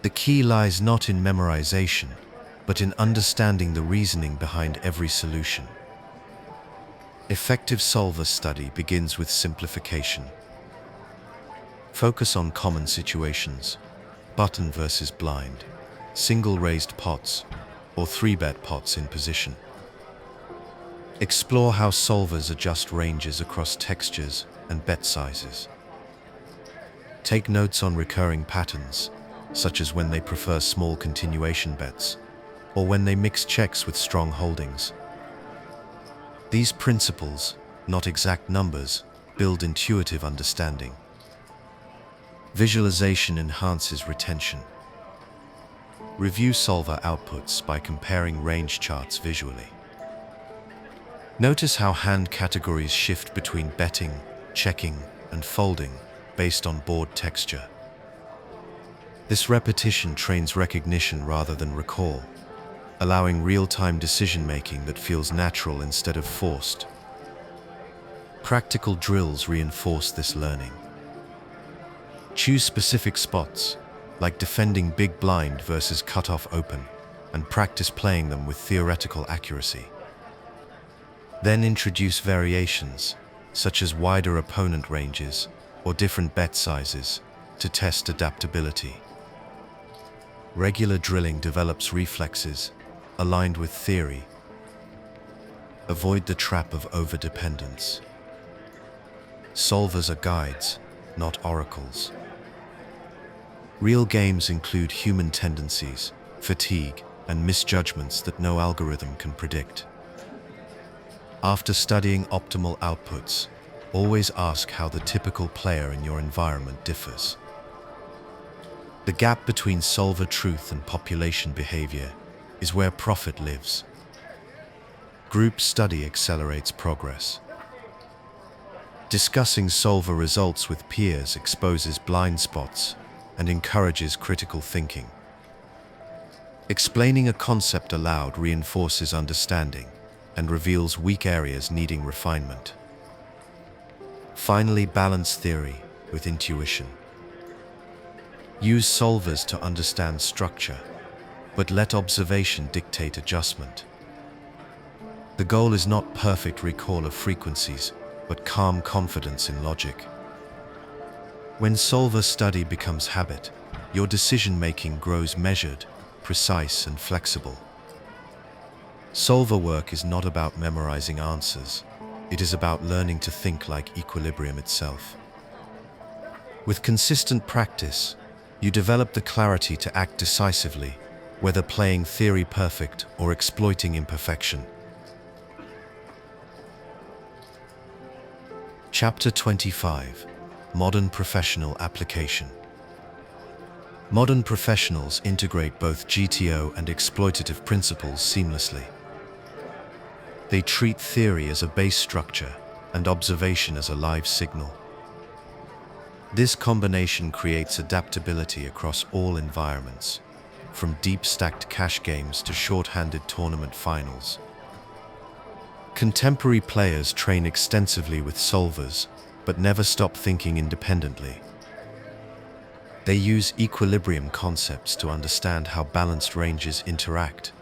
The key lies not in memorization, but in understanding the reasoning behind every solution. Effective solver study begins with simplification. Focus on common situations: button versus blind, single raised pots, or 3-bet pots in position. Explore how solvers adjust ranges across textures and bet sizes. Take notes on recurring patterns, such as when they prefer small continuation bets, or when they mix checks with strong holdings. These principles, not exact numbers, build intuitive understanding. Visualization enhances retention. Review solver outputs by comparing range charts visually. Notice how hand categories shift between betting, checking, and folding based on board texture. This repetition trains recognition rather than recall, allowing real-time decision-making that feels natural instead of forced. Practical drills reinforce this learning. Choose specific spots, like defending big blind versus cutoff open, and practice playing them with theoretical accuracy. Then introduce variations, such as wider opponent ranges or different bet sizes, to test adaptability. Regular drilling develops reflexes aligned with theory. Avoid the trap of overdependence. Solvers are guides, not oracles. Real games include human tendencies, fatigue, and misjudgments that no algorithm can predict. After studying optimal outputs, always ask how the typical player in your environment differs. The gap between solver truth and population behavior is where profit lives. Group study accelerates progress. Discussing solver results with peers exposes blind spots and encourages critical thinking. Explaining a concept aloud reinforces understanding and reveals weak areas needing refinement. Finally, balance theory with intuition. Use solvers to understand structure, but let observation dictate adjustment. The goal is not perfect recall of frequencies, but calm confidence in logic. When solver study becomes habit, your decision-making grows measured, precise, and flexible. Solver work is not about memorizing answers. It is about learning to think like equilibrium itself. With consistent practice, you develop the clarity to act decisively, whether playing theory perfect or exploiting imperfection. Chapter 25: Modern Professional Application. Modern professionals integrate both GTO and exploitative principles seamlessly. They treat theory as a base structure and observation as a live signal. This combination creates adaptability across all environments, from deep-stacked cash games to short-handed tournament finals. Contemporary players train extensively with solvers, but never stop thinking independently. They use equilibrium concepts to understand how balanced ranges interact,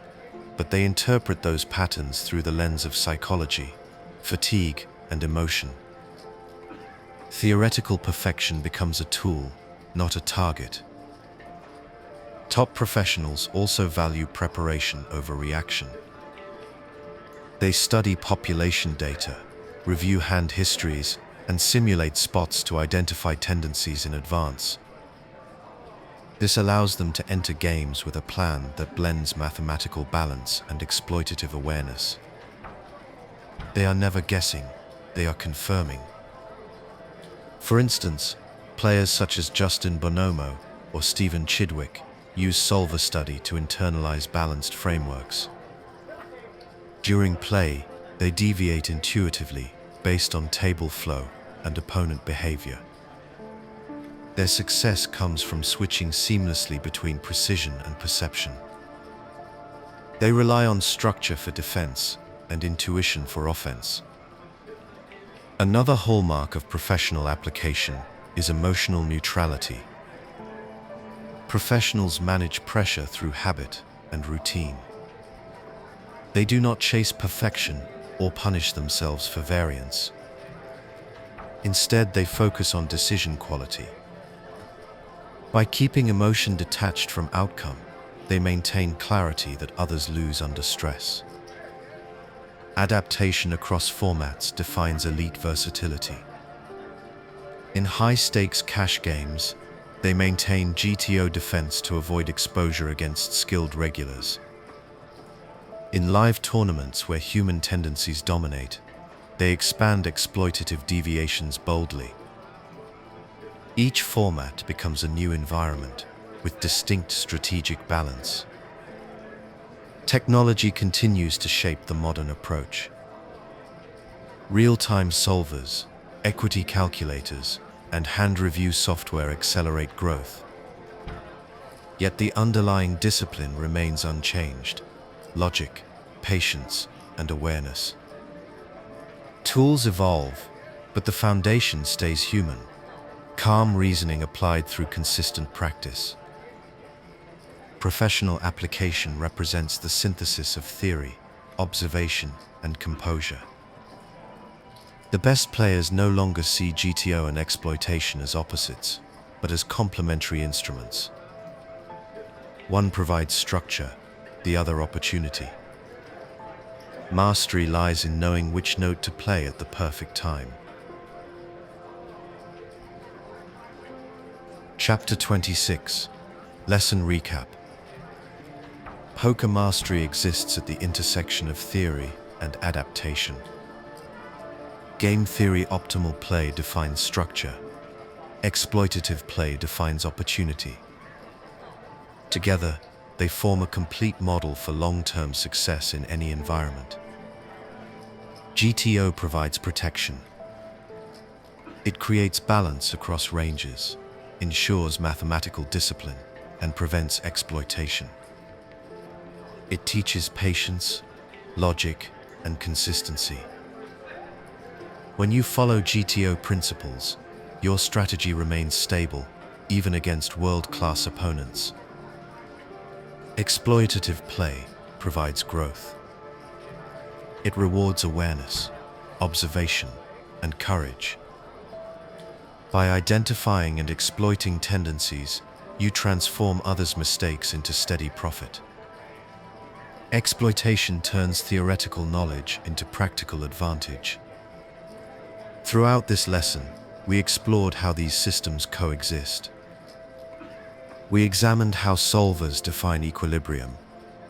but they interpret those patterns through the lens of psychology, fatigue, and emotion. Theoretical perfection becomes a tool, not a target. Top professionals also value preparation over reaction. They study population data, review hand histories, and simulate spots to identify tendencies in advance. This allows them to enter games with a plan that blends mathematical balance and exploitative awareness. They are never guessing, they are confirming. For instance, players such as Justin Bonomo or Stephen Chidwick use solver study to internalize balanced frameworks. During play, they deviate intuitively based on table flow and opponent behavior. Their success comes from switching seamlessly between precision and perception. They rely on structure for defense and intuition for offense. Another hallmark of professional application is emotional neutrality. Professionals manage pressure through habit and routine. They do not chase perfection or punish themselves for variance. Instead, they focus on decision quality. By keeping emotion detached from outcome, they maintain clarity that others lose under stress. Adaptation across formats defines elite versatility. In high-stakes cash games, they maintain GTO defense to avoid exposure against skilled regulars. In live tournaments where human tendencies dominate, they expand exploitative deviations boldly. Each format becomes a new environment with distinct strategic balance. Technology continues to shape the modern approach. Real-time solvers, equity calculators, and hand review software accelerate growth. Yet the underlying discipline remains unchanged: logic, patience, and awareness. Tools evolve, but the foundation stays human. Calm reasoning applied through consistent practice. Professional application represents the synthesis of theory, observation, and composure. The best players no longer see GTO and exploitation as opposites, but as complementary instruments. One provides structure, the other opportunity. Mastery lies in knowing which note to play at the perfect time. Chapter 26. Lesson Recap. Poker mastery exists at the intersection of theory and adaptation. Game theory optimal play defines structure. Exploitative play defines opportunity. Together, they form a complete model for long-term success in any environment. GTO provides protection. It creates balance across ranges, ensures mathematical discipline, and prevents exploitation. It teaches patience, logic, and consistency. When you follow GTO principles, your strategy remains stable, even against world-class opponents. Exploitative play provides growth. It rewards awareness, observation, and courage. By identifying and exploiting tendencies, you transform others' mistakes into steady profit. Exploitation turns theoretical knowledge into practical advantage. Throughout this lesson, we explored how these systems coexist. We examined how solvers define equilibrium,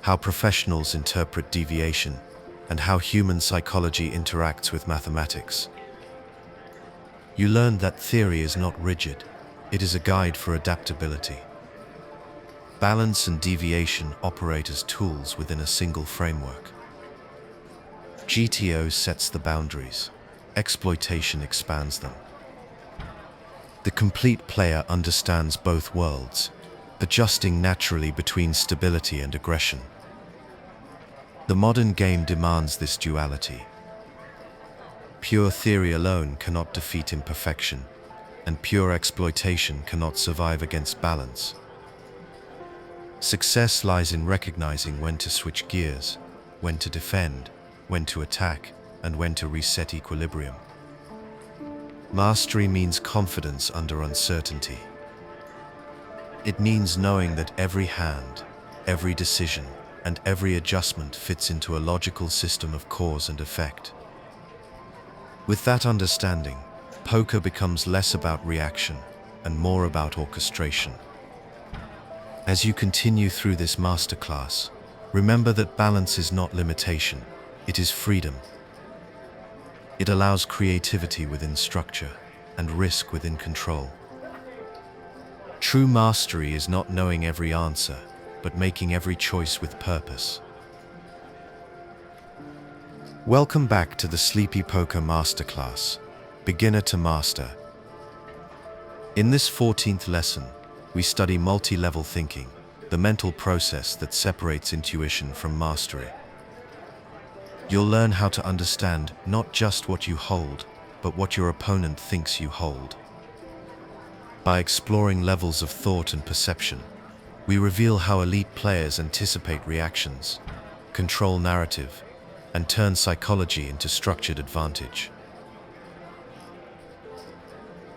how professionals interpret deviation, and how human psychology interacts with mathematics. You learned that theory is not rigid, it is a guide for adaptability. Balance and deviation operate as tools within a single framework. GTO sets the boundaries, exploitation expands them. The complete player understands both worlds, adjusting naturally between stability and aggression. The modern game demands this duality. Pure theory alone cannot defeat imperfection, and pure exploitation cannot survive against balance. Success lies in recognizing when to switch gears, when to defend, when to attack, and when to reset equilibrium. Mastery means confidence under uncertainty. It means knowing that every hand, every decision, and every adjustment fits into a logical system of cause and effect. With that understanding, poker becomes less about reaction and more about orchestration. As you continue through this masterclass, remember that balance is not limitation, it is freedom. It allows creativity within structure and risk within control. True mastery is not knowing every answer, but making every choice with purpose. Welcome back to the Sleepy Poker Masterclass, Beginner to Master. In this 14th lesson, we study multi-level thinking, the mental process that separates intuition from mastery. You'll learn how to understand not just what you hold, but what your opponent thinks you hold. By exploring levels of thought and perception, we reveal how elite players anticipate reactions, control narrative, and turn psychology into structured advantage.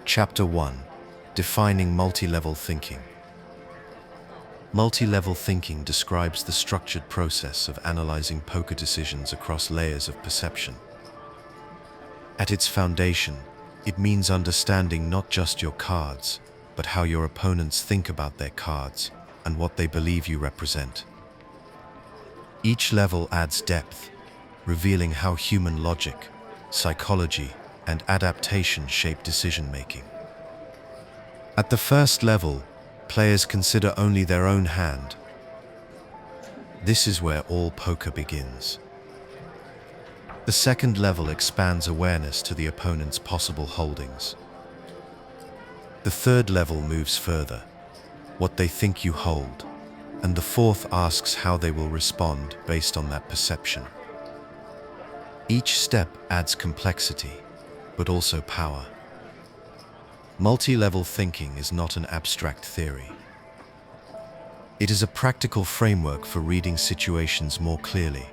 Chapter 1: Defining multi-level thinking. Multi-level thinking describes the structured process of analyzing poker decisions across layers of perception. At its foundation, it means understanding not just your cards, but how your opponents think about their cards and what they believe you represent. Each level adds depth, revealing how human logic, psychology, and adaptation shape decision-making. At the first level, players consider only their own hand. This is where all poker begins. The second level expands awareness to the opponent's possible holdings. The third level moves further, what they think you hold, and the fourth asks how they will respond based on that perception. Each step adds complexity, but also power. Multi-level thinking is not an abstract theory. It is a practical framework for reading situations more clearly.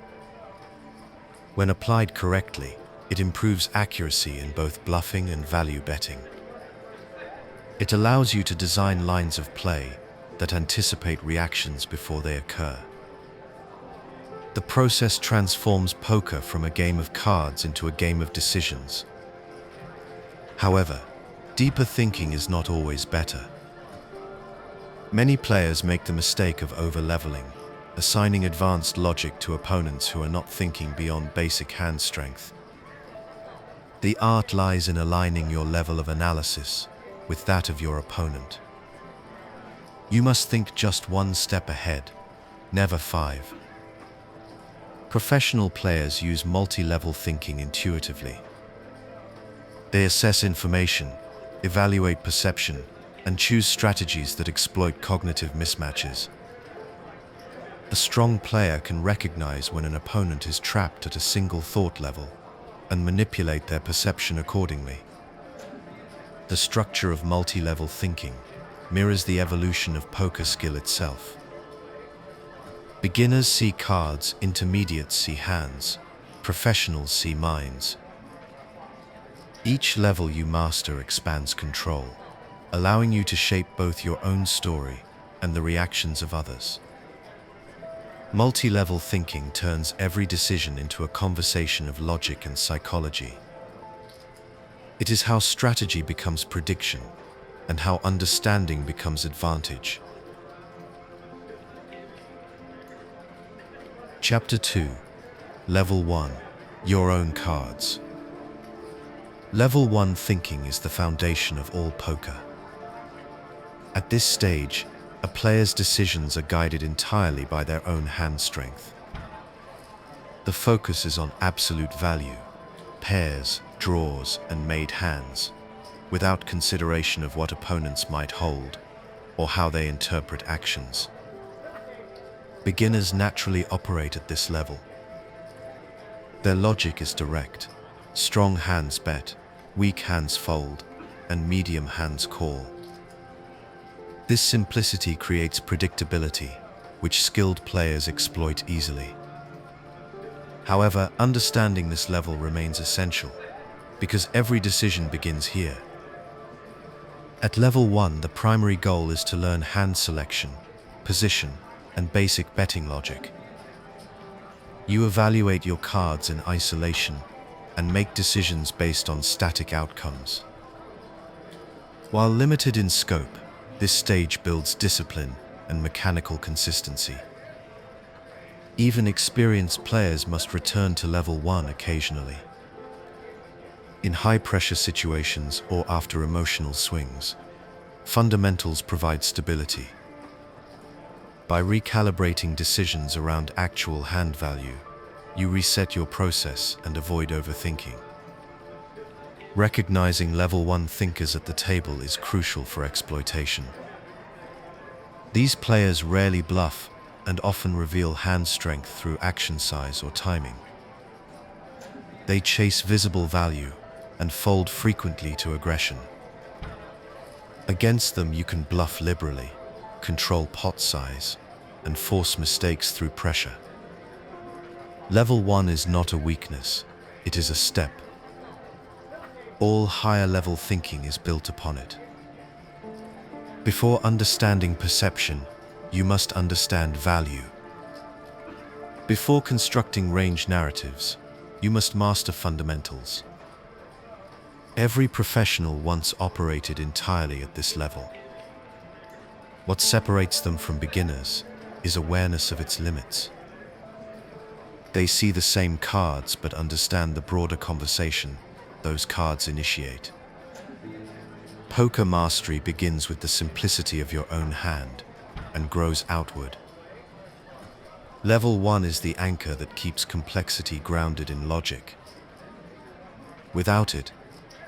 When applied correctly, it improves accuracy in both bluffing and value betting. It allows you to design lines of play that anticipate reactions before they occur. The process transforms poker from a game of cards into a game of decisions. However, deeper thinking is not always better. Many players make the mistake of over-leveling, assigning advanced logic to opponents who are not thinking beyond basic hand strength. The art lies in aligning your level of analysis with that of your opponent. You must think just one step ahead, never five. Professional players use multi-level thinking intuitively. They assess information, evaluate perception, and choose strategies that exploit cognitive mismatches. A strong player can recognize when an opponent is trapped at a single thought level and manipulate their perception accordingly. The structure of multi-level thinking mirrors the evolution of poker skill itself. Beginners see cards, intermediates see hands, professionals see minds. Each level you master expands control, allowing you to shape both your own story and the reactions of others. Multi-level thinking turns every decision into a conversation of logic and psychology. It is how strategy becomes prediction and how understanding becomes advantage. Chapter 2: Level 1: Your own cards. Level 1 thinking is the foundation of all poker. At this stage, a player's decisions are guided entirely by their own hand strength. The focus is on absolute value, pairs, draws, and made hands, without consideration of what opponents might hold. or how they interpret actions. Beginners naturally operate at this level. Their logic is direct. Strong hands bet, weak hands fold, and medium hands call. This simplicity creates predictability, which skilled players exploit easily. However, understanding this level remains essential, because every decision begins here. At level 1, the primary goal is to learn hand selection, position, and basic betting logic. You evaluate your cards in isolation and make decisions based on static outcomes. While limited in scope, this stage builds discipline and mechanical consistency. Even experienced players must return to level 1 occasionally. In high-pressure situations or after emotional swings, fundamentals provide stability. By recalibrating decisions around actual hand value, you reset your process and avoid overthinking. Recognizing level 1 thinkers at the table is crucial for exploitation. These players rarely bluff and often reveal hand strength through action size or timing. They chase visible value and fold frequently to aggression. Against them, you can bluff liberally, control pot size, and force mistakes through pressure. Level 1 is not a weakness, it is a step. All higher level thinking is built upon it. Before understanding perception, you must understand value. Before constructing range narratives, you must master fundamentals. Every professional once operated entirely at this level. What separates them from beginners is awareness of its limits. They see the same cards but understand the broader conversation those cards initiate. Poker mastery begins with the simplicity of your own hand and grows outward. Level 1 is the anchor that keeps complexity grounded in logic. Without it,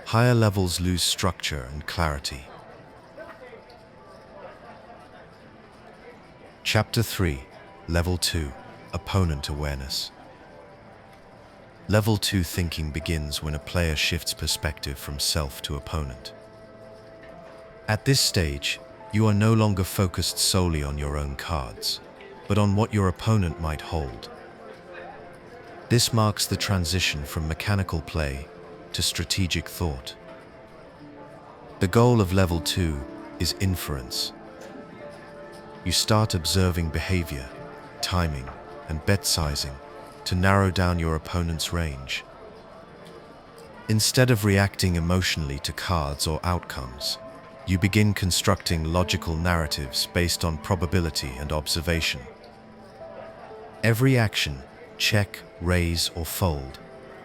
higher levels lose structure and clarity. Chapter 3, Level 2, Opponent Awareness. Level 2 thinking begins when a player shifts perspective from self to opponent. At this stage, you are no longer focused solely on your own cards, but on what your opponent might hold. This marks the transition from mechanical play to strategic thought. The goal of level 2 is inference. You start observing behavior, timing, and bet sizing to narrow down your opponent's range. Instead of reacting emotionally to cards or outcomes, you begin constructing logical narratives based on probability and observation. Every action, check, raise, or fold,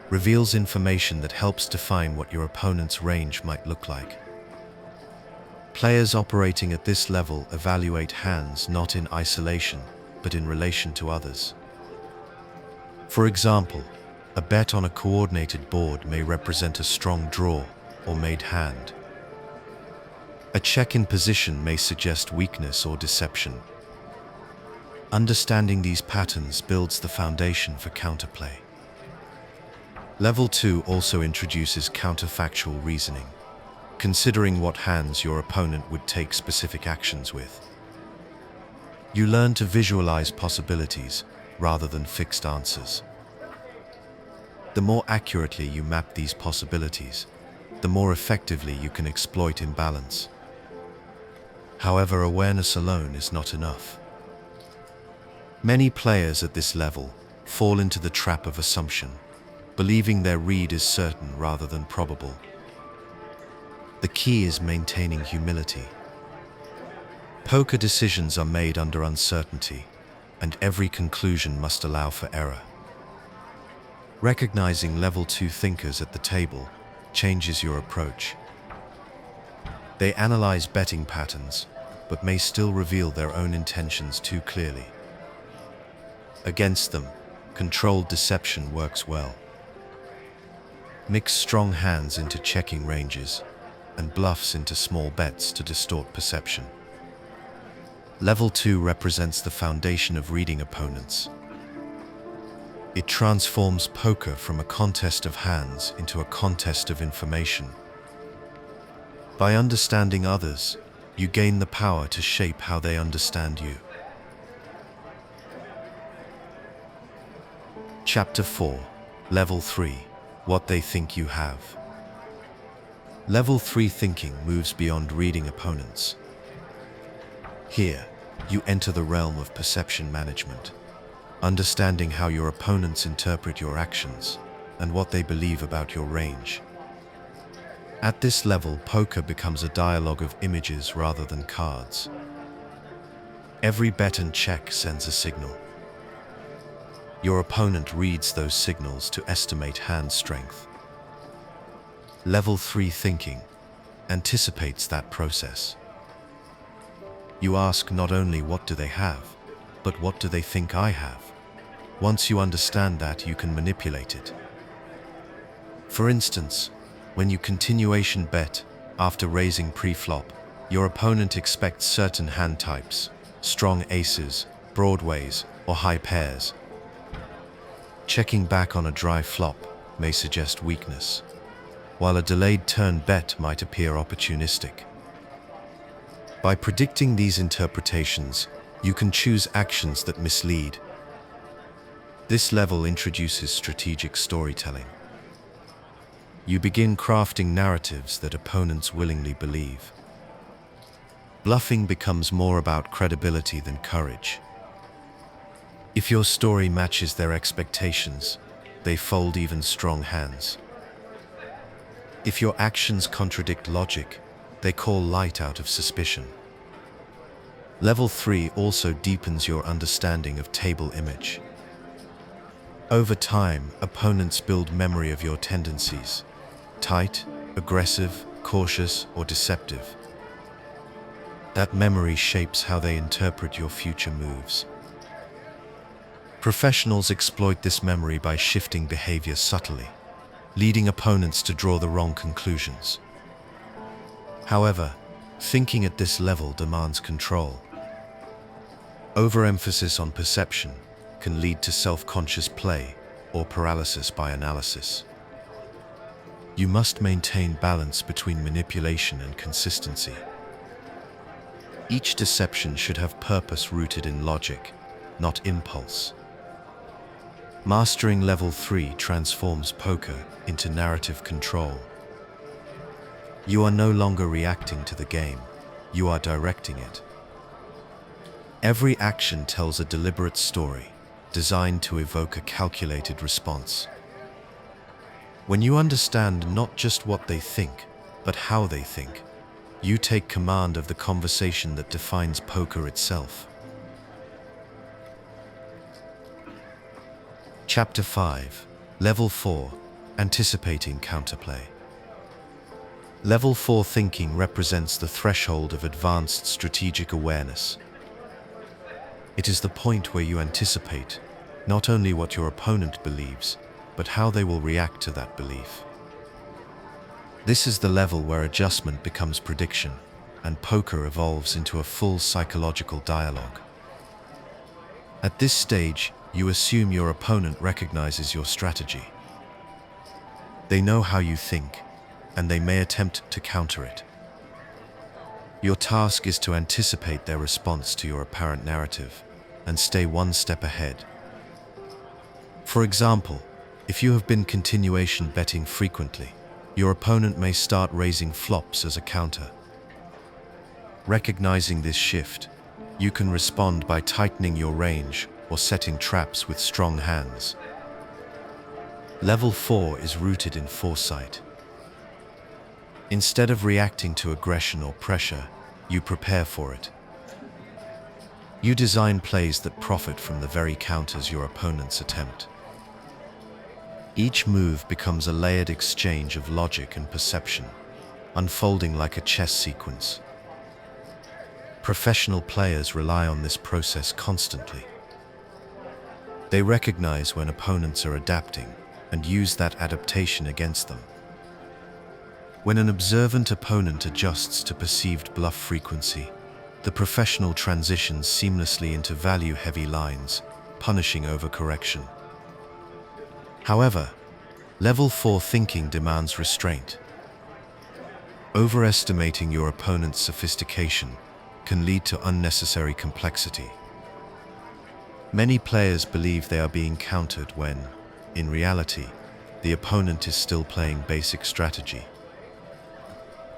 reveals information that helps define what your opponent's range might look like. Players operating at this level evaluate hands not in isolation, but in relation to others. For example, a bet on a coordinated board may represent a strong draw or made hand. A check in position may suggest weakness or deception. Understanding these patterns builds the foundation for counterplay. Level 2 also introduces counterfactual reasoning, considering what hands your opponent would take specific actions with. You learn to visualize possibilities rather than fixed answers. The more accurately you map these possibilities, the more effectively you can exploit imbalance. However, awareness alone is not enough. Many players at this level fall into the trap of assumption, believing their read is certain rather than probable. The key is maintaining humility. Poker decisions are made under uncertainty, and every conclusion must allow for error. Recognizing level 2 thinkers at the table changes your approach. They analyze betting patterns, but may still reveal their own intentions too clearly. Against them, controlled deception works well. Mix strong hands into checking ranges, and bluffs into small bets to distort perception. Level 2 represents the foundation of reading opponents. It transforms poker from a contest of hands into a contest of information. By understanding others, you gain the power to shape how they understand you. Chapter 4. Level 3. What they think you have. Level 3 thinking moves beyond reading opponents. Here, you enter the realm of perception management, understanding how your opponents interpret your actions and what they believe about your range. At this level, poker becomes a dialogue of images rather than cards. Every bet and check sends a signal. Your opponent reads those signals to estimate hand strength. Level 3 thinking anticipates that process. You ask not only what do they have, but what do they think I have? Once you understand that, you can manipulate it. For instance, when you continuation bet after raising pre-flop, your opponent expects certain hand types, strong aces, broadways, or high pairs. Checking back on a dry flop may suggest weakness, while a delayed turn bet might appear opportunistic. By predicting these interpretations, you can choose actions that mislead. This level introduces strategic storytelling. You begin crafting narratives that opponents willingly believe. Bluffing becomes more about credibility than courage. If your story matches their expectations, they fold even strong hands. If your actions contradict logic, they call light out of suspicion. Level 3 also deepens your understanding of table image. Over time, opponents build memory of your tendencies: tight, aggressive, cautious, or deceptive. That memory shapes how they interpret your future moves. Professionals exploit this memory by shifting behavior subtly, leading opponents to draw the wrong conclusions. However, thinking at this level demands control. Overemphasis on perception can lead to self-conscious play or paralysis by analysis. You must maintain balance between manipulation and consistency. Each deception should have purpose rooted in logic, not impulse. Mastering level 3 transforms poker into narrative control. You are no longer reacting to the game, you are directing it. Every action tells a deliberate story, designed to evoke a calculated response. When you understand not just what they think, but how they think, you take command of the conversation that defines poker itself. Chapter 5. Level 4. Anticipating counterplay. Level 4 thinking represents the threshold of advanced strategic awareness. It is the point where you anticipate not only what your opponent believes, but how they will react to that belief. This is the level where adjustment becomes prediction, and poker evolves into a full psychological dialogue. At this stage, you assume your opponent recognizes your strategy. They know how you think, and they may attempt to counter it. Your task is to anticipate their response to your apparent narrative and stay one step ahead. For example, if you have been continuation betting frequently, your opponent may start raising flops as a counter. Recognizing this shift, you can respond by tightening your range or setting traps with strong hands. Level 4 is rooted in foresight. Instead of reacting to aggression or pressure, you prepare for it. You design plays that profit from the very counters your opponents attempt. Each move becomes a layered exchange of logic and perception, unfolding like a chess sequence. Professional players rely on this process constantly. They recognize when opponents are adapting and use that adaptation against them. When an observant opponent adjusts to perceived bluff frequency, The professional transitions seamlessly into value-heavy lines, punishing overcorrection. However, Level 4 thinking demands restraint. Overestimating your opponent's sophistication can lead to unnecessary complexity. Many players believe they are being countered when, in reality, the opponent is still playing basic strategy.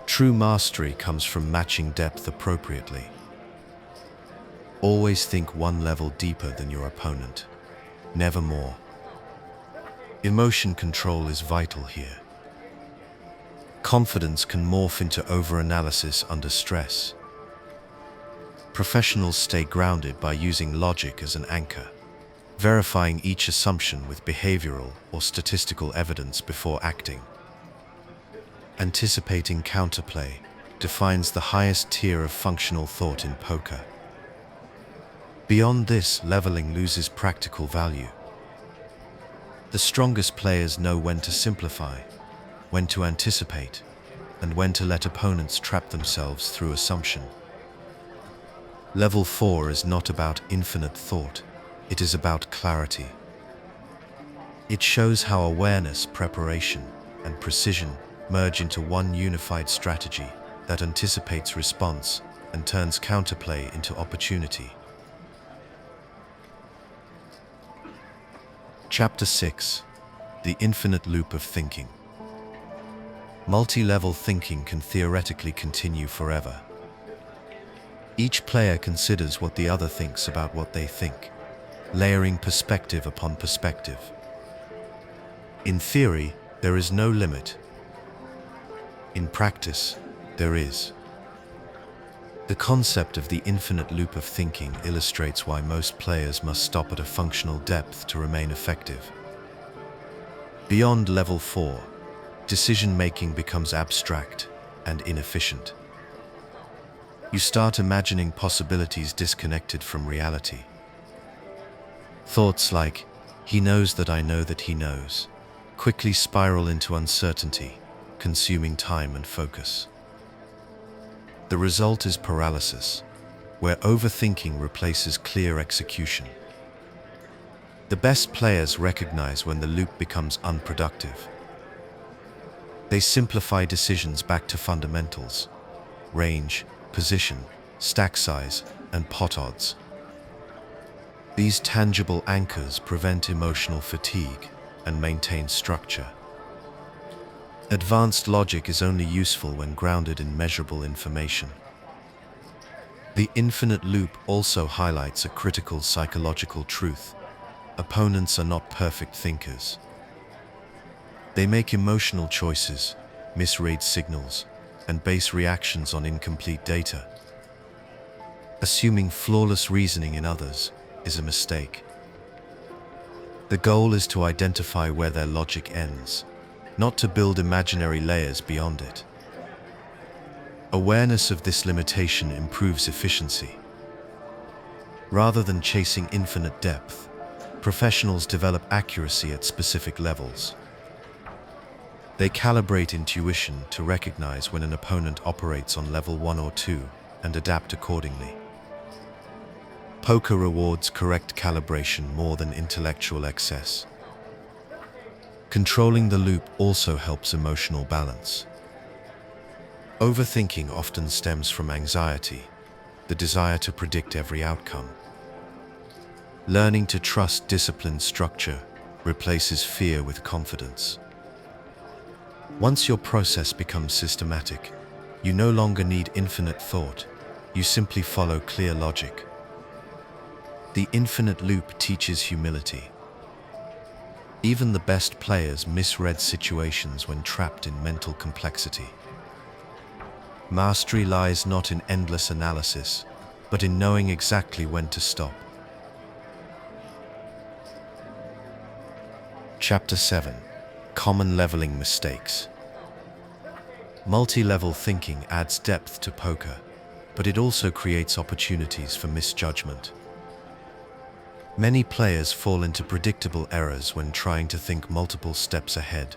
True mastery comes from matching depth appropriately. Always think one level deeper than your opponent, never more. Emotion control is vital here. Confidence can morph into overanalysis under stress. Professionals stay grounded by using logic as an anchor, verifying each assumption with behavioral or statistical evidence before acting. Anticipating counterplay defines the highest tier of functional thought in poker. Beyond this, leveling loses practical value. The strongest players know when to simplify, when to anticipate, and when to let opponents trap themselves through assumption. Level 4 is not about infinite thought, it is about clarity. It shows how awareness, preparation, and precision merge into one unified strategy that anticipates response and turns counterplay into opportunity. Chapter 6: The Infinite Loop of Thinking. Multi-level thinking can theoretically continue forever. Each player considers what the other thinks about what they think, layering perspective upon perspective. In theory, there is no limit. In practice, there is. The concept of the infinite loop of thinking illustrates why most players must stop at a functional depth to remain effective. Beyond level 4, decision-making becomes abstract and inefficient. You start imagining possibilities disconnected from reality. Thoughts like, "He knows that I know that he knows," quickly spiral into uncertainty, consuming time and focus. The result is paralysis, where overthinking replaces clear execution. The best players recognize when the loop becomes unproductive. They simplify decisions back to fundamentals: range, position, stack size, and pot odds. These tangible anchors prevent emotional fatigue and maintain structure. Advanced logic is only useful when grounded in measurable information. The infinite loop also highlights a critical psychological truth: opponents are not perfect thinkers. They make emotional choices, misread signals, and base reactions on incomplete data. Assuming flawless reasoning in others is a mistake. The goal is to identify where their logic ends, not to build imaginary layers beyond it. Awareness of this limitation improves efficiency. Rather than chasing infinite depth, professionals develop accuracy at specific levels. They calibrate intuition to recognize when an opponent operates on level 1 or 2 and adapt accordingly. Poker rewards correct calibration more than intellectual excess. Controlling the loop also helps emotional balance. Overthinking often stems from anxiety, the desire to predict every outcome. Learning to trust disciplined structure replaces fear with confidence. Once your process becomes systematic, you no longer need infinite thought, you simply follow clear logic. The infinite loop teaches humility. Even the best players misread situations when trapped in mental complexity. Mastery lies not in endless analysis, but in knowing exactly when to stop. Chapter 7: Common Leveling Mistakes. Multi-level thinking adds depth to poker, but it also creates opportunities for misjudgment. Many players fall into predictable errors when trying to think multiple steps ahead.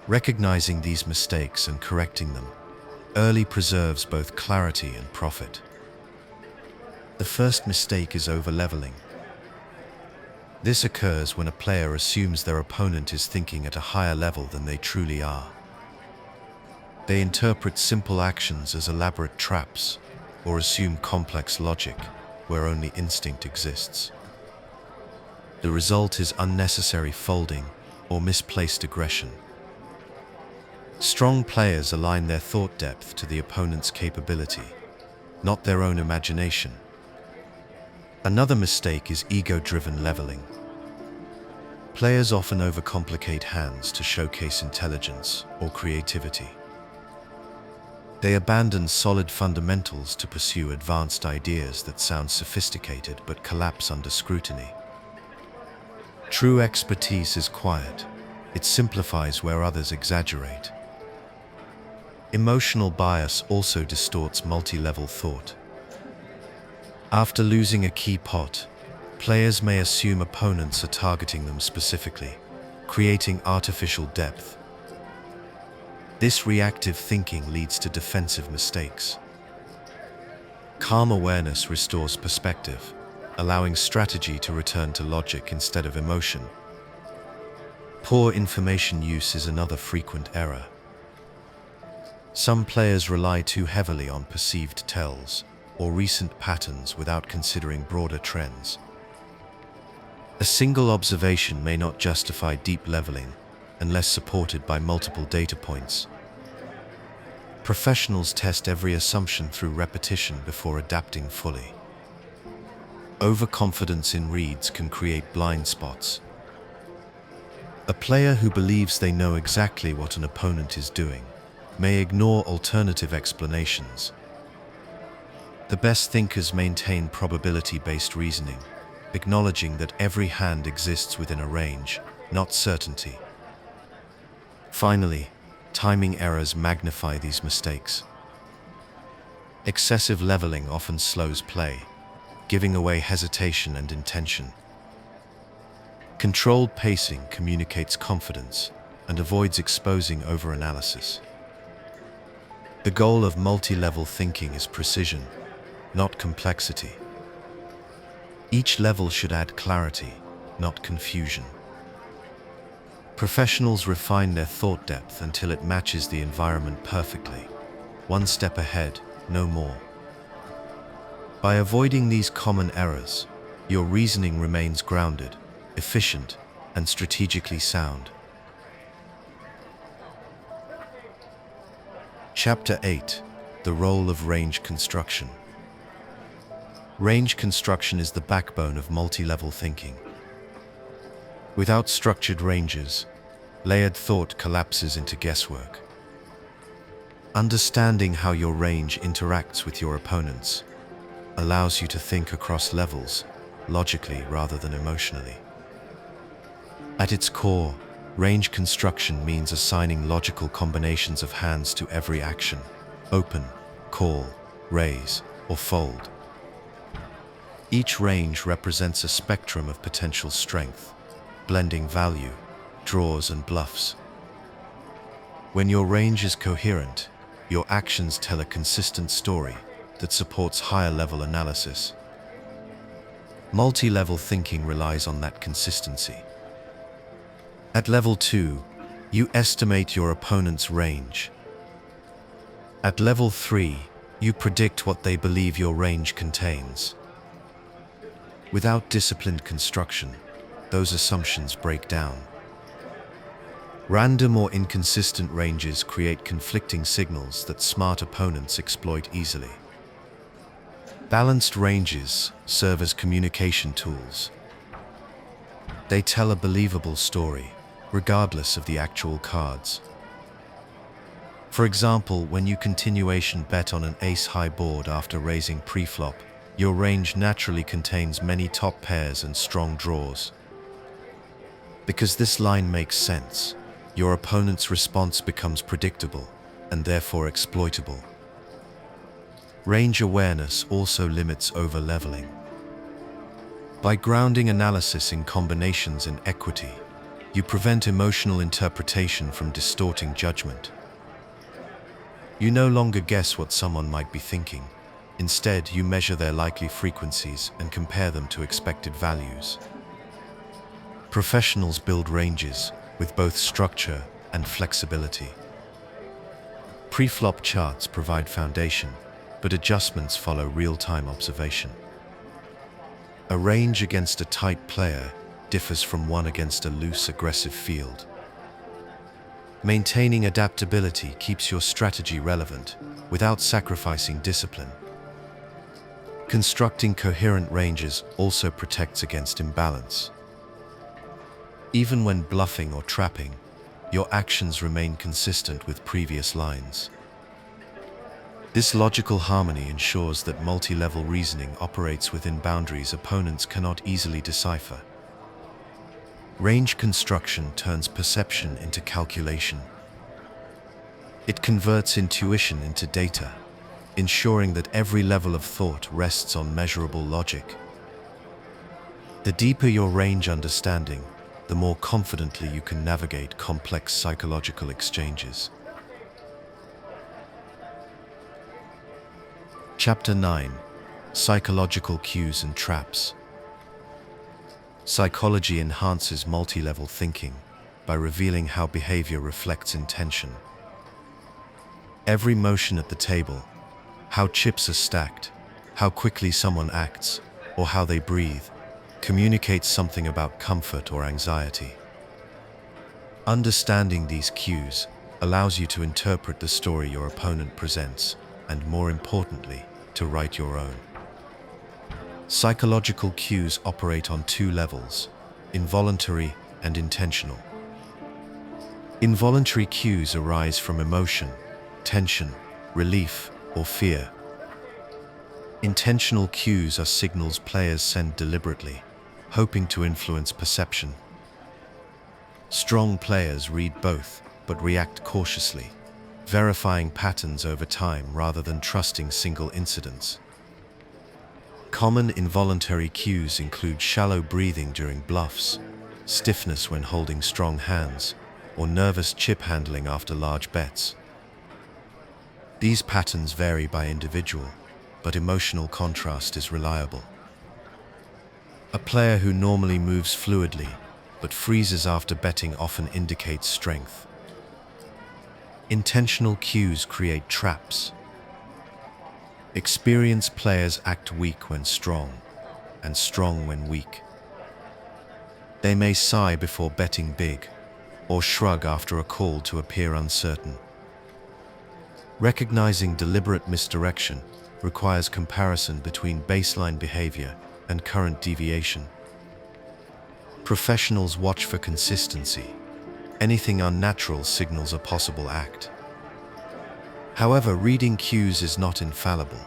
Recognizing these mistakes and correcting them Early preserves both clarity and profit. The first mistake is overleveling. This occurs when a player assumes their opponent is thinking at a higher level than they truly are. They interpret simple actions as elaborate traps, or assume complex logic where only instinct exists. The result is unnecessary folding or misplaced aggression. Strong players align their thought depth to the opponent's capability, not their own imagination. Another mistake is ego-driven leveling. Players often overcomplicate hands to showcase intelligence or creativity. They abandon solid fundamentals to pursue advanced ideas that sound sophisticated but collapse under scrutiny. True expertise is quiet. It simplifies where others exaggerate. Emotional bias also distorts multi-level thought. After losing a key pot, players may assume opponents are targeting them specifically, creating artificial depth. This reactive thinking leads to defensive mistakes. Calm awareness restores perspective, allowing strategy to return to logic instead of emotion. Poor information use is another frequent error. Some players rely too heavily on perceived tells or recent patterns without considering broader trends. A single observation may not justify deep leveling unless supported by multiple data points. Professionals test every assumption through repetition before adapting fully. Overconfidence in reads can create blind spots. A player who believes they know exactly what an opponent is doing may ignore alternative explanations. The best thinkers maintain probability-based reasoning, acknowledging that every hand exists within a range, not certainty. Finally, timing errors magnify these mistakes. Excessive leveling often slows play, giving away hesitation and intention. Controlled pacing communicates confidence and avoids exposing overanalysis. The goal of multi-level thinking is precision, not complexity. Each level should add clarity, not confusion. Professionals refine their thought depth until it matches the environment perfectly. One step ahead, no more. By avoiding these common errors, your reasoning remains grounded, efficient, and strategically sound. Chapter 8: The Role of Range Construction. Range construction is the backbone of multi-level thinking. Without structured ranges, layered thought collapses into guesswork. Understanding how your range interacts with your opponents allows you to think across levels, logically rather than emotionally. At its core, range construction means assigning logical combinations of hands to every action: open, call, raise, or fold. Each range represents a spectrum of potential strength, blending value, draws, and bluffs. When your range is coherent, your actions tell a consistent story that supports higher-level analysis. Multi-level thinking relies on that consistency. At level 2, you estimate your opponent's range. At level 3, you predict what they believe your range contains. Without disciplined construction, those assumptions break down. Random or inconsistent ranges create conflicting signals that smart opponents exploit easily. Balanced ranges serve as communication tools. They tell a believable story, regardless of the actual cards. For example, when you continuation bet on an ace-high board after raising pre-flop, your range naturally contains many top pairs and strong draws. Because this line makes sense, your opponent's response becomes predictable and therefore exploitable. Range awareness also limits over-leveling. By grounding analysis in combinations and equity, you prevent emotional interpretation from distorting judgment. You no longer guess what someone might be thinking. Instead, you measure their likely frequencies and compare them to expected values. Professionals build ranges with both structure and flexibility. Pre-flop charts provide foundation, but adjustments follow real-time observation. A range against a tight player differs from one against a loose, aggressive field. Maintaining adaptability keeps your strategy relevant without sacrificing discipline. Constructing coherent ranges also protects against imbalance. Even when bluffing or trapping, your actions remain consistent with previous lines. This logical harmony ensures that multi-level reasoning operates within boundaries opponents cannot easily decipher. Range construction turns perception into calculation. It converts intuition into data, ensuring that every level of thought rests on measurable logic. The deeper your range understanding, the more confidently you can navigate complex psychological exchanges. Chapter 9: Psychological Cues and Traps. Psychology enhances multi-level thinking by revealing how behavior reflects intention. Every motion at the table, how chips are stacked, how quickly someone acts, or how they breathe, communicates something about comfort or anxiety. Understanding these cues allows you to interpret the story your opponent presents, and more importantly, to write your own. Psychological cues operate on two levels: involuntary and intentional. Involuntary cues arise from emotion, tension, relief, or fear. Intentional cues are signals players send deliberately, hoping to influence perception. Strong players read both, but react cautiously, verifying patterns over time rather than trusting single incidents. Common involuntary cues include shallow breathing during bluffs, stiffness when holding strong hands, or nervous chip handling after large bets. These patterns vary by individual, but emotional contrast is reliable. A player who normally moves fluidly, but freezes after betting often indicates strength. Intentional cues create traps. Experienced players act weak when strong, and strong when weak. They may sigh before betting big, or shrug after a call to appear uncertain. Recognizing deliberate misdirection requires comparison between baseline behavior and current deviation. Professionals watch for consistency. Anything unnatural signals a possible act. However, reading cues is not infallible.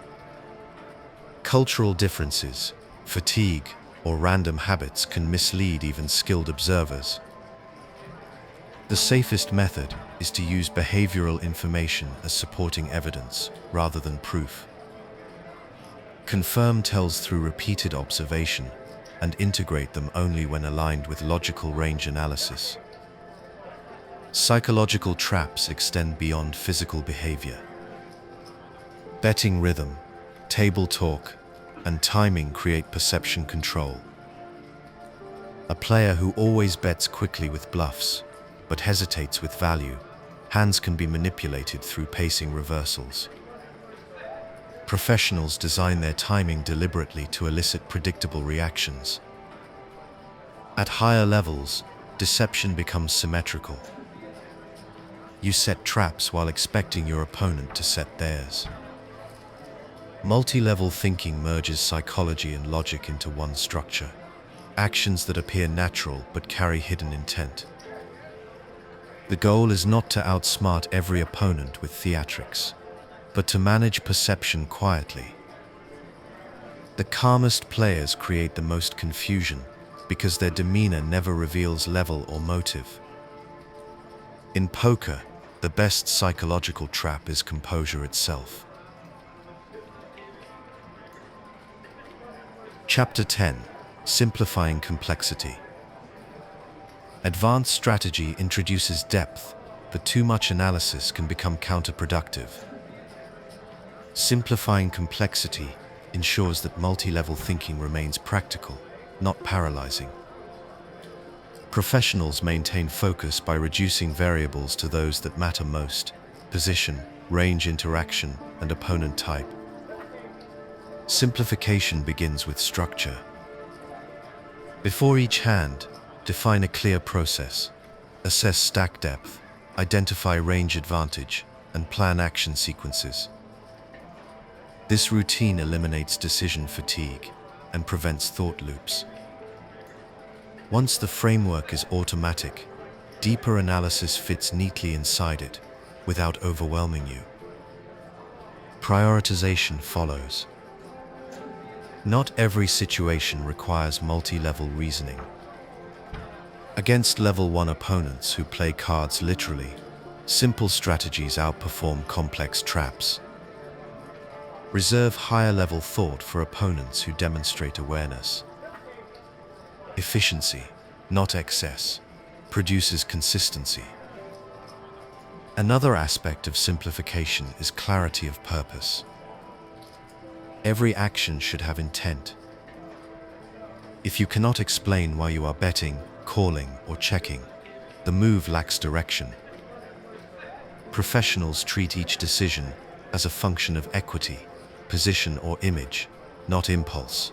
Cultural differences, fatigue, or random habits can mislead even skilled observers. The safest method is to use behavioral information as supporting evidence rather than proof. Confirm tells through repeated observation and integrate them only when aligned with logical range analysis. Psychological traps extend beyond physical behavior. Betting rhythm, table talk, and timing create perception control. A player who always bets quickly with bluffs, but hesitates with value, hands can be manipulated through pacing reversals. Professionals design their timing deliberately to elicit predictable reactions. At higher levels, deception becomes symmetrical. You set traps while expecting your opponent to set theirs. Multi-level thinking merges psychology and logic into one structure. Actions that appear natural but carry hidden intent. The goal is not to outsmart every opponent with theatrics, but to manage perception quietly. The calmest players create the most confusion because their demeanor never reveals level or motive. In poker, the best psychological trap is composure itself. Chapter 10: Simplifying Complexity. Advanced strategy introduces depth, but too much analysis can become counterproductive. Simplifying complexity ensures that multi-level thinking remains practical, not paralyzing. Professionals maintain focus by reducing variables to those that matter most: position, range interaction, and opponent type. Simplification begins with structure. Before each hand, define a clear process. Assess stack depth, identify range advantage, and plan action sequences. This routine eliminates decision fatigue and prevents thought loops. Once the framework is automatic, deeper analysis fits neatly inside it without overwhelming you. Prioritization follows. Not every situation requires multi-level reasoning. Against level 1 opponents who play cards literally, simple strategies outperform complex traps. Reserve higher-level thought for opponents who demonstrate awareness. Efficiency, not excess, produces consistency. Another aspect of simplification is clarity of purpose. Every action should have intent. If you cannot explain why you are betting, calling, or checking, the move lacks direction. Professionals treat each decision as a function of equity, position, or image, not impulse.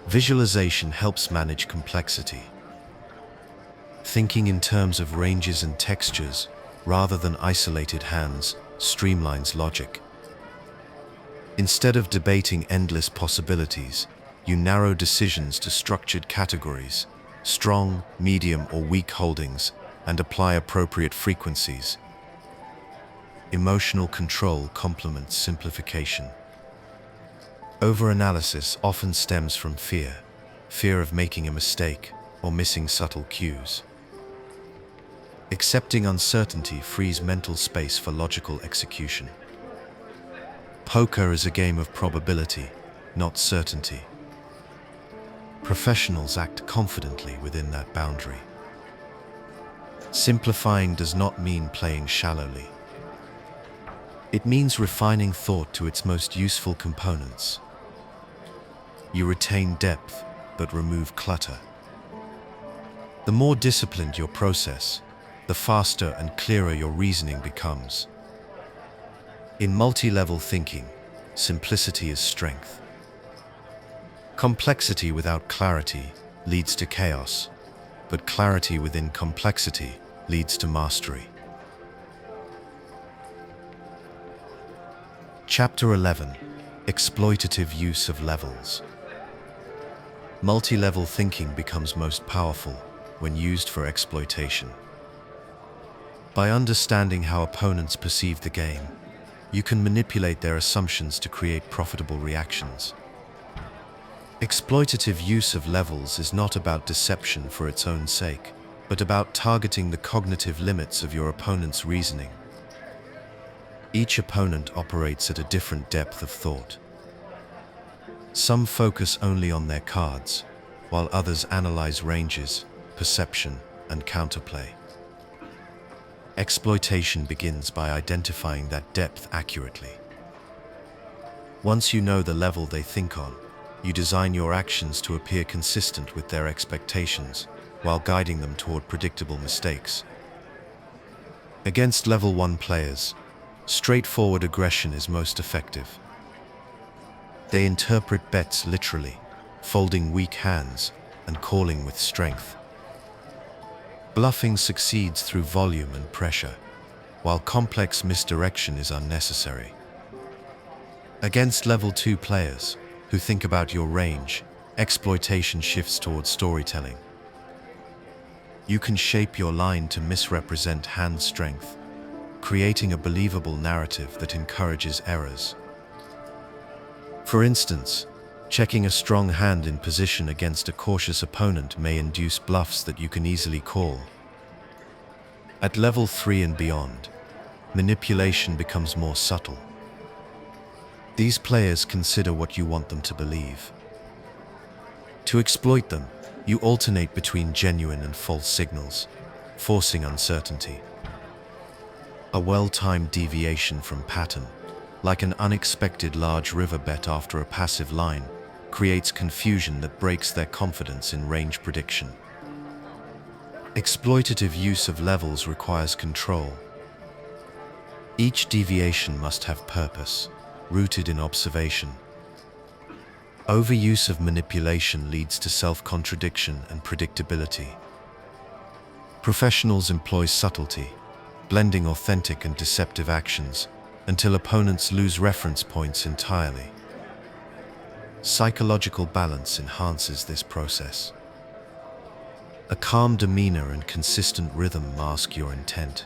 Visualization helps manage complexity. Thinking in terms of ranges and textures, rather than isolated hands, streamlines logic. Instead of debating endless possibilities, you narrow decisions to structured categories, strong, medium, or weak holdings, and apply appropriate frequencies. Emotional control complements simplification. Overanalysis often stems from fear of making a mistake or missing subtle cues. Accepting uncertainty frees mental space for logical execution. Poker is a game of probability, not certainty. Professionals act confidently within that boundary. Simplifying does not mean playing shallowly. It means refining thought to its most useful components. You retain depth, but remove clutter. The more disciplined your process, the faster and clearer your reasoning becomes. In multi-level thinking, simplicity is strength. Complexity without clarity leads to chaos, but clarity within complexity leads to mastery. Chapter 11: Exploitative use of levels. Multi-level thinking becomes most powerful when used for exploitation. By understanding how opponents perceive the game, you can manipulate their assumptions to create profitable reactions. Exploitative use of levels is not about deception for its own sake, but about targeting the cognitive limits of your opponent's reasoning. Each opponent operates at a different depth of thought. Some focus only on their cards, while others analyze ranges, perception, and counterplay. Exploitation begins by identifying that depth accurately. Once you know the level they think on, you design your actions to appear consistent with their expectations, while guiding them toward predictable mistakes. Against level 1 players, straightforward aggression is most effective. They interpret bets literally, folding weak hands and calling with strength. Bluffing succeeds through volume and pressure, while complex misdirection is unnecessary. Against level 2 players, who think about your range, exploitation shifts towards storytelling. You can shape your line to misrepresent hand strength, creating a believable narrative that encourages errors. For instance, checking a strong hand in position against a cautious opponent may induce bluffs that you can easily call. At level 3 and beyond, manipulation becomes more subtle. These players consider what you want them to believe. To exploit them, you alternate between genuine and false signals, forcing uncertainty. A well-timed deviation from pattern like an unexpected large river bet after a passive line, creates confusion that breaks their confidence in range prediction. Exploitative use of levels requires control. Each deviation must have purpose, rooted in observation. Overuse of manipulation leads to self-contradiction and predictability. Professionals employ subtlety, blending authentic and deceptive actions until opponents lose reference points entirely. Psychological balance enhances this process. A calm demeanor and consistent rhythm mask your intent,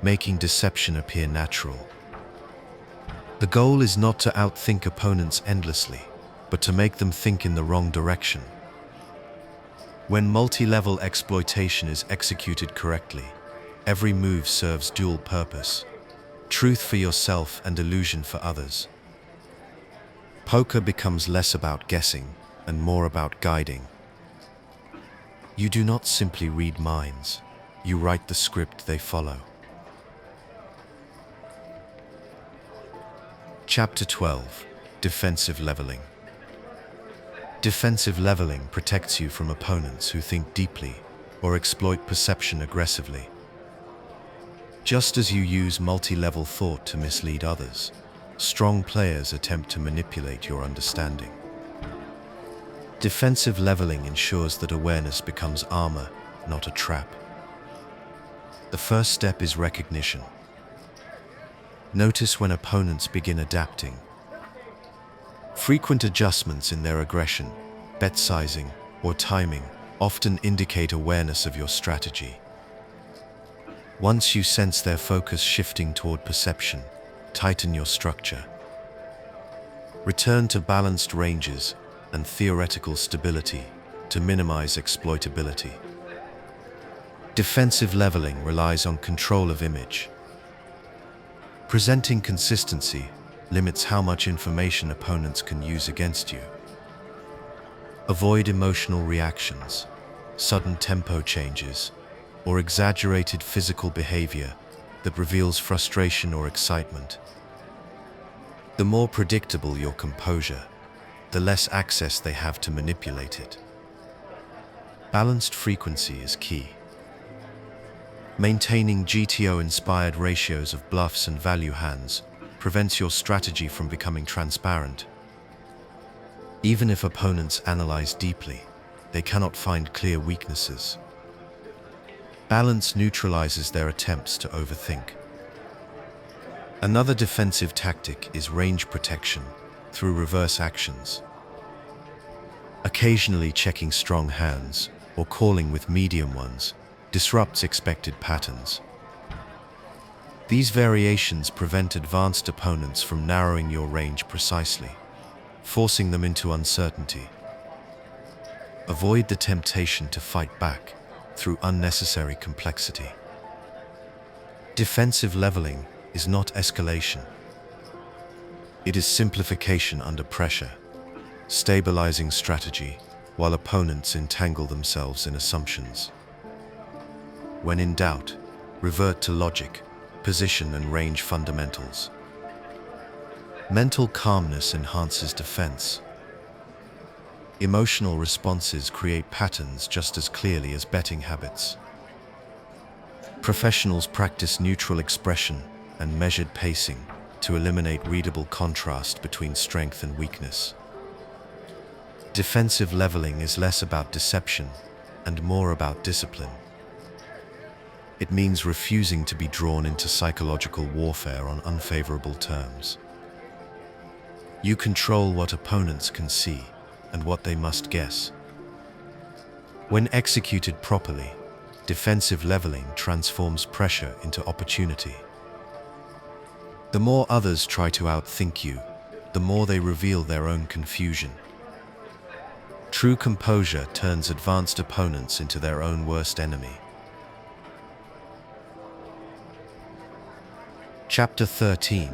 making deception appear natural. The goal is not to outthink opponents endlessly, but to make them think in the wrong direction. When multi-level exploitation is executed correctly, every move serves dual purpose: truth for yourself and illusion for others. Poker becomes less about guessing and more about guiding. You do not simply read minds, you write the script they follow. Chapter 12: Defensive Leveling. Defensive leveling protects you from opponents who think deeply or exploit perception aggressively. Just as you use multi-level thought to mislead others, strong players attempt to manipulate your understanding. Defensive leveling ensures that awareness becomes armor, not a trap. The first step is recognition. Notice when opponents begin adapting. Frequent adjustments in their aggression, bet sizing, or timing often indicate awareness of your strategy. Once you sense their focus shifting toward perception, tighten your structure. Return to balanced ranges and theoretical stability to minimize exploitability. Defensive leveling relies on control of image. Presenting consistency limits how much information opponents can use against you. Avoid emotional reactions, sudden tempo changes, or exaggerated physical behavior that reveals frustration or excitement. The more predictable your composure, the less access they have to manipulate it. Balanced frequency is key. Maintaining GTO-inspired ratios of bluffs and value hands prevents your strategy from becoming transparent. Even if opponents analyze deeply, they cannot find clear weaknesses. Balance neutralizes their attempts to overthink. Another defensive tactic is range protection through reverse actions. Occasionally checking strong hands or calling with medium ones disrupts expected patterns. These variations prevent advanced opponents from narrowing your range precisely, forcing them into uncertainty. Avoid the temptation to fight back through unnecessary complexity. Defensive leveling is not escalation. It is simplification under pressure, stabilizing strategy while opponents entangle themselves in assumptions. When in doubt, revert to logic, position and range fundamentals. Mental calmness enhances defense. Emotional responses create patterns just as clearly as betting habits. Professionals practice neutral expression and measured pacing to eliminate readable contrast between strength and weakness. Defensive leveling is less about deception and more about discipline. It means refusing to be drawn into psychological warfare on unfavorable terms. You control what opponents can see and what they must guess. When executed properly, defensive leveling transforms pressure into opportunity. The more others try to outthink you, the more they reveal their own confusion. True composure turns advanced opponents into their own worst enemy. Chapter 13: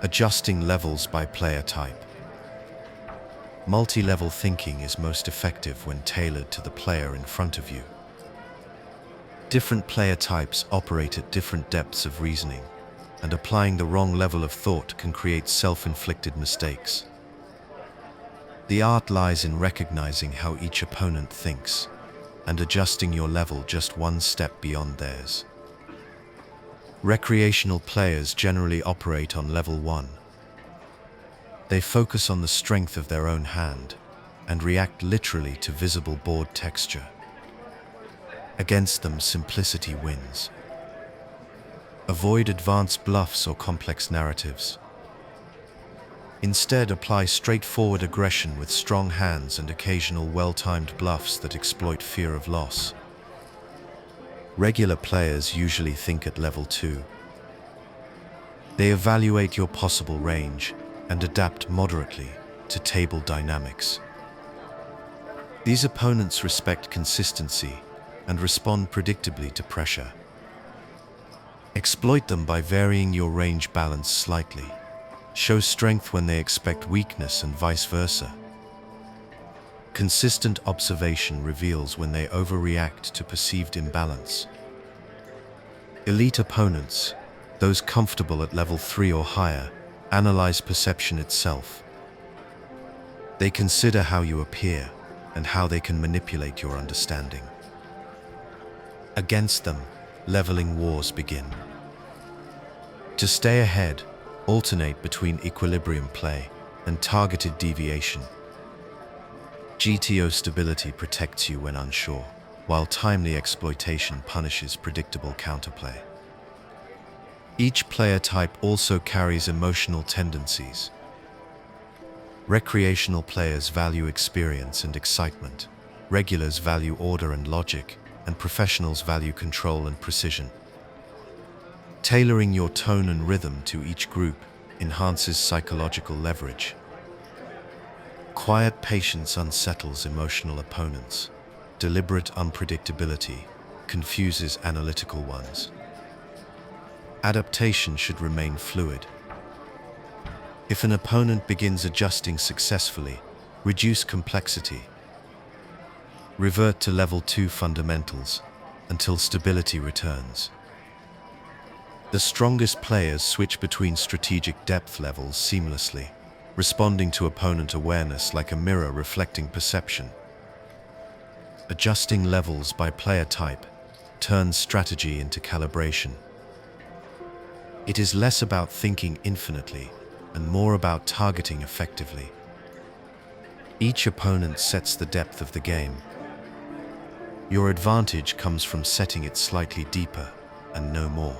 Adjusting levels by player type. Multi-level thinking is most effective when tailored to the player in front of you. Different player types operate at different depths of reasoning. and applying the wrong level of thought can create self-inflicted mistakes. The art lies in recognizing how each opponent thinks and adjusting your level just one step beyond theirs. Recreational players generally operate on level 1. They focus on the strength of their own hand and react literally to visible board texture. Against them, simplicity wins. Avoid advanced bluffs or complex narratives. Instead, apply straightforward aggression with strong hands and occasional well-timed bluffs that exploit fear of loss. Regular players usually think at level 2. They evaluate your possible range and adapt moderately to table dynamics. These opponents respect consistency and respond predictably to pressure. Exploit them by varying your range balance slightly. Show strength when they expect weakness and vice versa. Consistent observation reveals when they overreact to perceived imbalance. Elite opponents, those comfortable at level 3 or higher, analyze perception itself. They consider how you appear and how they can manipulate your understanding. Against them, leveling wars begin. To stay ahead, alternate between equilibrium play and targeted deviation. GTO stability protects you when unsure, while timely exploitation punishes predictable counterplay. Each player type also carries emotional tendencies. Recreational players value experience and excitement. Regulars value order and logic, and professionals value control and precision. Tailoring your tone and rhythm to each group enhances psychological leverage. Quiet patience unsettles emotional opponents. Deliberate unpredictability confuses analytical ones. Adaptation should remain fluid. If an opponent begins adjusting successfully, reduce complexity. Revert to level 2 fundamentals until stability returns. The strongest players switch between strategic depth levels seamlessly, responding to opponent awareness like a mirror reflecting perception. Adjusting levels by player type turns strategy into calibration. It is less about thinking infinitely and more about targeting effectively. Each opponent sets the depth of the game. Your advantage comes from setting it slightly deeper and no more.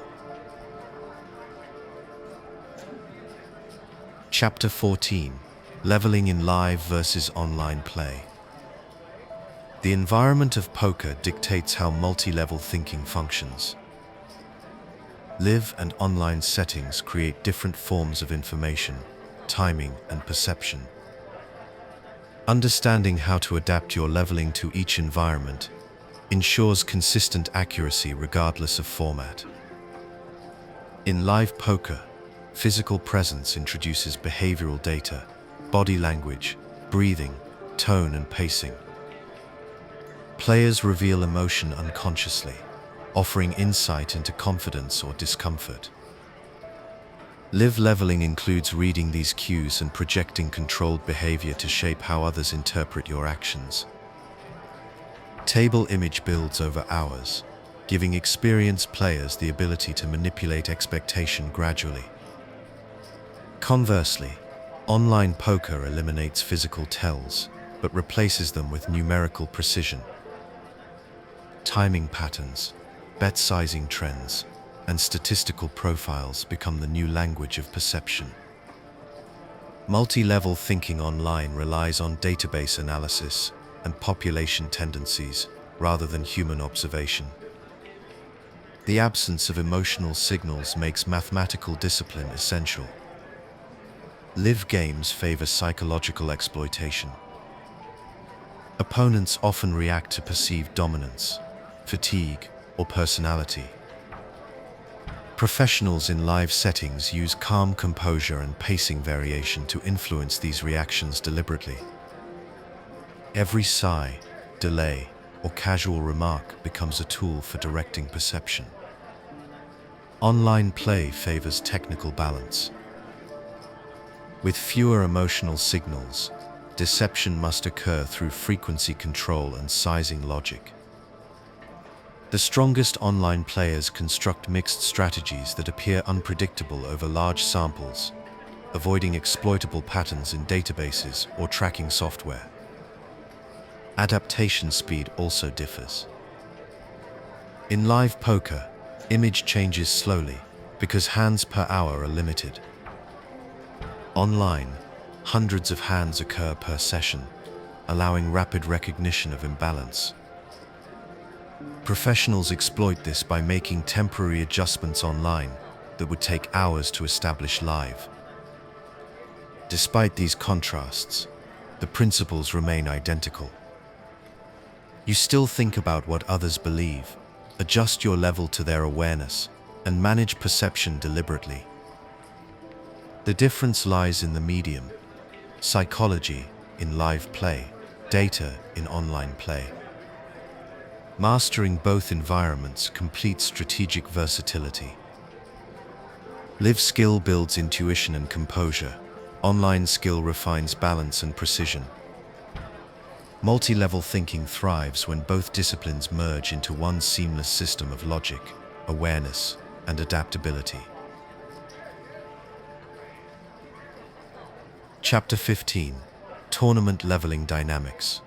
Chapter 14: Leveling in Live versus Online Play. The environment of poker dictates how multi-level thinking functions. Live and online settings create different forms of information, timing, and perception. Understanding how to adapt your leveling to each environment ensures consistent accuracy regardless of format. In live poker, physical presence introduces behavioral data, body language, breathing, tone, and pacing. Players reveal emotion unconsciously, offering insight into confidence or discomfort. Live leveling includes reading these cues and projecting controlled behavior to shape how others interpret your actions. Table image builds over hours, giving experienced players the ability to manipulate expectation gradually. Conversely, online poker eliminates physical tells, but replaces them with numerical precision. Timing patterns, bet sizing trends, and statistical profiles become the new language of perception. Multi-level thinking online relies on database analysis and population tendencies rather than human observation. The absence of emotional signals makes mathematical discipline essential. Live games favor psychological exploitation. Opponents often react to perceived dominance, fatigue, or personality. Professionals in live settings use calm composure and pacing variation to influence these reactions deliberately. Every sigh, delay, or casual remark becomes a tool for directing perception. Online play favors technical balance. With fewer emotional signals, deception must occur through frequency control and sizing logic. The strongest online players construct mixed strategies that appear unpredictable over large samples, avoiding exploitable patterns in databases or tracking software. Adaptation speed also differs. In live poker, image changes slowly because hands per hour are limited. Online, hundreds of hands occur per session, allowing rapid recognition of imbalance. Professionals exploit this by making temporary adjustments online that would take hours to establish live. Despite these contrasts, the principles remain identical. You still think about what others believe, adjust your level to their awareness, and manage perception deliberately. The difference lies in the medium: psychology in live play, data in online play. Mastering both environments completes strategic versatility. Live skill builds intuition and composure. Online skill refines balance and precision. Multi-level thinking thrives when both disciplines merge into one seamless system of logic, awareness, and adaptability. Chapter 15: Tournament Leveling Dynamics.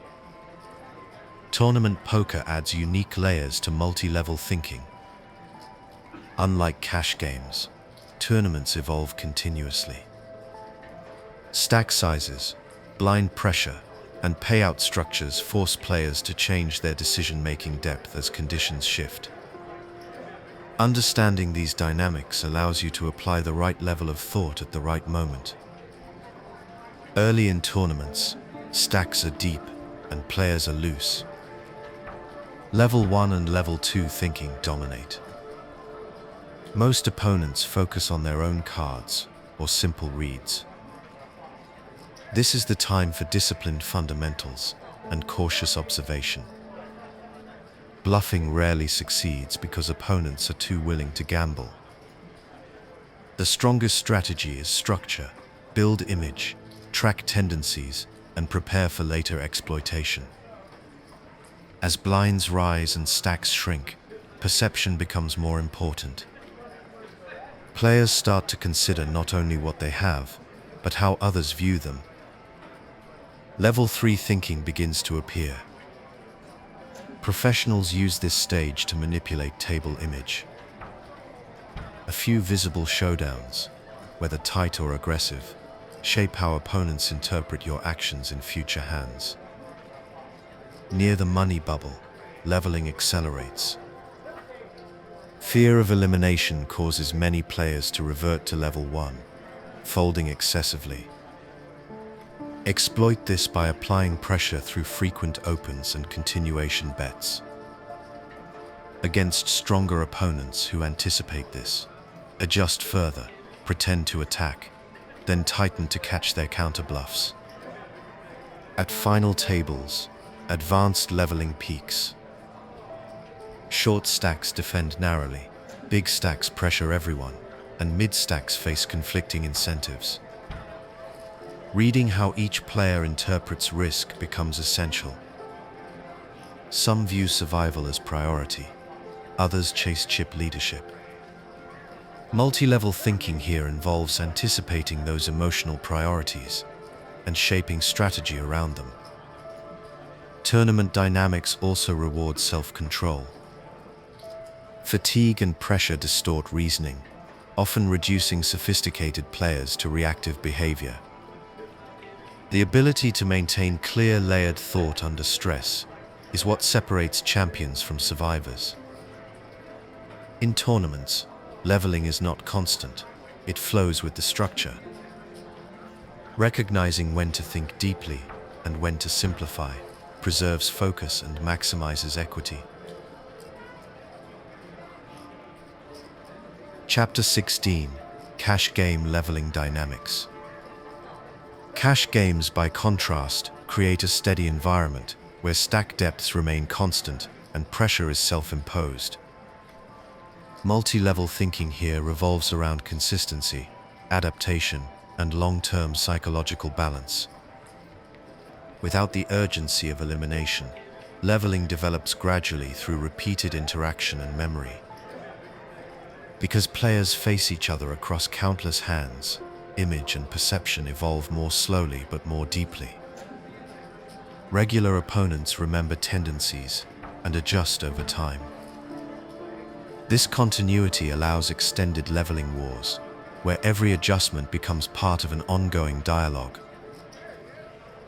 Tournament poker adds unique layers to multi-level thinking. Unlike cash games, tournaments evolve continuously. Stack sizes, blind pressure, and payout structures force players to change their decision-making depth as conditions shift. Understanding these dynamics allows you to apply the right level of thought at the right moment. Early in tournaments, stacks are deep and players are loose. Level 1 and Level 2 thinking dominate. Most opponents focus on their own cards or simple reads. This is the time for disciplined fundamentals and cautious observation. Bluffing rarely succeeds because opponents are too willing to gamble. The strongest strategy is structure, build image, track tendencies, and prepare for later exploitation. As blinds rise and stacks shrink, perception becomes more important. Players start to consider not only what they have, but how others view them. Level 3 thinking begins to appear. Professionals use this stage to manipulate table image. A few visible showdowns, whether tight or aggressive, shape how opponents interpret your actions in future hands. Near the money bubble, leveling accelerates. Fear of elimination causes many players to revert to level 1, folding excessively. Exploit this by applying pressure through frequent opens and continuation bets. Against stronger opponents who anticipate this, adjust further, pretend to attack, then tighten to catch their counter bluffs. At final tables, advanced leveling peaks. Short stacks defend narrowly, big stacks pressure everyone, and mid stacks face conflicting incentives. Reading how each player interprets risk becomes essential. Some view survival as priority, others chase chip leadership. Multi-level thinking here involves anticipating those emotional priorities and shaping strategy around them. Tournament dynamics also reward self-control. Fatigue and pressure distort reasoning, often reducing sophisticated players to reactive behavior. The ability to maintain clear, layered thought under stress is what separates champions from survivors. In tournaments, leveling is not constant, it flows with the structure. Recognizing when to think deeply and when to simplify preserves focus and maximizes equity. Chapter 16: Cash Game Leveling Dynamics. Cash games, by contrast, create a steady environment where stack depths remain constant and pressure is self-imposed. Multi-level thinking here revolves around consistency, adaptation, and long-term psychological balance. Without the urgency of elimination, leveling develops gradually through repeated interaction and memory. Because players face each other across countless hands, image and perception evolve more slowly but more deeply. Regular opponents remember tendencies and adjust over time. This continuity allows extended leveling wars, where every adjustment becomes part of an ongoing dialogue.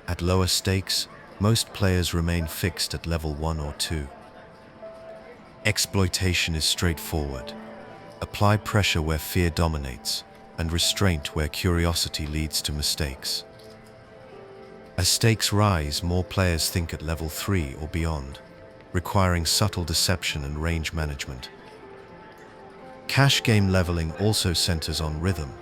At lower stakes, most players remain fixed at level 1 or 2. Exploitation is straightforward. Apply pressure where fear dominates, and restraint where curiosity leads to mistakes. As stakes rise, more players think at level 3 or beyond, requiring subtle deception and range management. Cash game leveling also centers on rhythm.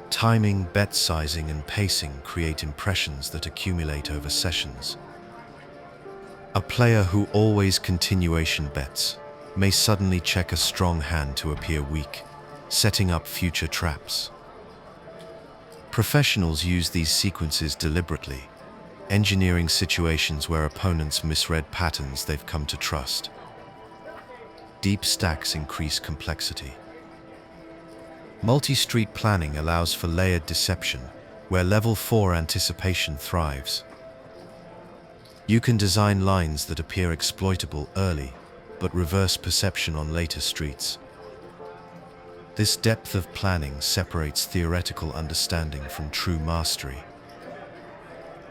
Timing, bet sizing, and pacing create impressions that accumulate over sessions. A player who always continuation bets may suddenly check a strong hand to appear weak, setting up future traps. Professionals use these sequences deliberately, engineering situations where opponents misread patterns they've come to trust. Deep stacks increase complexity. Multi-street planning allows for layered deception, where level 4 anticipation thrives. You can design lines that appear exploitable early, but reverse perception on later streets. This depth of planning separates theoretical understanding from true mastery.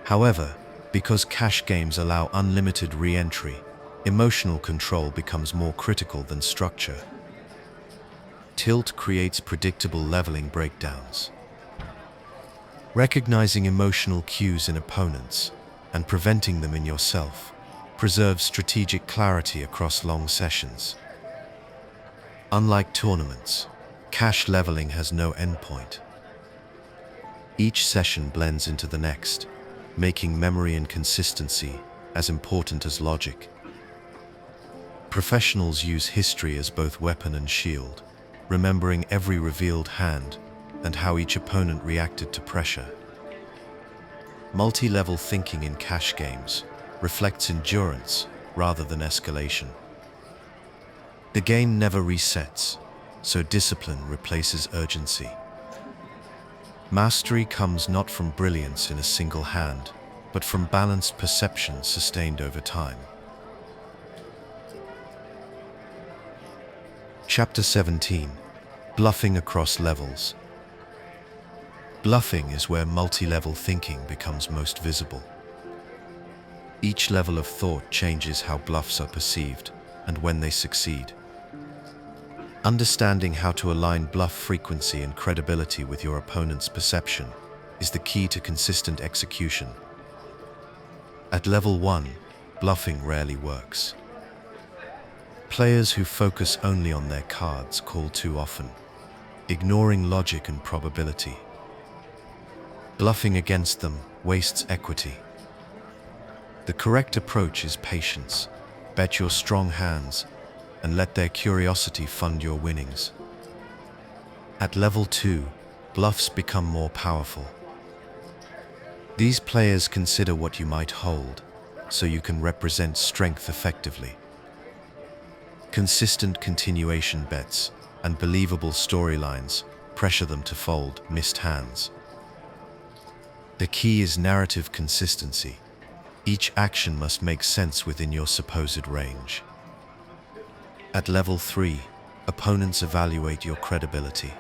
However, because cash games allow unlimited re-entry, emotional control becomes more critical than structure. Tilt creates predictable leveling breakdowns. Recognizing emotional cues in opponents and preventing them in yourself preserves strategic clarity across long sessions. Unlike tournaments, cash leveling has no endpoint. Each session blends into the next, making memory and consistency as important as logic. Professionals use history as both weapon and shield, remembering every revealed hand and how each opponent reacted to pressure. Multi-level thinking in cash games reflects endurance rather than escalation. The game never resets, so discipline replaces urgency. Mastery comes not from brilliance in a single hand, but from balanced perception sustained over time. Chapter 17: Bluffing across levels. Bluffing is where multi-level thinking becomes most visible. Each level of thought changes how bluffs are perceived and when they succeed. Understanding how to align bluff frequency and credibility with your opponent's perception is the key to consistent execution. At level 1, bluffing rarely works. Players who focus only on their cards call too often, ignoring logic and probability. Bluffing against them wastes equity. The correct approach is patience. Bet your strong hands and let their curiosity fund your winnings. At level 2, bluffs become more powerful. These players consider what you might hold, so you can represent strength effectively. Consistent continuation bets and believable storylines pressure them to fold missed hands. The key is narrative consistency. Each action must make sense within your supposed range. At level 3, opponents evaluate your credibility.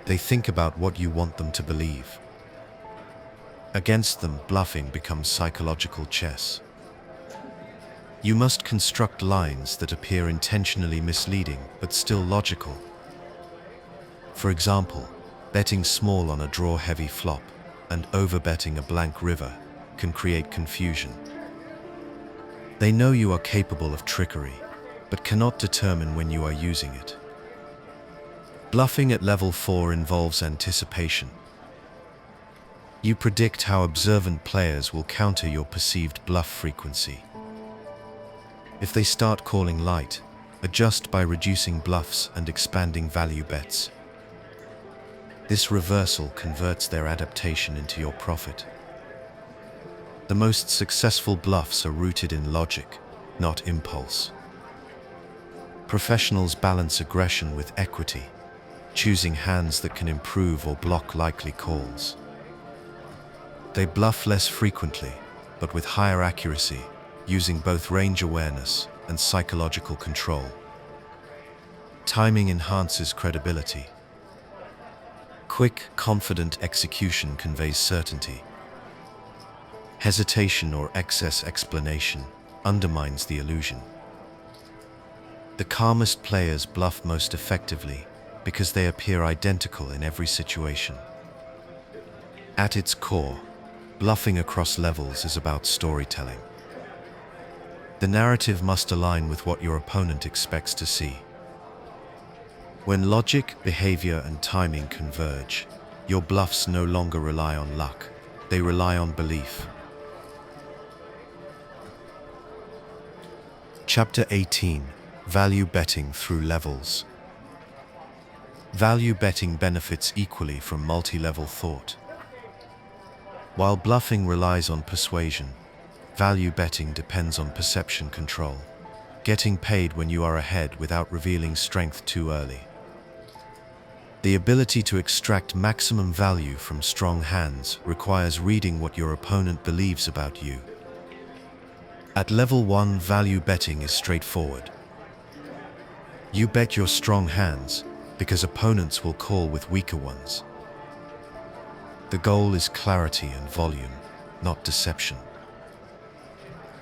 They think about what you want them to believe. Against them, bluffing becomes psychological chess. You must construct lines that appear intentionally misleading but still logical. For example, betting small on a draw-heavy flop and overbetting a blank river can create confusion. They know you are capable of trickery, but cannot determine when you are using it. Bluffing at level 4 involves anticipation. You predict how observant players will counter your perceived bluff frequency. If they start calling light, Adjust by reducing bluffs and expanding value bets. This reversal converts their adaptation into your profit. The most successful bluffs are rooted in logic, not impulse. Professionals balance aggression with equity, choosing hands that can improve or block likely calls. They bluff less frequently, but with higher accuracy, using both range awareness and psychological control. Timing enhances credibility. Quick, confident execution conveys certainty. Hesitation or excess explanation undermines the illusion. The calmest players bluff most effectively because they appear identical in every situation. At its core, bluffing across levels is about storytelling. The narrative must align with what your opponent expects to see. When logic, behavior, and timing converge, your bluffs no longer rely on luck, they rely on belief. Chapter 18: Value Betting Through Levels. Value betting benefits equally from multi-level thought. While bluffing relies on persuasion, value betting depends on perception control, getting paid when you are ahead without revealing strength too early. The ability to extract maximum value from strong hands requires reading what your opponent believes about you. At level 1, value betting is straightforward. You bet your strong hands because opponents will call with weaker ones. The goal is clarity and volume, not deception.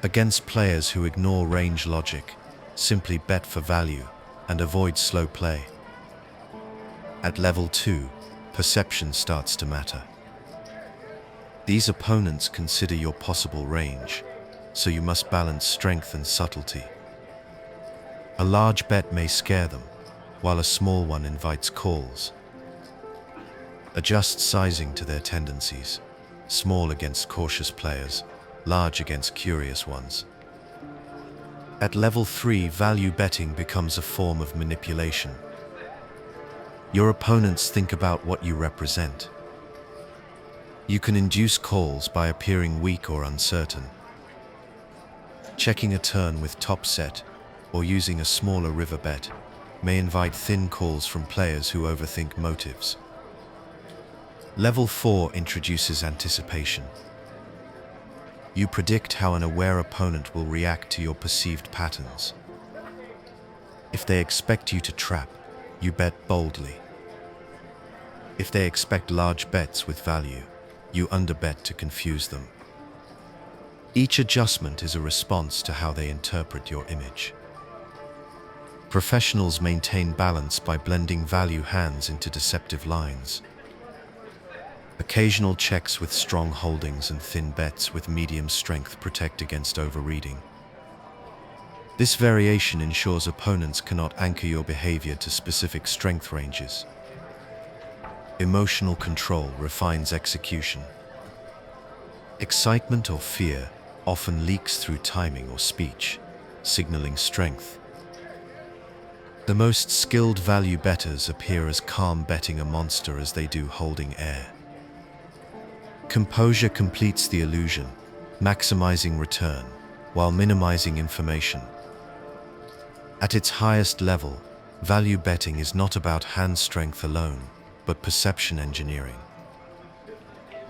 Against players who ignore range logic, simply bet for value and avoid slow play. At level 2, perception starts to matter. These opponents consider your possible range, so you must balance strength and subtlety. A large bet may scare them, while a small one invites calls. Adjust sizing to their tendencies, small against cautious players, large against curious ones. At level 3, value betting becomes a form of manipulation. Your opponents think about what you represent. You can induce calls by appearing weak or uncertain. Checking a turn with top set or using a smaller river bet may invite thin calls from players who overthink motives. Level 4 introduces anticipation. You predict how an aware opponent will react to your perceived patterns. If they expect you to trap, you bet boldly. If they expect large bets with value, you underbet to confuse them. Each adjustment is a response to how they interpret your image. Professionals maintain balance by blending value hands into deceptive lines. Occasional checks with strong holdings and thin bets with medium strength protect against overreading. This variation ensures opponents cannot anchor your behavior to specific strength ranges. Emotional control refines execution. Excitement or fear often leaks through timing or speech, signaling strength. The most skilled value bettors appear as calm betting a monster as they do holding air. Composure completes the illusion, maximizing return while minimizing information. At its highest level, value betting is not about hand strength alone, but perception engineering.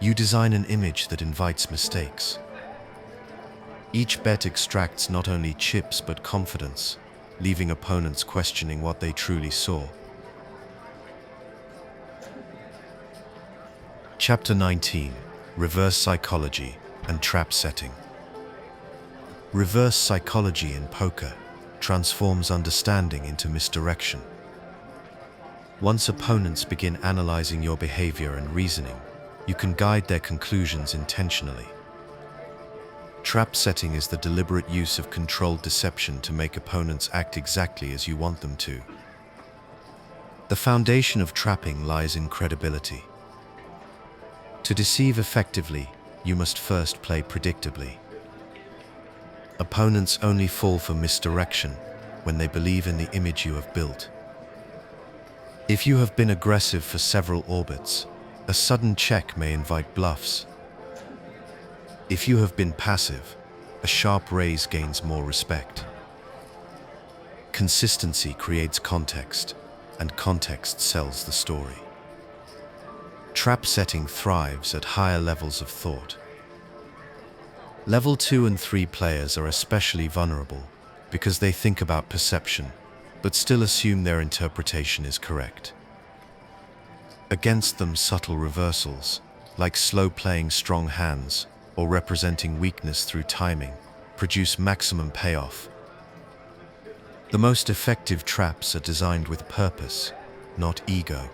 You design an image that invites mistakes. Each bet extracts not only chips but confidence, leaving opponents questioning what they truly saw. Chapter 19: Reverse Psychology and Trap Setting. Reverse psychology in poker transforms understanding into misdirection. Once opponents begin analyzing your behavior and reasoning, you can guide their conclusions intentionally. Trap setting is the deliberate use of controlled deception to make opponents act exactly as you want them to. The foundation of trapping lies in credibility. To deceive effectively, you must first play predictably. Opponents only fall for misdirection when they believe in the image you have built. If you have been aggressive for several orbits, a sudden check may invite bluffs. If you have been passive, a sharp raise gains more respect. Consistency creates context, and context sells the story. Trap setting thrives at higher levels of thought. Level 2 and 3 players are especially vulnerable because they think about perception, but still assume their interpretation is correct. Against them, subtle reversals, like slow playing strong hands or representing weakness through timing, produce maximum payoff. The most effective traps are designed with purpose, not ego.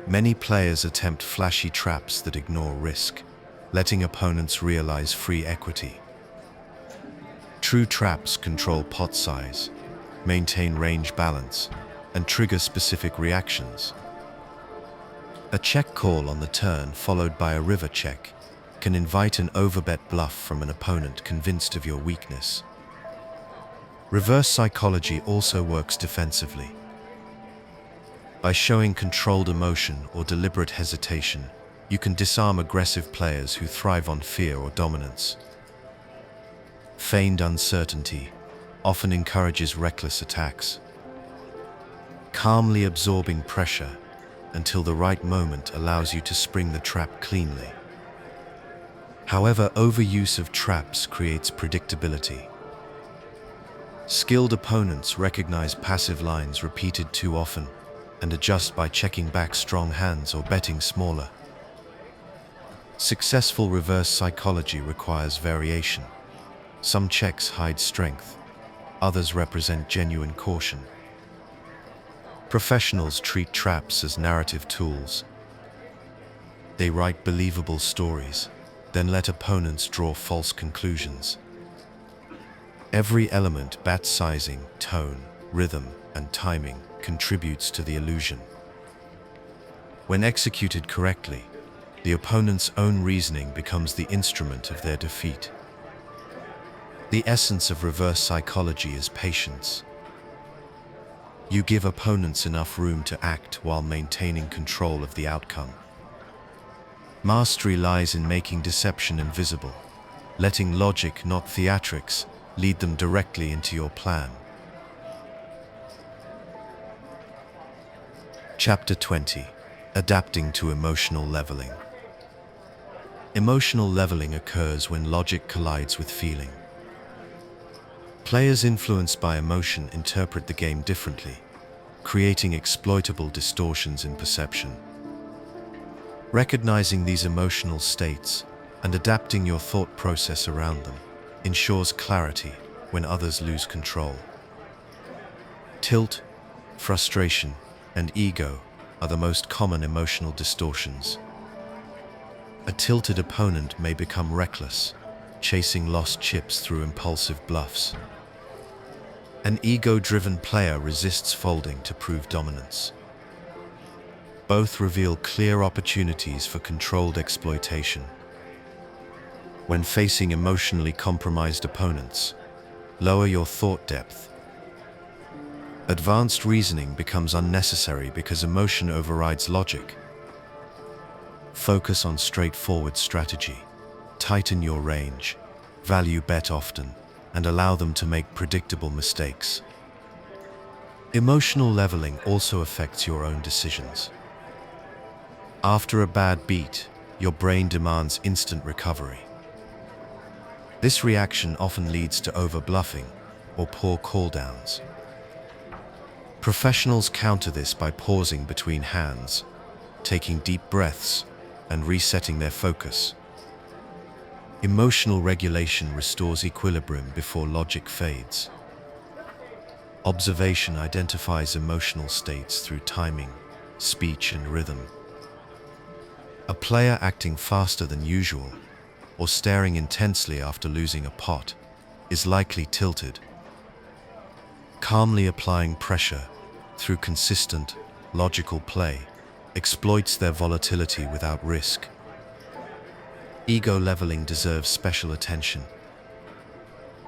Many players attempt flashy traps that ignore risk, letting opponents realize free equity. True traps control pot size, maintain range balance, and trigger specific reactions. A check call on the turn followed by a river check can invite an overbet bluff from an opponent convinced of your weakness. Reverse psychology also works defensively. By showing controlled emotion or deliberate hesitation, you can disarm aggressive players who thrive on fear or dominance. Feigned uncertainty often encourages reckless attacks. Calmly absorbing pressure until the right moment allows you to spring the trap cleanly. However, overuse of traps creates predictability. Skilled opponents recognize passive lines repeated too often and adjust by checking back strong hands or betting smaller. Successful reverse psychology requires variation. Some checks hide strength, others represent genuine caution. Professionals treat traps as narrative tools. They write believable stories, then let opponents draw false conclusions. Every element, bat sizing, tone, rhythm, and timing, contributes to the illusion. When executed correctly, the opponent's own reasoning becomes the instrument of their defeat. The essence of reverse psychology is patience. You give opponents enough room to act while maintaining control of the outcome. Mastery lies in making deception invisible, letting logic, not theatrics, lead them directly into your plan. Chapter 20. Adapting to emotional leveling. Emotional leveling occurs when logic collides with feeling. Players influenced by emotion interpret the game differently, creating exploitable distortions in perception. Recognizing these emotional states and adapting your thought process around them ensures clarity when others lose control. Tilt, frustration, and ego are the most common emotional distortions. A tilted opponent may become reckless, chasing lost chips through impulsive bluffs. An ego-driven player resists folding to prove dominance. Both reveal clear opportunities for controlled exploitation. When facing emotionally compromised opponents, lower your thought depth. Advanced reasoning becomes unnecessary because emotion overrides logic. Focus on straightforward strategy. Tighten your range, value bet often, and allow them to make predictable mistakes. Emotional leveling also affects your own decisions. After a bad beat, your brain demands instant recovery. This reaction often leads to over-bluffing or poor call-downs. Professionals counter this by pausing between hands, taking deep breaths, and resetting their focus. Emotional regulation restores equilibrium before logic fades. Observation identifies emotional states through timing, speech, and rhythm. A player acting faster than usual or staring intensely after losing a pot is likely tilted. Calmly applying pressure through consistent, logical play exploits their volatility without risk. Ego leveling deserves special attention.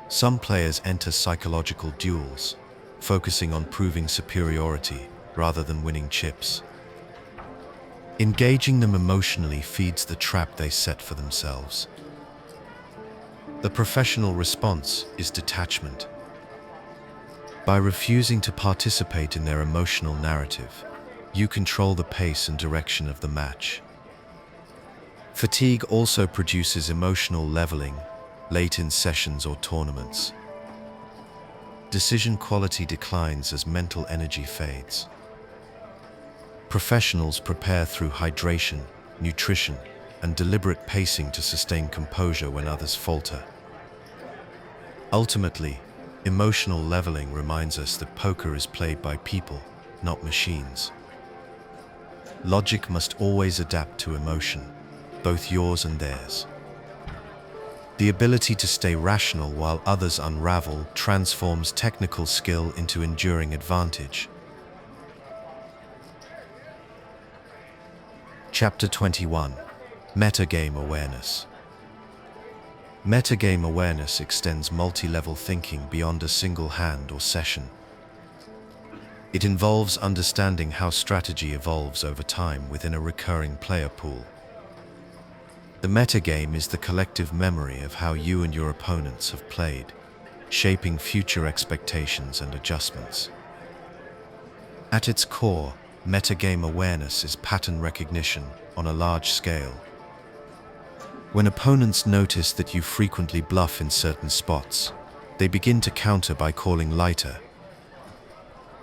Some players enter psychological duels, focusing on proving superiority rather than winning chips. Engaging them emotionally feeds the trap they set for themselves. The professional response is detachment. By refusing to participate in their emotional narrative, you control the pace and direction of the match. Fatigue also produces emotional leveling late in sessions or tournaments. Decision quality declines as mental energy fades. Professionals prepare through hydration, nutrition, and deliberate pacing to sustain composure when others falter. Ultimately, emotional leveling reminds us that poker is played by people, not machines. Logic must always adapt to emotion, both yours and theirs. The ability to stay rational while others unravel transforms technical skill into enduring advantage. Chapter 21. Metagame Awareness. Metagame awareness extends multi-level thinking beyond a single hand or session. It involves understanding how strategy evolves over time within a recurring player pool. The metagame is the collective memory of how you and your opponents have played, shaping future expectations and adjustments. At its core, metagame awareness is pattern recognition on a large scale. When opponents notice that you frequently bluff in certain spots, they begin to counter by calling lighter.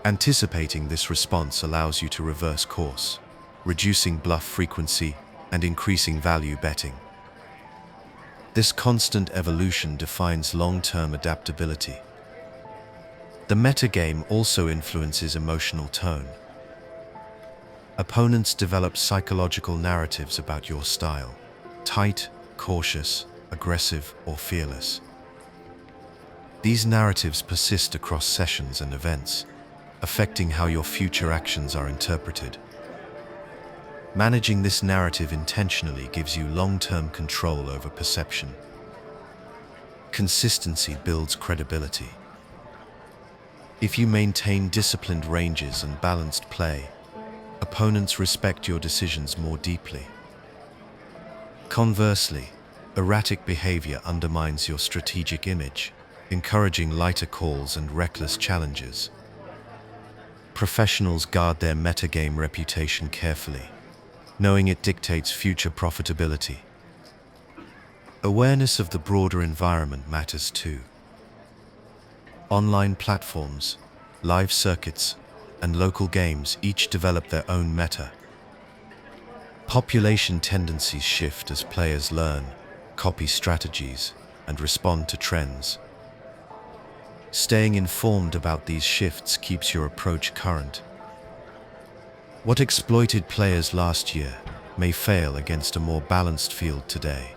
Anticipating this response allows you to reverse course, reducing bluff frequency and increasing value betting. This constant evolution defines long-term adaptability. The metagame also influences emotional tone. Opponents develop psychological narratives about your style: tight, cautious, aggressive, or fearless. These narratives persist across sessions and events, affecting how your future actions are interpreted. Managing this narrative intentionally gives you long-term control over perception. Consistency builds credibility. If you maintain disciplined ranges and balanced play, opponents respect your decisions more deeply. Conversely, erratic behavior undermines your strategic image, encouraging lighter calls and reckless challenges. Professionals guard their metagame reputation carefully, knowing it dictates future profitability. Awareness of the broader environment matters too. Online platforms, live circuits, and local games each develop their own meta. Population tendencies shift as players learn, copy strategies, and respond to trends. Staying informed about these shifts keeps your approach current. What exploited players last year may fail against a more balanced field today.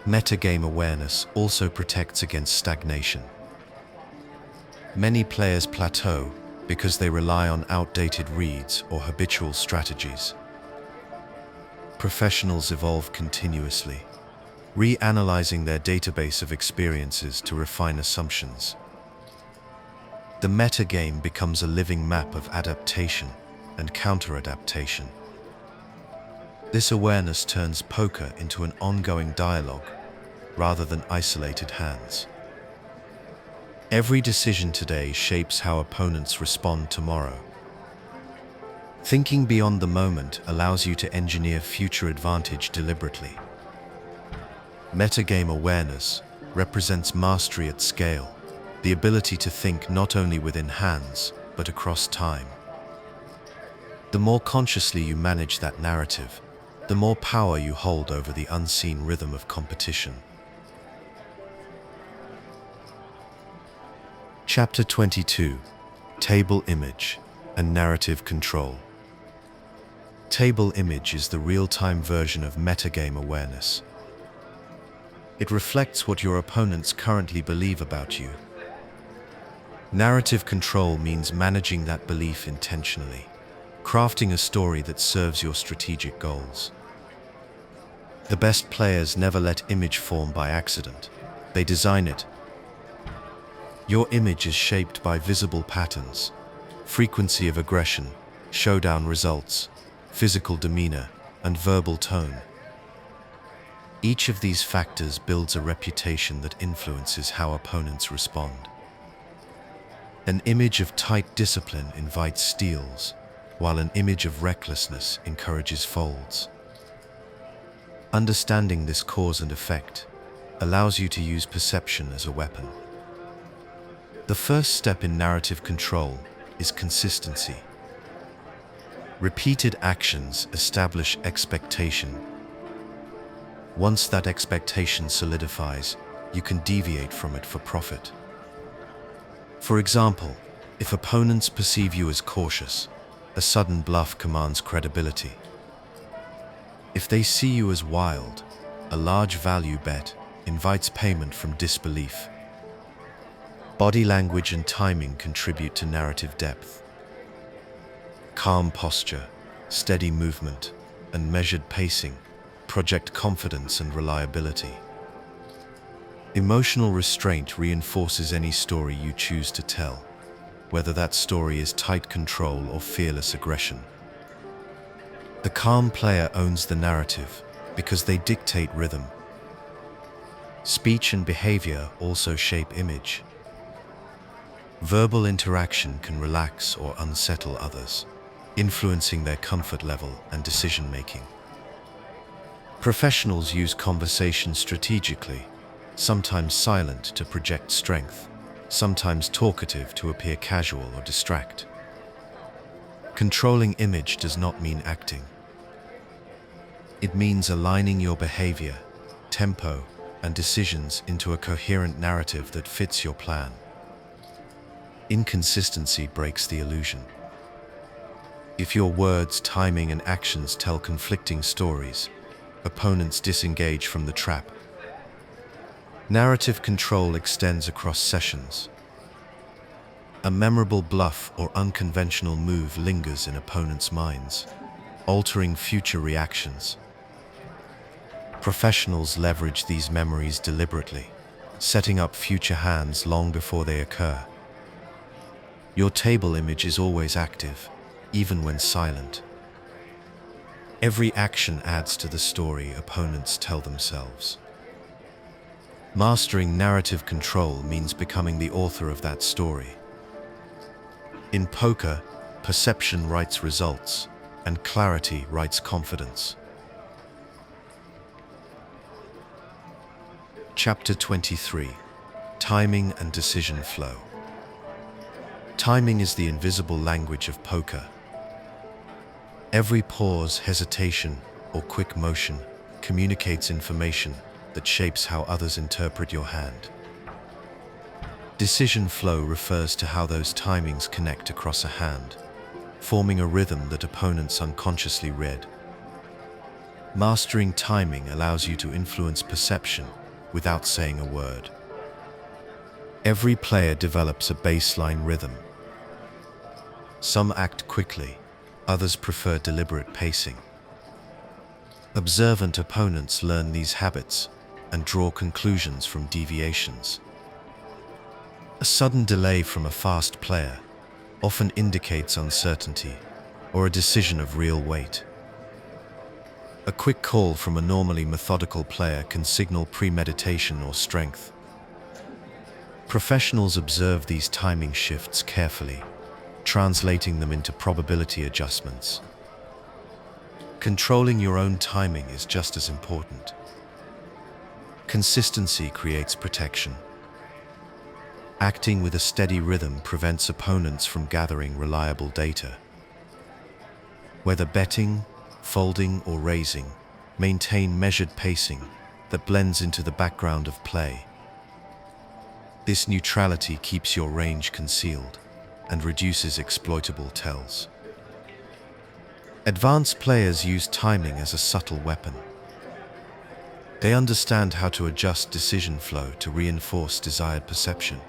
Metagame awareness also protects against stagnation. Many players plateau because they rely on outdated reads or habitual strategies. Professionals evolve continuously, reanalyzing their database of experiences to refine assumptions. The metagame becomes a living map of adaptation and counter-adaptation. This awareness turns poker into an ongoing dialogue rather than isolated hands. Every decision today shapes how opponents respond tomorrow. Thinking beyond the moment allows you to engineer future advantage deliberately. Metagame awareness represents mastery at scale, the ability to think not only within hands, but across time. The more consciously you manage that narrative, the more power you hold over the unseen rhythm of competition. Chapter 22. Table Image and Narrative Control. Table image is the real-time version of metagame awareness. It reflects what your opponents currently believe about you. Narrative control means managing that belief intentionally, crafting a story that serves your strategic goals. The best players never let image form by accident. they design it. Your image is shaped by visible patterns, frequency of aggression, showdown results, physical demeanor, and verbal tone. Each of these factors builds a reputation that influences how opponents respond. An image of tight discipline invites steals, while an image of recklessness encourages folds. Understanding this cause and effect allows you to use perception as a weapon. The first step in narrative control is consistency. Repeated actions establish expectation. Once that expectation solidifies, you can deviate from it for profit. For example, if opponents perceive you as cautious, a sudden bluff commands credibility. If they see you as wild, a large value bet invites payment from disbelief. Body language and timing contribute to narrative depth. Calm posture, steady movement, and measured pacing project confidence and reliability. Emotional restraint reinforces any story you choose to tell, whether that story is tight control or fearless aggression. The calm player owns the narrative because they dictate rhythm. Speech and behavior also shape image. Verbal interaction can relax or unsettle others, influencing their comfort level and decision-making. Professionals use conversation strategically, sometimes silent to project strength, sometimes talkative to appear casual or distract. Controlling image does not mean acting. It means aligning your behavior, tempo, and decisions into a coherent narrative that fits your plan. Inconsistency breaks the illusion. If your words, timing, and actions tell conflicting stories, opponents disengage from the trap. Narrative control extends across sessions. A memorable bluff or unconventional move lingers in opponents' minds, altering future reactions. Professionals leverage these memories deliberately, setting up future hands long before they occur. Your table image is always active, even when silent. Every action adds to the story opponents tell themselves. Mastering narrative control means becoming the author of that story. In poker, perception writes results, and clarity writes confidence. Chapter 23: Timing and Decision Flow. Timing is the invisible language of poker. Every pause, hesitation, or quick motion communicates information that shapes how others interpret your hand. Decision flow refers to how those timings connect across a hand, forming a rhythm that opponents unconsciously read. Mastering timing allows you to influence perception without saying a word. Every player develops a baseline rhythm. Some act quickly, others prefer deliberate pacing. Observant opponents learn these habits and draw conclusions from deviations. A sudden delay from a fast player often indicates uncertainty or a decision of real weight. A quick call from a normally methodical player can signal premeditation or strength. Professionals observe these timing shifts carefully, translating them into probability adjustments. Controlling your own timing is just as important. Consistency creates protection. Acting with a steady rhythm prevents opponents from gathering reliable data. Whether betting, folding, or raising, maintain measured pacing that blends into the background of play. This neutrality keeps your range concealed and reduces exploitable tells. Advanced players use timing as a subtle weapon. They understand how to adjust decision flow to reinforce desired perception.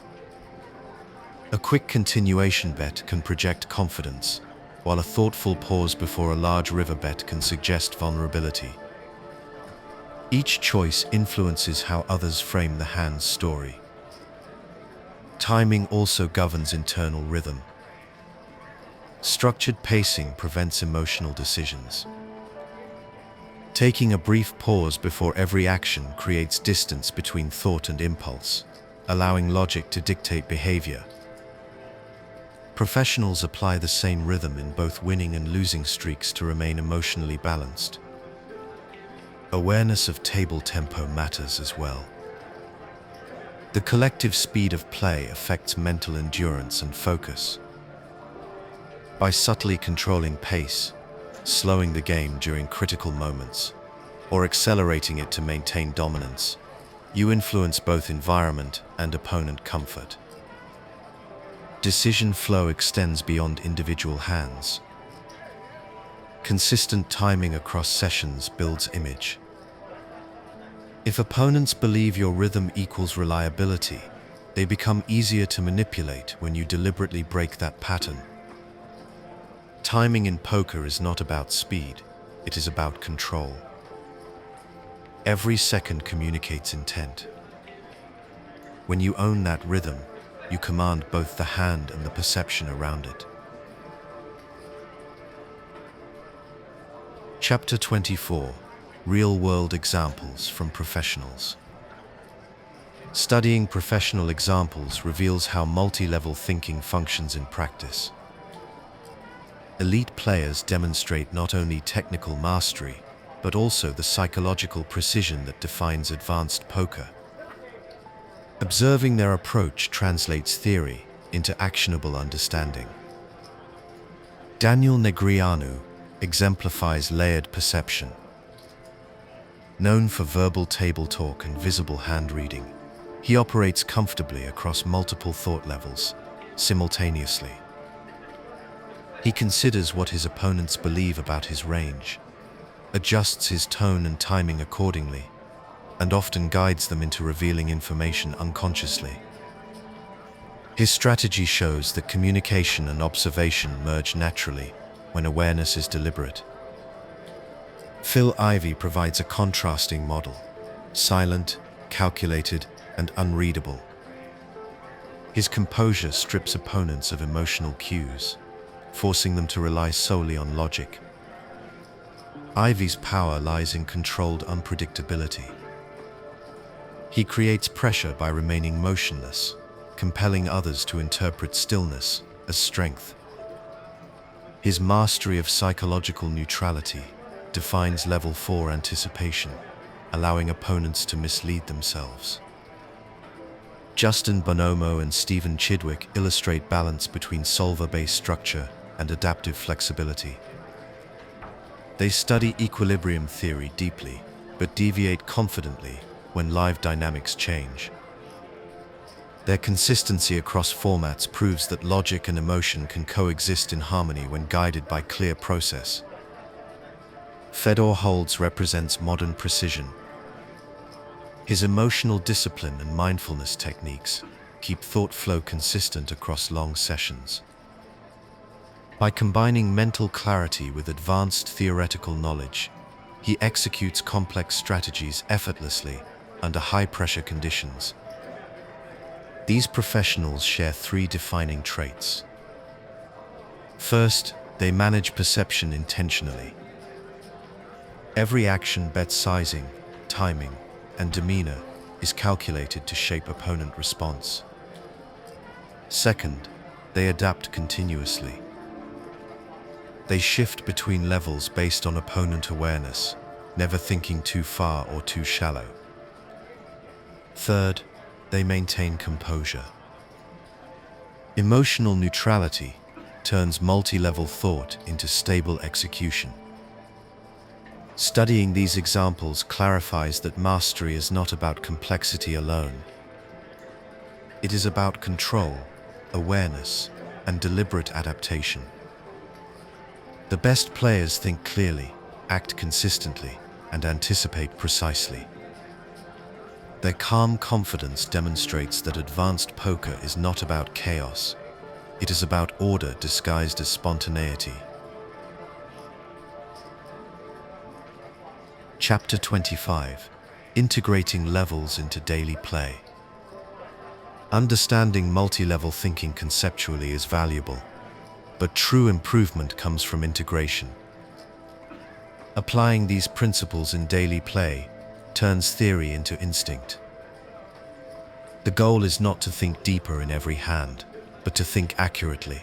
A quick continuation bet can project confidence, while a thoughtful pause before a large river bet can suggest vulnerability. Each choice influences how others frame the hand's story. Timing also governs internal rhythm. Structured pacing prevents emotional decisions. Taking a brief pause before every action creates distance between thought and impulse, allowing logic to dictate behavior. Professionals apply the same rhythm in both winning and losing streaks to remain emotionally balanced. Awareness of table tempo matters as well. The collective speed of play affects mental endurance and focus. By subtly controlling pace, slowing the game during critical moments, or accelerating it to maintain dominance, you influence both environment and opponent comfort. Decision flow extends beyond individual hands. Consistent timing across sessions builds image. If opponents believe your rhythm equals reliability, they become easier to manipulate when you deliberately break that pattern. Timing in poker is not about speed, it is about control. Every second communicates intent. When you own that rhythm, you command both the hand and the perception around it. Chapter 24: Real-world examples from professionals. Studying professional examples reveals how multi-level thinking functions in practice. Elite players demonstrate not only technical mastery, but also the psychological precision that defines advanced poker. Observing their approach translates theory into actionable understanding. Daniel Negreanu exemplifies layered perception. Known for verbal table talk and visible hand reading, he operates comfortably across multiple thought levels, simultaneously. He considers what his opponents believe about his range, adjusts his tone and timing accordingly, and often guides them into revealing information unconsciously. His strategy shows that communication and observation merge naturally when awareness is deliberate. Phil Ivey provides a contrasting model: silent, calculated, and unreadable. His composure strips opponents of emotional cues, forcing them to rely solely on logic. Ivey's power lies in controlled unpredictability. He creates pressure by remaining motionless, compelling others to interpret stillness as strength. His mastery of psychological neutrality defines level 4 anticipation, allowing opponents to mislead themselves. Justin Bonomo and Stephen Chidwick illustrate balance between solver-based structure and adaptive flexibility. They study equilibrium theory deeply, but deviate confidently when live dynamics change. Their consistency across formats proves that logic and emotion can coexist in harmony when guided by clear process. Fedor Holds represents modern precision. His emotional discipline and mindfulness techniques keep thought flow consistent across long sessions. By combining mental clarity with advanced theoretical knowledge, he executes complex strategies effortlessly under high-pressure conditions. These professionals share 3 defining traits. First, they manage perception intentionally. Every action, bet sizing, timing, and demeanor is calculated to shape opponent response. Second, they adapt continuously. They shift between levels based on opponent awareness, never thinking too far or too shallow. Third, they maintain composure. Emotional neutrality turns multi-level thought into stable execution. Studying these examples clarifies that mastery is not about complexity alone. It is about control, awareness, and deliberate adaptation. The best players think clearly, act consistently, and anticipate precisely. Their calm confidence demonstrates that advanced poker is not about chaos. It is about order disguised as spontaneity. Chapter 25: integrating levels into daily play. Understanding multi-level thinking conceptually is valuable, but true improvement comes from integration. Applying these principles in daily play turns theory into instinct. The goal is not to think deeper in every hand, but to think accurately,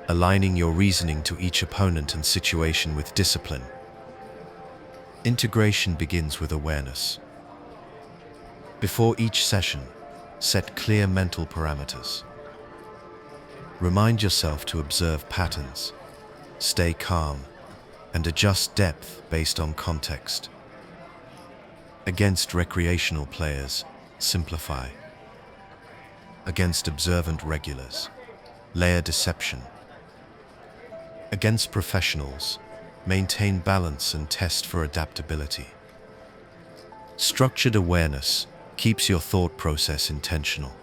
aligning your reasoning to each opponent and situation with discipline. Integration begins with awareness. Before each session, set clear mental parameters. Remind yourself to observe patterns, stay calm, and adjust depth based on context. Against recreational players, simplify. Against observant regulars, layer deception. Against professionals, maintain balance and test for adaptability. Structured awareness keeps your thought process intentional.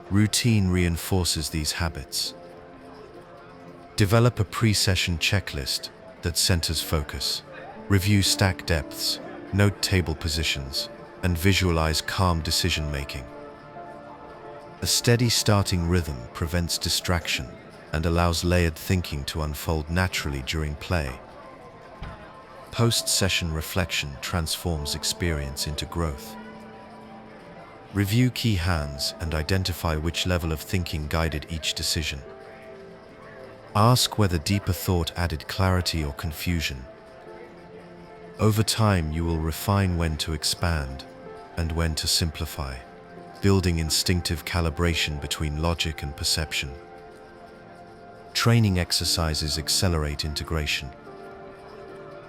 Routine reinforces these habits. Develop a pre-session checklist that centers focus. Review stack depths, note table positions, and visualize calm decision-making. A steady starting rhythm prevents distraction and allows layered thinking to unfold naturally during play. Post-session reflection transforms experience into growth. Review key hands and identify which level of thinking guided each decision. Ask whether deeper thought added clarity or confusion. Over time, you will refine when to expand and when to simplify, building instinctive calibration between logic and perception. Training exercises accelerate integration.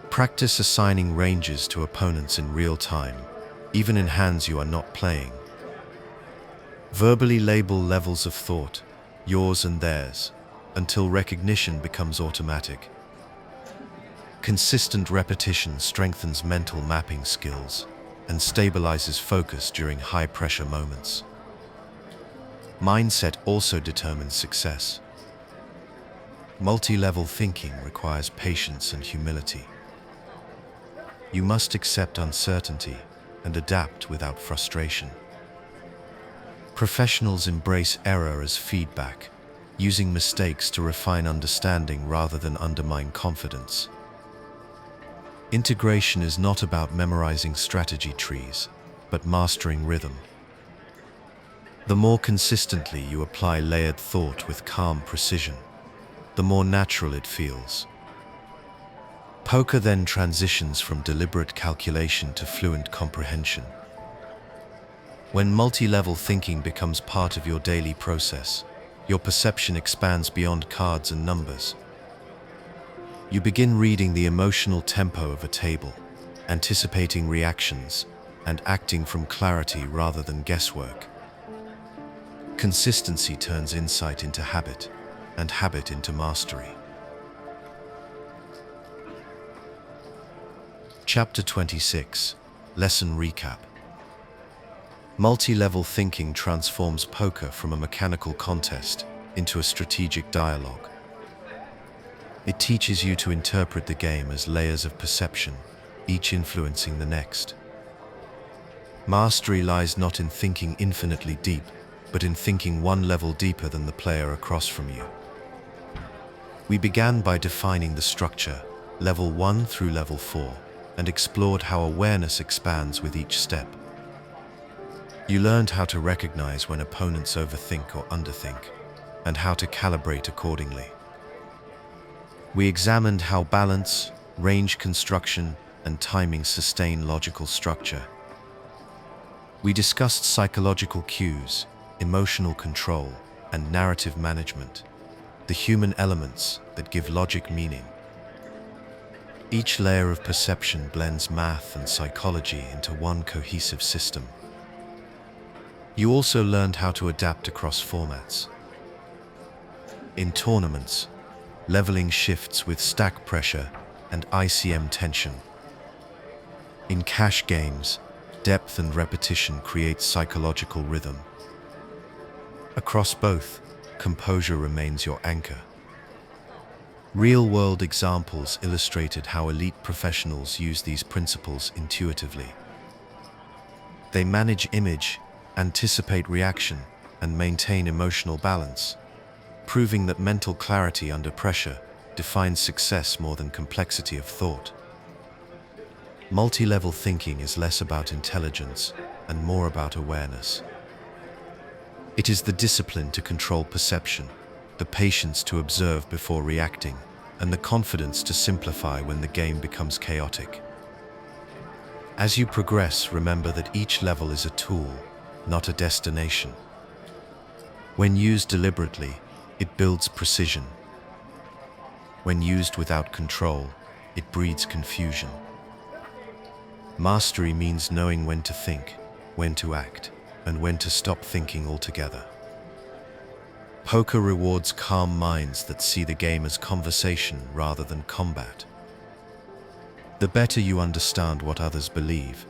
Practice assigning ranges to opponents in real time, even in hands you are not playing. Verbally label levels of thought, yours and theirs, until recognition becomes automatic. Consistent repetition strengthens mental mapping skills and stabilizes focus during high-pressure moments. Mindset also determines success. Multi-level thinking requires patience and humility. You must accept uncertainty and adapt without frustration. Professionals embrace error as feedback, using mistakes to refine understanding rather than undermine confidence. Integration is not about memorizing strategy trees, but mastering rhythm. The more consistently you apply layered thought with calm precision, the more natural it feels. Poker then transitions from deliberate calculation to fluent comprehension. When multi-level thinking becomes part of your daily process, your perception expands beyond cards and numbers. You begin reading the emotional tempo of a table, anticipating reactions, and acting from clarity rather than guesswork. Consistency turns insight into habit, and habit into mastery. Chapter 26, Lesson Recap. Multi-level thinking transforms poker from a mechanical contest into a strategic dialogue. It teaches you to interpret the game as layers of perception, each influencing the next. Mastery lies not in thinking infinitely deep, but in thinking one level deeper than the player across from you. We began by defining the structure, level 1 through level 4, and explored how awareness expands with each step. You learned how to recognize when opponents overthink or underthink, and how to calibrate accordingly. We examined how balance, range construction, and timing sustain logical structure. We discussed psychological cues, emotional control, and narrative management, the human elements that give logic meaning. Each layer of perception blends math and psychology into one cohesive system. You also learned how to adapt across formats. In tournaments, leveling shifts with stack pressure and ICM tension. In cash games, depth and repetition create psychological rhythm. Across both, composure remains your anchor. Real-world examples illustrated how elite professionals use these principles intuitively. They manage image, anticipate reaction, and maintain emotional balance, proving that mental clarity under pressure defines success more than complexity of thought. Multi-level thinking is less about intelligence and more about awareness. It is the discipline to control perception, the patience to observe before reacting, and the confidence to simplify when the game becomes chaotic. As you progress, remember that each level is a tool, not a destination. When used deliberately, it builds precision. When used without control, it breeds confusion. Mastery means knowing when to think, when to act, and when to stop thinking altogether. Poker rewards calm minds that see the game as conversation rather than combat. The better you understand what others believe,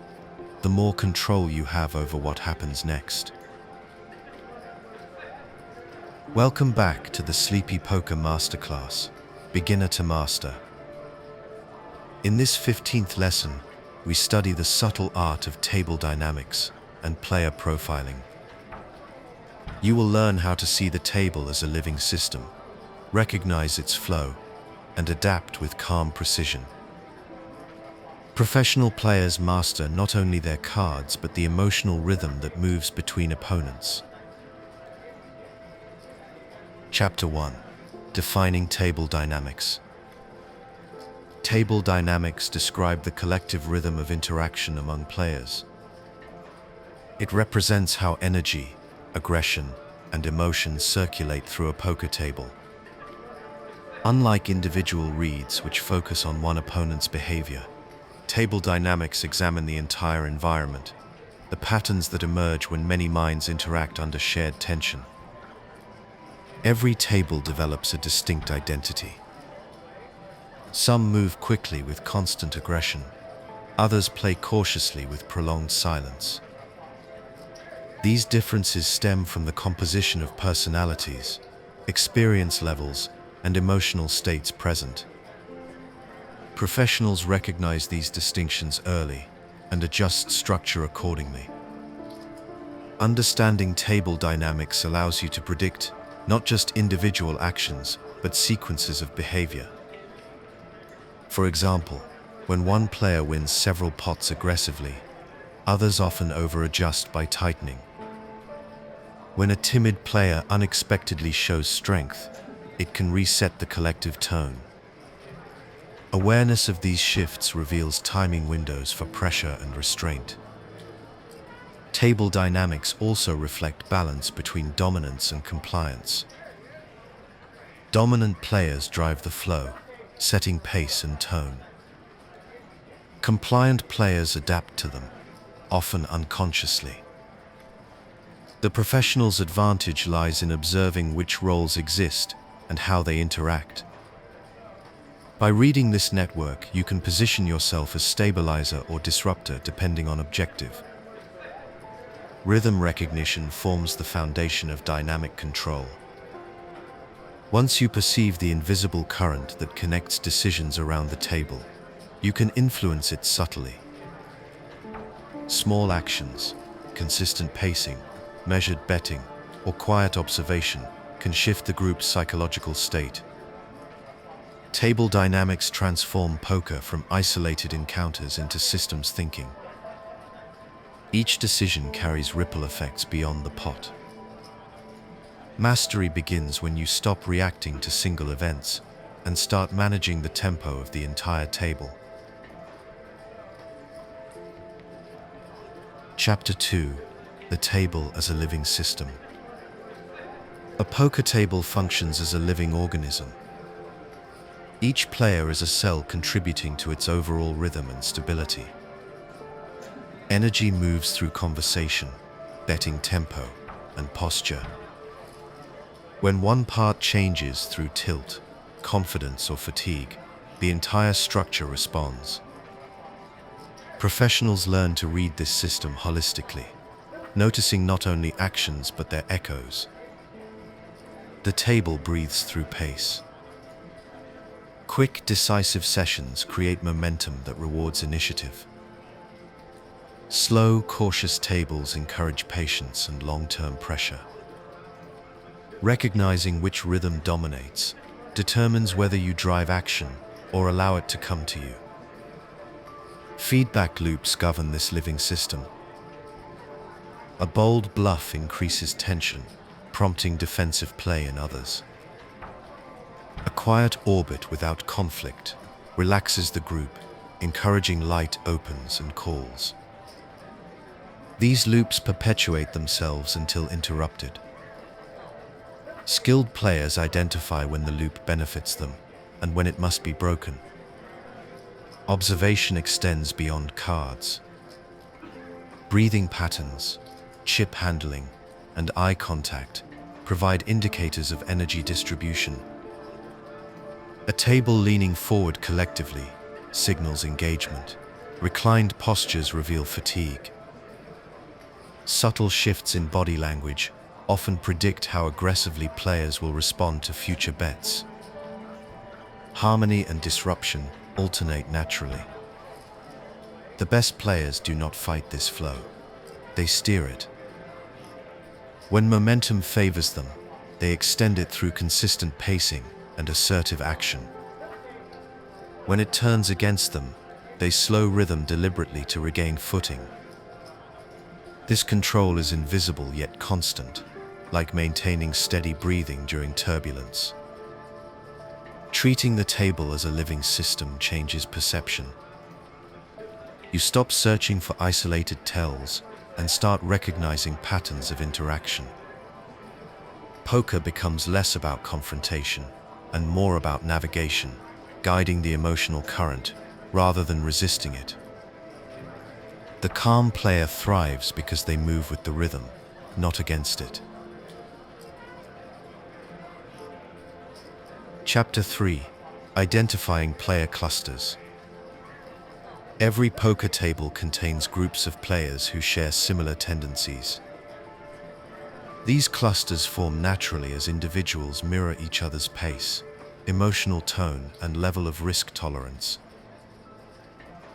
the more control you have over what happens next. Welcome back to the Sleepy Poker Masterclass, Beginner to Master. In this 15th lesson, we study the subtle art of table dynamics and player profiling. You will learn how to see the table as a living system, recognize its flow, and adapt with calm precision. Professional players master not only their cards but the emotional rhythm that moves between opponents. Chapter 1. Defining table dynamics. Table dynamics describe the collective rhythm of interaction among players. It represents how energy, aggression, and emotions circulate through a poker table. Unlike individual reads which focus on one opponent's behavior, table dynamics examine the entire environment, the patterns that emerge when many minds interact under shared tension. Every table develops a distinct identity. Some move quickly with constant aggression, others play cautiously with prolonged silence. These differences stem from the composition of personalities, experience levels, and emotional states present. Professionals recognize these distinctions early and adjust structure accordingly. Understanding table dynamics allows you to predict not just individual actions, but sequences of behavior. For example, when one player wins several pots aggressively, others often over-adjust by tightening. When a timid player unexpectedly shows strength, it can reset the collective tone. Awareness of these shifts reveals timing windows for pressure and restraint. Table dynamics also reflect balance between dominance and compliance. Dominant players drive the flow, setting pace and tone. Compliant players adapt to them, often unconsciously. The professional's advantage lies in observing which roles exist and how they interact. By reading this network, you can position yourself as stabilizer or disruptor depending on objective. Rhythm recognition forms the foundation of dynamic control. Once you perceive the invisible current that connects decisions around the table, you can influence it subtly. Small actions, consistent pacing, measured betting, or quiet observation can shift the group's psychological state. Table dynamics transform poker from isolated encounters into systems thinking. Each decision carries ripple effects beyond the pot. Mastery begins when you stop reacting to single events and start managing the tempo of the entire table. Chapter 2. The table as a living system. A poker table functions as a living organism. Each player is a cell contributing to its overall rhythm and stability. Energy moves through conversation, betting tempo, and posture. When one part changes through tilt, confidence, or fatigue, the entire structure responds. Professionals learn to read this system holistically, noticing not only actions but their echoes. The table breathes through pace. Quick, decisive sessions create momentum that rewards initiative. Slow, cautious tables encourage patience and long-term pressure. Recognizing which rhythm dominates determines whether you drive action or allow it to come to you. Feedback loops govern this living system. A bold bluff increases tension, prompting defensive play in others. A quiet orbit without conflict relaxes the group, encouraging light opens and calls. These loops perpetuate themselves until interrupted. Skilled players identify when the loop benefits them and when it must be broken. Observation extends beyond cards. Breathing patterns, chip handling, and eye contact provide indicators of energy distribution. A table leaning forward collectively signals engagement. Reclined postures reveal fatigue. Subtle shifts in body language often predict how aggressively players will respond to future bets. Harmony and disruption alternate naturally. The best players do not fight this flow. They steer it. When momentum favors them, they extend it through consistent pacing and assertive action. When it turns against them, they slow rhythm deliberately to regain footing. This control is invisible yet constant, like maintaining steady breathing during turbulence. Treating the table as a living system changes perception. You stop searching for isolated tells and start recognizing patterns of interaction. Poker becomes less about confrontation and more about navigation, guiding the emotional current rather than resisting it. The calm player thrives because they move with the rhythm, not against it. Chapter 3: Identifying Player Clusters. Every poker table contains groups of players who share similar tendencies. These clusters form naturally as individuals mirror each other's pace, emotional tone, and level of risk tolerance.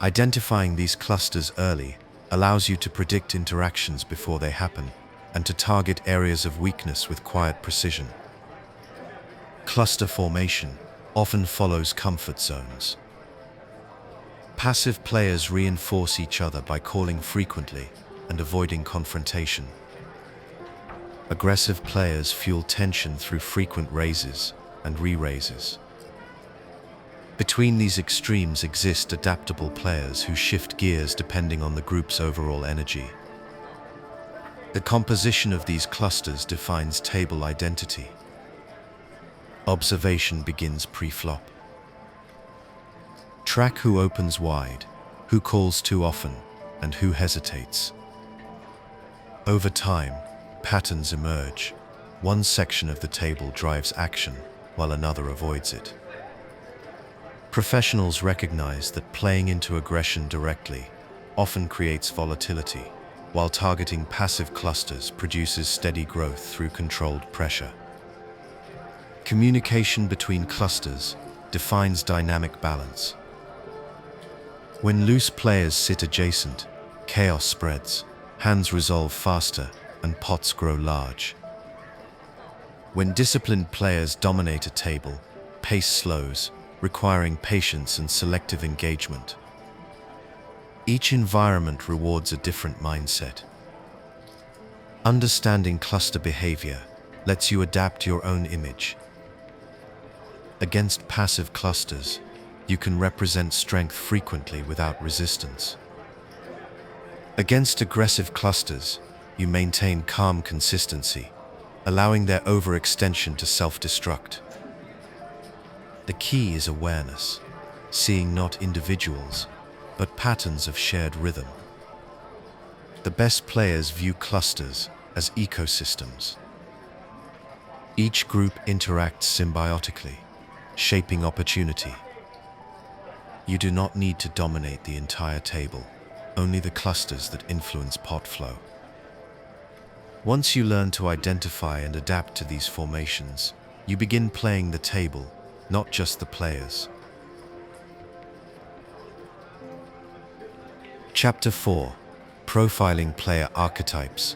Identifying these clusters early allows you to predict interactions before they happen and to target areas of weakness with quiet precision. Cluster formation often follows comfort zones. Passive players reinforce each other by calling frequently and avoiding confrontation. Aggressive players fuel tension through frequent raises and re-raises. Between these extremes exist adaptable players who shift gears depending on the group's overall energy. The composition of these clusters defines table identity. Observation begins pre-flop. Track who opens wide, who calls too often, and who hesitates. Over time, patterns emerge. One section of the table drives action, while another avoids it. Professionals recognize that playing into aggression directly often creates volatility, while targeting passive clusters produces steady growth through controlled pressure. Communication between clusters defines dynamic balance. When loose players sit adjacent, chaos spreads, hands resolve faster, and pots grow large. When disciplined players dominate a table, pace slows, requiring patience and selective engagement. Each environment rewards a different mindset. Understanding cluster behavior lets you adapt your own image. Against passive clusters, you can represent strength frequently without resistance. Against aggressive clusters, you maintain calm consistency, allowing their overextension to self-destruct. The key is awareness, seeing not individuals, but patterns of shared rhythm. The best players view clusters as ecosystems. Each group interacts symbiotically, shaping opportunity. You do not need to dominate the entire table, only the clusters that influence pot flow. Once you learn to identify and adapt to these formations, you begin playing the table, not just the players. Chapter 4: Profiling player archetypes.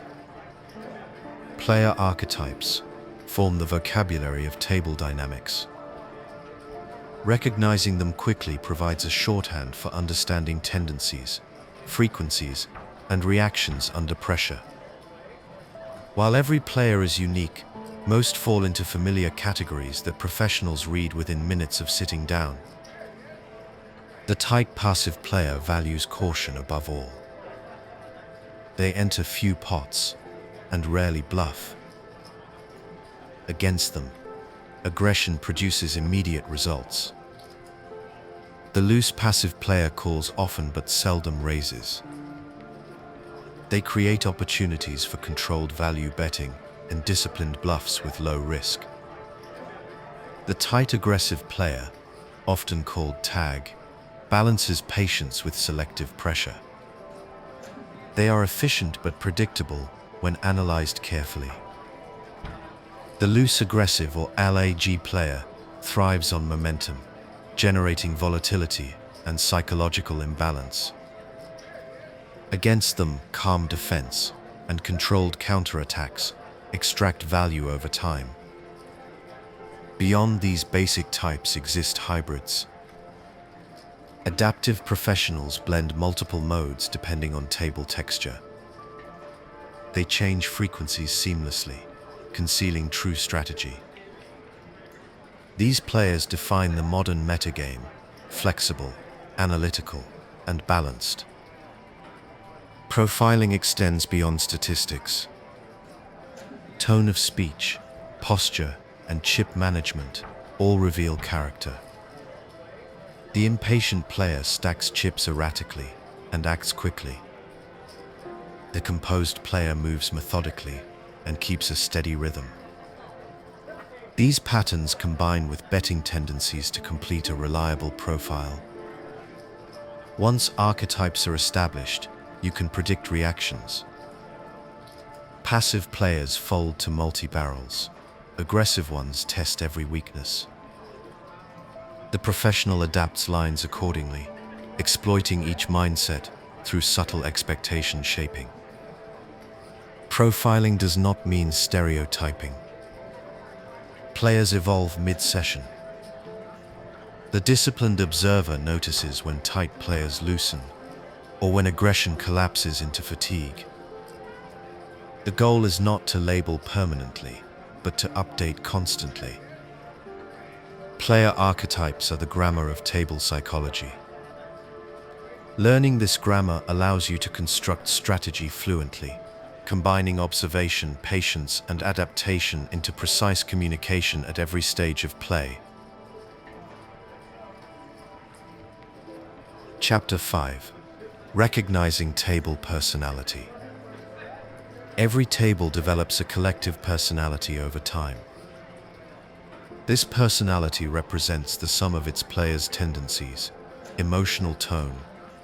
Player archetypes form the vocabulary of table dynamics. Recognizing them quickly provides a shorthand for understanding tendencies, frequencies, and reactions under pressure. While every player is unique, most fall into familiar categories that professionals read within minutes of sitting down. The tight passive player values caution above all. They enter few pots and rarely bluff. Against them, aggression produces immediate results. The loose passive player calls often but seldom raises. They create opportunities for controlled value betting and disciplined bluffs with low risk. The tight aggressive player, often called tag, balances patience with selective pressure. They are efficient but predictable when analyzed carefully. The loose aggressive or LAG player thrives on momentum, generating volatility and psychological imbalance. Against them, calm defense and controlled counterattacks extract value over time. Beyond these basic types exist hybrids. Adaptive professionals blend multiple modes depending on table texture. They change frequencies seamlessly, concealing true strategy. These players define the modern metagame, flexible, analytical, and balanced. Profiling extends beyond statistics. Tone of speech, posture, and chip management all reveal character. The impatient player stacks chips erratically and acts quickly. The composed player moves methodically and keeps a steady rhythm. These patterns combine with betting tendencies to complete a reliable profile. Once archetypes are established, you can predict reactions. Passive players fold to multi-barrels. Aggressive ones test every weakness. The professional adapts lines accordingly, exploiting each mindset through subtle expectation shaping. Profiling does not mean stereotyping. Players evolve mid-session. The disciplined observer notices when tight players loosen, or when aggression collapses into fatigue. The goal is not to label permanently, but to update constantly. Player archetypes are the grammar of table psychology. Learning this grammar allows you to construct strategy fluently, combining observation, patience, and adaptation into precise communication at every stage of play. Chapter 5. Recognizing Table Personality. Every table develops a collective personality over time. This personality represents the sum of its players' tendencies, emotional tone,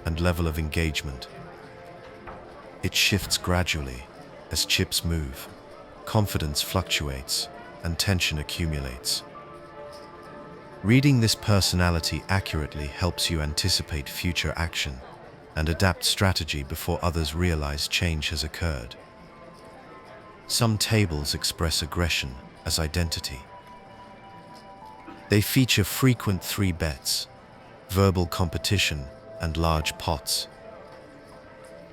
and level of engagement. It shifts gradually as chips move, confidence fluctuates, and tension accumulates. Reading this personality accurately helps you anticipate future action and adapt strategy before others realize change has occurred. Some tables express aggression as identity. They feature frequent 3 bets, verbal competition, and large pots.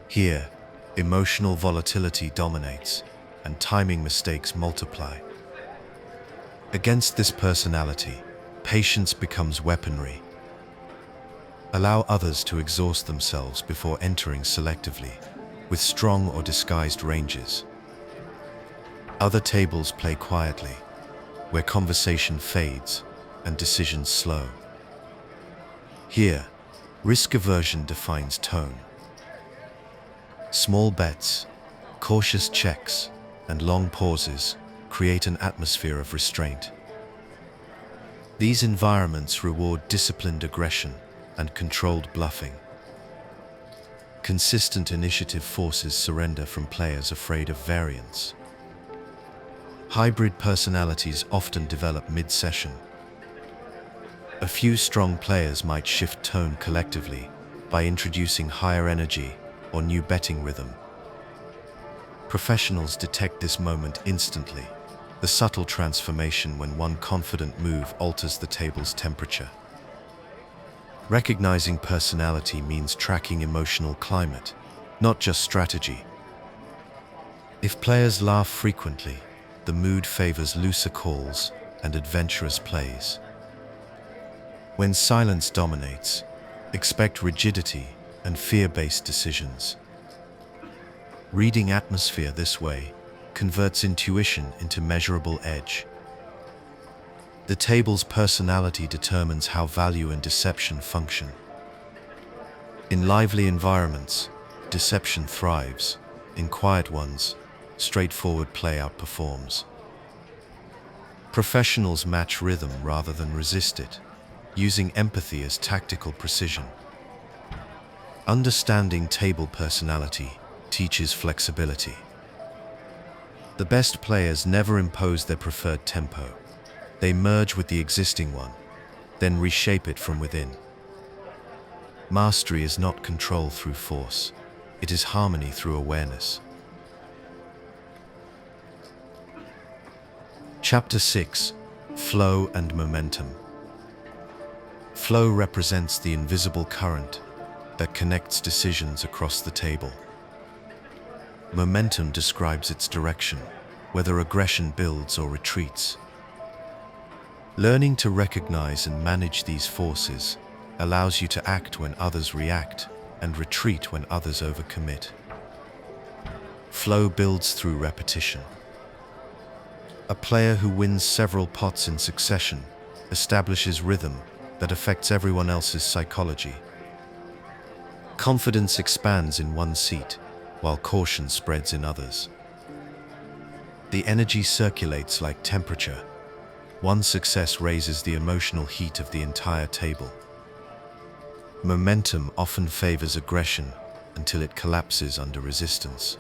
Here, emotional volatility dominates, and timing mistakes multiply. Against this personality, patience becomes weaponry. Allow others to exhaust themselves before entering selectively, with strong or disguised ranges. Other tables play quietly, where conversation fades and decisions slow. Here, risk aversion defines tone. Small bets, cautious checks, and long pauses create an atmosphere of restraint. These environments reward disciplined aggression and controlled bluffing. Consistent initiative forces surrender from players afraid of variance. Hybrid personalities often develop mid-session. A few strong players might shift tone collectively by introducing higher energy or new betting rhythm. Professionals detect this moment instantly, the subtle transformation when one confident move alters the table's temperature. Recognizing personality means tracking emotional climate, not just strategy. If players laugh frequently, the mood favors looser calls and adventurous plays. When silence dominates, expect rigidity and fear-based decisions. Reading atmosphere this way converts intuition into measurable edge. The table's personality determines how value and deception function. In lively environments, deception thrives. In quiet ones, straightforward play outperforms. Professionals match rhythm rather than resist it, using empathy as tactical precision. Understanding table personality teaches flexibility. The best players never impose their preferred tempo. They merge with the existing one, then reshape it from within. Mastery is not control through force. It is harmony through awareness. Chapter 6: Flow and Momentum. Flow represents the invisible current that connects decisions across the table. Momentum describes its direction, whether aggression builds or retreats. Learning to recognize and manage these forces allows you to act when others react and retreat when others overcommit. Flow builds through repetition. A player who wins several pots in succession establishes rhythm that affects everyone else's psychology. Confidence expands in one seat, while caution spreads in others. The energy circulates like temperature. One success raises the emotional heat of the entire table. Momentum often favors aggression until it collapses under resistance.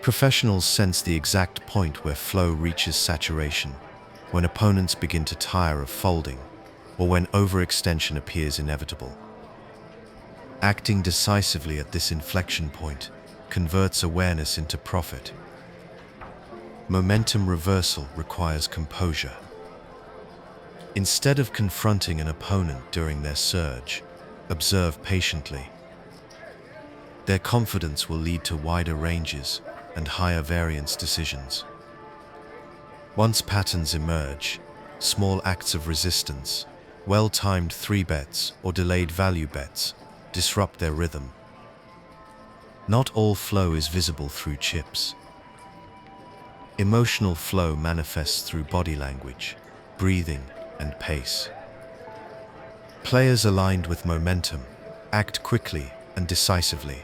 Professionals sense the exact point where flow reaches saturation, when opponents begin to tire of folding, or when overextension appears inevitable. Acting decisively at this inflection point converts awareness into profit. Momentum reversal requires composure. Instead of confronting an opponent during their surge, observe patiently. Their confidence will lead to wider ranges and higher variance decisions. Once patterns emerge, small acts of resistance, well-timed 3-bets or delayed value bets, disrupt their rhythm. Not all flow is visible through chips. Emotional flow manifests through body language, breathing, and pace. Players aligned with momentum act quickly and decisively.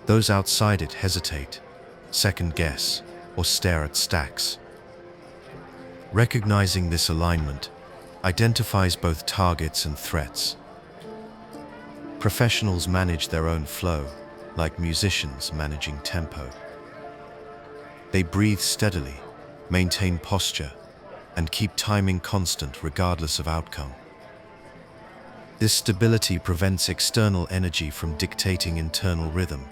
Those outside it hesitate, second-guess, or stare at stacks. Recognizing this alignment identifies both targets and threats. Professionals manage their own flow, like musicians managing tempo. They breathe steadily, maintain posture, and keep timing constant regardless of outcome. This stability prevents external energy from dictating internal rhythm.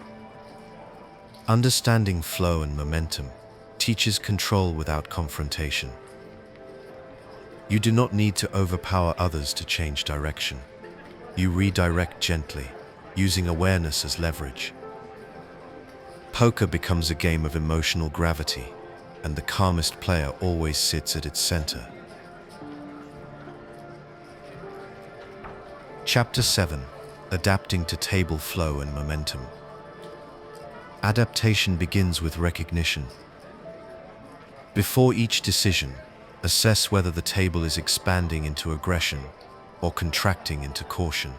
Understanding flow and momentum teaches control without confrontation. You do not need to overpower others to change direction. You redirect gently, using awareness as leverage. Poker becomes a game of emotional gravity, and the calmest player always sits at its center. Chapter 7: Adapting to table flow and momentum. Adaptation begins with recognition. Before each decision, assess whether the table is expanding into aggression or contracting into caution.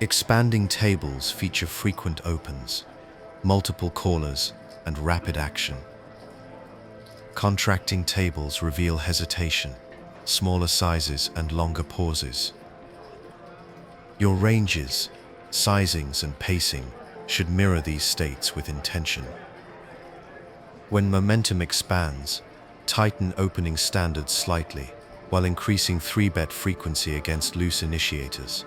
Expanding tables feature frequent opens, multiple callers, and rapid action. Contracting tables reveal hesitation, smaller sizes, and longer pauses. Your ranges, sizings, and pacing should mirror these states with intention. When momentum expands, tighten opening standards slightly, while increasing 3-bet frequency against loose initiators.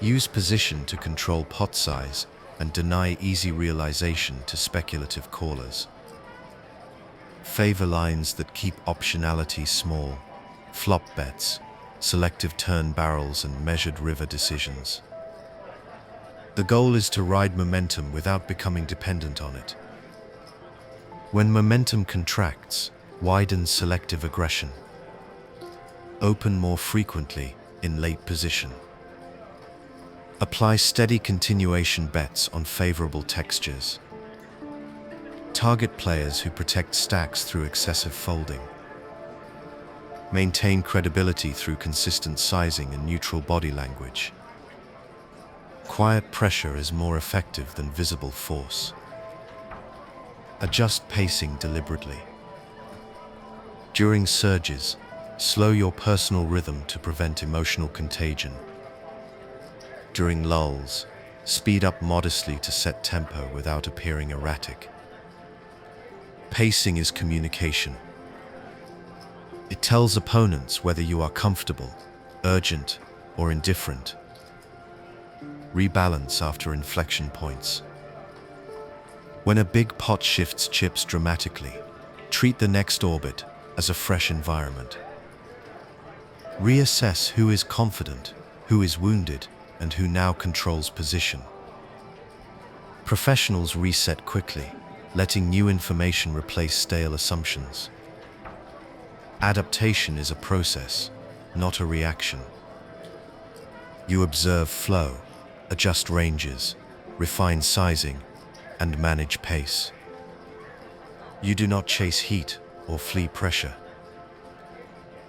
Use position to control pot size and deny easy realization to speculative callers. Favor lines that keep optionality small, flop bets, selective turn barrels and measured river decisions. The goal is to ride momentum without becoming dependent on it. When momentum contracts, widen selective aggression. Open more frequently in late position. Apply steady continuation bets on favorable textures. Target players who protect stacks through excessive folding. Maintain credibility through consistent sizing and neutral body language. Quiet pressure is more effective than visible force. Adjust pacing deliberately. During surges, slow your personal rhythm to prevent emotional contagion. During lulls, speed up modestly to set tempo without appearing erratic. Pacing is communication. It tells opponents whether you are comfortable, urgent, or indifferent. Rebalance after inflection points. When a big pot shifts chips dramatically, treat the next orbit as a fresh environment. Reassess who is confident, who is wounded, and who now controls position. Professionals reset quickly, letting new information replace stale assumptions. Adaptation is a process, not a reaction. You observe flow, adjust ranges, refine sizing, and manage pace. You do not chase heat or flee pressure.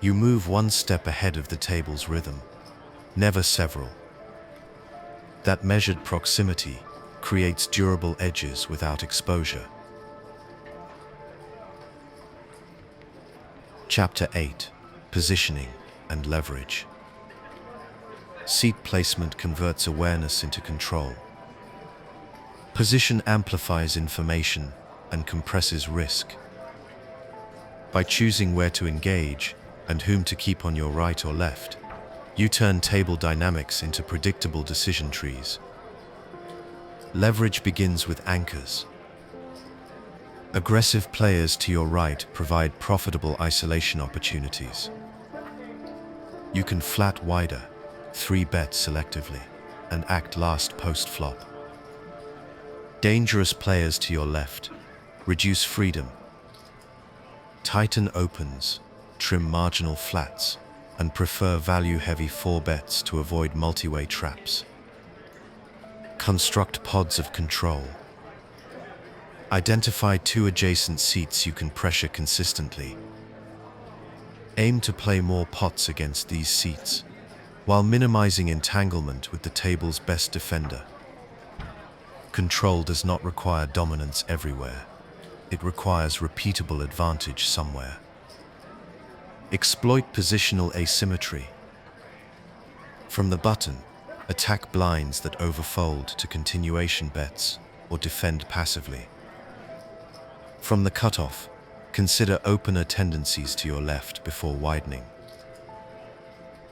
You move one step ahead of the table's rhythm, never several. That measured proximity creates durable edges without exposure. Chapter 8: Positioning and Leverage. Seat placement converts awareness into control. Position amplifies information and compresses risk. By choosing where to engage and whom to keep on your right or left, you turn table dynamics into predictable decision trees. Leverage begins with anchors. Aggressive players to your right provide profitable isolation opportunities. You can flat wider, 3-bet selectively, and act last post-flop. Dangerous players to your left reduce freedom. Tighten opens, trim marginal flats, and prefer value-heavy 4-bets to avoid multi-way traps. Construct pods of control. Identify 2 adjacent seats you can pressure consistently. Aim to play more pots against these seats, while minimizing entanglement with the table's best defender. Control does not require dominance everywhere. It requires repeatable advantage somewhere. Exploit positional asymmetry. From the button, attack blinds that overfold to continuation bets or defend passively. From the cutoff, consider opener tendencies to your left before widening.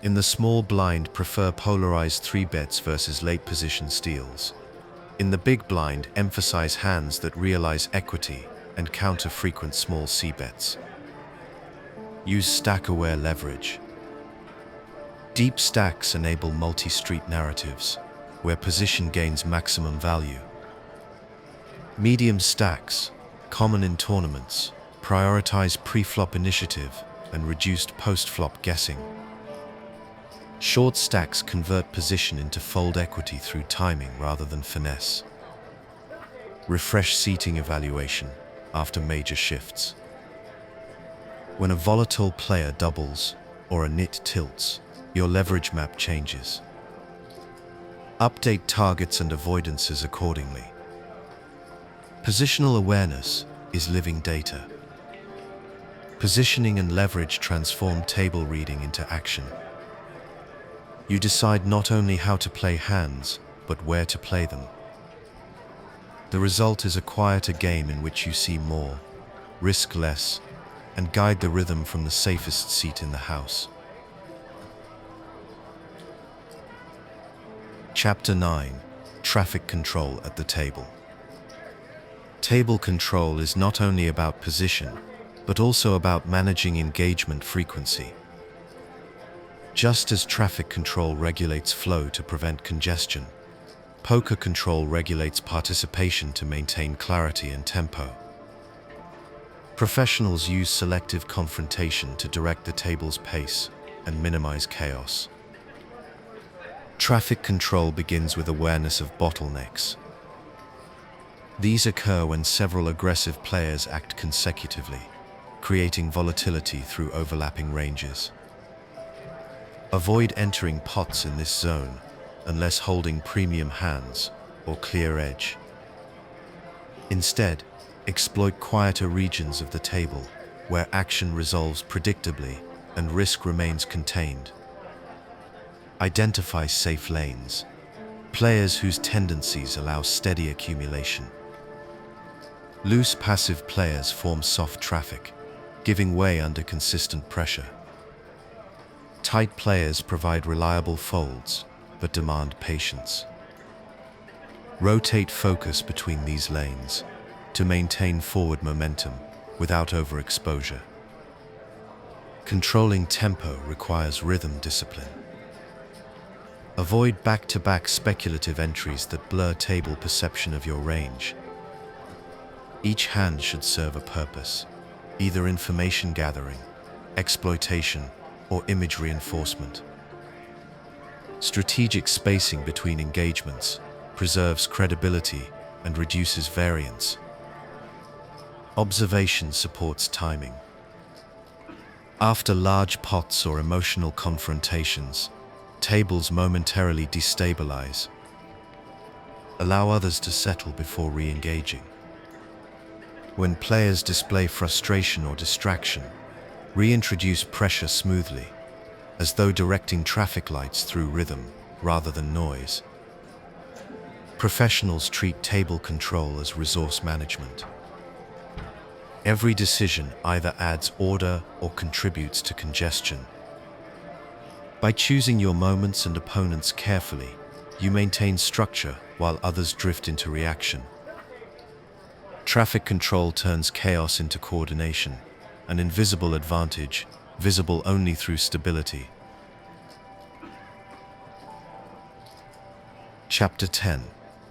In the small blind, prefer polarized 3-bets versus late position steals. In the big blind, emphasize hands that realize equity and counter frequent small c-bets. Use stack-aware leverage. Deep stacks enable multi-street narratives, where position gains maximum value. Medium stacks, common in tournaments, prioritize pre-flop initiative and reduced post-flop guessing. Short stacks convert position into fold equity through timing rather than finesse. Refresh seating evaluation after major shifts. When a volatile player doubles or a nit tilts, your leverage map changes. Update targets and avoidances accordingly. Positional awareness is living data. Positioning and leverage transform table reading into action. You decide not only how to play hands, but where to play them. The result is a quieter game in which you see more, risk less, and guide the rhythm from the safest seat in the house. Chapter 9: Traffic Control at the Table. Table control is not only about position, but also about managing engagement frequency. Just as traffic control regulates flow to prevent congestion, poker control regulates participation to maintain clarity and tempo. Professionals use selective confrontation to direct the table's pace and minimize chaos. Traffic control begins with awareness of bottlenecks. These occur when several aggressive players act consecutively, creating volatility through overlapping ranges. Avoid entering pots in this zone unless holding premium hands or clear edge. Instead, exploit quieter regions of the table where action resolves predictably and risk remains contained. Identify safe lanes, players whose tendencies allow steady accumulation. Loose passive players form soft traffic, giving way under consistent pressure. Tight players provide reliable folds, but demand patience. Rotate focus between these lanes to maintain forward momentum without overexposure. Controlling tempo requires rhythm discipline. Avoid back-to-back speculative entries that blur table perception of your range. Each hand should serve a purpose, either information gathering, exploitation, or image reinforcement. Strategic spacing between engagements preserves credibility and reduces variance. Observation supports timing. After large pots or emotional confrontations, tables momentarily destabilize. Allow others to settle before re-engaging. When players display frustration or distraction, reintroduce pressure smoothly, as though directing traffic lights through rhythm rather than noise. Professionals treat table control as resource management. Every decision either adds order or contributes to congestion. By choosing your moments and opponents carefully, you maintain structure while others drift into reaction. Traffic control turns chaos into coordination, an invisible advantage, visible only through stability. Chapter 10: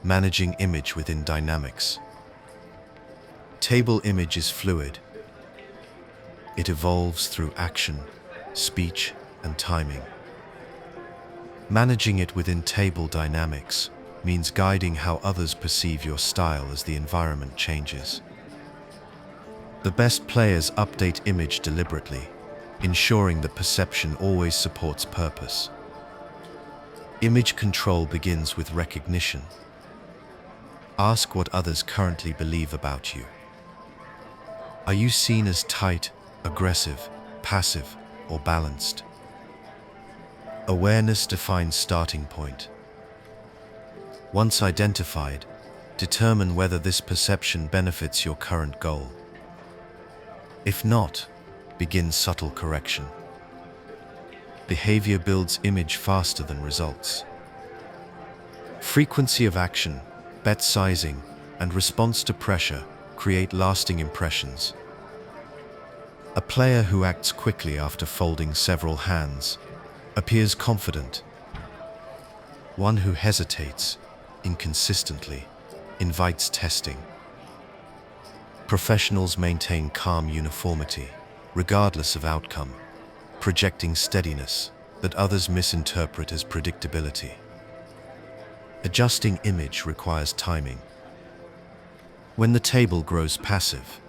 Managing Image Within Dynamics. Table image is fluid. It evolves through action, speech, and timing. Managing it within table dynamics means guiding how others perceive your style as the environment changes. The best players update image deliberately, ensuring that perception always supports purpose. Image control begins with recognition. Ask what others currently believe about you. Are you seen as tight, aggressive, passive, or balanced? Awareness defines starting point. Once identified, determine whether this perception benefits your current goal. If not, begin subtle correction. Behavior builds image faster than results. Frequency of action, bet sizing, and response to pressure create lasting impressions. A player who acts quickly after folding several hands appears confident. One who hesitates inconsistently invites testing. Professionals maintain calm uniformity, regardless of outcome, projecting steadiness that others misinterpret as predictability. Adjusting image requires timing. When the table grows passive,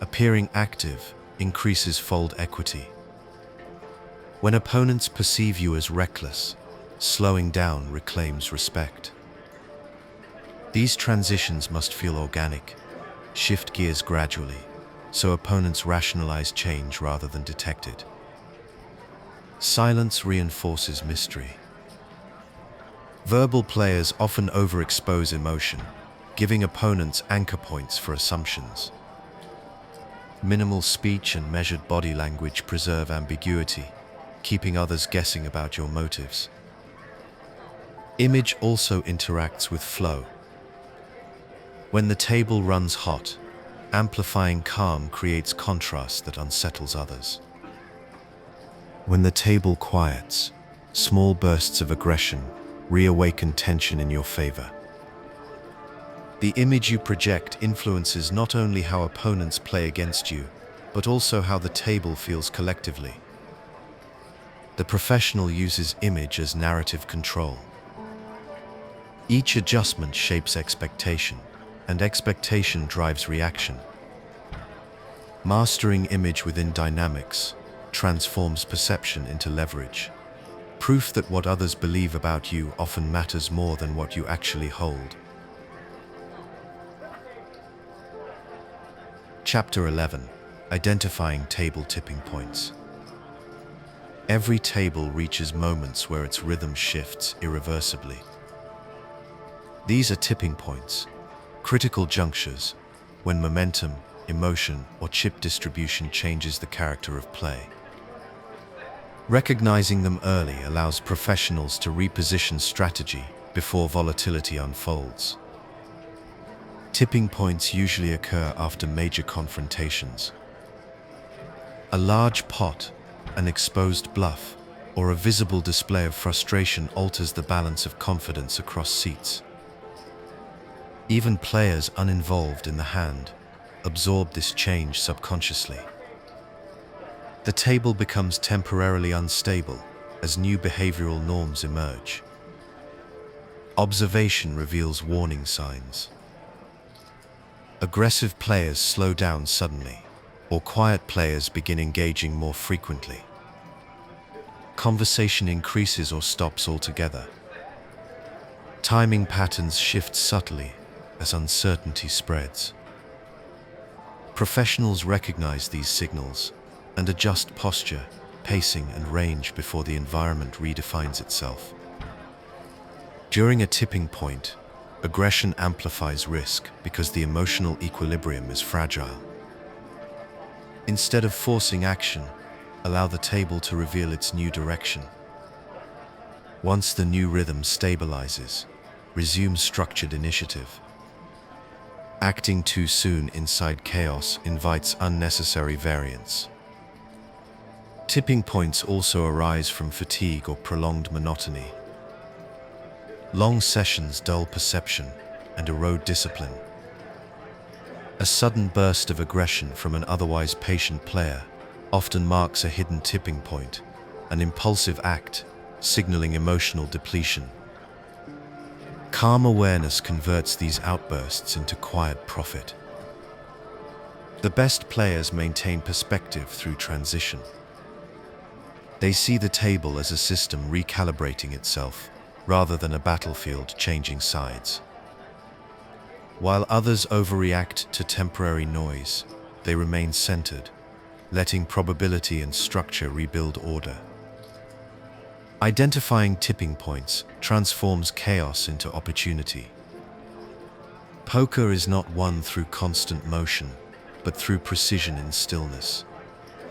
appearing active increases fold equity. When opponents perceive you as reckless, slowing down reclaims respect. These transitions must feel organic. Shift gears gradually, so opponents rationalize change rather than detect it. Silence reinforces mystery. Verbal players often overexpose emotion, giving opponents anchor points for assumptions. Minimal speech and measured body language preserve ambiguity, keeping others guessing about your motives. Image also interacts with flow. When the table runs hot, amplifying calm creates contrast that unsettles others. When the table quiets, small bursts of aggression reawaken tension in your favor. The image you project influences not only how opponents play against you, but also how the table feels collectively. The professional uses image as narrative control. Each adjustment shapes expectation, and expectation drives reaction. Mastering image within dynamics transforms perception into leverage. Proof that what others believe about you often matters more than what you actually hold. Chapter 11. Identifying table tipping points. Every table reaches moments where its rhythm shifts irreversibly. These are tipping points, critical junctures, when momentum, emotion, or chip distribution changes the character of play. Recognizing them early allows professionals to reposition strategy before volatility unfolds. Tipping points usually occur after major confrontations. A large pot, an exposed bluff, or a visible display of frustration alters the balance of confidence across seats. Even players uninvolved in the hand absorb this change subconsciously. The table becomes temporarily unstable as new behavioral norms emerge. Observation reveals warning signs. Aggressive players slow down suddenly, or quiet players begin engaging more frequently. Conversation increases or stops altogether. Timing patterns shift subtly as uncertainty spreads. Professionals recognize these signals and adjust posture, pacing, and range before the environment redefines itself. During a tipping point, aggression amplifies risk because the emotional equilibrium is fragile. Instead of forcing action, allow the table to reveal its new direction. Once the new rhythm stabilizes, resume structured initiative. Acting too soon inside chaos invites unnecessary variance. Tipping points also arise from fatigue or prolonged monotony. Long sessions dull perception and erode discipline. A sudden burst of aggression from an otherwise patient player often marks a hidden tipping point, an impulsive act, signaling emotional depletion. Calm awareness converts these outbursts into quiet profit. The best players maintain perspective through transition. They see the table as a system recalibrating itself, rather than a battlefield changing sides. While others overreact to temporary noise, they remain centered, letting probability and structure rebuild order. Identifying tipping points transforms chaos into opportunity. Poker is not won through constant motion, but through precision in stillness,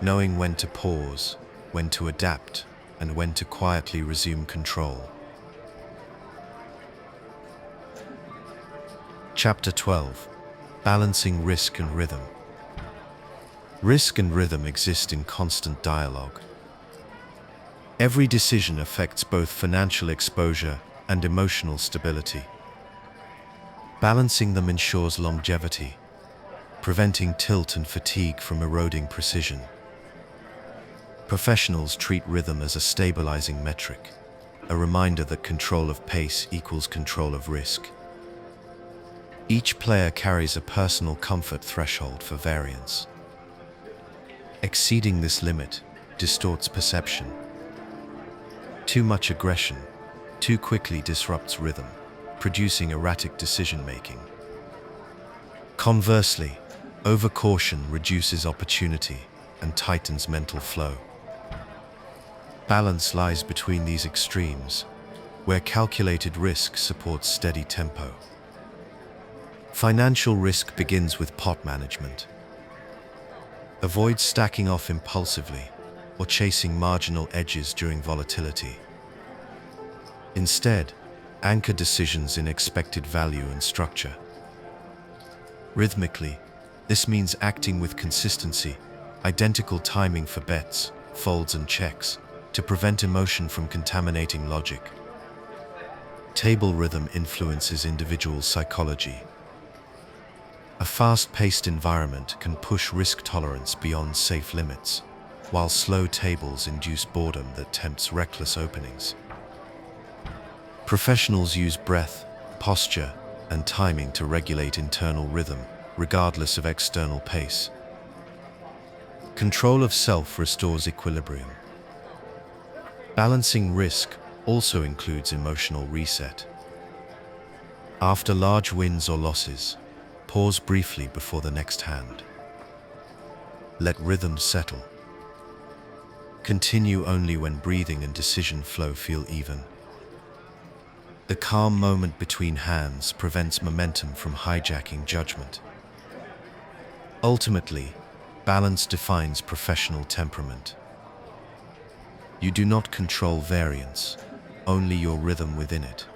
knowing when to pause, when to adapt, and when to quietly resume control. Chapter 12. Balancing risk and rhythm. Risk and rhythm exist in constant dialogue. Every decision affects both financial exposure and emotional stability. Balancing them ensures longevity, preventing tilt and fatigue from eroding precision. Professionals treat rhythm as a stabilizing metric, a reminder that control of pace equals control of risk. Each player carries a personal comfort threshold for variance. Exceeding this limit distorts perception. Too much aggression too quickly disrupts rhythm, producing erratic decision-making. Conversely, overcaution reduces opportunity and tightens mental flow. Balance lies between these extremes, where calculated risk supports steady tempo. Financial risk begins with pot management. Avoid stacking off impulsively or chasing marginal edges during volatility. Instead, anchor decisions in expected value and structure. Rhythmically, this means acting with consistency, identical timing for bets, folds and checks, to prevent emotion from contaminating logic. Table rhythm influences individual psychology. A fast-paced environment can push risk tolerance beyond safe limits, while slow tables induce boredom that tempts reckless openings. Professionals use breath, posture, and timing to regulate internal rhythm, regardless of external pace. Control of self restores equilibrium. Balancing risk also includes emotional reset. After large wins or losses, pause briefly before the next hand. Let rhythm settle. Continue only when breathing and decision flow feel even. The calm moment between hands prevents momentum from hijacking judgment. Ultimately, balance defines professional temperament. You do not control variance, only your rhythm within it.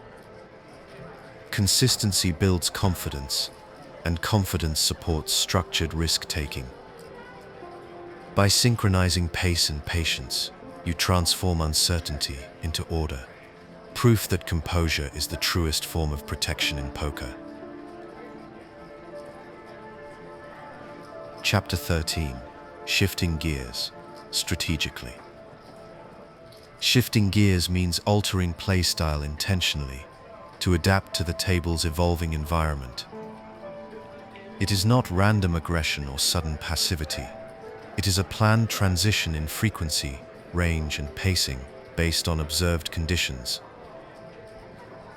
Consistency builds confidence, and confidence supports structured risk-taking. By synchronizing pace and patience, you transform uncertainty into order. Proof that composure is the truest form of protection in poker. Chapter 13. Shifting gears, strategically. Shifting gears means altering play style intentionally to adapt to the table's evolving environment. It is not random aggression or sudden passivity. It is a planned transition in frequency, range, and pacing based on observed conditions.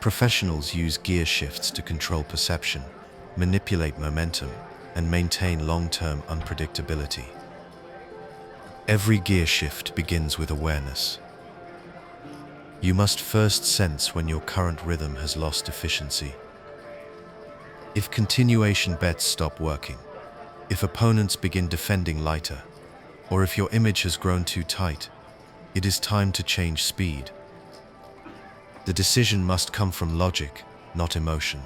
Professionals use gear shifts to control perception, manipulate momentum, and maintain long-term unpredictability. Every gear shift begins with awareness. You must first sense when your current rhythm has lost efficiency. If continuation bets stop working, if opponents begin defending lighter, or if your image has grown too tight, it is time to change speed. The decision must come from logic, not emotion.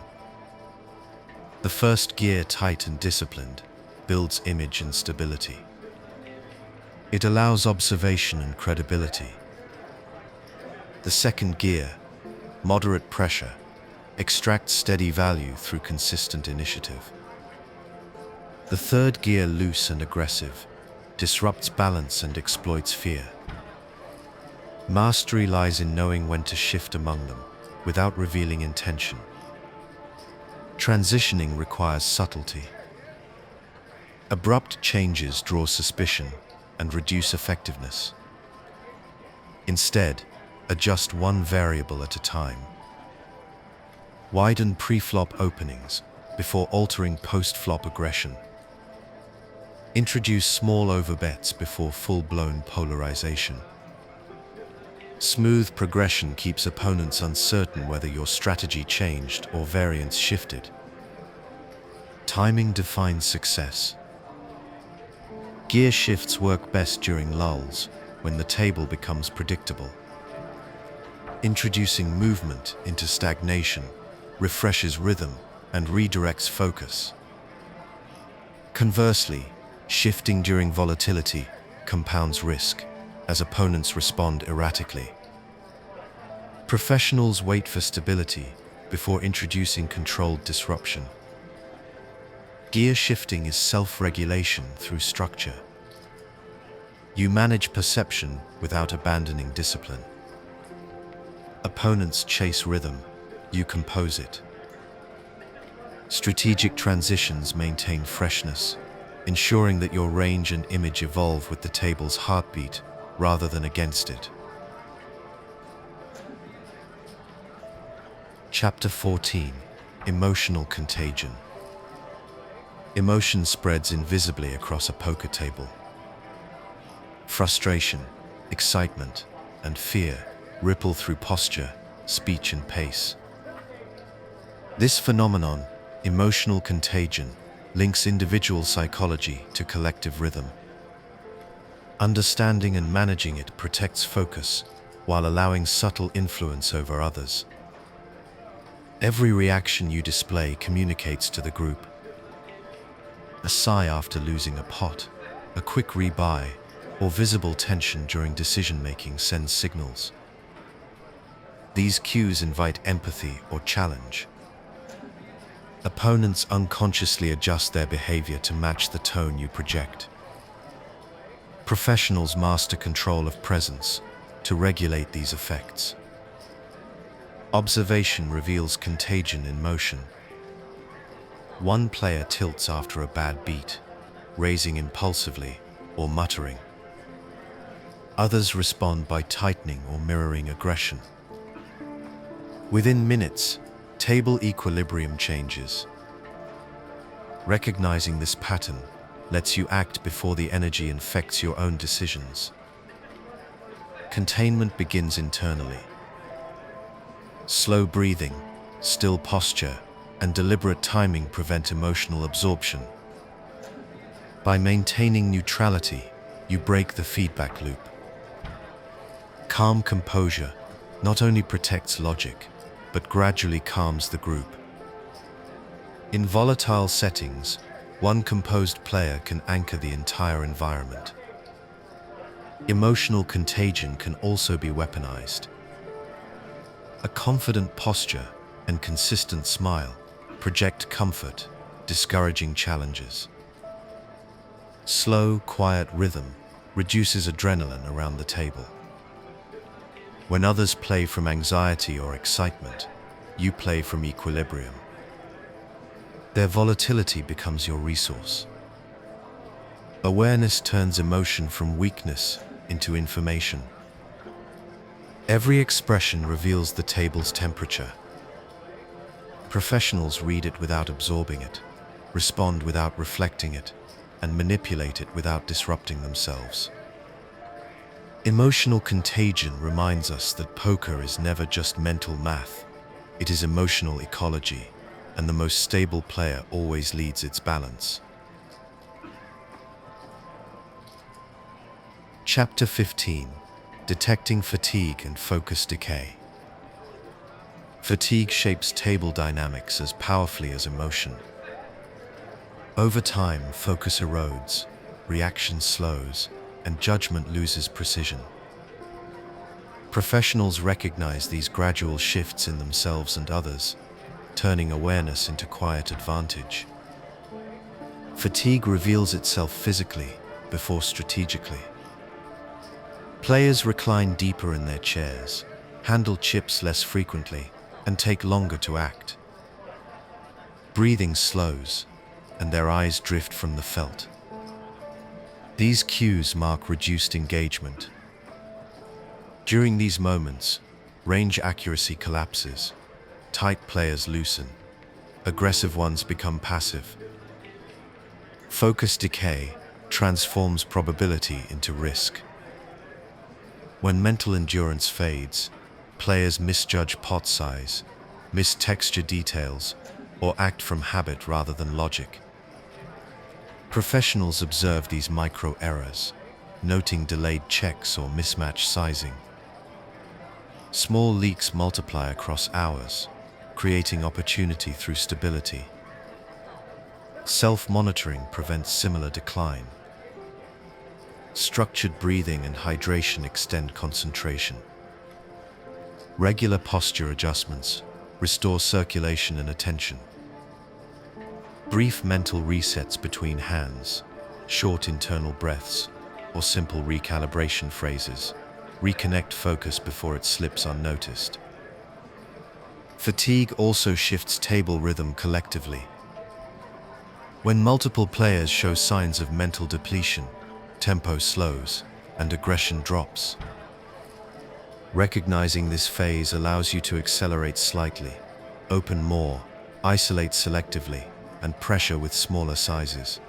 The first gear, tight and disciplined, builds image and stability. It allows observation and credibility. The second gear, moderate pressure, extracts steady value through consistent initiative. The third gear, loose and aggressive, disrupts balance and exploits fear. Mastery lies in knowing when to shift among them, without revealing intention. Transitioning requires subtlety. Abrupt changes draw suspicion and reduce effectiveness. Instead, adjust one variable at a time. Widen pre-flop openings before altering post-flop aggression. Introduce small overbets before full-blown polarization. Smooth progression keeps opponents uncertain whether your strategy changed or variance shifted. Timing defines success. Gear shifts work best during lulls, when the table becomes predictable. Introducing movement into stagnation refreshes rhythm and redirects focus. Conversely, shifting during volatility compounds risk, as opponents respond erratically. Professionals wait for stability before introducing controlled disruption. Gear shifting is self-regulation through structure. You manage perception without abandoning discipline. Opponents chase rhythm, you compose it. Strategic transitions maintain freshness, ensuring that your range and image evolve with the table's heartbeat rather than against it. Chapter 14. Emotional contagion. Emotion spreads invisibly across a poker table. Frustration, excitement, and fear ripple through posture, speech, and pace. This phenomenon, emotional contagion, links individual psychology to collective rhythm. Understanding and managing it protects focus while allowing subtle influence over others. Every reaction you display communicates to the group. A sigh after losing a pot, a quick rebuy, or visible tension during decision-making sends signals. These cues invite empathy or challenge. Opponents unconsciously adjust their behavior to match the tone you project. Professionals master control of presence to regulate these effects. Observation reveals contagion in motion. One player tilts after a bad beat, raising impulsively or muttering. Others respond by tightening or mirroring aggression. Within minutes, table equilibrium changes. Recognizing this pattern lets you act before the energy infects your own decisions. Containment begins internally. Slow breathing, still posture, and deliberate timing prevent emotional absorption. By maintaining neutrality, you break the feedback loop. Calm composure not only protects logic, but gradually calms the group. In volatile settings, one composed player can anchor the entire environment. Emotional contagion can also be weaponized. A confident posture and consistent smile project comfort, discouraging challenges. Slow, quiet rhythm reduces adrenaline around the table. When others play from anxiety or excitement, you play from equilibrium. Their volatility becomes your resource. Awareness turns emotion from weakness into information. Every expression reveals the table's temperature. Professionals read it without absorbing it, respond without reflecting it, and manipulate it without disrupting themselves. Emotional contagion reminds us that poker is never just mental math. It is emotional ecology, and the most stable player always leads its balance. Chapter 15: Detecting Fatigue and Focus Decay. Fatigue shapes table dynamics as powerfully as emotion. Over time, focus erodes, reaction slows, and judgment loses precision. Professionals recognize these gradual shifts in themselves and others, turning awareness into quiet advantage. Fatigue reveals itself physically before strategically. Players recline deeper in their chairs, handle chips less frequently, and take longer to act. Breathing slows, and their eyes drift from the felt. These cues mark reduced engagement. During these moments, range accuracy collapses, tight players loosen, aggressive ones become passive. Focus decay transforms probability into risk. When mental endurance fades, players misjudge pot size, miss texture details, or act from habit rather than logic. Professionals observe these micro errors, noting delayed checks or mismatched sizing. Small leaks multiply across hours, creating opportunity through stability. Self-monitoring prevents similar decline. Structured breathing and hydration extend concentration. Regular posture adjustments restore circulation and attention. Brief mental resets between hands, short internal breaths, or simple recalibration phrases reconnect focus before it slips unnoticed. Fatigue also shifts table rhythm collectively. When multiple players show signs of mental depletion, tempo slows and aggression drops. Recognizing this phase allows you to accelerate slightly, open more, isolate selectively, and pressure with smaller sizes.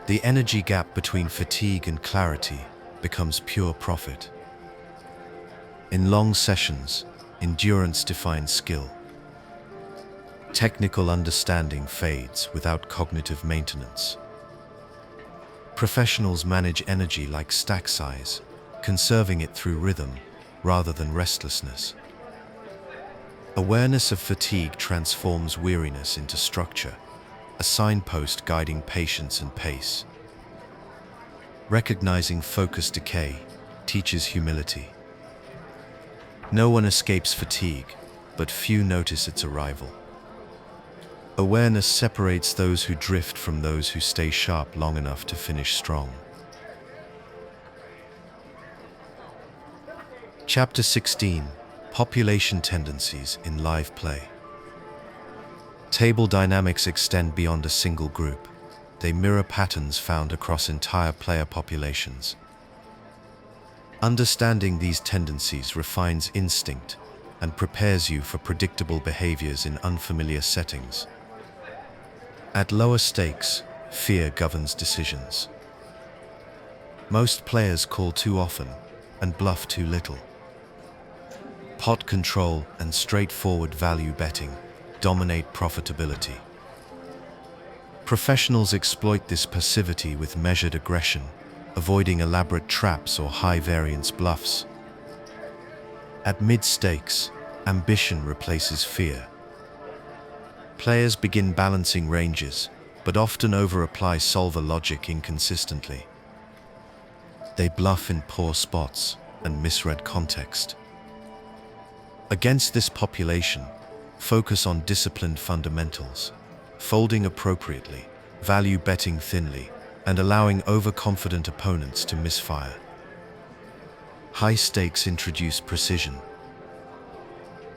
The energy gap between fatigue and clarity becomes pure profit. In long sessions, endurance defines skill. Technical understanding fades without cognitive maintenance. Professionals manage energy like stack size, conserving it through rhythm rather than restlessness. Awareness of fatigue transforms weariness into structure, a signpost guiding patience and pace. Recognizing focus decay teaches humility. No one escapes fatigue, but few notice its arrival. Awareness separates those who drift from those who stay sharp long enough to finish strong. Chapter 16: Population Tendencies in Live Play. Table dynamics extend beyond a single group. They mirror patterns found across entire player populations. Understanding these tendencies refines instinct and prepares you for predictable behaviors in unfamiliar settings. At lower stakes, fear governs decisions. Most players call too often and bluff too little. Pot control and straightforward value betting dominate profitability. Professionals exploit this passivity with measured aggression, avoiding elaborate traps or high-variance bluffs. At mid-stakes, ambition replaces fear. Players begin balancing ranges, but often over-apply solver logic inconsistently. They bluff in poor spots and misread context. Against this population, focus on disciplined fundamentals, folding appropriately, value betting thinly, and allowing overconfident opponents to misfire. High stakes introduce precision.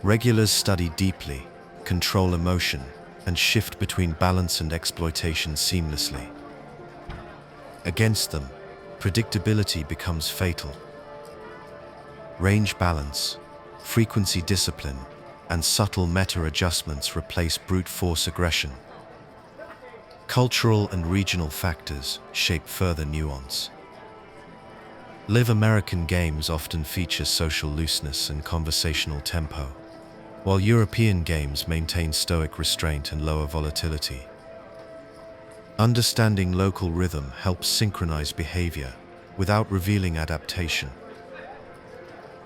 Regulars study deeply, control emotion, and shift between balance and exploitation seamlessly. Against them, predictability becomes fatal. Range balance, frequency discipline, and subtle meta adjustments replace brute force aggression. Cultural and regional factors shape further nuance. Live American games often feature social looseness and conversational tempo, while European games maintain stoic restraint and lower volatility. Understanding local rhythm helps synchronize behavior without revealing adaptation.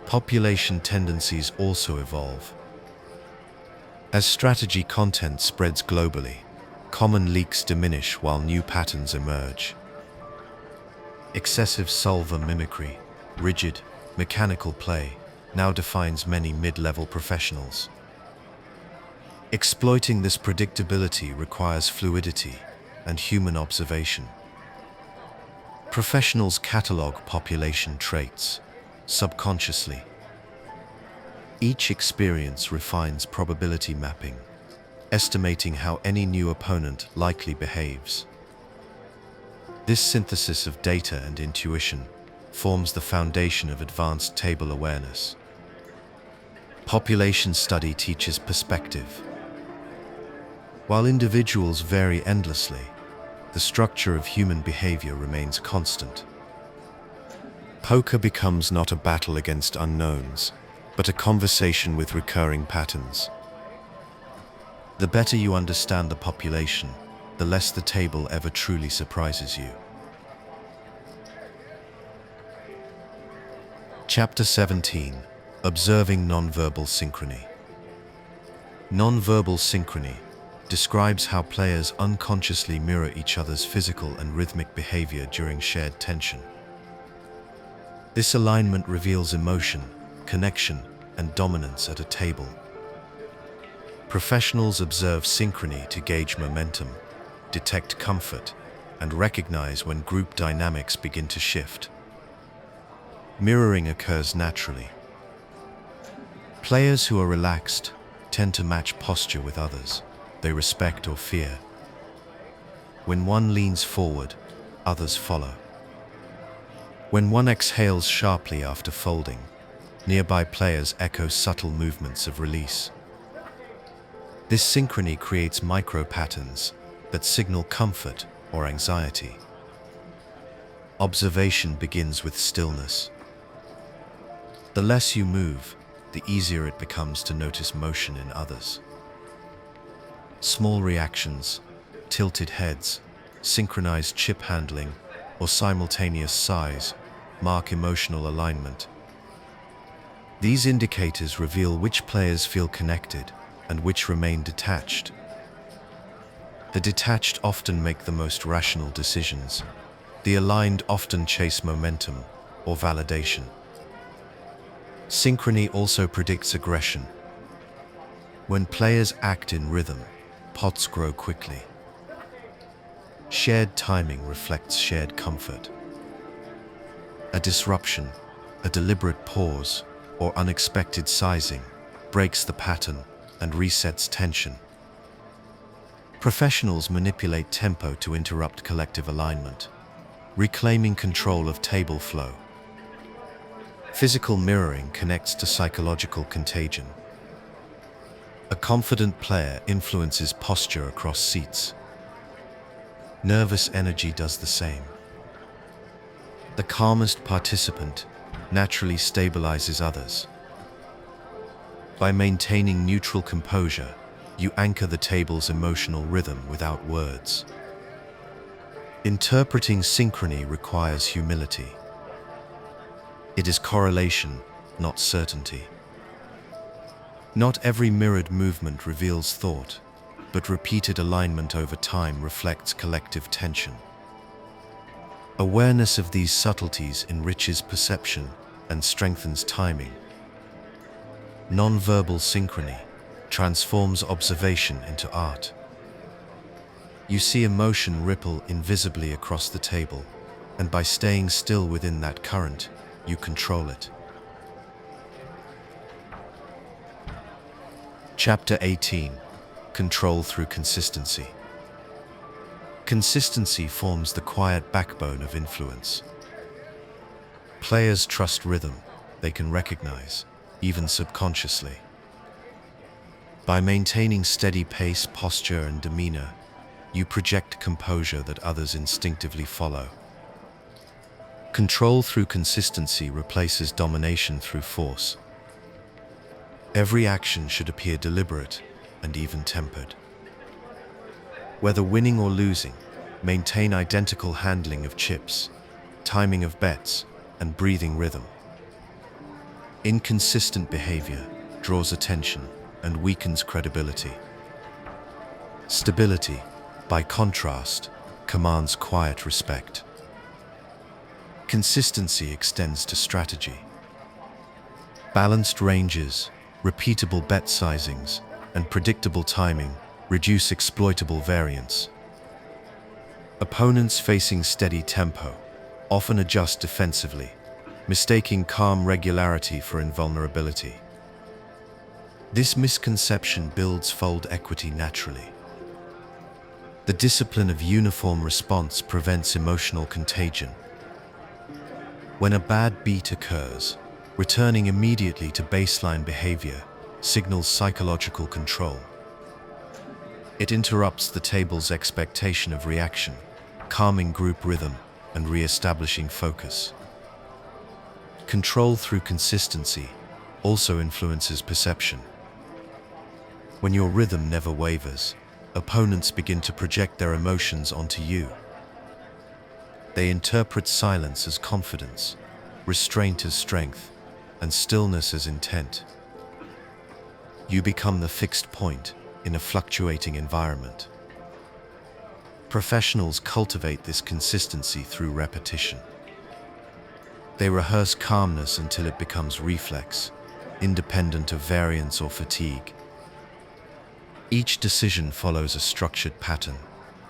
Population tendencies also evolve. As strategy content spreads globally, common leaks diminish while new patterns emerge. Excessive solver mimicry, rigid, mechanical play now defines many mid-level professionals. Exploiting this predictability requires fluidity and human observation. Professionals catalog population traits subconsciously. Each experience refines probability mapping, estimating how any new opponent likely behaves. This synthesis of data and intuition forms the foundation of advanced table awareness. Population study teaches perspective. While individuals vary endlessly, the structure of human behavior remains constant. Poker becomes not a battle against unknowns, but a conversation with recurring patterns. The better you understand the population, the less the table ever truly surprises you. Chapter 17: Observing Nonverbal Synchrony. Nonverbal synchrony describes how players unconsciously mirror each other's physical and rhythmic behavior during shared tension. This alignment reveals emotion, connection, and dominance at a table. Professionals observe synchrony to gauge momentum, detect comfort, and recognize when group dynamics begin to shift. Mirroring occurs naturally. Players who are relaxed tend to match posture with others they respect or fear. When one leans forward, others follow. When one exhales sharply after folding, nearby players echo subtle movements of release. This synchrony creates micro-patterns that signal comfort or anxiety. Observation begins with stillness. The less you move, the easier it becomes to notice motion in others. Small reactions, tilted heads, synchronized chip handling, or simultaneous sighs mark emotional alignment. These indicators reveal which players feel connected and which remain detached. The detached often make the most rational decisions. The aligned often chase momentum or validation. Synchrony also predicts aggression. When players act in rhythm, pots grow quickly. Shared timing reflects shared comfort. A disruption, a deliberate pause, or unexpected sizing breaks the pattern and resets tension. Professionals manipulate tempo to interrupt collective alignment, reclaiming control of table flow. Physical mirroring connects to psychological contagion. A confident player influences posture across seats. Nervous energy does the same. The calmest participant naturally stabilizes others. By maintaining neutral composure, you anchor the table's emotional rhythm without words. Interpreting synchrony requires humility. It is correlation, not certainty. Not every mirrored movement reveals thought, but repeated alignment over time reflects collective tension. Awareness of these subtleties enriches perception and strengthens timing. Non-verbal synchrony transforms observation into art. You see emotion ripple invisibly across the table, and by staying still within that current, you control it. Chapter 18: Control through consistency. Consistency forms the quiet backbone of influence. Players trust rhythm they can recognize, even subconsciously. By maintaining steady pace, posture, and demeanor, you project composure that others instinctively follow. Control through consistency replaces domination through force. Every action should appear deliberate and even-tempered. Whether winning or losing, maintain identical handling of chips, timing of bets, and breathing rhythm. Inconsistent behavior draws attention and weakens credibility. Stability, by contrast, commands quiet respect. Consistency extends to strategy. Balanced ranges, repeatable bet sizings, and predictable timing reduce exploitable variance. Opponents facing steady tempo often adjust defensively, mistaking calm regularity for invulnerability. This misconception builds fold equity naturally. The discipline of uniform response prevents emotional contagion. When a bad beat occurs, returning immediately to baseline behavior signals psychological control. It interrupts the table's expectation of reaction, calming group rhythm and re-establishing focus. Control through consistency also influences perception. When your rhythm never wavers, opponents begin to project their emotions onto you. They interpret silence as confidence, restraint as strength, and stillness as intent. You become the fixed point in a fluctuating environment. Professionals cultivate this consistency through repetition. They rehearse calmness until it becomes reflex, independent of variance or fatigue. Each decision follows a structured pattern: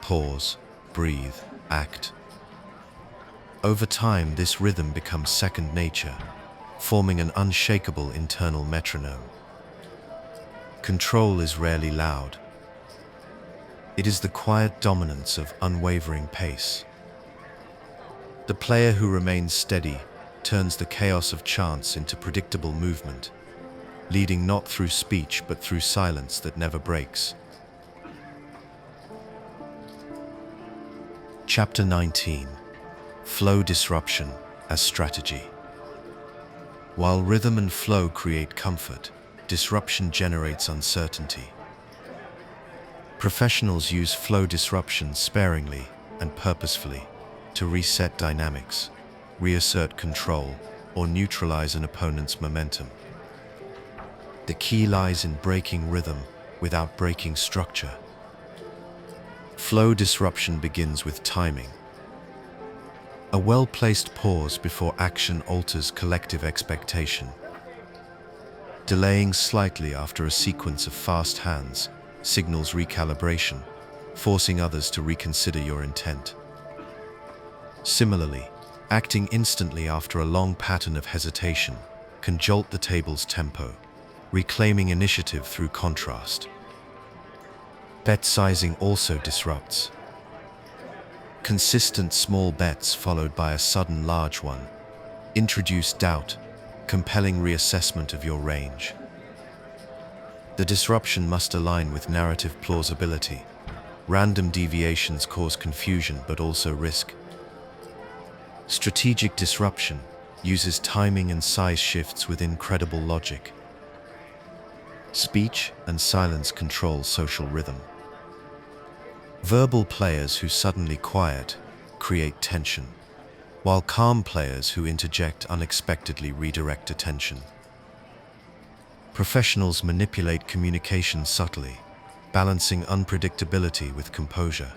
pause, breathe, act. Over time, this rhythm becomes second nature, forming an unshakable internal metronome. Control is rarely loud. It is the quiet dominance of unwavering pace. The player who remains steady turns the chaos of chance into predictable movement, leading not through speech but through silence that never breaks. Chapter 19: Flow disruption as strategy. While rhythm and flow create comfort, disruption generates uncertainty. Professionals use flow disruption sparingly and purposefully to reset dynamics, reassert control, or neutralize an opponent's momentum. The key lies in breaking rhythm without breaking structure. Flow disruption begins with timing. A well-placed pause before action alters collective expectation. Delaying slightly after a sequence of fast hands signals recalibration, forcing others to reconsider your intent. Similarly, acting instantly after a long pattern of hesitation can jolt the table's tempo, reclaiming initiative through contrast. Bet sizing also disrupts. Consistent small bets followed by a sudden large one introduce doubt, compelling reassessment of your range. The disruption must align with narrative plausibility. Random deviations cause confusion but also risk. Strategic disruption uses timing and size shifts with incredible logic. Speech and silence control social rhythm. Verbal players who suddenly quiet create tension, while calm players who interject unexpectedly redirect attention. Professionals manipulate communication subtly, balancing unpredictability with composure.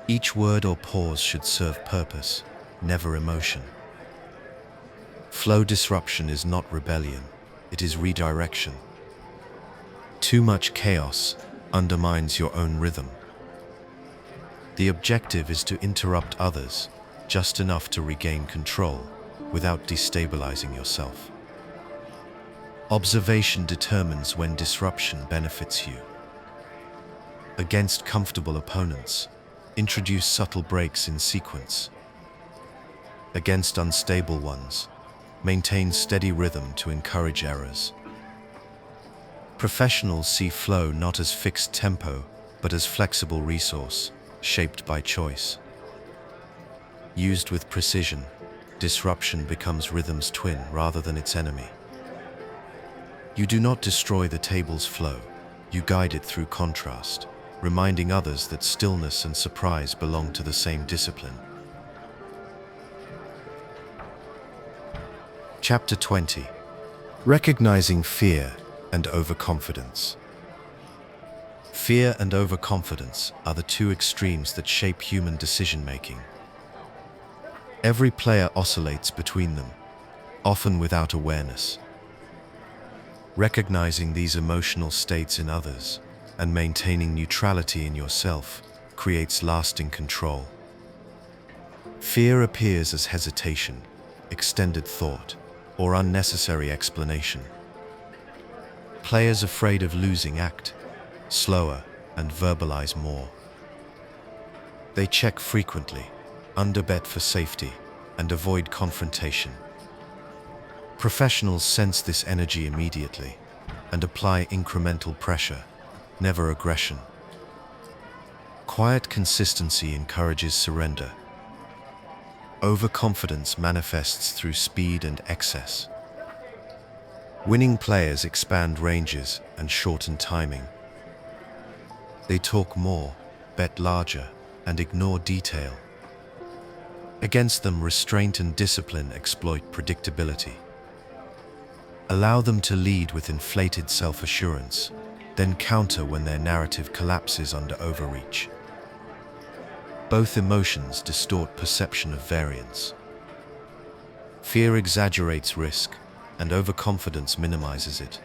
Each word or pause should serve purpose, never emotion. Flow disruption is not rebellion, it is redirection. Too much chaos undermines your own rhythm. The objective is to interrupt others just enough to regain control without destabilizing yourself. Observation determines when disruption benefits you. Against comfortable opponents, introduce subtle breaks in sequence. Against unstable ones, maintain steady rhythm to encourage errors. Professionals see flow not as fixed tempo, but as flexible resource, shaped by choice. Used with precision, disruption becomes rhythm's twin rather than its enemy. You do not destroy the table's flow, you guide it through contrast, reminding others that stillness and surprise belong to the same discipline. Chapter 20. Recognizing fear and overconfidence. Fear and overconfidence are the two extremes that shape human decision-making. Every player oscillates between them, often without awareness. Recognizing these emotional states in others and maintaining neutrality in yourself creates lasting control. Fear appears as hesitation, extended thought, or unnecessary explanation. Players afraid of losing act slower and verbalize more. They check frequently, underbet for safety, and avoid confrontation. Professionals sense this energy immediately and apply incremental pressure, never aggression. Quiet consistency encourages surrender. Overconfidence manifests through speed and excess. Winning players expand ranges and shorten timing. They talk more, bet larger, and ignore detail. Against them, restraint and discipline exploit predictability. Allow them to lead with inflated self-assurance, then counter when their narrative collapses under overreach. Both emotions distort perception of variance. Fear exaggerates risk, and overconfidence minimizes it.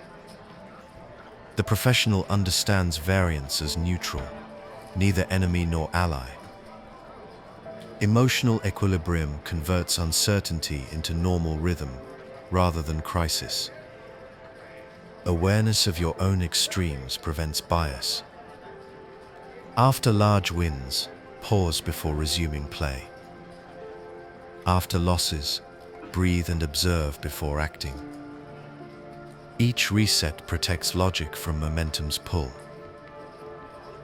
The professional understands variance as neutral, neither enemy nor ally. Emotional equilibrium converts uncertainty into normal rhythm rather than crisis. Awareness of your own extremes prevents bias. After large wins, pause before resuming play. After losses, breathe and observe before acting. Each reset protects logic from momentum's pull.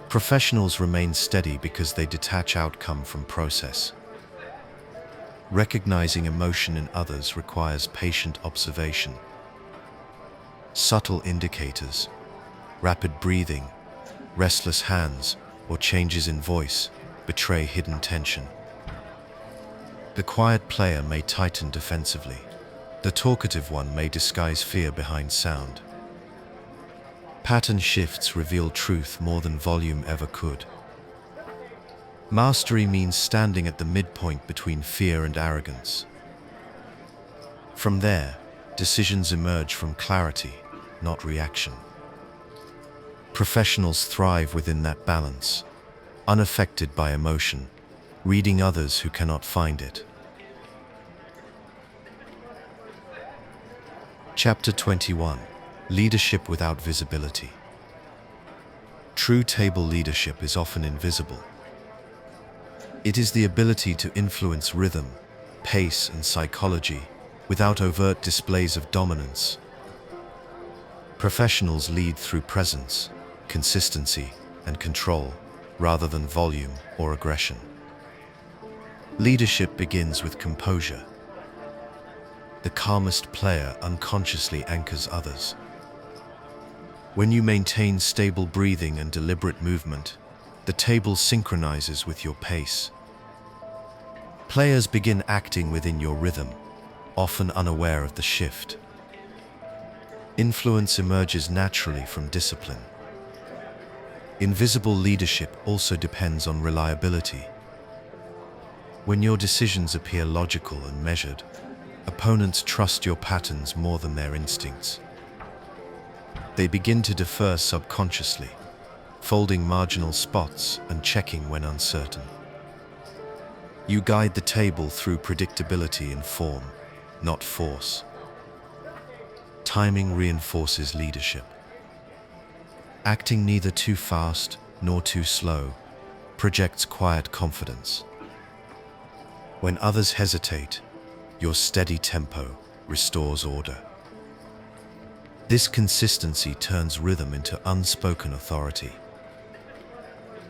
Professionals remain steady because they detach outcome from process. Recognizing emotion in others requires patient observation. Subtle indicators, rapid breathing, restless hands, or changes in voice betray hidden tension. The quiet player may tighten defensively. The talkative one may disguise fear behind sound. Pattern shifts reveal truth more than volume ever could. Mastery means standing at the midpoint between fear and arrogance. From there, decisions emerge from clarity, not reaction. Professionals thrive within that balance, unaffected by emotion, reading others who cannot find it. Chapter 21: Leadership without visibility. True table leadership is often invisible. It is the ability to influence rhythm, pace, and psychology without overt displays of dominance. Professionals lead through presence, consistency, and control, rather than volume or aggression. Leadership begins with composure. The calmest player unconsciously anchors others. When you maintain stable breathing and deliberate movement, the table synchronizes with your pace. Players begin acting within your rhythm, often unaware of the shift. Influence emerges naturally from discipline. Invisible leadership also depends on reliability. When your decisions appear logical and measured, opponents trust your patterns more than their instincts. They begin to defer subconsciously, folding marginal spots and checking when uncertain. You guide the table through predictability in form, not force. Timing reinforces leadership. Acting neither too fast nor too slow projects quiet confidence. When others hesitate, your steady tempo restores order. This consistency turns rhythm into unspoken authority.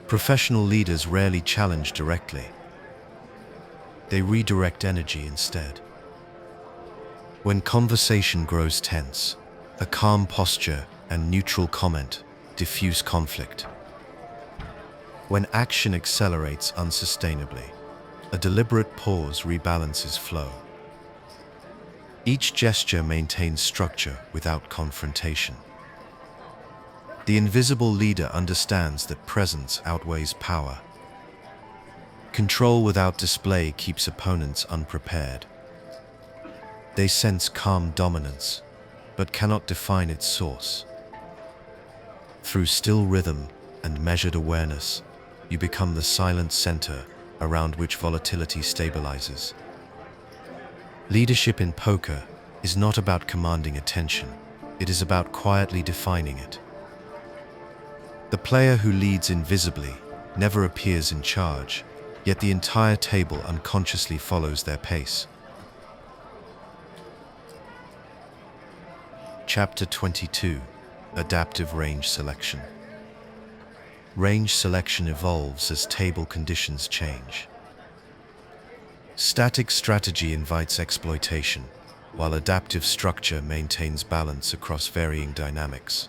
Professional leaders rarely challenge directly. They redirect energy instead. When conversation grows tense, a calm posture and neutral comment diffuse conflict. When action accelerates unsustainably, a deliberate pause rebalances flow. Each gesture maintains structure without confrontation. The invisible leader understands that presence outweighs power. Control without display keeps opponents unprepared. They sense calm dominance, but cannot define its source. Through still rhythm and measured awareness, you become the silent center around which volatility stabilizes. Leadership in poker is not about commanding attention, it is about quietly defining it. The player who leads invisibly never appears in charge, yet the entire table unconsciously follows their pace. Chapter 22: Adaptive Range Selection. Range selection evolves as table conditions change. Static strategy invites exploitation, while adaptive structure maintains balance across varying dynamics.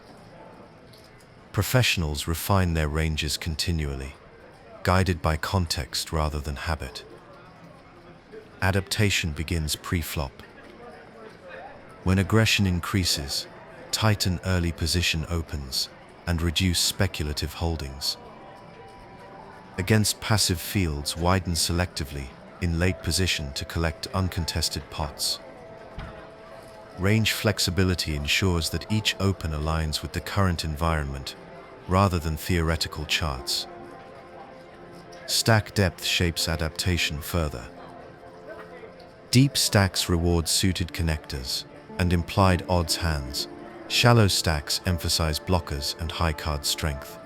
Professionals refine their ranges continually, guided by context rather than habit. Adaptation begins pre-flop. When aggression increases, tighten early position opens and reduce speculative holdings. Against passive fields, widen selectively in late position to collect uncontested pots. Range flexibility ensures that each open aligns with the current environment rather than theoretical charts. Stack depth shapes adaptation further. Deep stacks reward suited connectors and implied odds hands. Shallow stacks emphasize blockers and high card strength.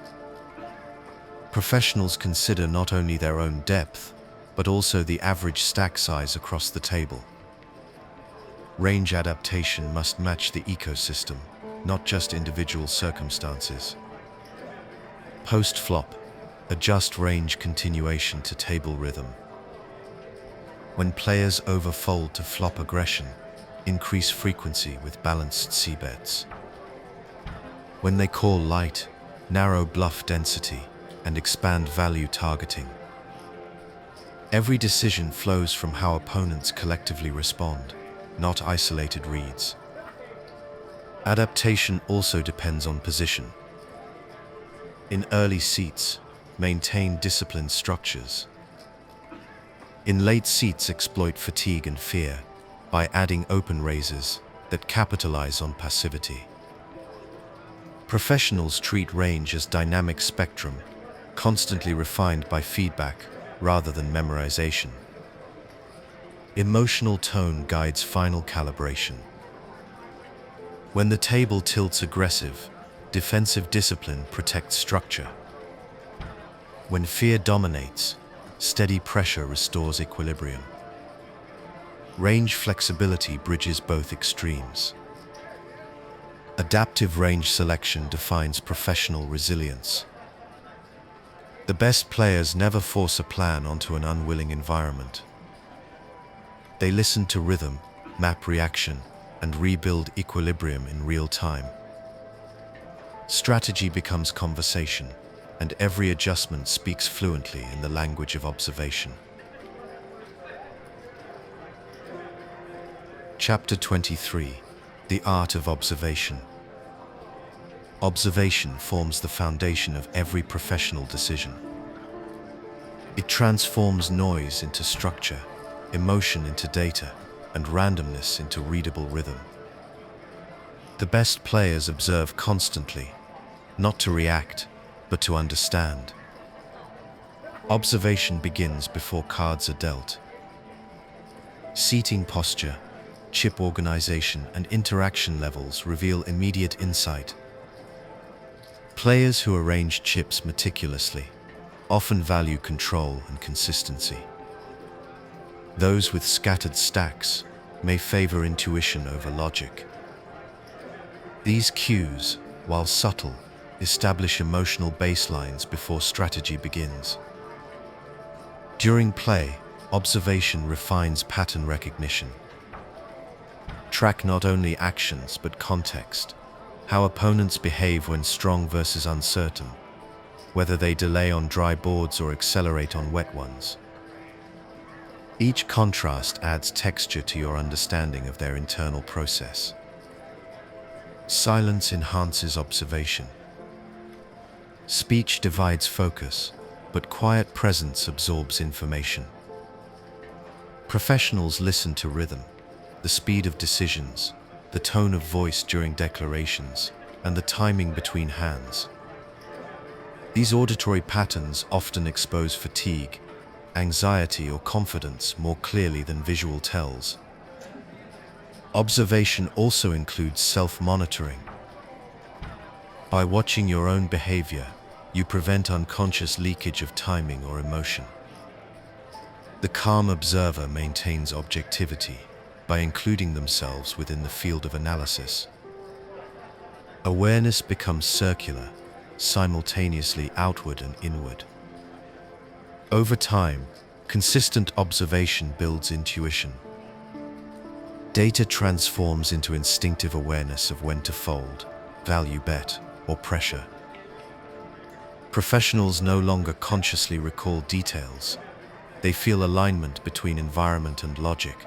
Professionals consider not only their own depth, but also the average stack size across the table. Range adaptation must match the ecosystem, not just individual circumstances. Post-flop, adjust range continuation to table rhythm. When players overfold to flop aggression, increase frequency with balanced c-bets. When they call light, narrow bluff density and expand value targeting. Every decision flows from how opponents collectively respond, not isolated reads. Adaptation also depends on position. In early seats, maintain disciplined structures. In late seats, exploit fatigue and fear by adding open raises that capitalize on passivity. Professionals treat range as dynamic spectrum, constantly refined by feedback rather than memorization. Emotional tone guides final calibration. When the table tilts aggressive, defensive discipline protects structure. When fear dominates, steady pressure restores equilibrium. Range flexibility bridges both extremes. Adaptive range selection defines professional resilience. The best players never force a plan onto an unwilling environment. They listen to rhythm, map reaction, and rebuild equilibrium in real time. Strategy becomes conversation, and every adjustment speaks fluently in the language of observation. Chapter 23: The Art of Observation. Observation forms the foundation of every professional decision. It transforms noise into structure, emotion into data, and randomness into readable rhythm. The best players observe constantly, not to react, but to understand. Observation begins before cards are dealt. Seating posture, chip organization, and interaction levels reveal immediate insight. Players who arrange chips meticulously often value control and consistency. Those with scattered stacks may favor intuition over logic. These cues, while subtle, establish emotional baselines before strategy begins. During play, observation refines pattern recognition. Track not only actions but context, how opponents behave when strong versus uncertain, whether they delay on dry boards or accelerate on wet ones. Each contrast adds texture to your understanding of their internal process. Silence enhances observation. Speech divides focus, but quiet presence absorbs information. Professionals listen to rhythm, the speed of decisions, the tone of voice during declarations, and the timing between hands. These auditory patterns often expose fatigue, anxiety, or confidence more clearly than visual tells. Observation also includes self-monitoring. By watching your own behavior, you prevent unconscious leakage of timing or emotion. The calm observer maintains objectivity by including themselves within the field of analysis. Awareness becomes circular, simultaneously outward and inward. Over time, consistent observation builds intuition. Data transforms into instinctive awareness of when to fold, value bet, or pressure. Professionals no longer consciously recall details. They feel alignment between environment and logic.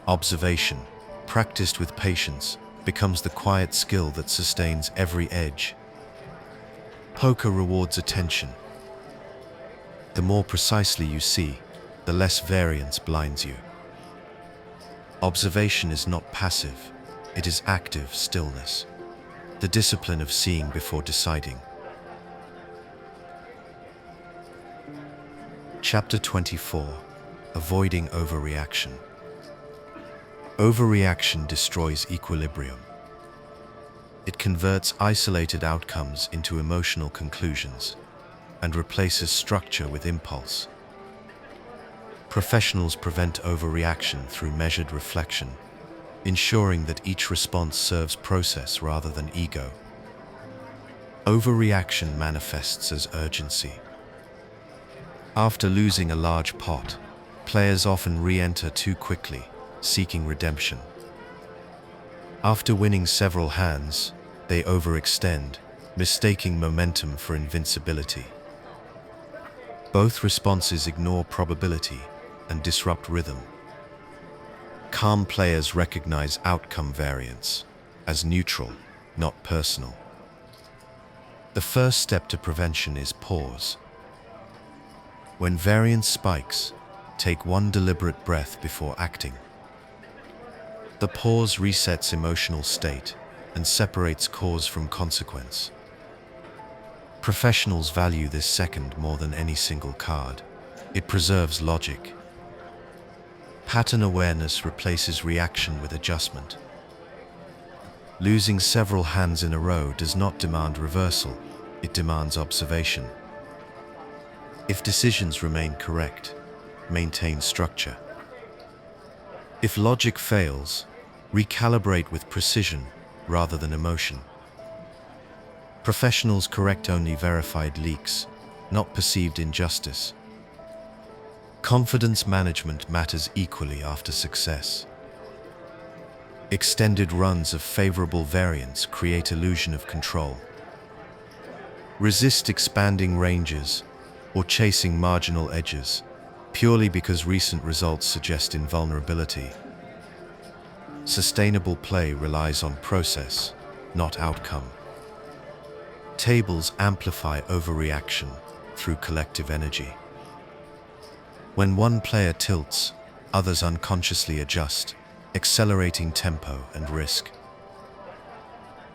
Observation, practiced with patience, becomes the quiet skill that sustains every edge. Poker rewards attention. The more precisely you see, the less variance blinds you. Observation is not passive, it is active stillness, the discipline of seeing before deciding. Chapter 24: Avoiding Overreaction. Overreaction destroys equilibrium. It converts isolated outcomes into emotional conclusions and replaces structure with impulse. Professionals prevent overreaction through measured reflection, ensuring that each response serves process rather than ego. Overreaction manifests as urgency. After losing a large pot, players often re-enter too quickly, seeking redemption. After winning several hands, they overextend, mistaking momentum for invincibility. Both responses ignore probability and disrupt rhythm. Calm players recognize outcome variance, as neutral, not personal. The first step to prevention is pause. When variance spikes, take one deliberate breath before acting. The pause resets emotional state and separates cause from consequence. Professionals value this second more than any single card. It preserves logic. Pattern awareness replaces reaction with adjustment. Losing several hands in a row does not demand reversal, it demands observation. If decisions remain correct, maintain structure. If logic fails, recalibrate with precision rather than emotion. Professionals correct only verified leaks, not perceived injustice. Confidence management matters equally after success. Extended runs of favorable variance create illusion of control. Resist expanding ranges or chasing marginal edges purely because recent results suggest invulnerability. Sustainable play relies on process, not outcome. Tables amplify overreaction through collective energy. When one player tilts, others unconsciously adjust, accelerating tempo and risk.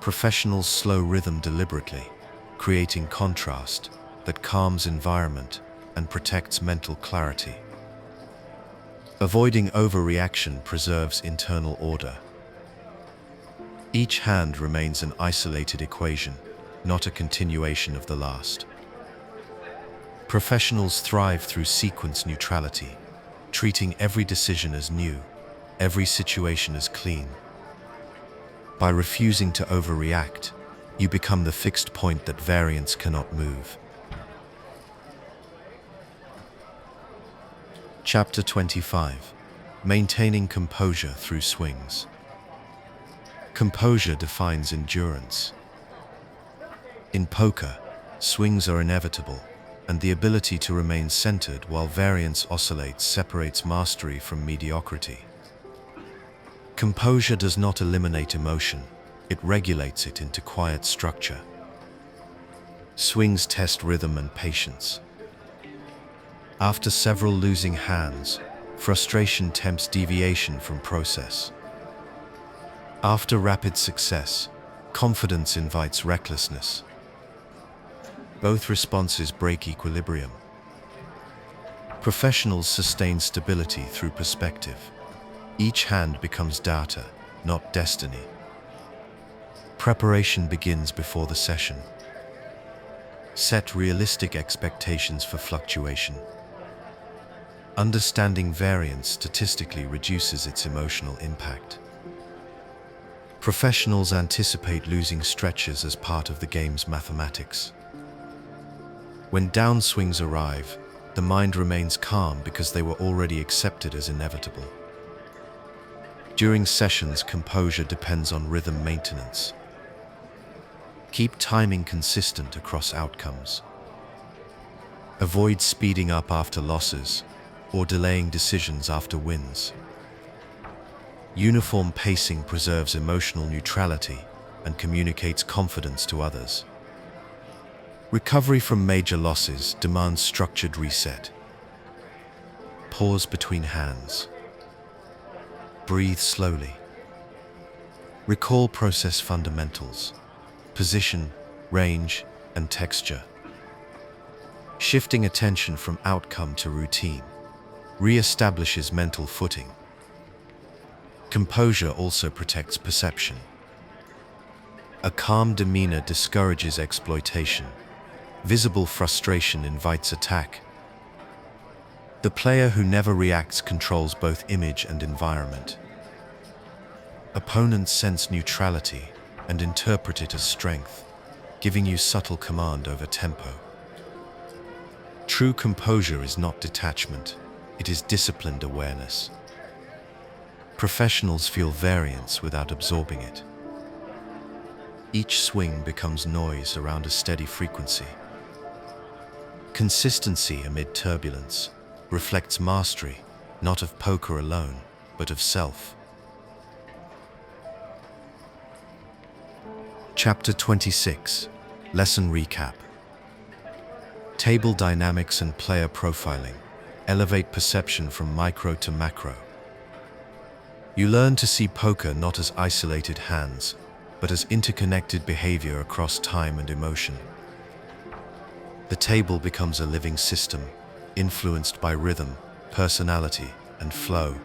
Professionals slow rhythm deliberately, creating contrast that calms environment and protects mental clarity. Avoiding overreaction preserves internal order. Each hand remains an isolated equation, not a continuation of the last. Professionals thrive through sequence neutrality, treating every decision as new, every situation as clean. By refusing to overreact, you become the fixed point that variance cannot move. Chapter 25. Maintaining composure through swings. Composure defines endurance. In poker, swings are inevitable, and the ability to remain centered while variance oscillates separates mastery from mediocrity. Composure does not eliminate emotion, it regulates it into quiet structure. Swings test rhythm and patience. After several losing hands, frustration tempts deviation from process. After rapid success, confidence invites recklessness. Both responses break equilibrium. Professionals sustain stability through perspective. Each hand becomes data, not destiny. Preparation begins before the session. Set realistic expectations for fluctuation. Understanding variance statistically reduces its emotional impact. Professionals anticipate losing stretches as part of the game's mathematics. When downswings arrive, the mind remains calm because they were already accepted as inevitable. During sessions, composure depends on rhythm maintenance. Keep timing consistent across outcomes. Avoid speeding up after losses or delaying decisions after wins. Uniform pacing preserves emotional neutrality and communicates confidence to others. Recovery from major losses demands structured reset. Pause between hands. Breathe slowly. Recall process fundamentals: position, range, and texture. Shifting attention from outcome to routine re-establishes mental footing. Composure also protects perception. A calm demeanor discourages exploitation. Visible frustration invites attack. The player who never reacts controls both image and environment. Opponents sense neutrality and interpret it as strength, giving you subtle command over tempo. True composure is not detachment, it is disciplined awareness. Professionals feel variance without absorbing it. Each swing becomes noise around a steady frequency. Consistency amid turbulence reflects mastery, not of poker alone, but of self. Chapter 26. Lesson Recap. Table dynamics and player profiling elevate perception from micro to macro. You learn to see poker not as isolated hands, but as interconnected behavior across time and emotion. The table becomes a living system, influenced by rhythm, personality, and flow.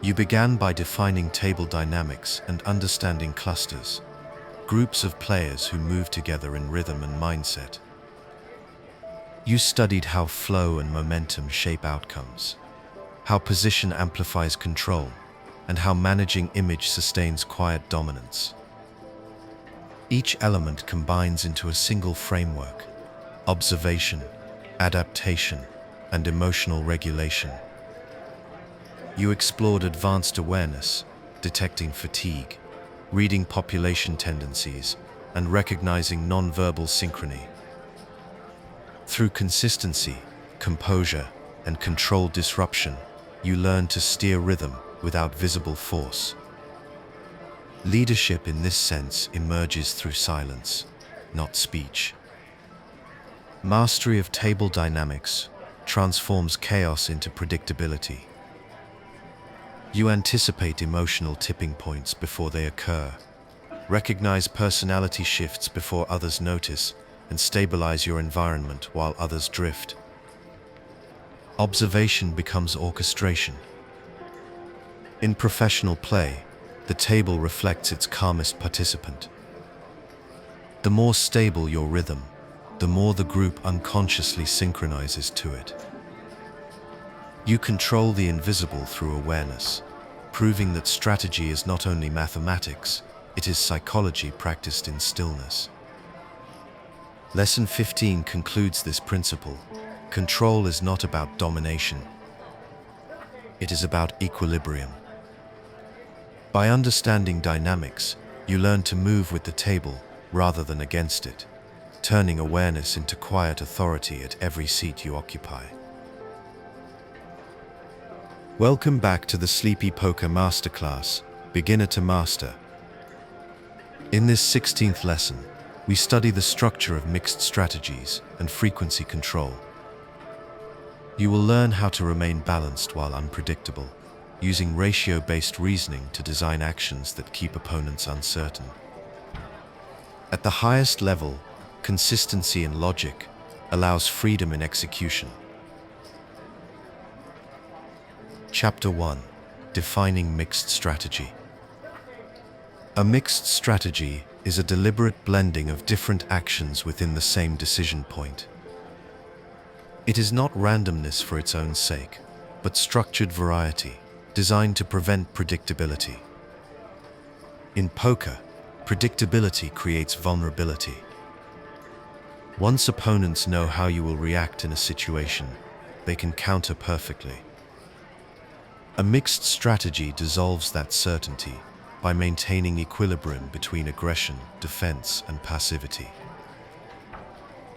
You began by defining table dynamics and understanding clusters, groups of players who move together in rhythm and mindset. You studied how flow and momentum shape outcomes, how position amplifies control, and how managing image sustains quiet dominance. Each element combines into a single framework: observation, adaptation, and emotional regulation. You explored advanced awareness, detecting fatigue, reading population tendencies, and recognizing nonverbal synchrony. Through consistency, composure, and controlled disruption, you learned to steer rhythm without visible force. Leadership in this sense emerges through silence, not speech. Mastery of table dynamics transforms chaos into predictability. You anticipate emotional tipping points before they occur, recognize personality shifts before others notice, and stabilize your environment while others drift. Observation becomes orchestration. In professional play, the table reflects its calmest participant. The more stable your rhythm, the more the group unconsciously synchronizes to it. You control the invisible through awareness, proving that strategy is not only mathematics, it is psychology practiced in stillness. Lesson 15 concludes this principle. Control is not about domination. It is about equilibrium. By understanding dynamics, you learn to move with the table rather than against it, turning awareness into quiet authority at every seat you occupy. Welcome back to the Sleepy Poker Masterclass, Beginner to Master. In this 16th lesson, we study the structure of mixed strategies and frequency control. You will learn how to remain balanced while unpredictable, using ratio-based reasoning to design actions that keep opponents uncertain. At the highest level, consistency in logic allows freedom in execution. Chapter 1. Defining mixed strategy. A mixed strategy is a deliberate blending of different actions within the same decision point. It is not randomness for its own sake, but structured variety, designed to prevent predictability. In poker, predictability creates vulnerability. Once opponents know how you will react in a situation, they can counter perfectly. A mixed strategy dissolves that certainty by maintaining equilibrium between aggression, defense, and passivity.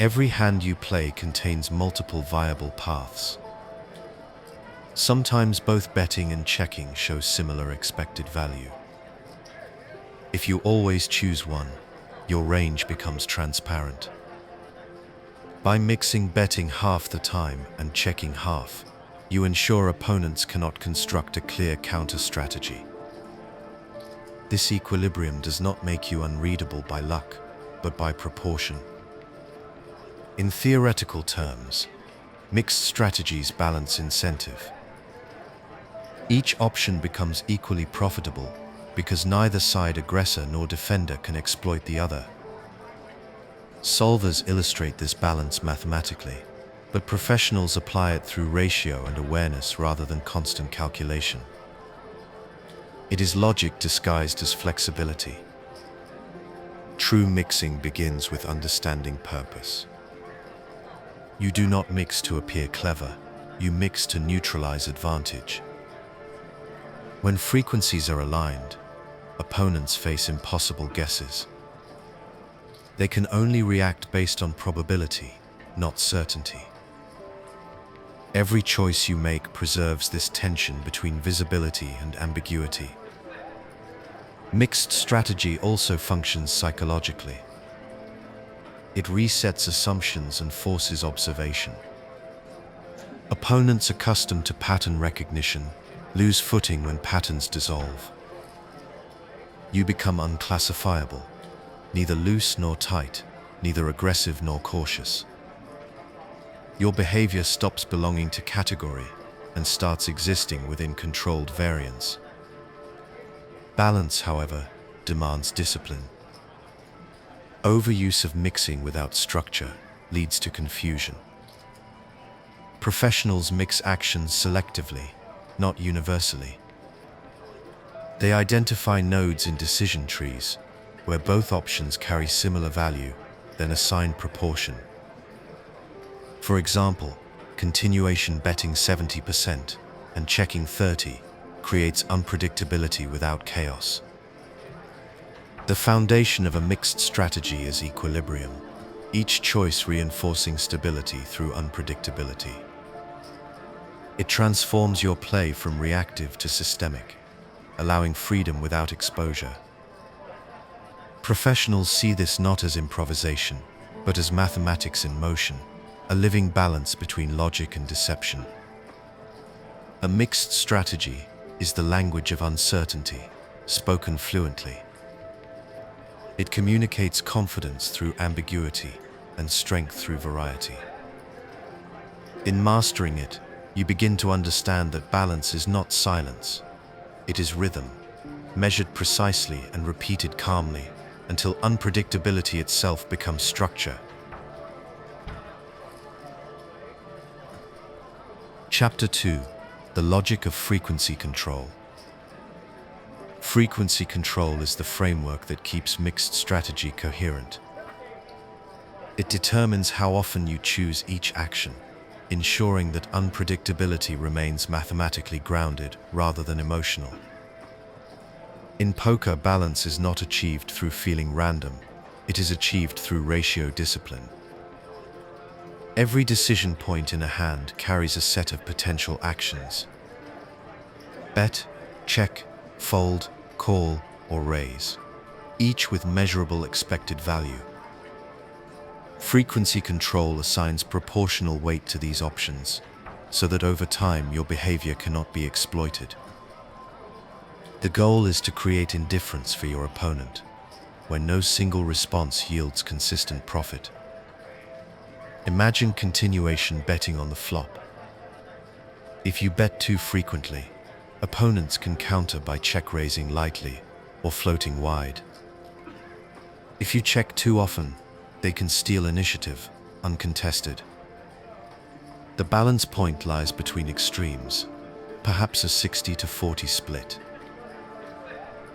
Every hand you play contains multiple viable paths. Sometimes both betting and checking show similar expected value. If you always choose one, your range becomes transparent. By mixing betting half the time and checking half, you ensure opponents cannot construct a clear counter-strategy. This equilibrium does not make you unreadable by luck, but by proportion. In theoretical terms, mixed strategies balance incentive. Each option becomes equally profitable because neither side aggressor nor defender can exploit the other. Solvers illustrate this balance mathematically, but professionals apply it through ratio and awareness rather than constant calculation. It is logic disguised as flexibility. True mixing begins with understanding purpose. You do not mix to appear clever, you mix to neutralize advantage. When frequencies are aligned, opponents face impossible guesses. They can only react based on probability, not certainty. Every choice you make preserves this tension between visibility and ambiguity. Mixed strategy also functions psychologically. It resets assumptions and forces observation. Opponents accustomed to pattern recognition lose footing when patterns dissolve. You become unclassifiable, neither loose nor tight, neither aggressive nor cautious. Your behavior stops belonging to category and starts existing within controlled variance. Balance, however, demands discipline. Overuse of mixing without structure leads to confusion. Professionals mix actions selectively, not universally. They identify nodes in decision trees, where both options carry similar value, then assign proportion. For example, continuation betting 70% and checking 30% creates unpredictability without chaos. The foundation of a mixed strategy is equilibrium, each choice reinforcing stability through unpredictability. It transforms your play from reactive to systemic, allowing freedom without exposure. Professionals see this not as improvisation, but as mathematics in motion, a living balance between logic and deception. A mixed strategy is the language of uncertainty, spoken fluently. It communicates confidence through ambiguity and strength through variety. In mastering it, you begin to understand that balance is not silence. It is rhythm, measured precisely and repeated calmly, until unpredictability itself becomes structure. Chapter 2: The Logic of Frequency Control. Frequency control is the framework that keeps mixed strategy coherent. It determines how often you choose each action, ensuring that unpredictability remains mathematically grounded rather than emotional. In poker, balance is not achieved through feeling random, it is achieved through ratio discipline. Every decision point in a hand carries a set of potential actions. Bet, check, fold, call, or raise, each with measurable expected value. Frequency control assigns proportional weight to these options, so that over time your behavior cannot be exploited. The goal is to create indifference for your opponent, where no single response yields consistent profit. Imagine continuation betting on the flop. If you bet too frequently, opponents can counter by check-raising lightly or floating wide. If you check too often, they can steal initiative, uncontested. The balance point lies between extremes, perhaps a 60-40 split.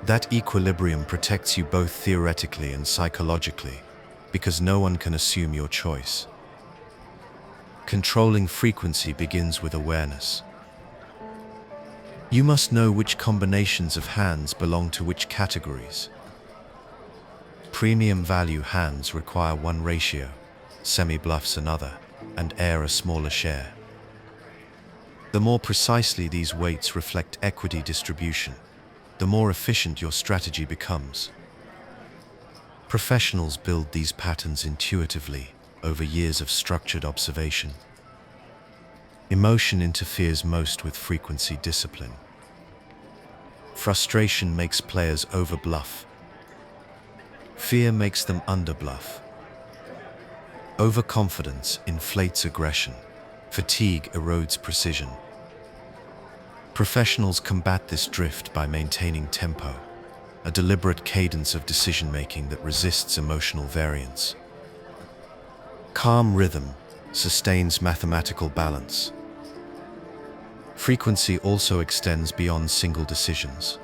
That equilibrium protects you both theoretically and psychologically, because no one can assume your choice. Controlling frequency begins with awareness. You must know which combinations of hands belong to which categories. Premium value hands require one ratio, semi-bluffs another, and air a smaller share. The more precisely these weights reflect equity distribution, the more efficient your strategy becomes. Professionals build these patterns intuitively over years of structured observation. Emotion interferes most with frequency discipline. Frustration makes players overbluff. Fear makes them underbluff. Overconfidence inflates aggression. Fatigue erodes precision. Professionals combat this drift by maintaining tempo, a deliberate cadence of decision-making that resists emotional variance. Calm rhythm sustains mathematical balance. Frequency also extends beyond single decisions.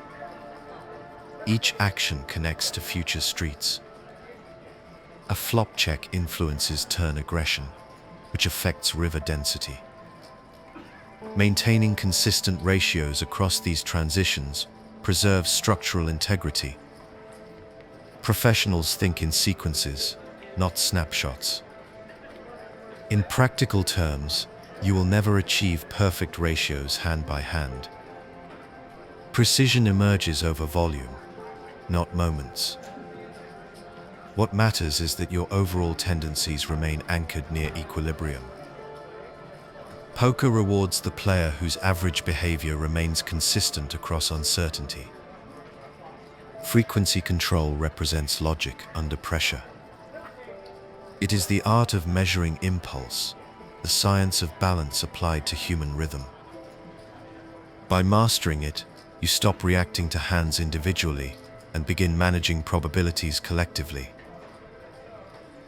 Each action connects to future streets. A flop check influences turn aggression, which affects river density. Maintaining consistent ratios across these transitions preserves structural integrity. Professionals think in sequences, not snapshots. In practical terms, you will never achieve perfect ratios hand by hand. Precision emerges over volume, not moments. What matters is that your overall tendencies remain anchored near equilibrium. Poker rewards the player whose average behavior remains consistent across uncertainty. Frequency control represents logic under pressure. It is the art of measuring impulse, the science of balance applied to human rhythm. By mastering it, you stop reacting to hands individually and begin managing probabilities collectively.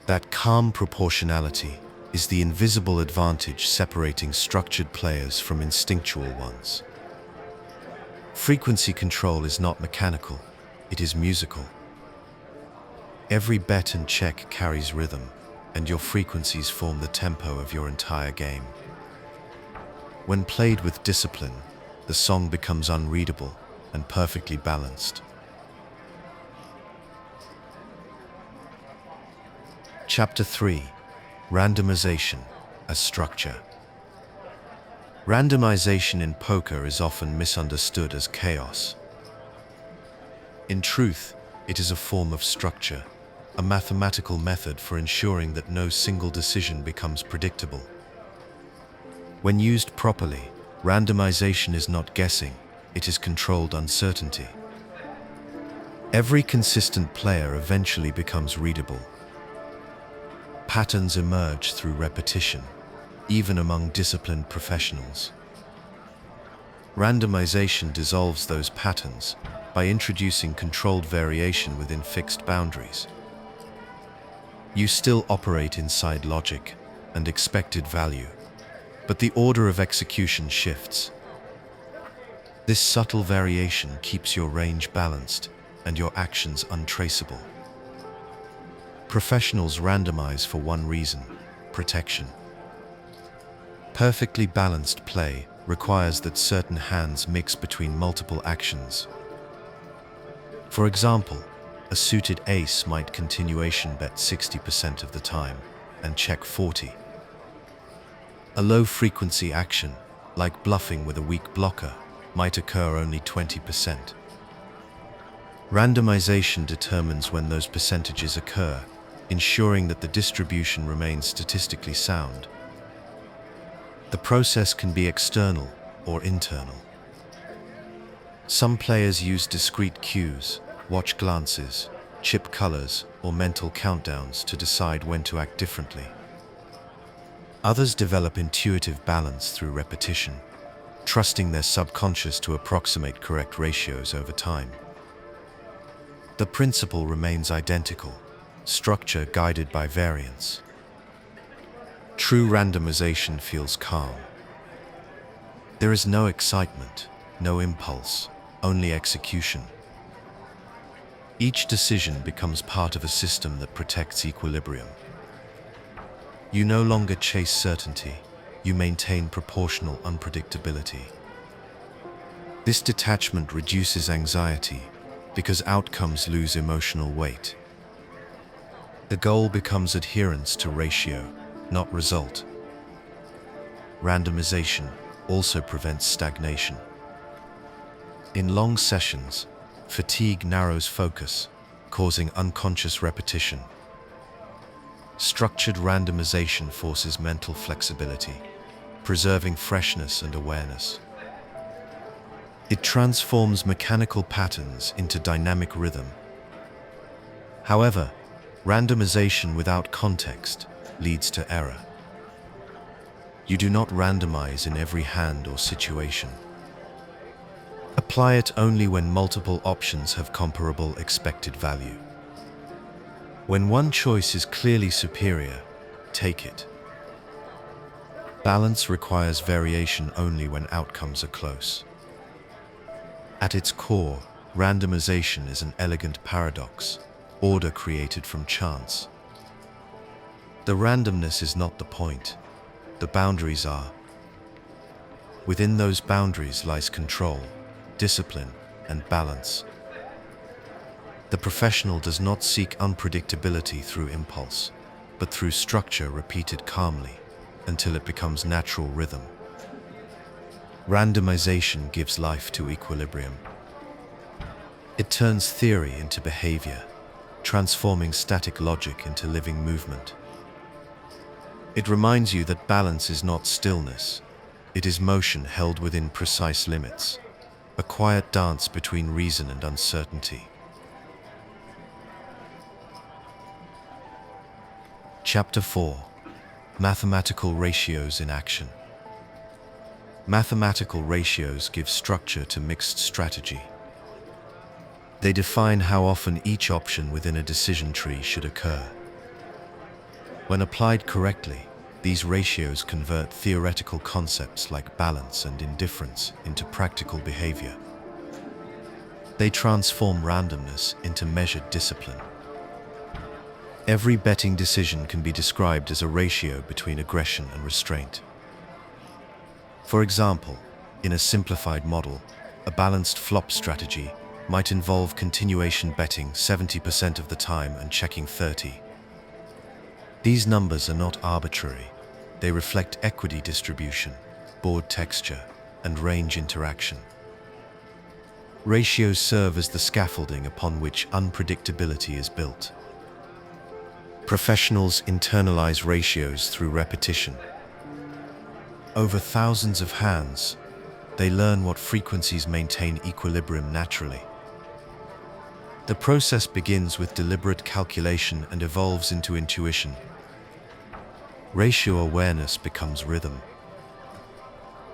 That calm proportionality is the invisible advantage separating structured players from instinctual ones. Frequency control is not mechanical, it is musical. Every bet and check carries rhythm, and your frequencies form the tempo of your entire game. When played with discipline, the song becomes unreadable and perfectly balanced. Chapter 3: Randomization as Structure. Randomization in poker is often misunderstood as chaos. In truth, it is a form of structure, a mathematical method for ensuring that no single decision becomes predictable. When used properly, randomization is not guessing, it is controlled uncertainty. Every consistent player eventually becomes readable. Patterns emerge through repetition, even among disciplined professionals. Randomization dissolves those patterns by introducing controlled variation within fixed boundaries. You still operate inside logic and expected value, but the order of execution shifts. This subtle variation keeps your range balanced and your actions untraceable. Professionals randomize for one reason: protection. Perfectly balanced play requires that certain hands mix between multiple actions. For example, a suited ace might continuation bet 60% of the time and check 40%. A low-frequency action, like bluffing with a weak blocker, might occur only 20%. Randomization determines when those percentages occur, ensuring that the distribution remains statistically sound. The process can be external or internal. Some players use discrete cues, watch glances, chip colors, or mental countdowns to decide when to act differently. Others develop intuitive balance through repetition, trusting their subconscious to approximate correct ratios over time. The principle remains identical: structure guided by variance. True randomization feels calm. There is no excitement, no impulse, only execution. Each decision becomes part of a system that protects equilibrium. You no longer chase certainty, you maintain proportional unpredictability. This detachment reduces anxiety because outcomes lose emotional weight. The goal becomes adherence to ratio, not result. Randomization also prevents stagnation. In long sessions, fatigue narrows focus, causing unconscious repetition. Structured randomization forces mental flexibility, preserving freshness and awareness. It transforms mechanical patterns into dynamic rhythm. However, randomization without context leads to error. You do not randomize in every hand or situation. Apply it only when multiple options have comparable expected value. When one choice is clearly superior, take it. Balance requires variation only when outcomes are close. At its core, randomization is an elegant paradox, order created from chance. The randomness is not the point, the boundaries are. Within those boundaries lies control, discipline, and balance. The professional does not seek unpredictability through impulse, but through structure repeated calmly until it becomes natural rhythm. Randomization gives life to equilibrium. It turns theory into behavior, transforming static logic into living movement. It reminds you that balance is not stillness, it is motion held within precise limits, a quiet dance between reason and uncertainty. Chapter 4: Mathematical Ratios in Action. Mathematical ratios give structure to mixed strategy. They define how often each option within a decision tree should occur. When applied correctly, these ratios convert theoretical concepts like balance and indifference into practical behavior. They transform randomness into measured discipline. Every betting decision can be described as a ratio between aggression and restraint. For example, in a simplified model, a balanced flop strategy might involve continuation betting 70% of the time and checking 30%. These numbers are not arbitrary. They reflect equity distribution, board texture, and range interaction. Ratios serve as the scaffolding upon which unpredictability is built. Professionals internalize ratios through repetition. Over thousands of hands, they learn what frequencies maintain equilibrium naturally. The process begins with deliberate calculation and evolves into intuition. Ratio awareness becomes rhythm.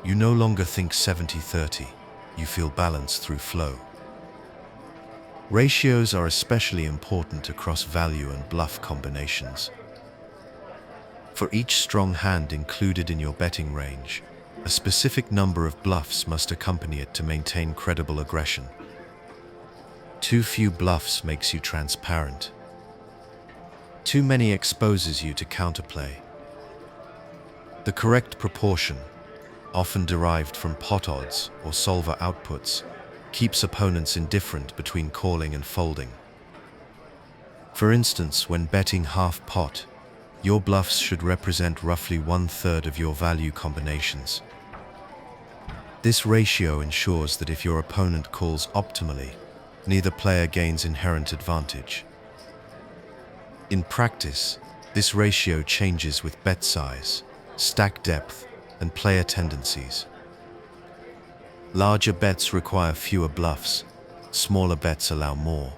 You no longer think 70-30, you feel balance through flow. Ratios are especially important across value and bluff combinations. For each strong hand included in your betting range, a specific number of bluffs must accompany it to maintain credible aggression. Too few bluffs makes you transparent. Too many exposes you to counterplay. The correct proportion, often derived from pot odds or solver outputs, keeps opponents indifferent between calling and folding. For instance, when betting half pot, your bluffs should represent roughly 1/3 of your value combinations. This ratio ensures that if your opponent calls optimally, neither player gains inherent advantage. In practice, this ratio changes with bet size, stack depth, and player tendencies. Larger bets require fewer bluffs, smaller bets allow more.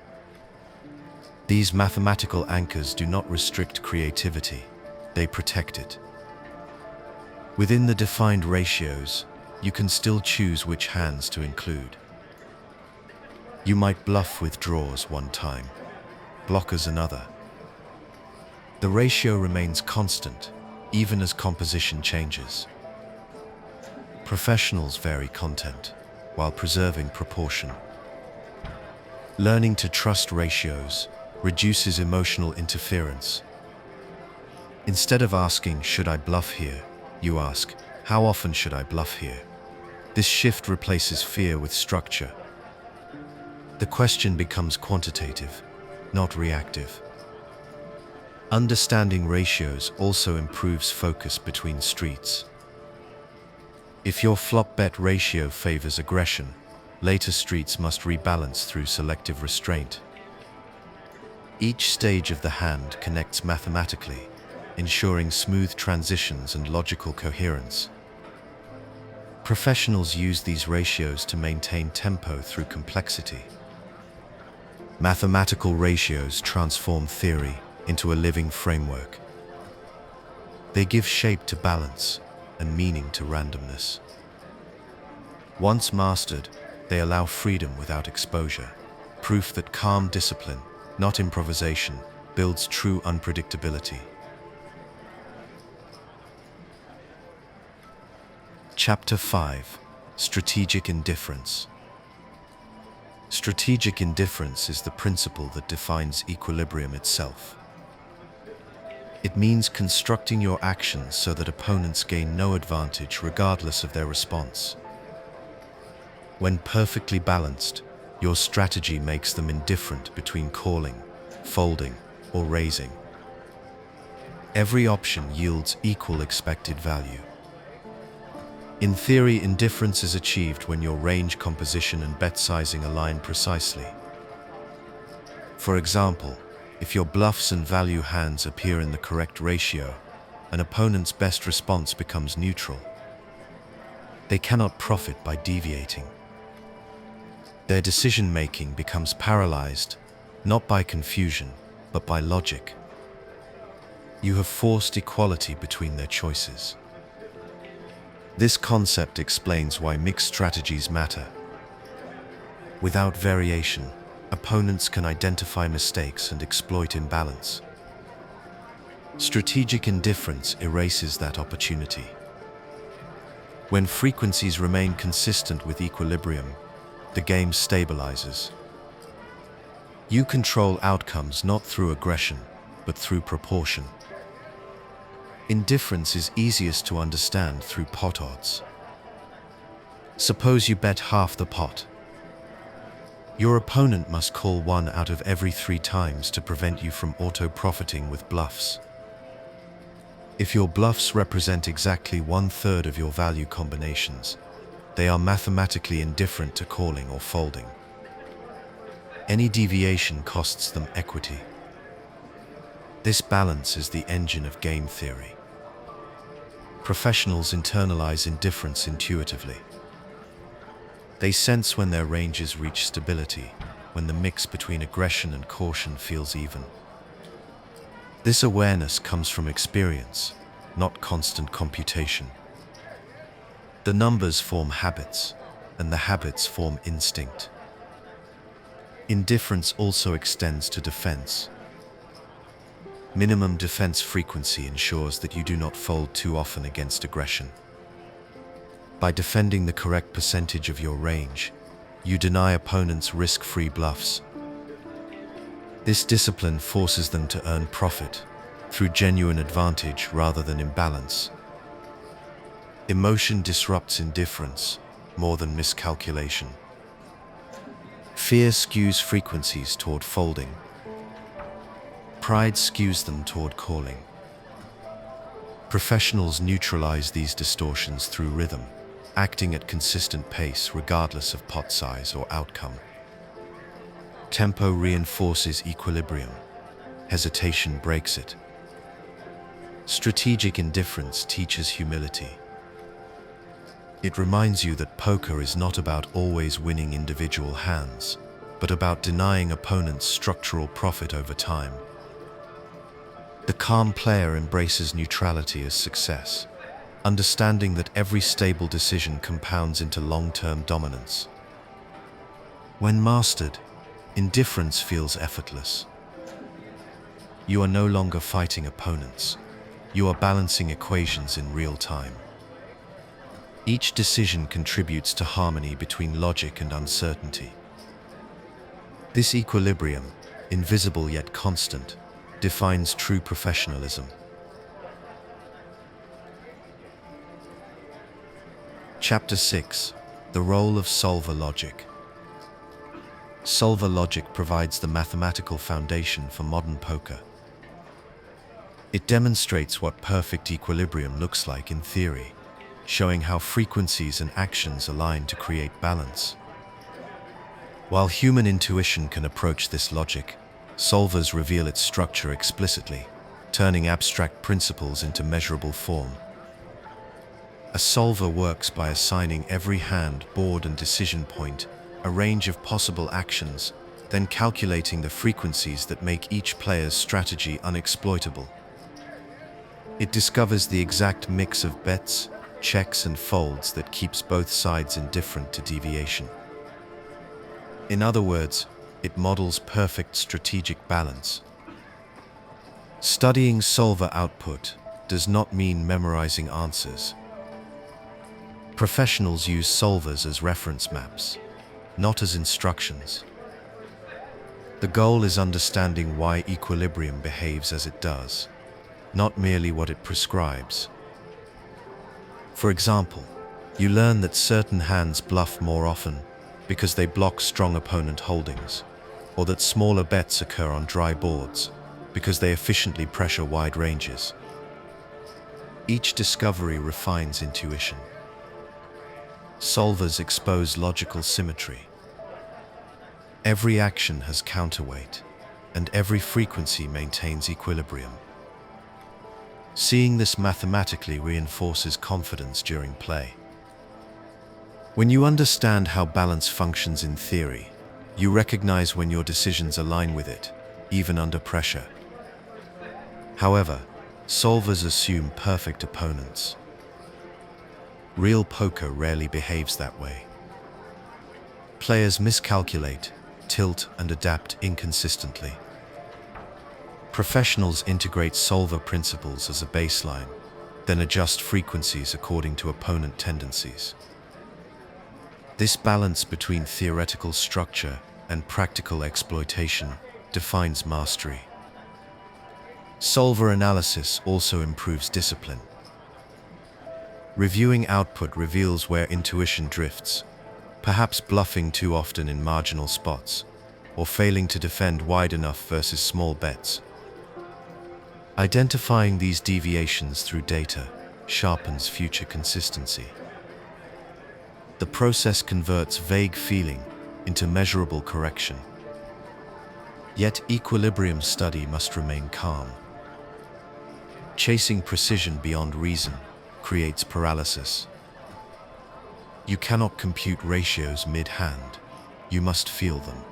These mathematical anchors do not restrict creativity, they protect it. Within the defined ratios, you can still choose which hands to include. You might bluff with draws one time, blockers another. The ratio remains constant, even as composition changes. Professionals vary content, while preserving proportion. Learning to trust ratios reduces emotional interference. Instead of asking, "Should I bluff here?" you ask, "How often should I bluff here?" This shift replaces fear with structure. The question becomes quantitative, not reactive. Understanding ratios also improves focus between streets. If your flop bet ratio favors aggression, later streets must rebalance through selective restraint. Each stage of the hand connects mathematically, ensuring smooth transitions and logical coherence. Professionals use these ratios to maintain tempo through complexity. Mathematical ratios transform theory into a living framework. They give shape to balance and meaning to randomness. Once mastered, they allow freedom without exposure, proof that calm discipline, not improvisation, builds true unpredictability. Chapter 5: Strategic Indifference. Strategic indifference is the principle that defines equilibrium itself. It means constructing your actions so that opponents gain no advantage regardless of their response. When perfectly balanced, your strategy makes them indifferent between calling, folding, or raising. Every option yields equal expected value. In theory, indifference is achieved when your range composition and bet sizing align precisely. For example, if your bluffs and value hands appear in the correct ratio, an opponent's best response becomes neutral. They cannot profit by deviating. Their decision-making becomes paralyzed, not by confusion, but by logic. You have forced equality between their choices. This concept explains why mixed strategies matter. Without variation, opponents can identify mistakes and exploit imbalance. Strategic indifference erases that opportunity. When frequencies remain consistent with equilibrium, the game stabilizes. You control outcomes not through aggression, but through proportion. Indifference is easiest to understand through pot odds. Suppose you bet half the pot. Your opponent must call 1 out of every 3 times to prevent you from auto-profiting with bluffs. If your bluffs represent exactly 1/3 of your value combinations, they are mathematically indifferent to calling or folding. Any deviation costs them equity. This balance is the engine of game theory. Professionals internalize indifference intuitively. They sense when their ranges reach stability, when the mix between aggression and caution feels even. This awareness comes from experience, not constant computation. The numbers form habits, and the habits form instinct. Indifference also extends to defense. Minimum defense frequency ensures that you do not fold too often against aggression. By defending the correct percentage of your range, you deny opponents risk-free bluffs. This discipline forces them to earn profit through genuine advantage rather than imbalance. Emotion disrupts indifference more than miscalculation. Fear skews frequencies toward folding. Pride skews them toward calling. Professionals neutralize these distortions through rhythm, acting at consistent pace regardless of pot size or outcome. Tempo reinforces equilibrium. Hesitation breaks it. Strategic indifference teaches humility. It reminds you that poker is not about always winning individual hands, but about denying opponents structural profit over time. The calm player embraces neutrality as success, understanding that every stable decision compounds into long-term dominance. When mastered, indifference feels effortless. You are no longer fighting opponents. You are balancing equations in real time. Each decision contributes to harmony between logic and uncertainty. This equilibrium, invisible yet constant, defines true professionalism. Chapter 6: The Role of Solver Logic. Solver logic provides the mathematical foundation for modern poker. It demonstrates what perfect equilibrium looks like in theory, showing how frequencies and actions align to create balance. While human intuition can approach this logic, solvers reveal its structure explicitly, turning abstract principles into measurable form. A solver works by assigning every hand, board, and decision point a range of possible actions, then calculating the frequencies that make each player's strategy unexploitable. It discovers the exact mix of bets, checks, and folds that keeps both sides indifferent to deviation. In other words, it models perfect strategic balance. Studying solver output does not mean memorizing answers. Professionals use solvers as reference maps, not as instructions. The goal is understanding why equilibrium behaves as it does, not merely what it prescribes. For example, you learn that certain hands bluff more often because they block strong opponent holdings, or that smaller bets occur on dry boards because they efficiently pressure wide ranges. Each discovery refines intuition. Solvers expose logical symmetry. Every action has counterweight. and every frequency maintains equilibrium. Seeing this mathematically reinforces confidence during play. When you understand how balance functions in theory, you recognize when your decisions align with it, even under pressure. However, solvers assume perfect opponents. Real poker rarely behaves that way. Players miscalculate, tilt, and adapt inconsistently. Professionals integrate solver principles as a baseline, then adjust frequencies according to opponent tendencies. This balance between theoretical structure and practical exploitation defines mastery. Solver analysis also improves discipline. Reviewing output reveals where intuition drifts, perhaps bluffing too often in marginal spots, or failing to defend wide enough versus small bets. Identifying these deviations through data sharpens future consistency. The process converts vague feeling into measurable correction. Yet equilibrium study must remain calm. Chasing precision beyond reason creates paralysis. You cannot compute ratios mid-hand. You must feel them.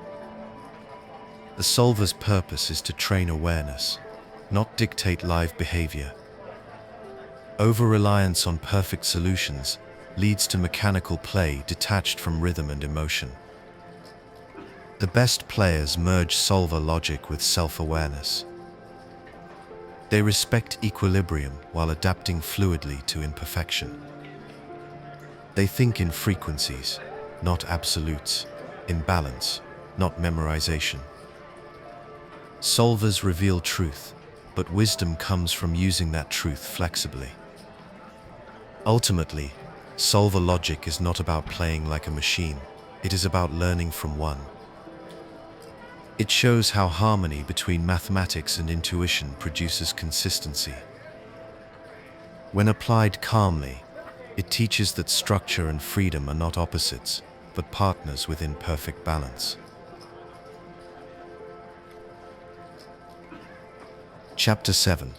The solver's purpose is to train awareness, not dictate live behavior. Over-reliance on perfect solutions leads to mechanical play detached from rhythm and emotion. The best players merge solver logic with self-awareness. They respect equilibrium while adapting fluidly to imperfection. They think in frequencies, not absolutes, in balance, not memorization. Solvers reveal truth, but wisdom comes from using that truth flexibly. Ultimately, solver logic is not about playing like a machine, it is about learning from one. It shows how harmony between mathematics and intuition produces consistency. When applied calmly, it teaches that structure and freedom are not opposites, but partners within perfect balance. Chapter 7.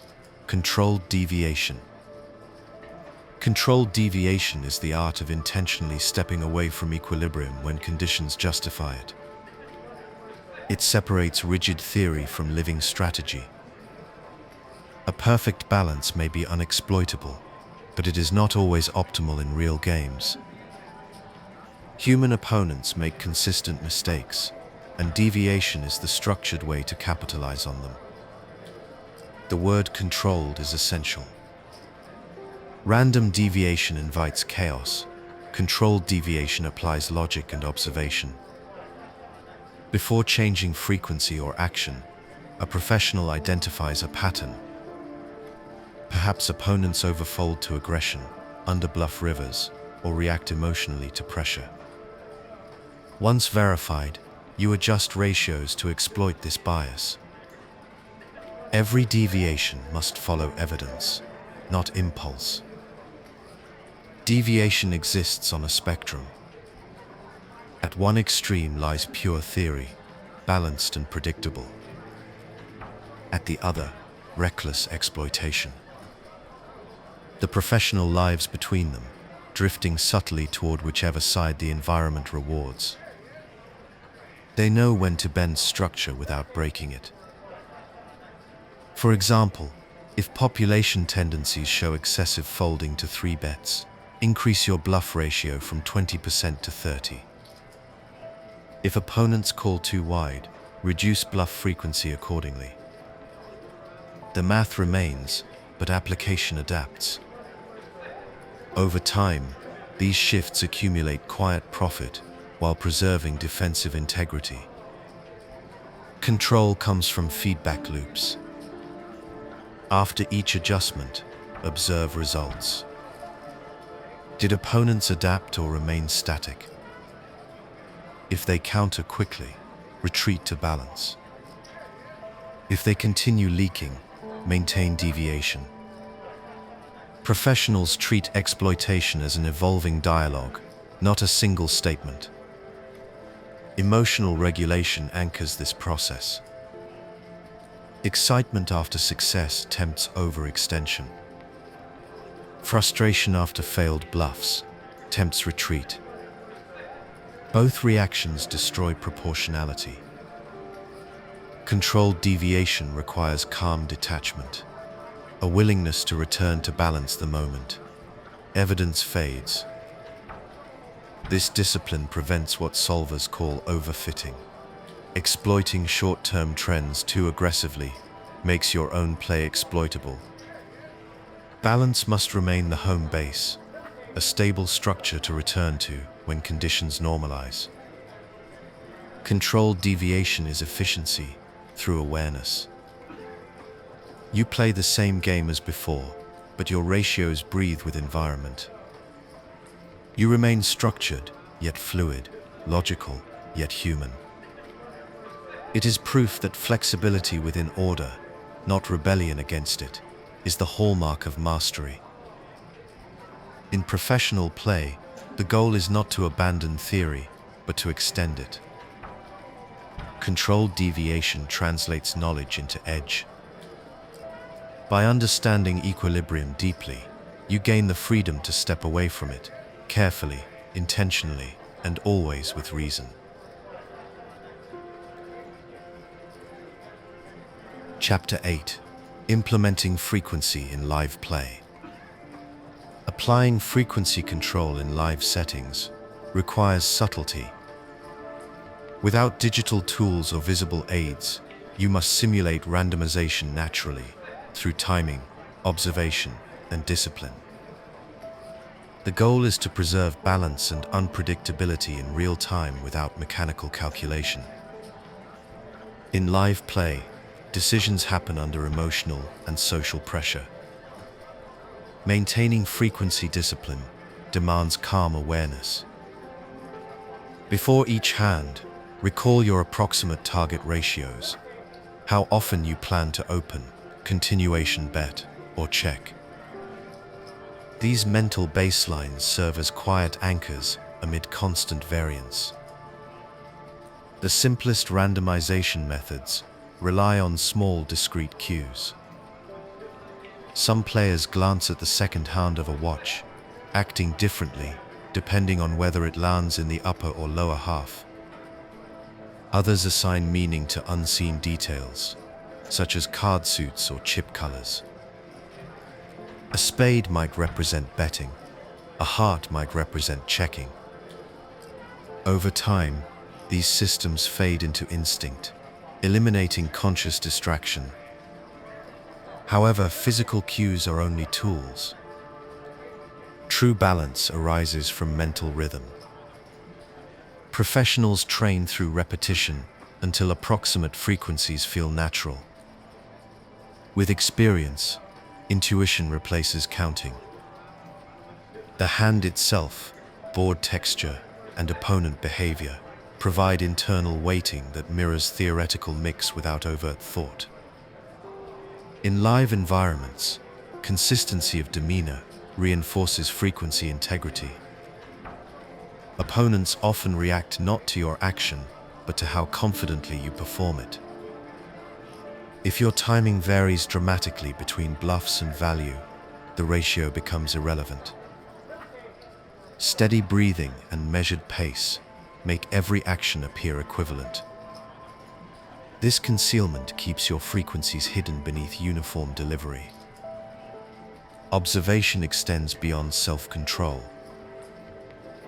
Controlled Deviation. Controlled deviation is the art of intentionally stepping away from equilibrium when conditions justify it. It separates rigid theory from living strategy. A perfect balance may be unexploitable, but it is not always optimal in real games. Human opponents make consistent mistakes, and deviation is the structured way to capitalize on them. The word controlled is essential. Random deviation invites chaos. Controlled deviation applies logic and observation. Before changing frequency or action, a professional identifies a pattern. Perhaps opponents overfold to aggression, underbluff rivers, or react emotionally to pressure. Once verified, you adjust ratios to exploit this bias. Every deviation must follow evidence, not impulse. Deviation exists on a spectrum. At one extreme lies pure theory, balanced and predictable. At the other, reckless exploitation. The professional lives between them, drifting subtly toward whichever side the environment rewards. They know when to bend structure without breaking it. For example, if population tendencies show excessive folding to 3 bets, increase your bluff ratio from 20% to 30%. If opponents call too wide, reduce bluff frequency accordingly. The math remains, but application adapts. Over time, these shifts accumulate quiet profit while preserving defensive integrity. Control comes from feedback loops. After each adjustment, observe results. Did opponents adapt or remain static? If they counter quickly, retreat to balance. If they continue leaking, maintain deviation. Professionals treat exploitation as an evolving dialogue, not a single statement. Emotional regulation anchors this process. Excitement after success tempts overextension. Frustration after failed bluffs tempts retreat. Both reactions destroy proportionality. Controlled deviation requires calm detachment, a willingness to return to balance the moment. Evidence fades. This discipline prevents what solvers call overfitting. Exploiting short-term trends too aggressively makes your own play exploitable. Balance must remain the home base, a stable structure to return to when conditions normalize. Controlled deviation is efficiency through awareness. You play the same game as before, but your ratios breathe with environment. You remain structured, yet fluid, logical, yet human. It is proof that flexibility within order, not rebellion against it, is the hallmark of mastery. In professional play, the goal is not to abandon theory, but to extend it. Controlled deviation translates knowledge into edge. By understanding equilibrium deeply, you gain the freedom to step away from it, carefully, intentionally, and always with reason. Chapter 8: Implementing frequency in live play. Applying frequency control in live settings requires subtlety. Without digital tools or visible aids, you must simulate randomization naturally, through timing, observation, and discipline. The goal is to preserve balance and unpredictability in real time without mechanical calculation. In live play, decisions happen under emotional and social pressure. Maintaining frequency discipline demands calm awareness. Before each hand, recall your approximate target ratios, how often you plan to open, continuation bet, or check. These mental baselines serve as quiet anchors amid constant variance. The simplest randomization methods rely on small, discrete cues. Some players glance at the second hand of a watch, acting differently depending on whether it lands in the upper or lower half. Others assign meaning to unseen details, such as card suits or chip colors. A spade might represent betting, a heart might represent checking. Over time, these systems fade into instinct, eliminating conscious distraction. However, physical cues are only tools. True balance arises from mental rhythm. Professionals train through repetition until approximate frequencies feel natural. With experience, intuition replaces counting. The hand itself, board texture, and opponent behavior provide internal weighting that mirrors theoretical mix without overt thought. In live environments, consistency of demeanor reinforces frequency integrity. Opponents often react not to your action, but to how confidently you perform it. If your timing varies dramatically between bluffs and value, the ratio becomes irrelevant. Steady breathing and measured pace make every action appear equivalent. This concealment keeps your frequencies hidden beneath uniform delivery. Observation extends beyond self-control.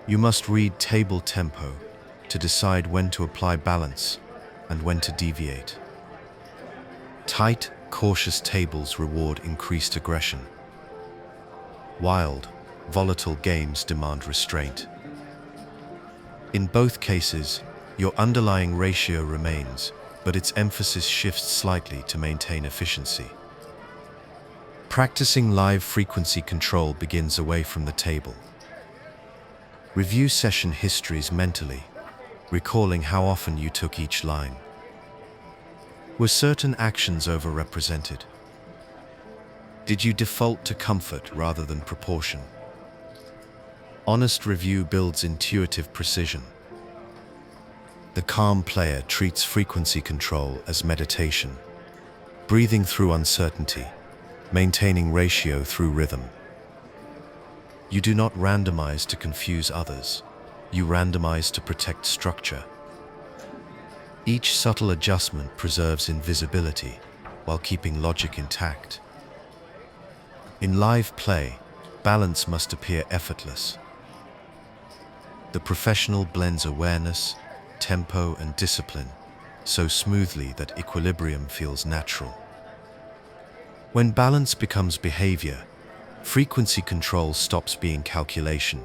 You must read table tempo to decide when to apply balance and when to deviate. Tight, cautious tables reward increased aggression. Wild, volatile games demand restraint. In both cases, your underlying ratio remains, but its emphasis shifts slightly to maintain efficiency. Practicing live frequency control begins away from the table. Review session histories mentally, recalling how often you took each line. Were certain actions overrepresented? Did you default to comfort rather than proportion? Honest review builds intuitive precision. The calm player treats frequency control as meditation. breathing through uncertainty, maintaining ratio through rhythm. You do not randomize to confuse others. You randomize to protect structure. Each subtle adjustment preserves invisibility while keeping logic intact. In live play, balance must appear effortless. The professional blends awareness, tempo, and discipline so smoothly that equilibrium feels natural. When balance becomes behavior, frequency control stops being calculation.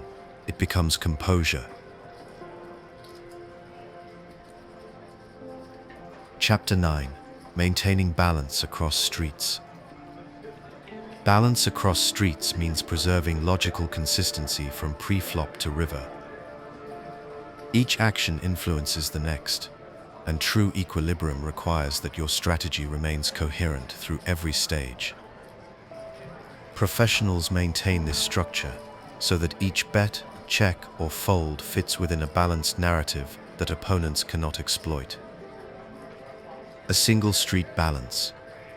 It becomes composure. Chapter 9. Maintaining balance across streets. Balance across streets means preserving logical consistency from pre-flop to river. Each action influences the next, and true equilibrium requires that your strategy remains coherent through every stage. Professionals maintain this structure so that each bet, check, or fold fits within a balanced narrative that opponents cannot exploit. A single street balance,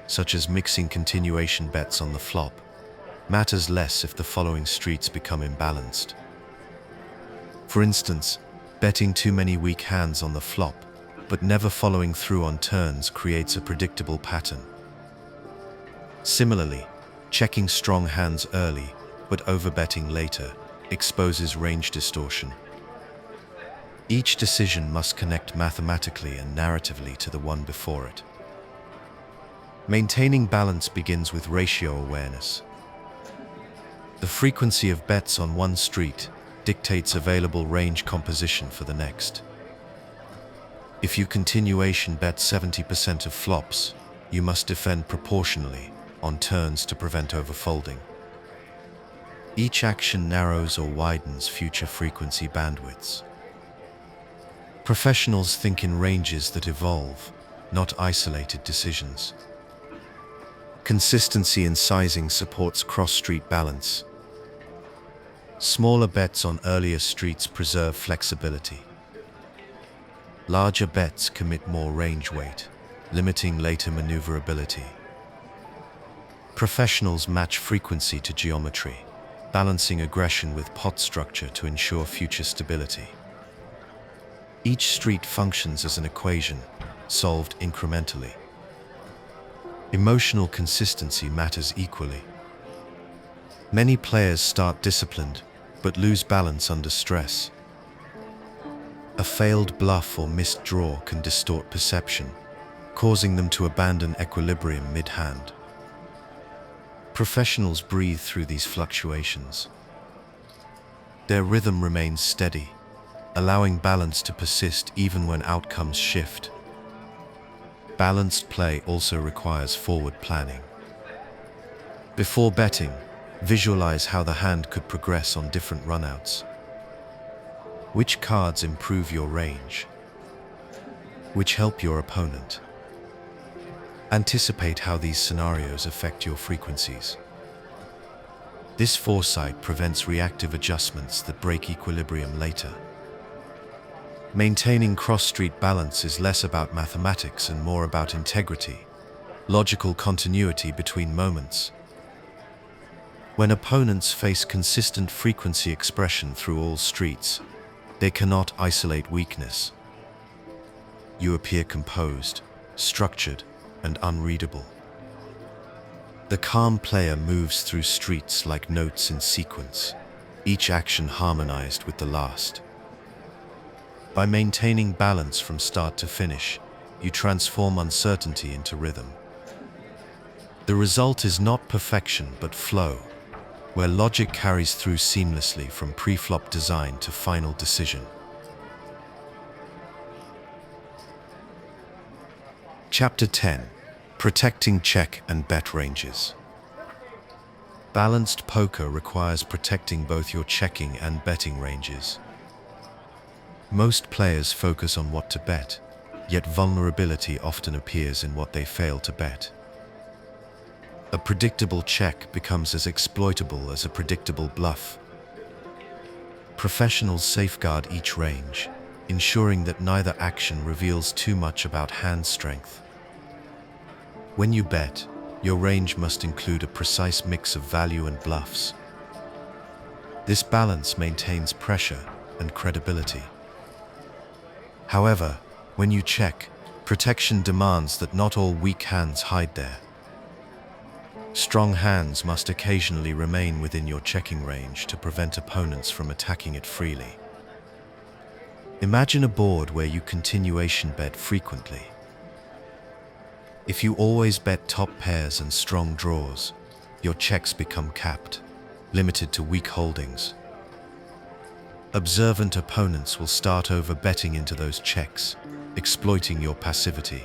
such as mixing continuation bets on the flop, matters less if the following streets become imbalanced. For instance, betting too many weak hands on the flop, but never following through on turns creates a predictable pattern. Similarly, checking strong hands early, but overbetting later, exposes range distortion. Each decision must connect mathematically and narratively to the one before it. Maintaining balance begins with ratio awareness. The frequency of bets on one street dictates available range composition for the next. If you continuation bet 70% of flops, you must defend proportionally on turns to prevent overfolding. Each action narrows or widens future frequency bandwidths. Professionals think in ranges that evolve, not isolated decisions. Consistency in sizing supports cross-street balance. Smaller bets on earlier streets preserve flexibility. Larger bets commit more range weight, limiting later maneuverability. Professionals match frequency to geometry, balancing aggression with pot structure to ensure future stability. Each street functions as an equation, solved incrementally. Emotional consistency matters equally. Many players start disciplined, but lose balance under stress. A failed bluff or missed draw can distort perception, causing them to abandon equilibrium mid-hand. Professionals breathe through these fluctuations. Their rhythm remains steady, allowing balance to persist even when outcomes shift. Balanced play also requires forward planning. Before betting, visualize how the hand could progress on different runouts. Which cards improve your range? Which help your opponent? Anticipate how these scenarios affect your frequencies. This foresight prevents reactive adjustments that break equilibrium later. Maintaining cross-street balance is less about mathematics and more about integrity, logical continuity between moments. When opponents face consistent frequency expression through all streets, they cannot isolate weakness. You appear composed, structured, and unreadable. The calm player moves through streets like notes in sequence, each action harmonized with the last. By maintaining balance from start to finish, you transform uncertainty into rhythm. The result is not perfection but flow, where logic carries through seamlessly from pre-flop design to final decision. Chapter 10. Protecting check and bet ranges. Balanced poker requires protecting both your checking and betting ranges. Most players focus on what to bet, yet vulnerability often appears in what they fail to bet. A predictable check becomes as exploitable as a predictable bluff. Professionals safeguard each range, ensuring that neither action reveals too much about hand strength. When you bet, your range must include a precise mix of value and bluffs. This balance maintains pressure and credibility. However, when you check, protection demands that not all weak hands hide there. Strong hands must occasionally remain within your checking range to prevent opponents from attacking it freely. Imagine a board where you continuation bet frequently. If you always bet top pairs and strong draws, your checks become capped, limited to weak holdings. Observant opponents will start over-betting into those checks, exploiting your passivity.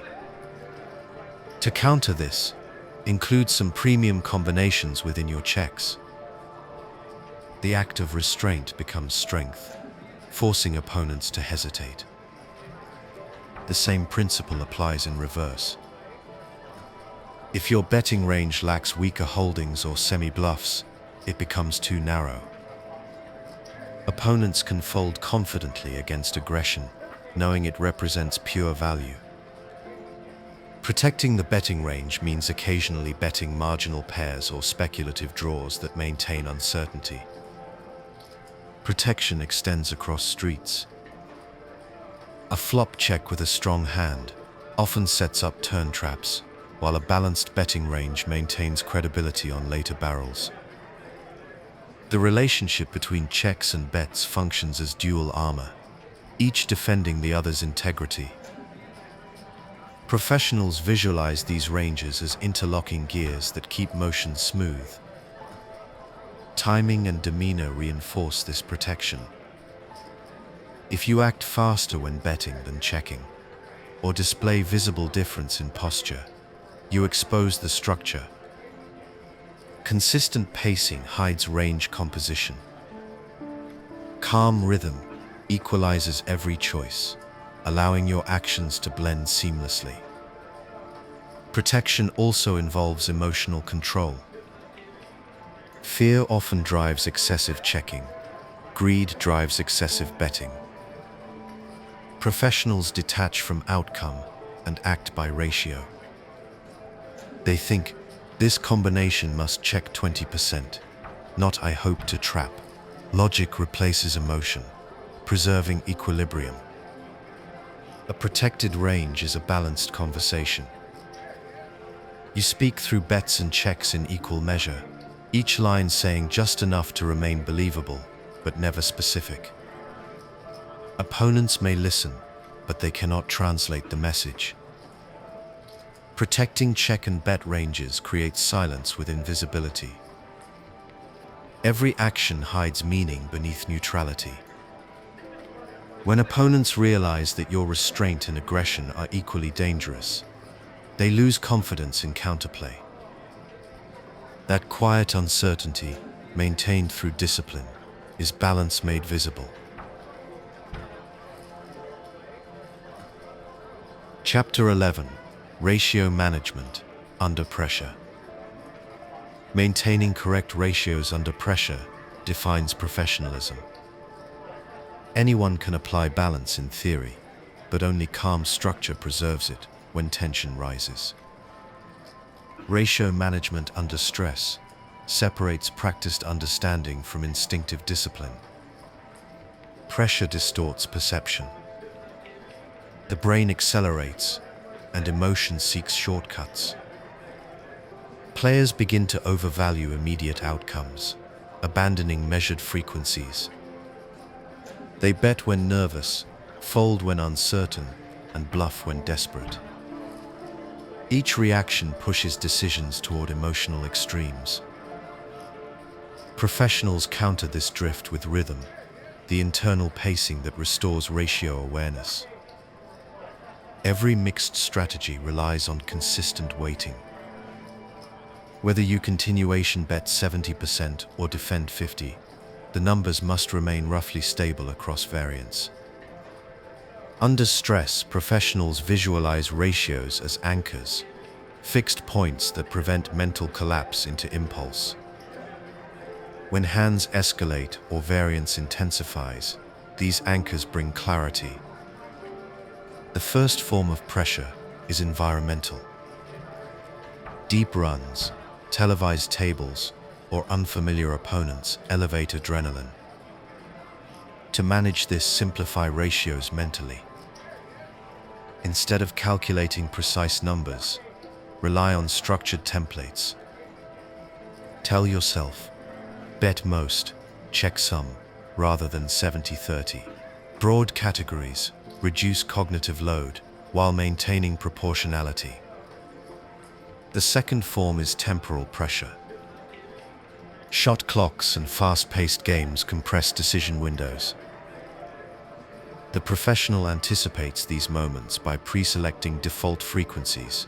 To counter this, include some premium combinations within your checks. The act of restraint becomes strength, forcing opponents to hesitate. The same principle applies in reverse. If your betting range lacks weaker holdings or semi-bluffs, it becomes too narrow. Opponents can fold confidently against aggression, knowing it represents pure value. Protecting the betting range means occasionally betting marginal pairs or speculative draws that maintain uncertainty. Protection extends across streets. A flop check with a strong hand often sets up turn traps, while a balanced betting range maintains credibility on later barrels. The relationship between checks and bets functions as dual armor, each defending the other's integrity. Professionals visualize these ranges as interlocking gears that keep motion smooth. Timing and demeanor reinforce this protection. If you act faster when betting than checking, or display visible difference in posture, you expose the structure. Consistent pacing hides range composition. Calm rhythm equalizes every choice, allowing your actions to blend seamlessly. Protection also involves emotional control. Fear often drives excessive checking. Greed drives excessive betting. Professionals detach from outcome and act by ratio. They think, this combination must check 20%, not I hope to trap. Logic replaces emotion, preserving equilibrium. A protected range is a balanced conversation. You speak through bets and checks in equal measure, each line saying just enough to remain believable, but never specific. Opponents may listen, but they cannot translate the message. Protecting check and bet ranges creates silence with invisibility. Every action hides meaning beneath neutrality. When opponents realize that your restraint and aggression are equally dangerous, they lose confidence in counterplay. That quiet uncertainty, maintained through discipline, is balance made visible. Chapter 11: Ratio Management Under Pressure. Maintaining correct ratios under pressure defines professionalism. Anyone can apply balance in theory, but only calm structure preserves it when tension rises. Ratio management under stress separates practiced understanding from instinctive discipline. Pressure distorts perception. The brain accelerates, and emotion seeks shortcuts. Players begin to overvalue immediate outcomes, abandoning measured frequencies. They bet when nervous, fold when uncertain, and bluff when desperate. Each reaction pushes decisions toward emotional extremes. Professionals counter this drift with rhythm, the internal pacing that restores ratio awareness. Every mixed strategy relies on consistent weighting. Whether you continuation bet 70% or defend 50%, the numbers must remain roughly stable across variants. Under stress, professionals visualize ratios as anchors, fixed points that prevent mental collapse into impulse. When hands escalate or variance intensifies, these anchors bring clarity. The first form of pressure is environmental. Deep runs, televised tables, or unfamiliar opponents elevate adrenaline. To manage this, simplify ratios mentally. Instead of calculating precise numbers, rely on structured templates. Tell yourself, bet most, check some, rather than 70-30. Broad categories reduce cognitive load while maintaining proportionality. The second form is temporal pressure. Shot clocks and fast-paced games compress decision windows. The professional anticipates these moments by pre-selecting default frequencies.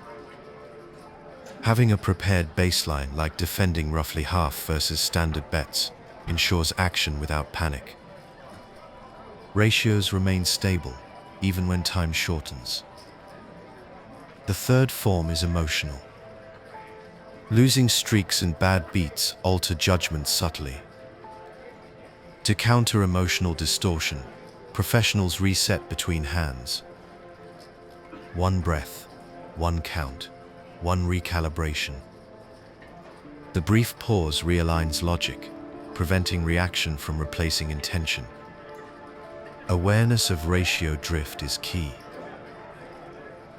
Having a prepared baseline, like defending roughly half versus standard bets, ensures action without panic. Ratios remain stable, even when time shortens. The third form is emotional. Losing streaks and bad beats alter judgment subtly. To counter emotional distortion, professionals reset between hands. One breath, one count, one recalibration. The brief pause realigns logic, preventing reaction from replacing intention. Awareness of ratio drift is key.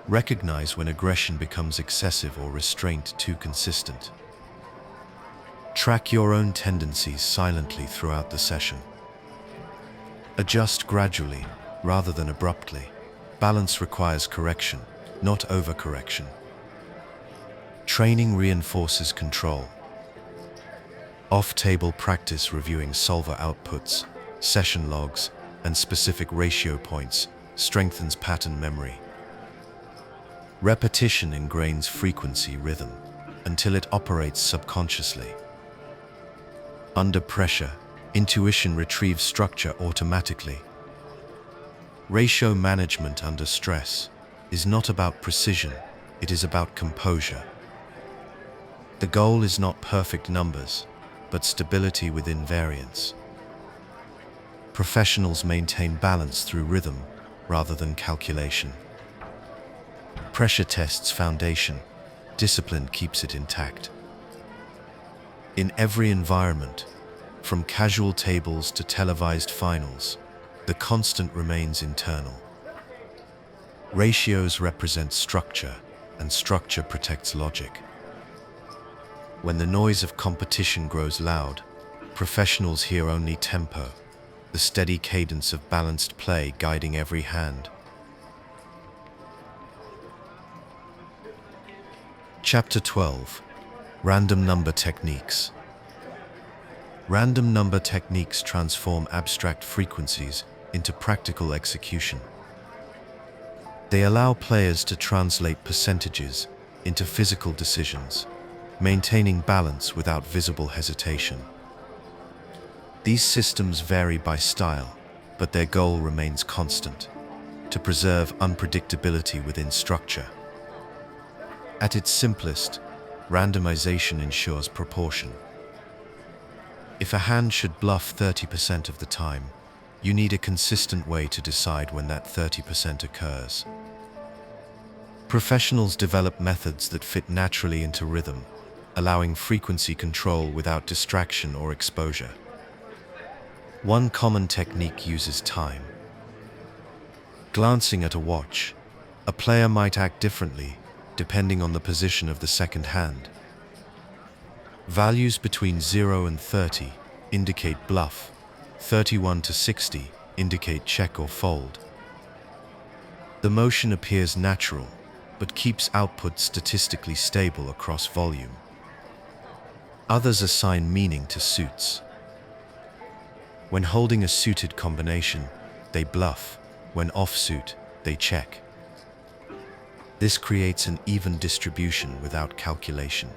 Recognize when aggression becomes excessive or restraint too consistent. Track your own tendencies silently throughout the session. Adjust gradually, rather than abruptly. Balance requires correction, not overcorrection. Training reinforces control. Off-table practice reviewing solver outputs, session logs, and specific ratio points strengthens pattern memory. Repetition ingrains frequency rhythm until it operates subconsciously. Under pressure, intuition retrieves structure automatically. Ratio management under stress is not about precision, it is about composure. The goal is not perfect numbers, but stability within variance. Professionals maintain balance through rhythm rather than calculation. Pressure tests foundation, discipline keeps it intact. In every environment, from casual tables to televised finals, the constant remains internal. Ratios represent structure, and structure protects logic. When the noise of competition grows loud, professionals hear only tempo, the steady cadence of balanced play guiding every hand. Chapter 12. Random number techniques. Random number techniques transform abstract frequencies into practical execution. They allow players to translate percentages into physical decisions, maintaining balance without visible hesitation. These systems vary by style, but their goal remains constant: to preserve unpredictability within structure. At its simplest, randomization ensures proportion. If a hand should bluff 30% of the time, you need a consistent way to decide when that 30% occurs. Professionals develop methods that fit naturally into rhythm, allowing frequency control without distraction or exposure. One common technique uses time. Glancing at a watch, a player might act differently depending on the position of the second hand. Values between 0 and 30 indicate bluff, 31 to 60 indicate check or fold. The motion appears natural, but keeps output statistically stable across volume. Others assign meaning to suits. When holding a suited combination, they bluff. When offsuit, they check. This creates an even distribution without calculation.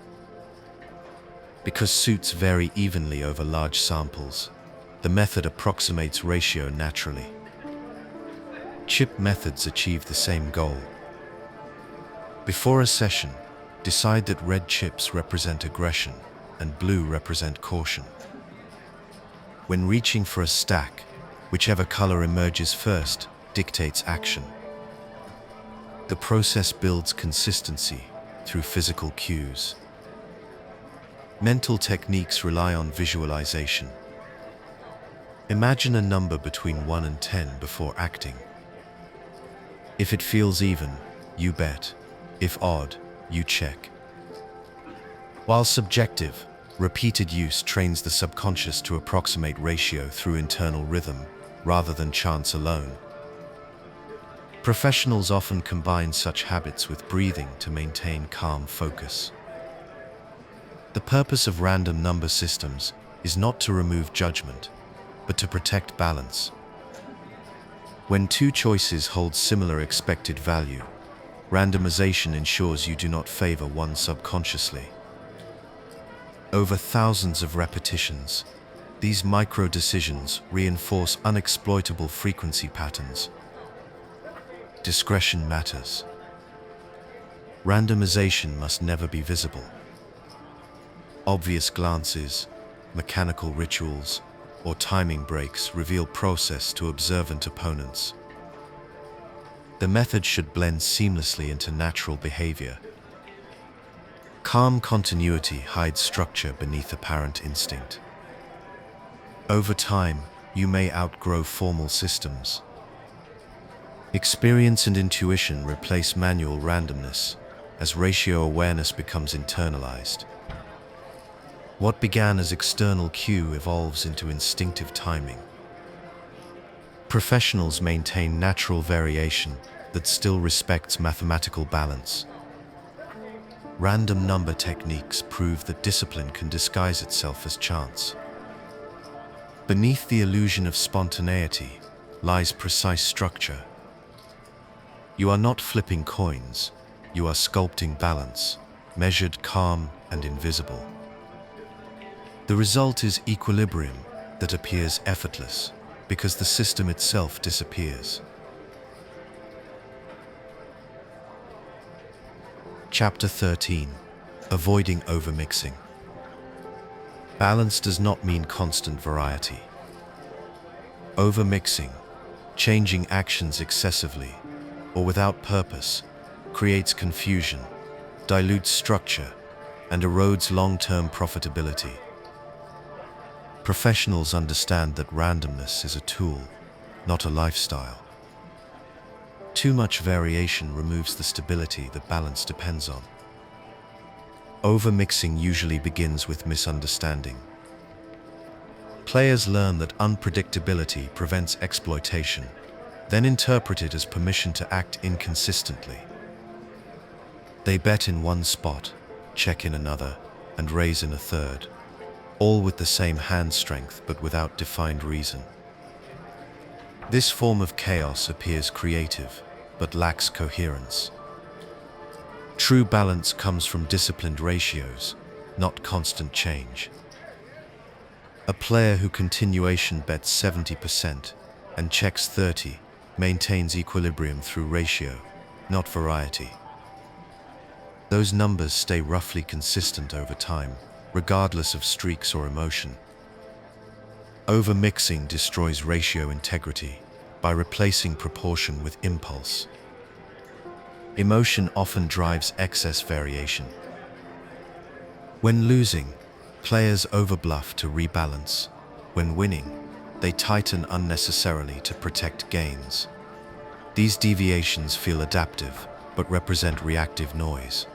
Because suits vary evenly over large samples, the method approximates ratio naturally. Chip methods achieve the same goal. Before a session, decide that red chips represent aggression and blue represent caution. When reaching for a stack, whichever color emerges first dictates action. The process builds consistency, through physical cues. Mental techniques rely on visualization. Imagine a number between 1 and 10 before acting. If it feels even, you bet. If odd, you check. While subjective, repeated use trains the subconscious to approximate ratio through internal rhythm, rather than chance alone. Professionals often combine such habits with breathing to maintain calm focus. The purpose of random number systems is not to remove judgment, but to protect balance. When two choices hold similar expected value, randomization ensures you do not favor one subconsciously. Over thousands of repetitions, these micro-decisions reinforce unexploitable frequency patterns. Discretion matters. Randomization must never be visible. Obvious glances, mechanical rituals, or timing breaks reveal process to observant opponents. The method should blend seamlessly into natural behavior. Calm continuity hides structure beneath apparent instinct. Over time, you may outgrow formal systems. Experience and intuition replace manual randomness as ratio awareness becomes internalized. What began as external cue evolves into instinctive timing. Professionals maintain natural variation that still respects mathematical balance. Random number techniques prove that discipline can disguise itself as chance. Beneath the illusion of spontaneity lies precise structure. You are not flipping coins, you are sculpting balance, measured, calm, and invisible. The result is equilibrium that appears effortless because the system itself disappears. Chapter 13. Avoiding overmixing. Balance does not mean constant variety. Overmixing, changing actions excessively or without purpose, creates confusion, dilutes structure, and erodes long-term profitability. Professionals understand that randomness is a tool, not a lifestyle. Too much variation removes the stability that balance depends on. Overmixing usually begins with misunderstanding. Players learn that unpredictability prevents exploitation, then interpret it as permission to act inconsistently. They bet in one spot, check in another, and raise in a third, all with the same hand strength but without defined reason. This form of chaos appears creative, but lacks coherence. True balance comes from disciplined ratios, not constant change. A player who continuation bets 70% and checks 30 maintains equilibrium through ratio, not variety. Those numbers stay roughly consistent over time, regardless of streaks or emotion. Overmixing destroys ratio integrity by replacing proportion with impulse. Emotion often drives excess variation. When losing, players overbluff to rebalance. When winning, they tighten unnecessarily to protect gains. These deviations feel adaptive, but represent reactive noise.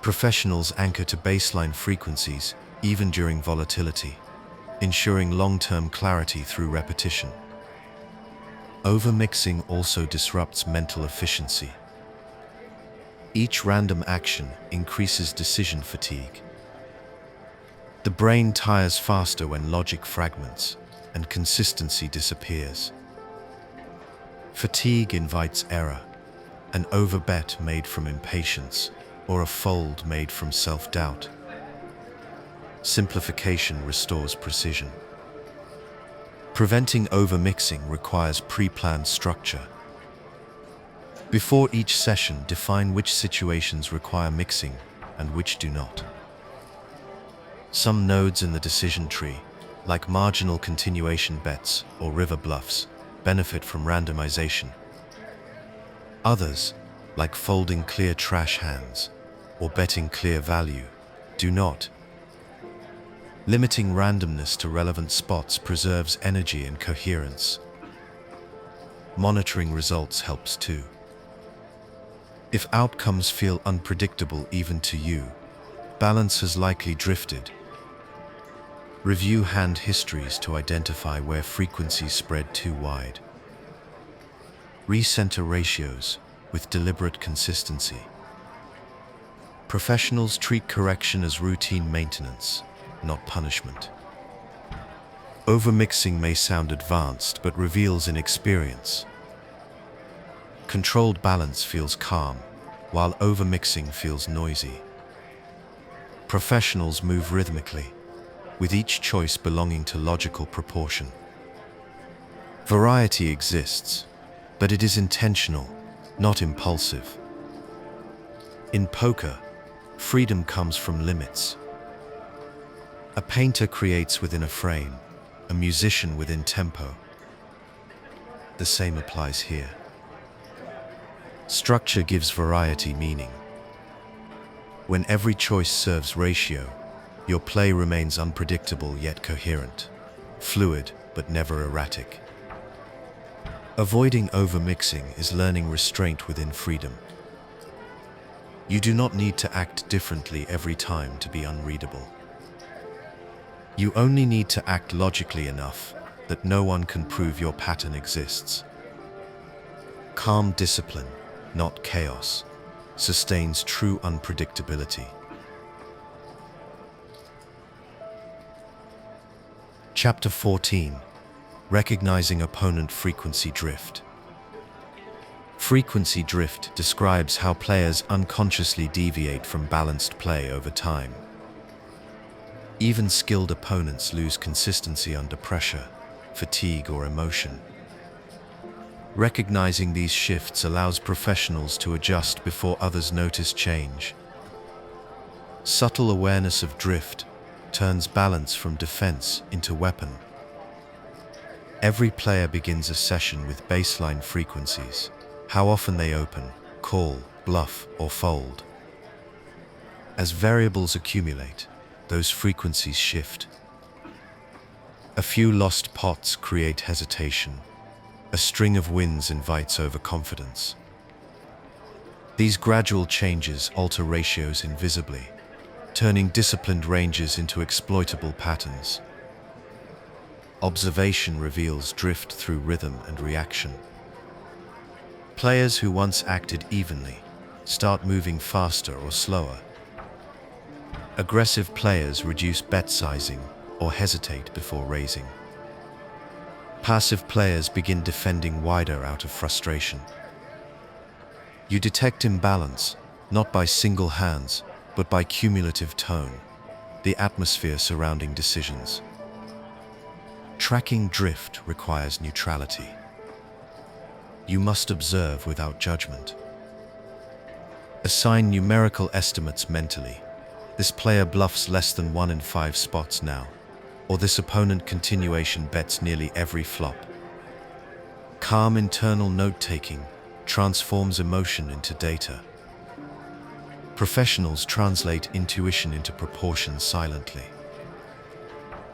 Professionals anchor to baseline frequencies, even during volatility, ensuring long-term clarity through repetition. Overmixing also disrupts mental efficiency. Each random action increases decision fatigue. The brain tires faster when logic fragments and consistency disappears. Fatigue invites error, an overbet made from impatience, or a fold made from self-doubt. Simplification restores precision. Preventing overmixing requires pre-planned structure. Before each session, define which situations require mixing and which do not. Some nodes in the decision tree, like marginal continuation bets or river bluffs, benefit from randomization. Others, like folding clear trash hands or betting clear value. Do not. Limiting randomness to relevant spots preserves energy and coherence. Monitoring results helps too. If outcomes feel unpredictable even to you, balance has likely drifted. Review hand histories to identify where frequencies spread too wide. Recenter ratios with deliberate consistency. Professionals treat correction as routine maintenance, not punishment. Overmixing may sound advanced but reveals inexperience. Controlled balance feels calm, while overmixing feels noisy. Professionals move rhythmically, with each choice belonging to logical proportion. Variety exists, but it is intentional, not impulsive. In poker, freedom comes from limits. A painter creates within a frame, a musician within tempo. The same applies here. Structure gives variety meaning. When every choice serves ratio, your play remains unpredictable yet coherent, fluid but never erratic. Avoiding overmixing is learning restraint within freedom. You do not need to act differently every time to be unreadable. You only need to act logically enough that no one can prove your pattern exists. Calm discipline, not chaos, sustains true unpredictability. Chapter 14. Recognizing opponent frequency drift. Frequency drift describes how players unconsciously deviate from balanced play over time. Even skilled opponents lose consistency under pressure, fatigue, or emotion. Recognizing these shifts allows professionals to adjust before others notice change. Subtle awareness of drift turns balance from defense into weapon. Every player begins a session with baseline frequencies, how often they open, call, bluff, or fold. As variables accumulate, those frequencies shift. A few lost pots create hesitation. A string of wins invites overconfidence. These gradual changes alter ratios invisibly, turning disciplined ranges into exploitable patterns. Observation reveals drift through rhythm and reaction. Players who once acted evenly start moving faster or slower. Aggressive players reduce bet sizing or hesitate before raising. Passive players begin defending wider out of frustration. You detect imbalance, not by single hands, but by cumulative tone, the atmosphere surrounding decisions. Tracking drift requires neutrality. You must observe without judgment. Assign numerical estimates mentally. This player bluffs less than 1 in 5 spots now, or this opponent continuation bets nearly every flop. Calm internal note-taking transforms emotion into data. Professionals translate intuition into proportion silently.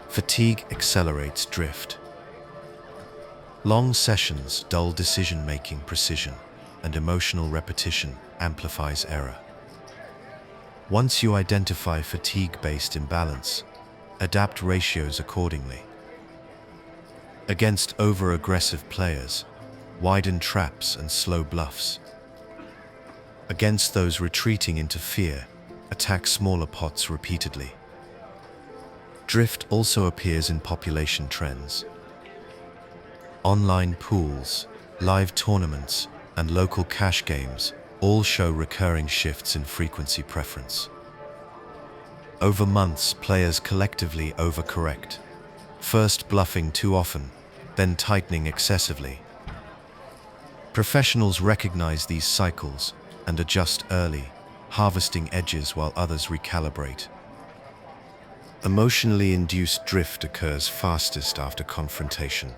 Fatigue accelerates drift. Long sessions dull decision-making precision, and emotional repetition amplifies error. Once you identify fatigue-based imbalance, adapt ratios accordingly. Against over-aggressive players, widen traps and slow bluffs. Against those retreating into fear, attack smaller pots repeatedly. Drift also appears in population trends. Online pools, live tournaments, and local cash games all show recurring shifts in frequency preference. Over months, players collectively overcorrect, first bluffing too often, then tightening excessively. Professionals recognize these cycles and adjust early, harvesting edges while others recalibrate. Emotionally induced drift occurs fastest after confrontation.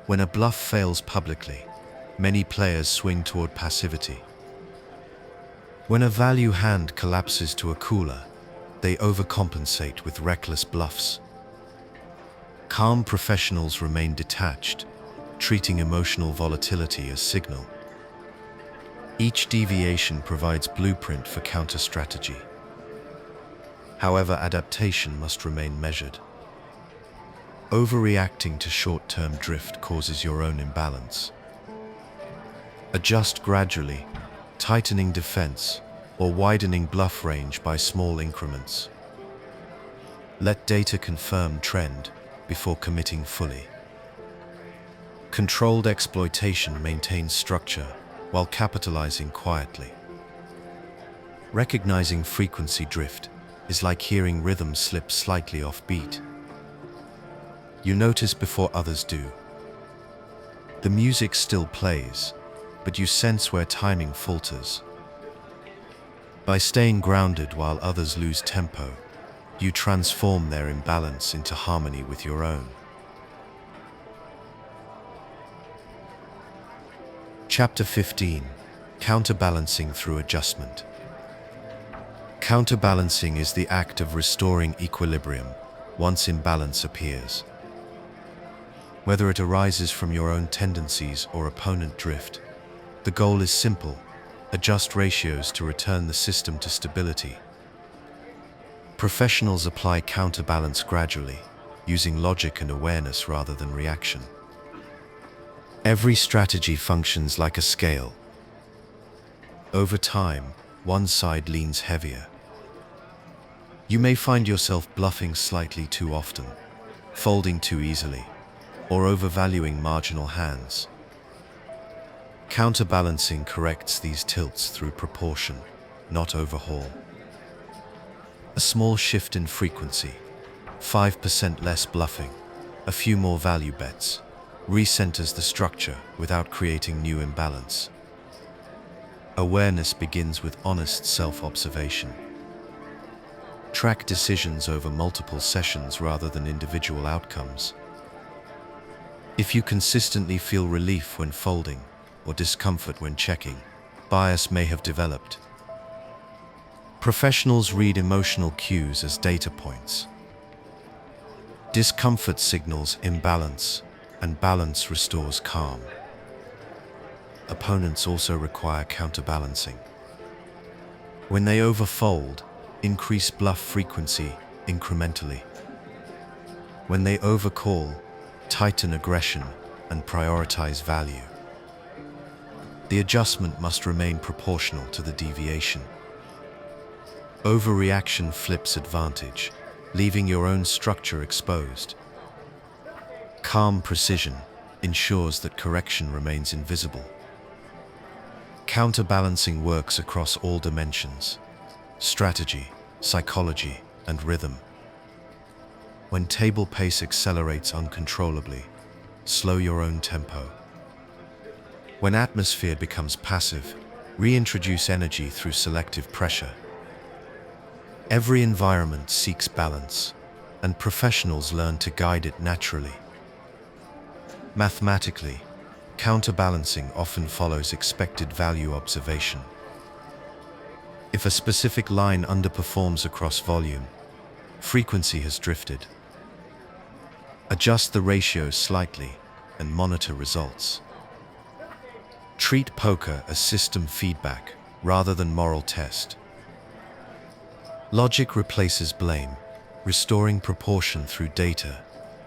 When a bluff fails publicly, many players swing toward passivity. When a value hand collapses to a cooler, they overcompensate with reckless bluffs. Calm professionals remain detached, treating emotional volatility as signal. Each deviation provides blueprint for counter-strategy. However, adaptation must remain measured. Overreacting to short-term drift causes your own imbalance. Adjust gradually, tightening defense or widening bluff range by small increments. Let data confirm trend before committing fully. Controlled exploitation maintains structure while capitalizing quietly. Recognizing frequency drift is like hearing rhythm slip slightly off beat. You notice before others do. The music still plays, but you sense where timing falters. By staying grounded while others lose tempo, you transform their imbalance into harmony with your own. Chapter 15: Counterbalancing through adjustment. Counterbalancing is the act of restoring equilibrium once imbalance appears. Whether it arises from your own tendencies or opponent drift, the goal is simple: adjust ratios to return the system to stability. Professionals apply counterbalance gradually, using logic and awareness rather than reaction. Every strategy functions like a scale. Over time, one side leans heavier. You may find yourself bluffing slightly too often, folding too easily, or overvaluing marginal hands. Counterbalancing corrects these tilts through proportion, not overhaul. A small shift in frequency, 5% less bluffing, a few more value bets, recenters the structure without creating new imbalance. Awareness begins with honest self-observation. Track decisions over multiple sessions rather than individual outcomes. If you consistently feel relief when folding or discomfort when checking, bias may have developed. Professionals read emotional cues as data points. Discomfort signals imbalance, and balance restores calm. Opponents also require counterbalancing. When they overfold, increase bluff frequency incrementally. When they overcall, tighten aggression and prioritize value. The adjustment must remain proportional to the deviation. Overreaction flips advantage, leaving your own structure exposed. Calm precision ensures that correction remains invisible. Counterbalancing works across all dimensions: strategy, psychology, and rhythm. When table pace accelerates uncontrollably, slow your own tempo. When atmosphere becomes passive, reintroduce energy through selective pressure. Every environment seeks balance, and professionals learn to guide it naturally. Mathematically, counterbalancing often follows expected value observation. If a specific line underperforms across volume, frequency has drifted. Adjust the ratio slightly and monitor results. Treat poker as system feedback rather than moral test. Logic replaces blame, restoring proportion through data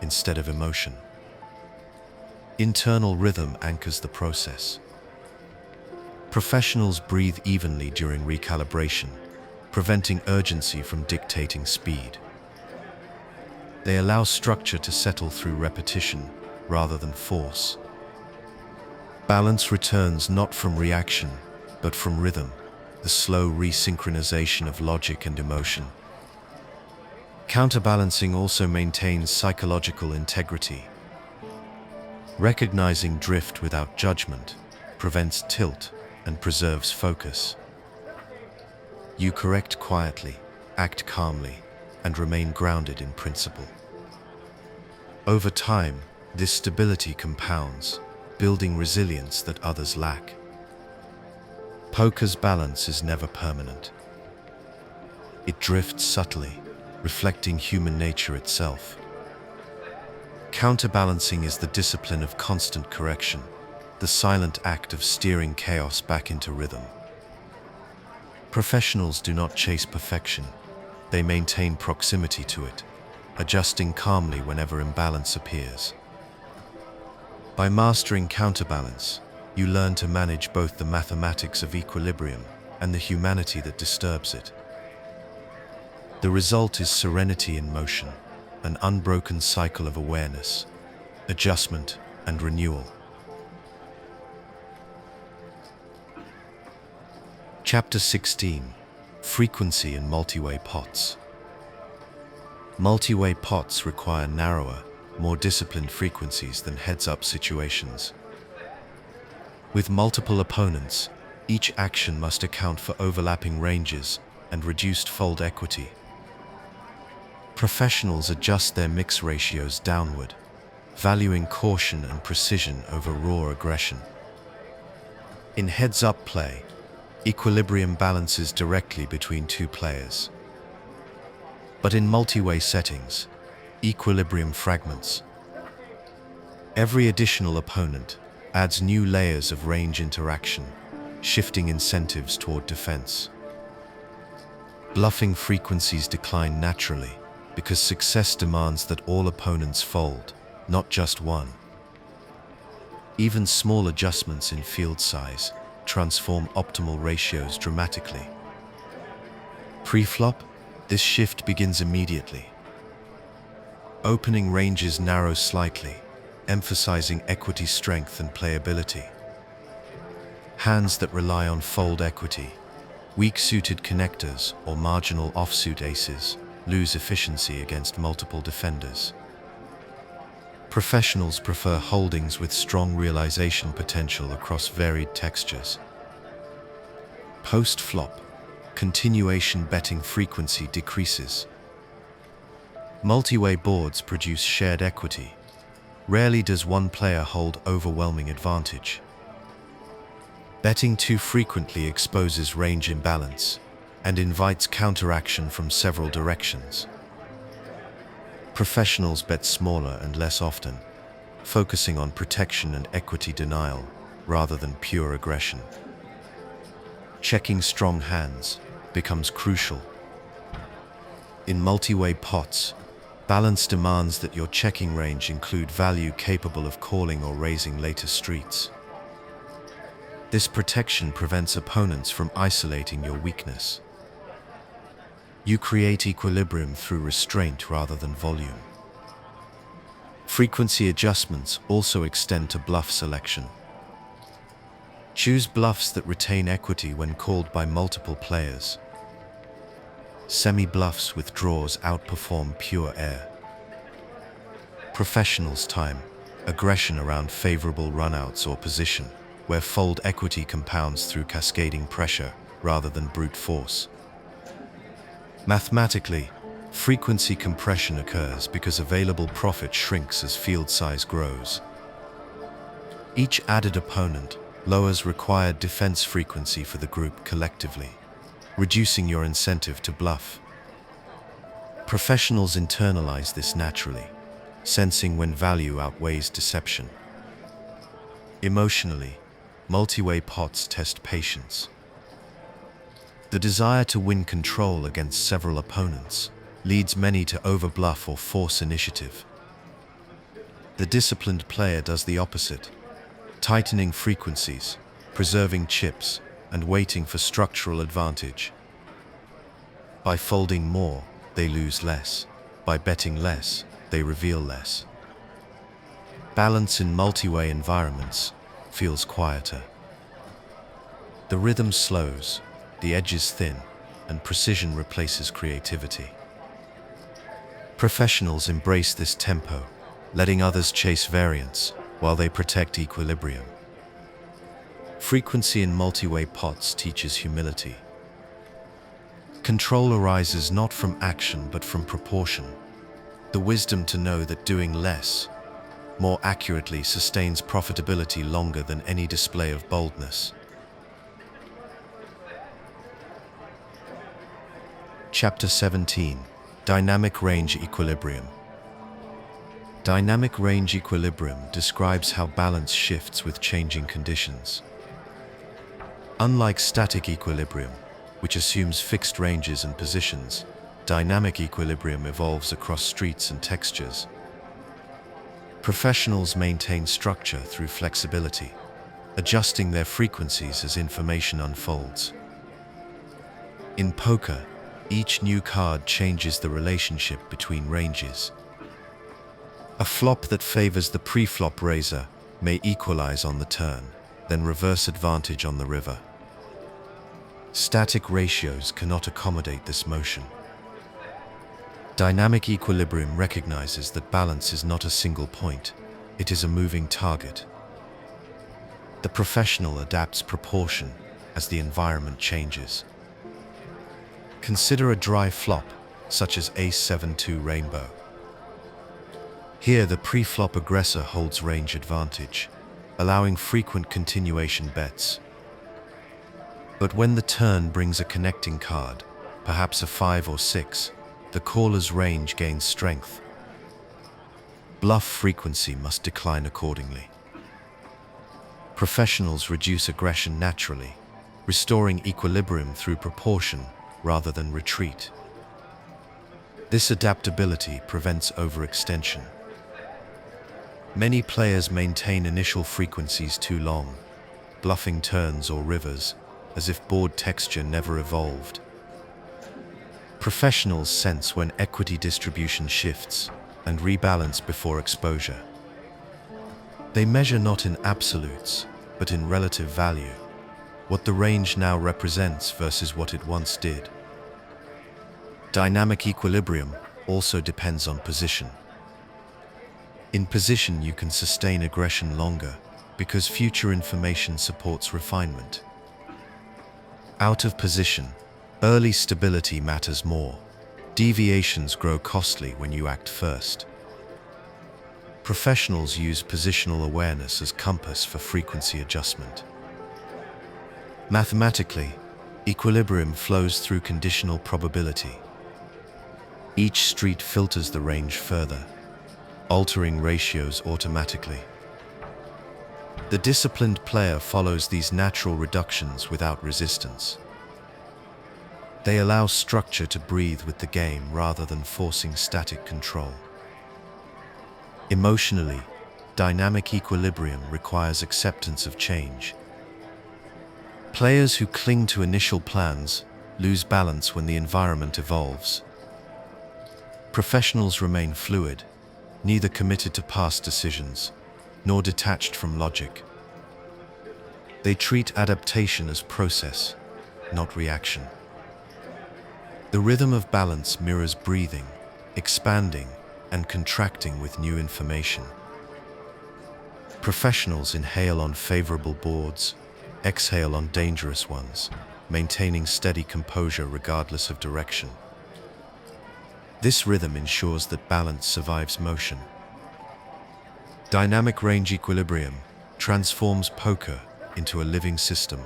instead of emotion. Internal rhythm anchors the process. Professionals breathe evenly during recalibration, preventing urgency from dictating speed. They allow structure to settle through repetition rather than force. Balance returns not from reaction, but from rhythm, the slow resynchronization of logic and emotion. Counterbalancing also maintains psychological integrity. Recognizing drift without judgment prevents tilt and preserves focus. You correct quietly, act calmly, and remain grounded in principle. Over time, this stability compounds, building resilience that others lack. Poker's balance is never permanent. It drifts subtly, reflecting human nature itself. Counterbalancing is the discipline of constant correction, the silent act of steering chaos back into rhythm. Professionals do not chase perfection, they maintain proximity to it, adjusting calmly whenever imbalance appears. By mastering counterbalance, you learn to manage both the mathematics of equilibrium and the humanity that disturbs it. The result is serenity in motion, an unbroken cycle of awareness, adjustment, and renewal. Chapter 16: Frequency in Multi-Way Pots. Multi-way pots require narrower, more disciplined frequencies than heads-up situations. With multiple opponents, each action must account for overlapping ranges and reduced fold equity. Professionals adjust their mix ratios downward, valuing caution and precision over raw aggression. In heads-up play, equilibrium balances directly between two players. But in multi-way settings, equilibrium fragments. Every additional opponent adds new layers of range interaction, shifting incentives toward defense. Bluffing frequencies decline naturally because success demands that all opponents fold, not just one. Even small adjustments in field size transform optimal ratios dramatically. Pre-flop, this shift begins immediately. Opening ranges narrow slightly, emphasizing equity strength and playability. Hands that rely on fold equity, weak-suited connectors or marginal offsuit aces, lose efficiency against multiple defenders. Professionals prefer holdings with strong realization potential across varied textures. Post-flop, continuation betting frequency decreases. Multi-way boards produce shared equity. Rarely does one player hold overwhelming advantage. Betting too frequently exposes range imbalance and invites counteraction from several directions. Professionals bet smaller and less often, focusing on protection and equity denial rather than pure aggression. Checking strong hands becomes crucial. In multi-way pots, balance demands that your checking range include value capable of calling or raising later streets. This protection prevents opponents from isolating your weakness. You create equilibrium through restraint rather than volume. Frequency adjustments also extend to bluff selection. Choose bluffs that retain equity when called by multiple players. Semi-bluffs with draws outperform pure air. Professionals time aggression around favorable runouts or position, where fold equity compounds through cascading pressure rather than brute force. Mathematically, frequency compression occurs because available profit shrinks as field size grows. Each added opponent lowers required defense frequency for the group collectively, reducing your incentive to bluff. Professionals internalize this naturally, sensing when value outweighs deception. Emotionally, multi-way pots test patience. The desire to win control against several opponents leads many to overbluff or force initiative. The disciplined player does the opposite, tightening frequencies, preserving chips, and waiting for structural advantage. By folding more, they lose less. By betting less, they reveal less. Balance in multi-way environments feels quieter. The rhythm slows, the edges thin, and precision replaces creativity. Professionals embrace this tempo, letting others chase variance while they protect equilibrium. Frequency in multi-way pots teaches humility. Control arises not from action but from proportion, the wisdom to know that doing less more accurately sustains profitability longer than any display of boldness. Chapter 17. Dynamic Range Equilibrium. Dynamic range equilibrium describes how balance shifts with changing conditions. Unlike static equilibrium, which assumes fixed ranges and positions, dynamic equilibrium evolves across streets and textures. Professionals maintain structure through flexibility, adjusting their frequencies as information unfolds. In poker, each new card changes the relationship between ranges. A flop that favors the pre-flop raiser may equalize on the turn, then reverse advantage on the river. Static ratios cannot accommodate this motion. Dynamic equilibrium recognizes that balance is not a single point, it is a moving target. The professional adapts proportion as the environment changes. Consider a dry flop, such as Ace-7-2 Rainbow. Here, the pre-flop aggressor holds range advantage, allowing frequent continuation bets. But when the turn brings a connecting card, perhaps a 5 or 6, the caller's range gains strength. Bluff frequency must decline accordingly. Professionals reduce aggression naturally, restoring equilibrium through proportion rather than retreat. This adaptability prevents overextension. Many players maintain initial frequencies too long, bluffing turns or rivers, as if board texture never evolved. Professionals sense when equity distribution shifts and rebalance before exposure. They measure not in absolutes, but in relative value, what the range now represents versus what it once did. Dynamic equilibrium also depends on position. In position, you can sustain aggression longer because future information supports refinement. Out of position, early stability matters more. Deviations grow costly when you act first. Professionals use positional awareness as compass for frequency adjustment. Mathematically, equilibrium flows through conditional probability. Each street filters the range further, altering ratios automatically. The disciplined player follows these natural reductions without resistance. They allow structure to breathe with the game rather than forcing static control. Emotionally, dynamic equilibrium requires acceptance of change. Players who cling to initial plans lose balance when the environment evolves. Professionals remain fluid, neither committed to past decisions, nor detached from logic. They treat adaptation as process, not reaction. The rhythm of balance mirrors breathing, expanding, and contracting with new information. Professionals inhale on favorable boards, exhale on dangerous ones, maintaining steady composure regardless of direction. This rhythm ensures that balance survives motion. Dynamic range equilibrium transforms poker into a living system.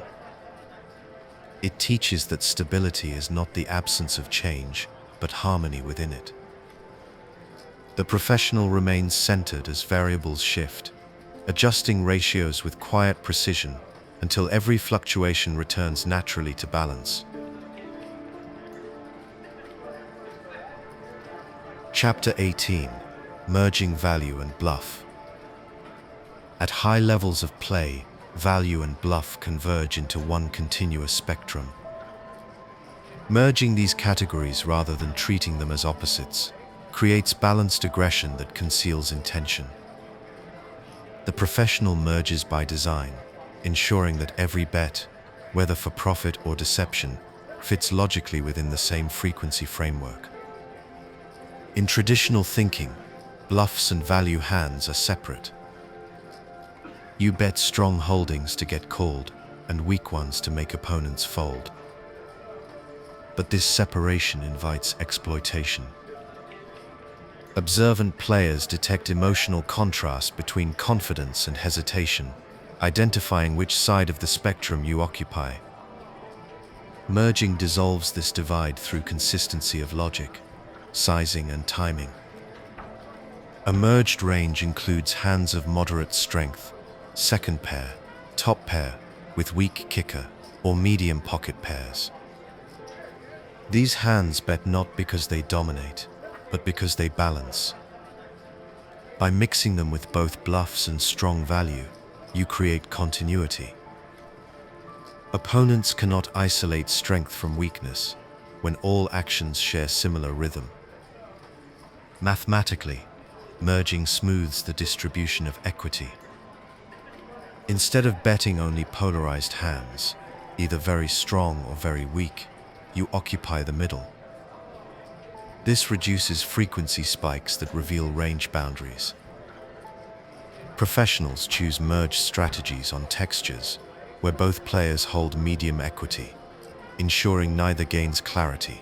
It teaches that stability is not the absence of change, but harmony within it. The professional remains centered as variables shift, adjusting ratios with quiet precision until every fluctuation returns naturally to balance. Chapter 18. Merging Value and Bluff. At high levels of play, value and bluff converge into one continuous spectrum. Merging these categories rather than treating them as opposites creates balanced aggression that conceals intention. The professional merges by design, ensuring that every bet, whether for profit or deception, fits logically within the same frequency framework. In traditional thinking, bluffs and value hands are separate. You bet strong holdings to get called and weak ones to make opponents fold. But this separation invites exploitation. Observant players detect emotional contrast between confidence and hesitation, identifying which side of the spectrum you occupy. Merging dissolves this divide through consistency of logic, sizing, and timing. A merged range includes hands of moderate strength, second pair, top pair, with weak kicker, or medium pocket pairs. These hands bet not because they dominate, but because they balance. By mixing them with both bluffs and strong value, you create continuity. Opponents cannot isolate strength from weakness when all actions share similar rhythm. Mathematically, merging smooths the distribution of equity. Instead of betting only polarized hands, either very strong or very weak, you occupy the middle. This reduces frequency spikes that reveal range boundaries. Professionals choose merge strategies on textures where both players hold medium equity, ensuring neither gains clarity.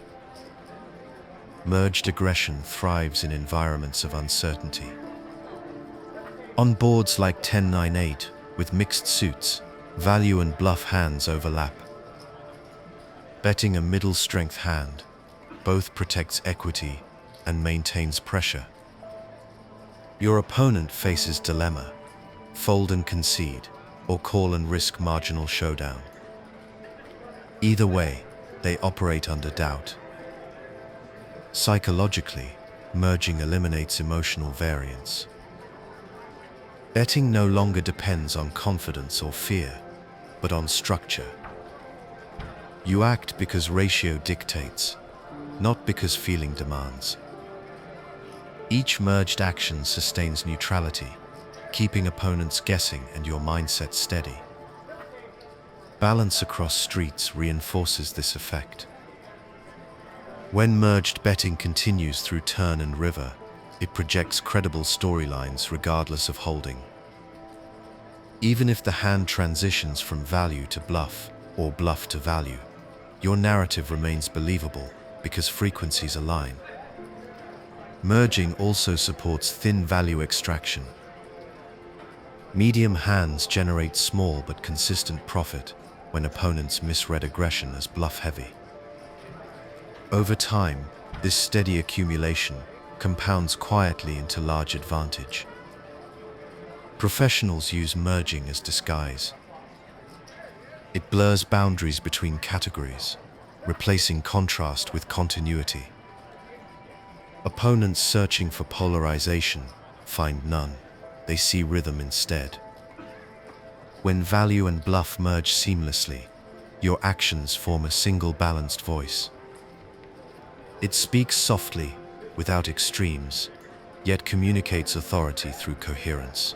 Merged aggression thrives in environments of uncertainty. On boards like 10-9-8, with mixed suits, value and bluff hands overlap. Betting a middle strength hand both protects equity and maintains pressure. Your opponent faces dilemma: fold and concede, or call and risk marginal showdown. Either way, they operate under doubt. Psychologically, merging eliminates emotional variance. Betting no longer depends on confidence or fear, but on structure. You act because ratio dictates, not because feeling demands. Each merged action sustains neutrality, keeping opponents guessing and your mindset steady. Balance across streets reinforces this effect. When merged betting continues through turn and river, it projects credible storylines regardless of holding. Even if the hand transitions from value to bluff or bluff to value, your narrative remains believable because frequencies align. Merging also supports thin value extraction. Medium hands generate small but consistent profit when opponents misread aggression as bluff-heavy. Over time, this steady accumulation compounds quietly into large advantage. Professionals use merging as disguise. It blurs boundaries between categories, replacing contrast with continuity. Opponents searching for polarization find none. They see rhythm instead. When value and bluff merge seamlessly, your actions form a single balanced voice. It speaks softly, without extremes, yet communicates authority through coherence.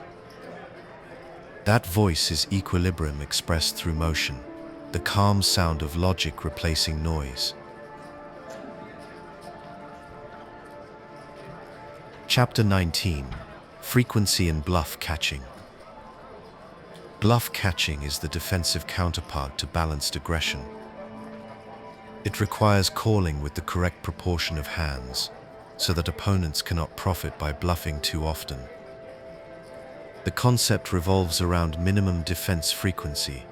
That voice is equilibrium expressed through motion, the calm sound of logic replacing noise. Chapter 19: Frequency and Bluff Catching. Bluff catching is the defensive counterpart to balanced aggression. It requires calling with the correct proportion of hands, so that opponents cannot profit by bluffing too often. The concept revolves around minimum defense frequency,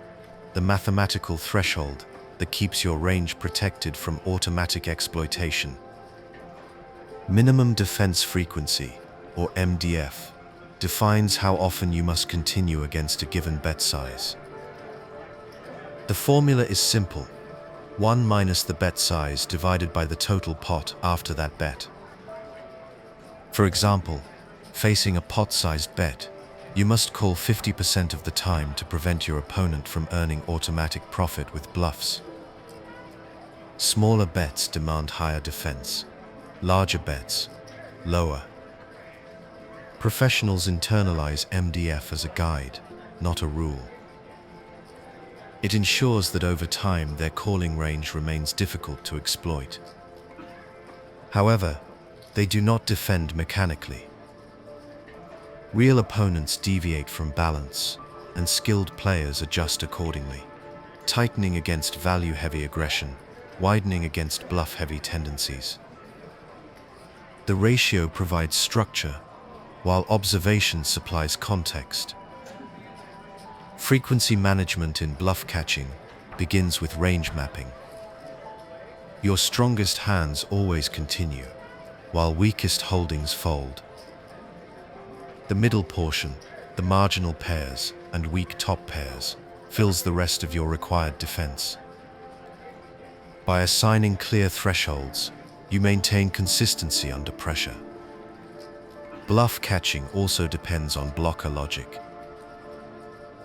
the mathematical threshold that keeps your range protected from automatic exploitation. Minimum defense frequency, or MDF, defines how often you must continue against a given bet size. The formula is simple: 1 minus the bet size divided by the total pot after that bet. For example, facing a pot-sized bet, you must call 50% of the time to prevent your opponent from earning automatic profit with bluffs. Smaller bets demand higher defense, larger bets, lower. Professionals internalize MDF as a guide, not a rule. It ensures that over time their calling range remains difficult to exploit. However, they do not defend mechanically. Real opponents deviate from balance, and skilled players adjust accordingly, tightening against value-heavy aggression, widening against bluff-heavy tendencies. The ratio provides structure, while observation supplies context. Frequency management in bluff catching begins with range mapping. Your strongest hands always continue, while weakest holdings fold. The middle portion, the marginal pairs and weak top pairs, fills the rest of your required defense. By assigning clear thresholds, you maintain consistency under pressure. Bluff catching also depends on blocker logic.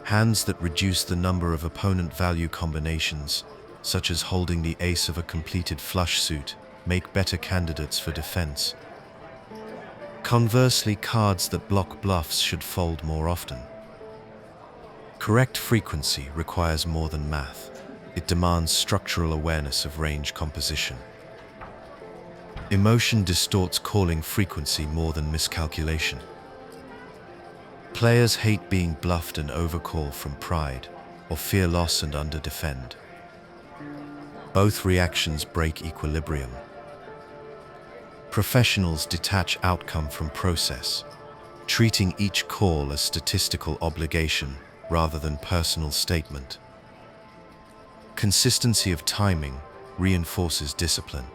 Hands that reduce the number of opponent value combinations, such as holding the ace of a completed flush suit, make better candidates for defense. Conversely, cards that block bluffs should fold more often. Correct frequency requires more than math. It demands structural awareness of range composition. Emotion distorts calling frequency more than miscalculation. Players hate being bluffed and overcall from pride, or fear loss and underdefend. Both reactions break equilibrium. Professionals detach outcome from process, treating each call as statistical obligation rather than personal statement. Consistency of timing reinforces discipline.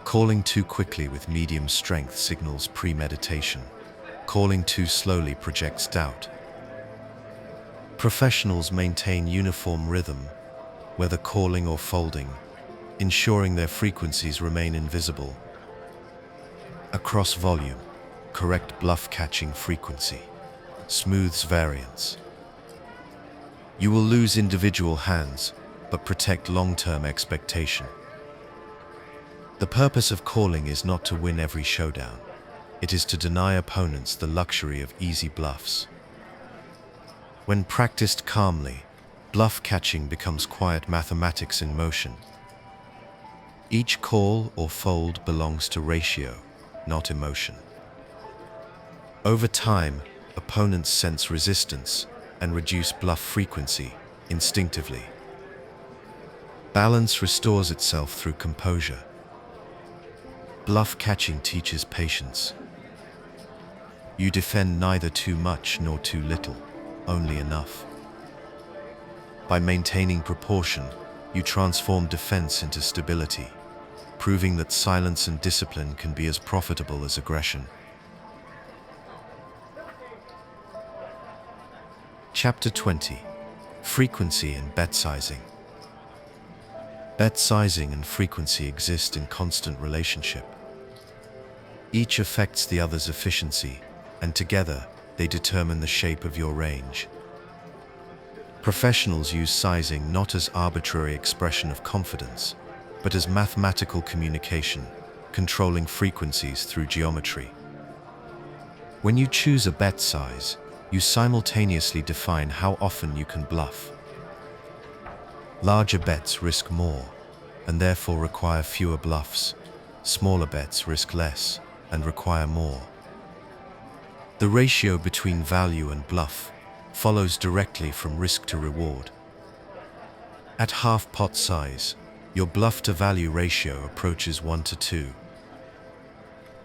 Calling too quickly with medium strength signals premeditation. Calling too slowly projects doubt. Professionals maintain uniform rhythm, whether calling or folding, ensuring their frequencies remain invisible. Across volume, correct bluff catching frequency smooths variance. You will lose individual hands, but protect long-term expectation. The purpose of calling is not to win every showdown. It is to deny opponents the luxury of easy bluffs. When practiced calmly, bluff catching becomes quiet mathematics in motion. Each call or fold belongs to ratio, not emotion. Over time, opponents sense resistance and reduce bluff frequency instinctively. Balance restores itself through composure. Bluff catching teaches patience. You defend neither too much nor too little, only enough. By maintaining proportion, you transform defense into stability, proving that silence and discipline can be as profitable as aggression. Chapter 20. Frequency and bet sizing. Bet sizing and frequency exist in constant relationship. Each affects the other's efficiency, and together they determine the shape of your range. Professionals use sizing not as arbitrary expression of confidence, but as mathematical communication, controlling frequencies through geometry. When you choose a bet size, you simultaneously define how often you can bluff. Larger bets risk more, and therefore require fewer bluffs. Smaller bets risk less, and require more. The ratio between value and bluff follows directly from risk to reward. At half pot size, your bluff to value ratio approaches 1 to 2.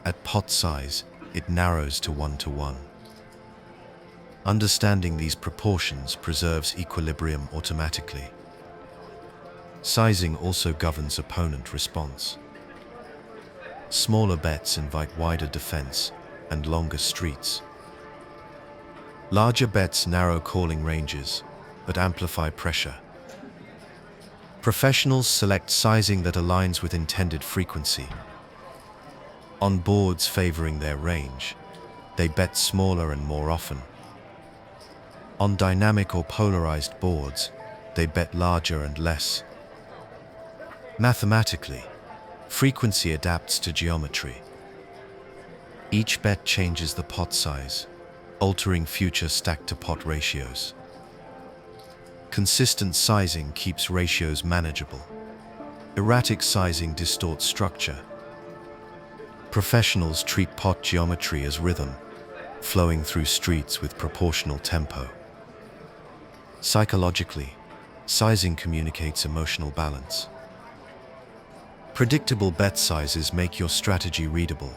At pot size, it narrows to 1 to 1. Understanding these proportions preserves equilibrium automatically. Sizing also governs opponent response. Smaller bets invite wider defense and longer streets. Larger bets narrow calling ranges, but amplify pressure. Professionals select sizing that aligns with intended frequency. On boards favoring their range, they bet smaller and more often. On dynamic or polarized boards, they bet larger and less. Mathematically, frequency adapts to geometry. Each bet changes the pot size, altering future stack-to-pot ratios. Consistent sizing keeps ratios manageable. Erratic sizing distorts structure. Professionals treat pot geometry as rhythm, flowing through streets with proportional tempo. Psychologically, sizing communicates emotional balance. Predictable bet sizes make your strategy readable,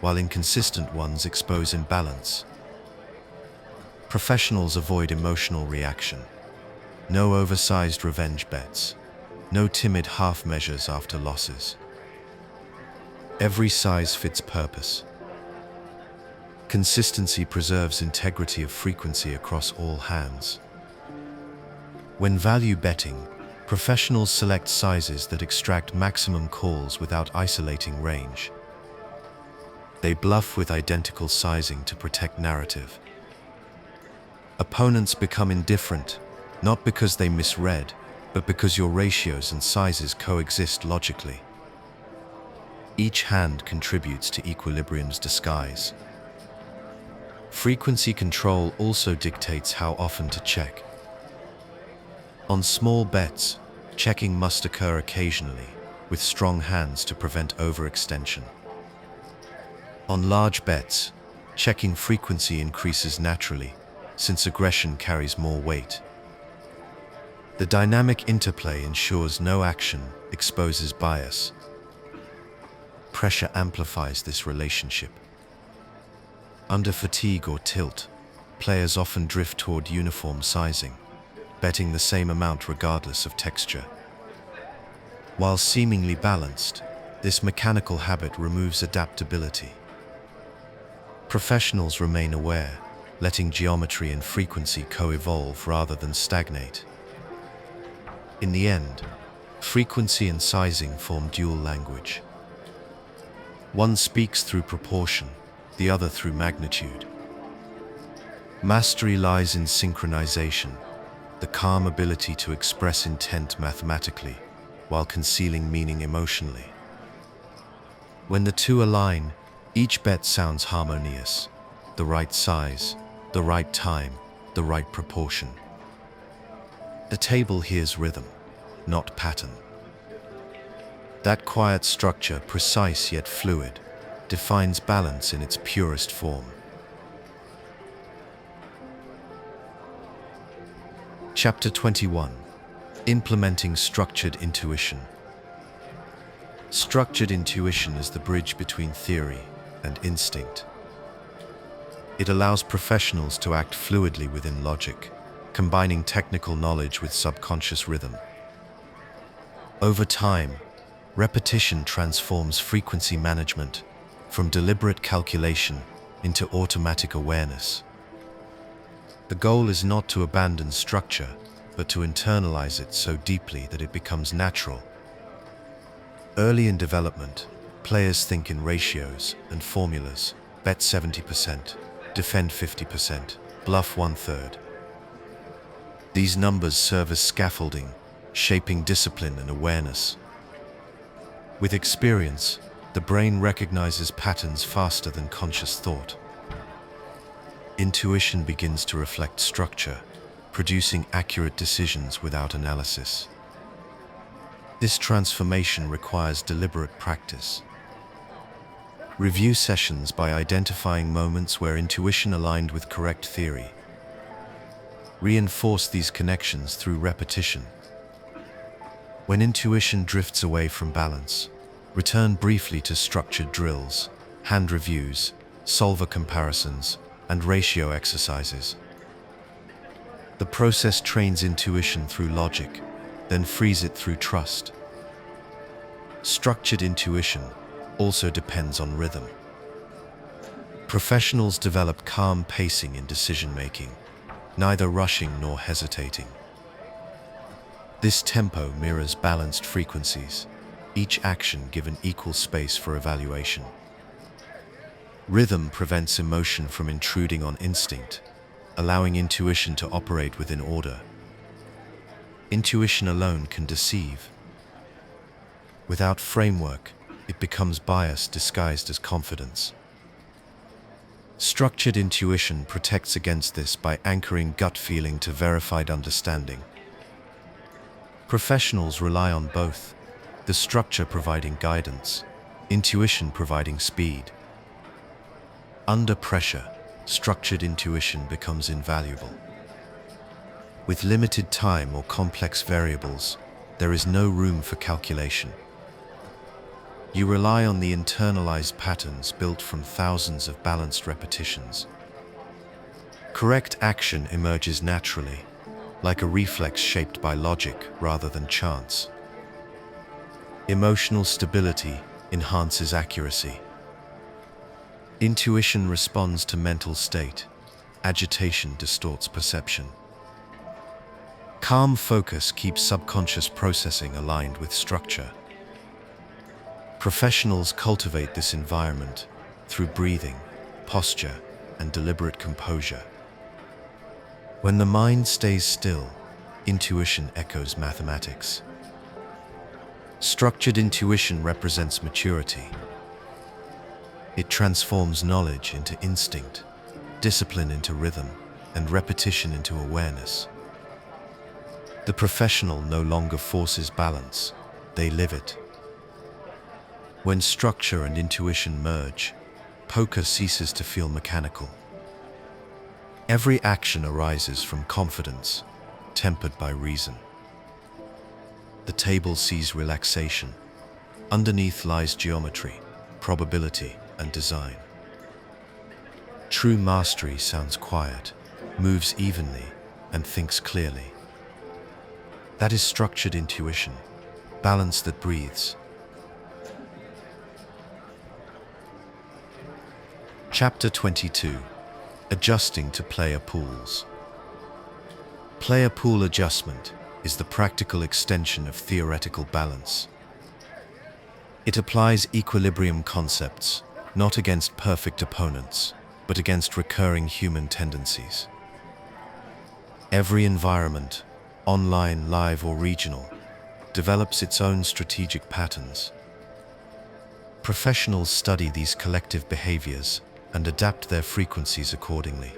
while inconsistent ones expose imbalance. Professionals avoid emotional reaction. No oversized revenge bets. No timid half measures after losses. Every size fits purpose. Consistency preserves integrity of frequency across all hands. When value betting, professionals select sizes that extract maximum calls without isolating range. They bluff with identical sizing to protect narrative. Opponents become indifferent, not because they misread, but because your ratios and sizes coexist logically. Each hand contributes to equilibrium's disguise. Frequency control also dictates how often to check. On small bets, checking must occur occasionally, with strong hands to prevent overextension. On large bets, checking frequency increases naturally, since aggression carries more weight. The dynamic interplay ensures no action exposes bias. Pressure amplifies this relationship. Under fatigue or tilt, players often drift toward uniform sizing, betting the same amount regardless of texture. While seemingly balanced, this mechanical habit removes adaptability. Professionals remain aware, letting geometry and frequency co-evolve rather than stagnate. In the end, frequency and sizing form dual language. One speaks through proportion, the other through magnitude. Mastery lies in synchronization, the calm ability to express intent mathematically while concealing meaning emotionally. When the two align, each bet sounds harmonious, the right size, the right time, the right proportion. The table hears rhythm, not pattern. That quiet structure, precise yet fluid, defines balance in its purest form. Chapter 21. Implementing Structured Intuition. Structured intuition is the bridge between theory and instinct. It allows professionals to act fluidly within logic, combining technical knowledge with subconscious rhythm. Over time, repetition transforms frequency management from deliberate calculation into automatic awareness. The goal is not to abandon structure, but to internalize it so deeply that it becomes natural. Early in development, players think in ratios and formulas: bet 70%, defend 50%, bluff 1/3. These numbers serve as scaffolding, shaping discipline and awareness. With experience, the brain recognizes patterns faster than conscious thought. Intuition begins to reflect structure, producing accurate decisions without analysis. This transformation requires deliberate practice. Review sessions by identifying moments where intuition aligned with correct theory. Reinforce these connections through repetition. When intuition drifts away from balance, return briefly to structured drills, hand reviews, solver comparisons, and ratio exercises. The process trains intuition through logic, then frees it through trust. Structured intuition also depends on rhythm. Professionals develop calm pacing in decision-making, neither rushing nor hesitating. This tempo mirrors balanced frequencies, each action given equal space for evaluation. Rhythm prevents emotion from intruding on instinct, allowing intuition to operate within order. Intuition alone can deceive. Without framework, it becomes bias disguised as confidence. Structured intuition protects against this by anchoring gut feeling to verified understanding. Professionals rely on both, the structure providing guidance, intuition providing speed. Under pressure, structured intuition becomes invaluable. With limited time or complex variables, there is no room for calculation. You rely on the internalized patterns built from thousands of balanced repetitions. Correct action emerges naturally, like a reflex shaped by logic rather than chance. Emotional stability enhances accuracy. Intuition responds to mental state. Agitation distorts perception. Calm focus keeps subconscious processing aligned with structure. Professionals cultivate this environment through breathing, posture, and deliberate composure. When the mind stays still, intuition echoes mathematics. Structured intuition represents maturity. It transforms knowledge into instinct, discipline into rhythm, and repetition into awareness. The professional no longer forces balance, they live it. When structure and intuition merge, poker ceases to feel mechanical. Every action arises from confidence, tempered by reason. The table sees relaxation. Underneath lies geometry, probability, and design. True mastery sounds quiet, moves evenly, and thinks clearly. That is structured intuition, balance that breathes. Chapter 22. Adjusting to player pools. Player pool adjustment is the practical extension of theoretical balance. It applies equilibrium concepts, not against perfect opponents, but against recurring human tendencies. Every environment, online, live, or regional, develops its own strategic patterns. Professionals study these collective behaviors and adapt their frequencies accordingly.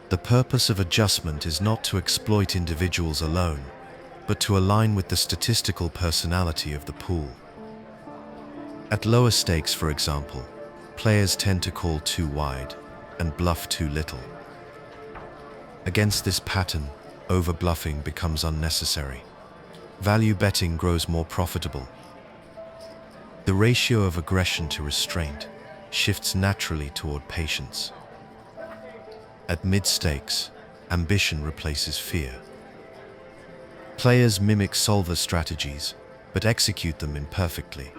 The purpose of adjustment is not to exploit individuals alone, but to align with the statistical personality of the pool. At lower stakes, for example, players tend to call too wide and bluff too little. Against this pattern, over-bluffing becomes unnecessary. Value betting grows more profitable. The ratio of aggression to restraint shifts naturally toward patience. At mid-stakes, ambition replaces fear. Players mimic solver strategies, but execute them imperfectly.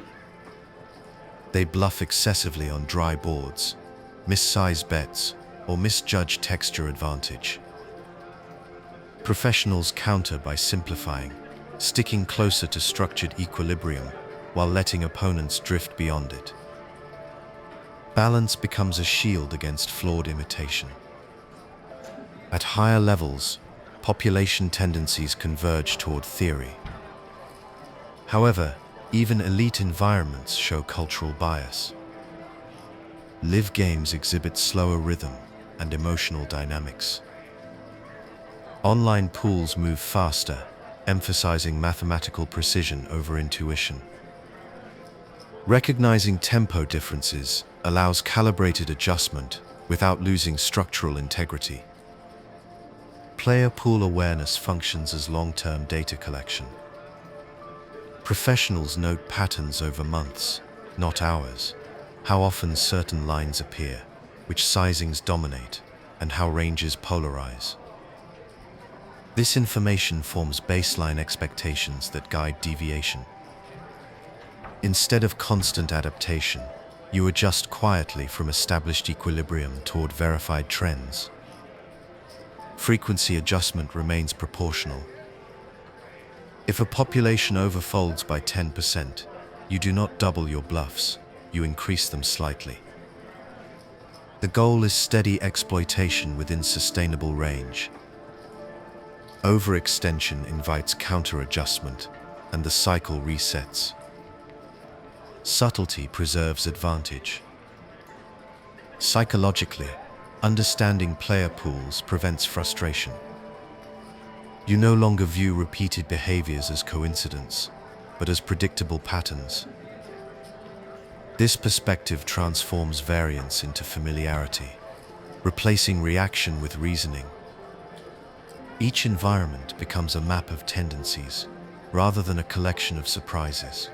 They bluff excessively on dry boards, miss-size bets, or misjudge texture advantage. Professionals counter by simplifying, sticking closer to structured equilibrium while letting opponents drift beyond it. Balance becomes a shield against flawed imitation. At higher levels, population tendencies converge toward theory. However, even elite environments show cultural bias. Live games exhibit slower rhythm and emotional dynamics. Online pools move faster, emphasizing mathematical precision over intuition. Recognizing tempo differences allows calibrated adjustment without losing structural integrity. Player pool awareness functions as long-term data collection. Professionals note patterns over months, not hours. How often certain lines appear, which sizings dominate, and how ranges polarize. This information forms baseline expectations that guide deviation. Instead of constant adaptation, you adjust quietly from established equilibrium toward verified trends. Frequency adjustment remains proportional. If a population overfolds by 10%, you do not double your bluffs, you increase them slightly. The goal is steady exploitation within sustainable range. Overextension invites counter-adjustment, and the cycle resets. Subtlety preserves advantage. Psychologically, understanding player pools prevents frustration. You no longer view repeated behaviors as coincidence, but as predictable patterns. This perspective transforms variance into familiarity, replacing reaction with reasoning. Each environment becomes a map of tendencies, rather than a collection of surprises.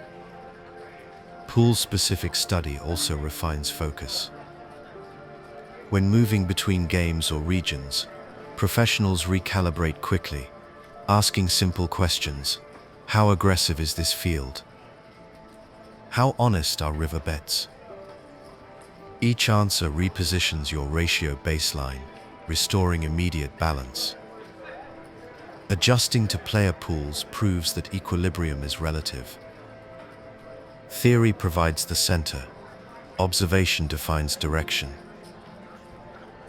Pool-specific study also refines focus. When moving between games or regions, professionals recalibrate quickly, asking simple questions. How aggressive is this field? How honest are river bets? Each answer repositions your ratio baseline, restoring immediate balance. Adjusting to player pools proves that equilibrium is relative. Theory provides the center. Observation defines direction.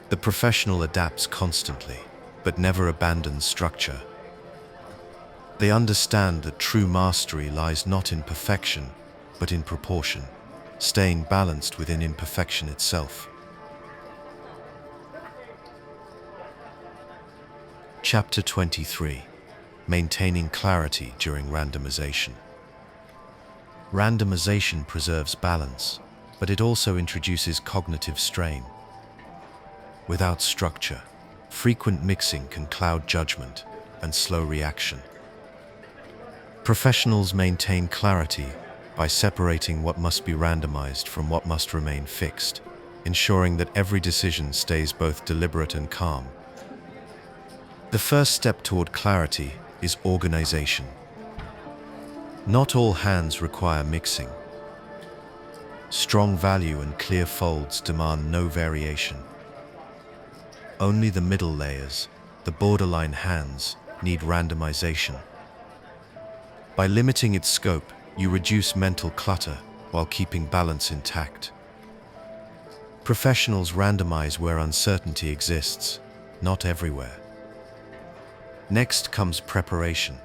The professional adapts constantly, but never abandons structure. They understand that true mastery lies not in perfection, but in proportion, staying balanced within imperfection itself. Chapter 23: Maintaining clarity during randomization. Randomization preserves balance, but it also introduces cognitive strain. Without structure, frequent mixing can cloud judgment and slow reaction. Professionals maintain clarity by separating what must be randomized from what must remain fixed, ensuring that every decision stays both deliberate and calm. The first step toward clarity is organization. Not all hands require mixing. Strong value and clear folds demand no variation. Only the middle layers, the borderline hands, need randomization. By limiting its scope, you reduce mental clutter while keeping balance intact. Professionals randomize where uncertainty exists, not everywhere. Next comes preparation.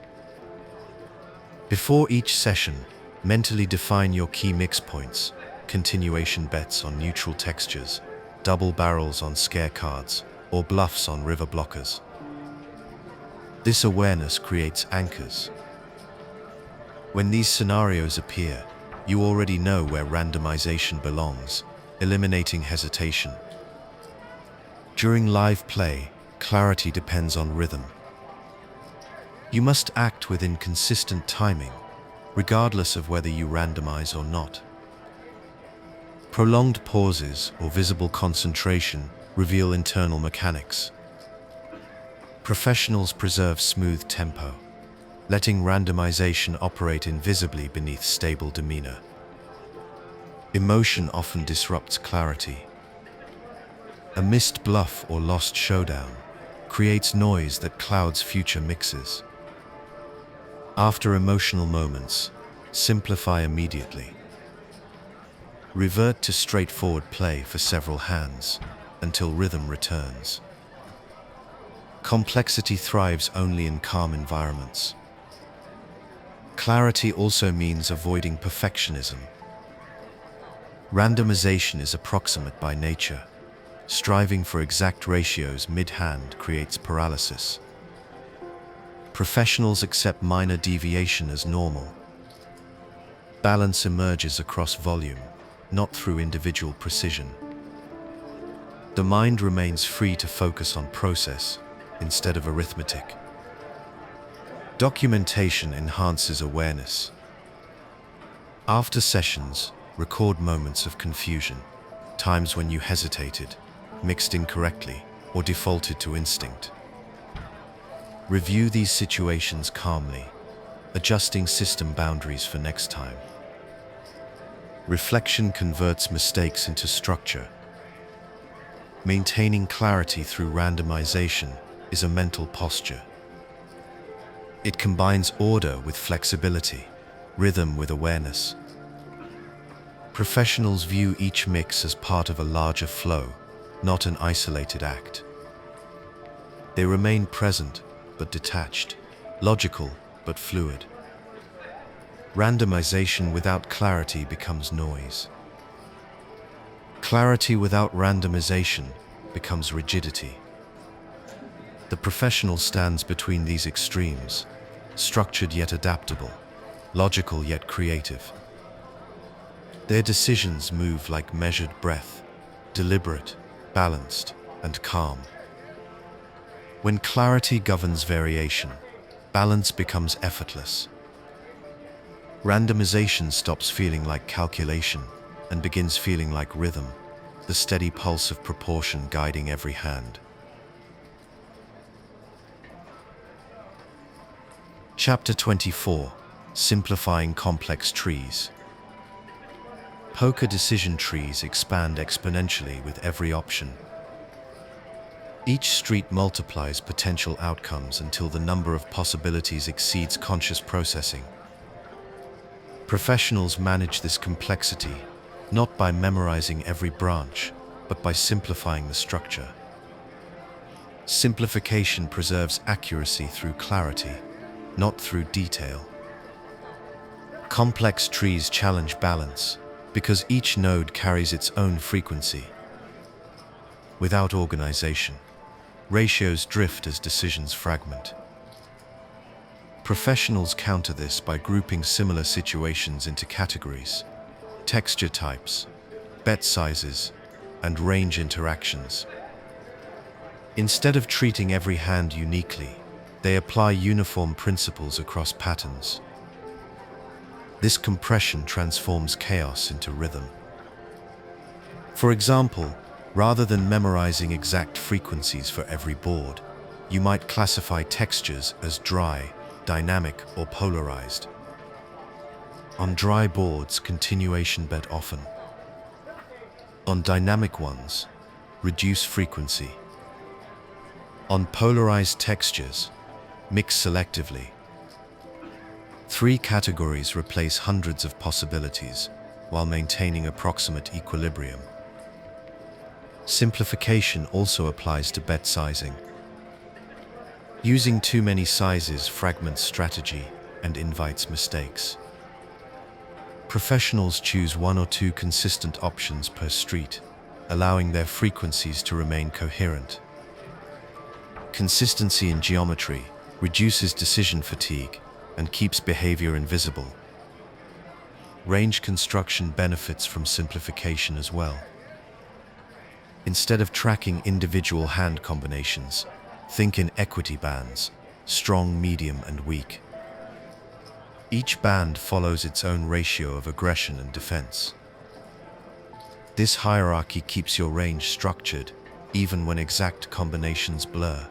Before each session, mentally define your key mix points, continuation bets on neutral textures, double barrels on scare cards, or bluffs on river blockers. This awareness creates anchors. When these scenarios appear, you already know where randomization belongs, eliminating hesitation. During live play, clarity depends on rhythm. You must act within consistent timing, regardless of whether you randomize or not. Prolonged pauses or visible concentration reveal internal mechanics. Professionals preserve smooth tempo, letting randomization operate invisibly beneath stable demeanor. Emotion often disrupts clarity. A missed bluff or lost showdown creates noise that clouds future mixes. After emotional moments, simplify immediately. Revert to straightforward play for several hands until rhythm returns. Complexity thrives only in calm environments. Clarity also means avoiding perfectionism. Randomization is approximate by nature. Striving for exact ratios mid-hand creates paralysis. Professionals accept minor deviation as normal. Balance emerges across volume, not through individual precision. The mind remains free to focus on process instead of arithmetic. Documentation enhances awareness. After sessions, record moments of confusion, times when you hesitated, mixed incorrectly, or defaulted to instinct. Review these situations calmly, adjusting system boundaries for next time. Reflection converts mistakes into structure. Maintaining clarity through randomization is a mental posture. It combines order with flexibility, rhythm with awareness. Professionals view each mix as part of a larger flow, not an isolated act. They remain present but detached, logical but fluid. Randomization without clarity becomes noise. Clarity without randomization becomes rigidity. The professional stands between these extremes, structured yet adaptable, logical yet creative. Their decisions move like measured breath, deliberate, balanced, and calm. When clarity governs variation, balance becomes effortless. Randomization stops feeling like calculation and begins feeling like rhythm, the steady pulse of proportion guiding every hand. Chapter 24: Simplifying Complex Trees. Poker decision trees expand exponentially with every option. Each street multiplies potential outcomes until the number of possibilities exceeds conscious processing. Professionals manage this complexity not by memorizing every branch, but by simplifying the structure. Simplification preserves accuracy through clarity, not through detail. Complex trees challenge balance because each node carries its own frequency. Without organization, ratios drift as decisions fragment. Professionals counter this by grouping similar situations into categories: texture types, bet sizes, and range interactions. Instead of treating every hand uniquely, they apply uniform principles across patterns. This compression transforms chaos into rhythm. For example, rather than memorizing exact frequencies for every board, you might classify textures as dry, dynamic, or polarized. On dry boards, continuation bet often. On dynamic ones, reduce frequency. On polarized textures, mix selectively. 3 categories replace hundreds of possibilities while maintaining approximate equilibrium. Simplification also applies to bet sizing. Using too many sizes fragments strategy and invites mistakes. Professionals choose 1 or 2 consistent options per street, allowing their frequencies to remain coherent. Consistency in geometry reduces decision fatigue and keeps behavior invisible. Range construction benefits from simplification as well. Instead of tracking individual hand combinations, think in equity bands: strong, medium, and weak. Each band follows its own ratio of aggression and defense. This hierarchy keeps your range structured, even when exact combinations blur.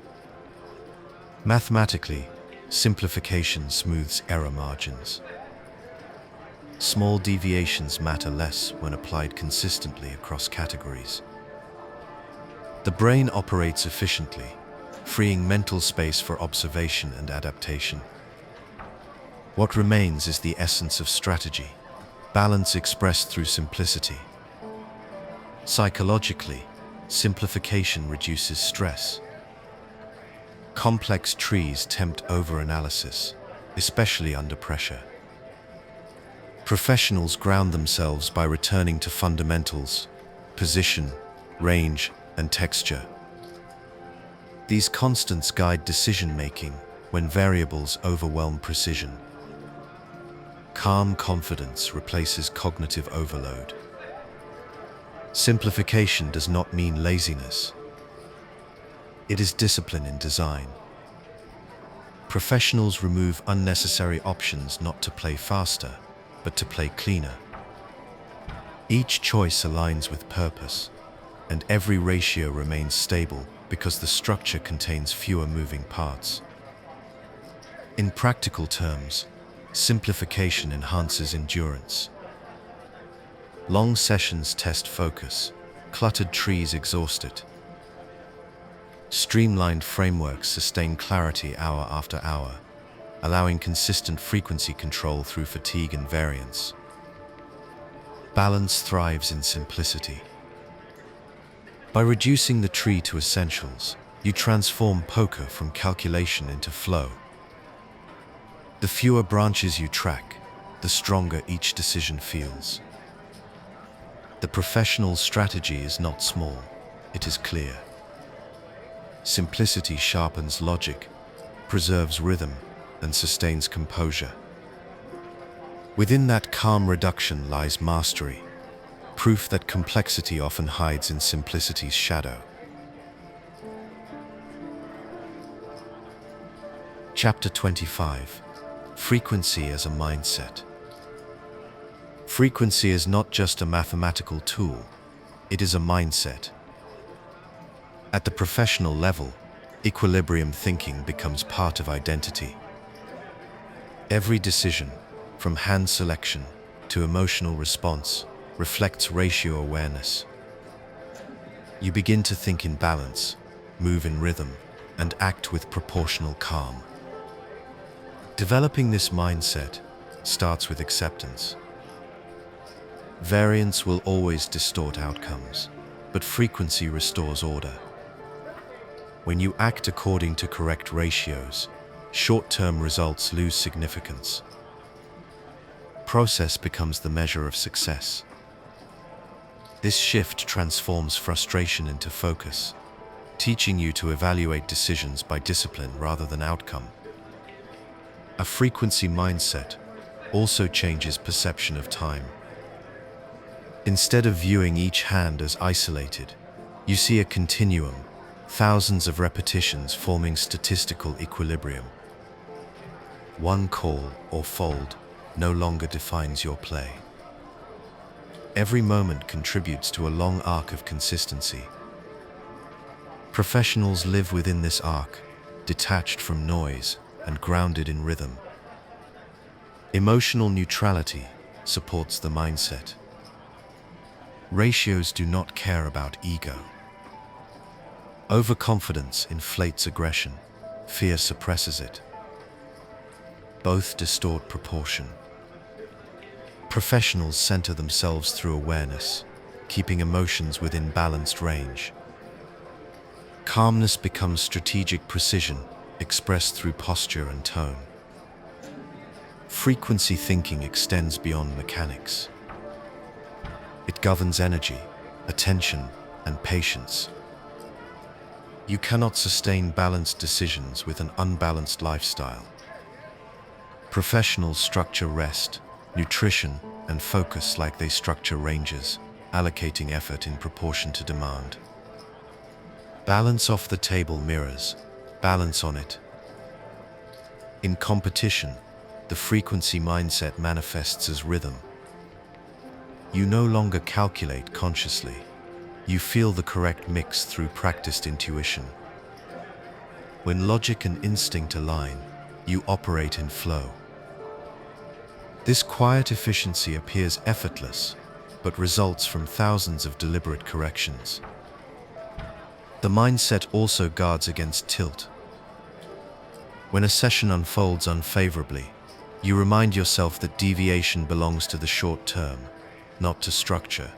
Mathematically, simplification smooths error margins. Small deviations matter less when applied consistently across categories. The brain operates efficiently, freeing mental space for observation and adaptation. What remains is the essence of strategy, balance expressed through simplicity. Psychologically, simplification reduces stress. Complex trees tempt overanalysis, especially under pressure. Professionals ground themselves by returning to fundamentals: position, range, and texture. These constants guide decision-making when variables overwhelm precision. Calm confidence replaces cognitive overload. Simplification does not mean laziness. It is discipline in design. Professionals remove unnecessary options not to play faster, but to play cleaner. Each choice aligns with purpose, and every ratio remains stable because the structure contains fewer moving parts. In practical terms, simplification enhances endurance. Long sessions test focus, cluttered trees exhaust it. Streamlined frameworks sustain clarity hour after hour, allowing consistent frequency control through fatigue and variance. Balance thrives in simplicity. By reducing the tree to essentials, you transform poker from calculation into flow. The fewer branches you track, the stronger each decision feels. The professional's strategy is not small, it is clear. Simplicity sharpens logic, preserves rhythm, and sustains composure. Within that calm reduction lies mastery, proof that complexity often hides in simplicity's shadow. Chapter 25: Frequency as a Mindset. Frequency is not just a mathematical tool, it is a mindset. At the professional level, equilibrium thinking becomes part of identity. Every decision, from hand selection to emotional response, reflects ratio awareness. You begin to think in balance, move in rhythm, and act with proportional calm. Developing this mindset starts with acceptance. Variance will always distort outcomes, but frequency restores order. When you act according to correct ratios, short-term results lose significance. Process becomes the measure of success. This shift transforms frustration into focus, teaching you to evaluate decisions by discipline rather than outcome. A frequency mindset also changes perception of time. Instead of viewing each hand as isolated, you see a continuum, thousands of repetitions forming statistical equilibrium. One call or fold no longer defines your play. Every moment contributes to a long arc of consistency. Professionals live within this arc, detached from noise and grounded in rhythm. Emotional neutrality supports the mindset. Ratios do not care about ego. Overconfidence inflates aggression, fear suppresses it. Both distort proportion. Professionals center themselves through awareness, keeping emotions within balanced range. Calmness becomes strategic precision, expressed through posture and tone. Frequency thinking extends beyond mechanics. It governs energy, attention, and patience. You cannot sustain balanced decisions with an unbalanced lifestyle. Professionals structure rest, nutrition, and focus like they structure ranges, allocating effort in proportion to demand. Balance off the table mirrors balance on it. In competition, the frequency mindset manifests as rhythm. You no longer calculate consciously. You feel the correct mix through practiced intuition. When logic and instinct align, you operate in flow. This quiet efficiency appears effortless, but results from thousands of deliberate corrections. The mindset also guards against tilt. When a session unfolds unfavorably, you remind yourself that deviation belongs to the short term, not to structure.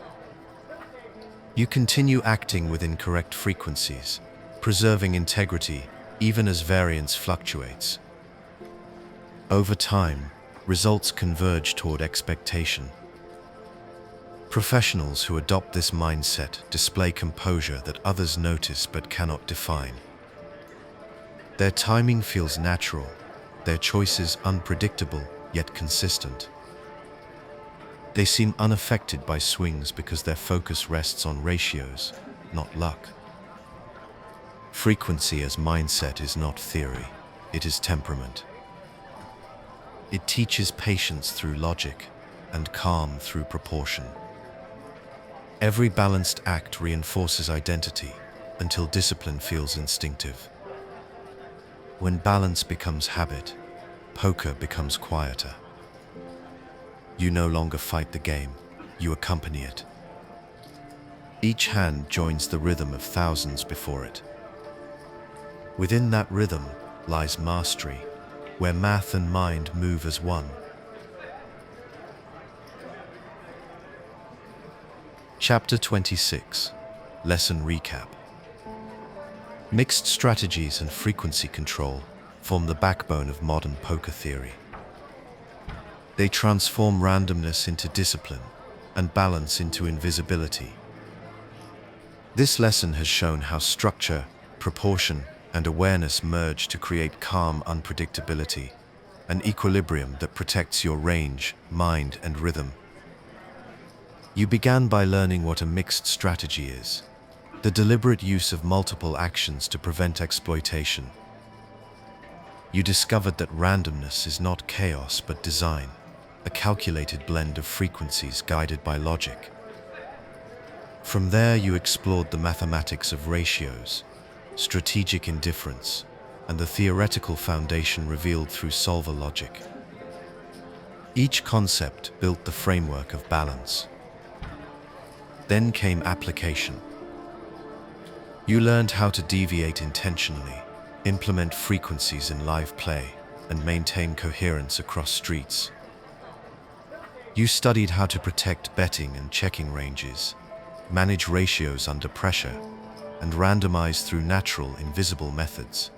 You continue acting within correct frequencies, preserving integrity even as variance fluctuates. Over time, results converge toward expectation. Professionals who adopt this mindset display composure that others notice but cannot define. Their timing feels natural, their choices unpredictable yet consistent. They seem unaffected by swings because their focus rests on ratios, not luck. Frequency as mindset is not theory, it is temperament. It teaches patience through logic and calm through proportion. Every balanced act reinforces identity until discipline feels instinctive. When balance becomes habit, poker becomes quieter. You no longer fight the game, you accompany it. Each hand joins the rhythm of thousands before it. Within that rhythm lies mastery, where math and mind move as one. Chapter 26. Lesson Recap. Mixed strategies and frequency control form the backbone of modern poker theory. They transform randomness into discipline and balance into invisibility. This lesson has shown how structure, proportion, and awareness merge to create calm unpredictability, an equilibrium that protects your range, mind, and rhythm. You began by learning what a mixed strategy is, the deliberate use of multiple actions to prevent exploitation. You discovered that randomness is not chaos but design. a calculated blend of frequencies guided by logic. From there, you explored the mathematics of ratios, strategic indifference, and the theoretical foundation revealed through solver logic. Each concept built the framework of balance. Then came application. You learned how to deviate intentionally, implement frequencies in live play, and maintain coherence across streets. You studied how to protect betting and checking ranges, manage ratios under pressure, and randomize through natural, invisible methods.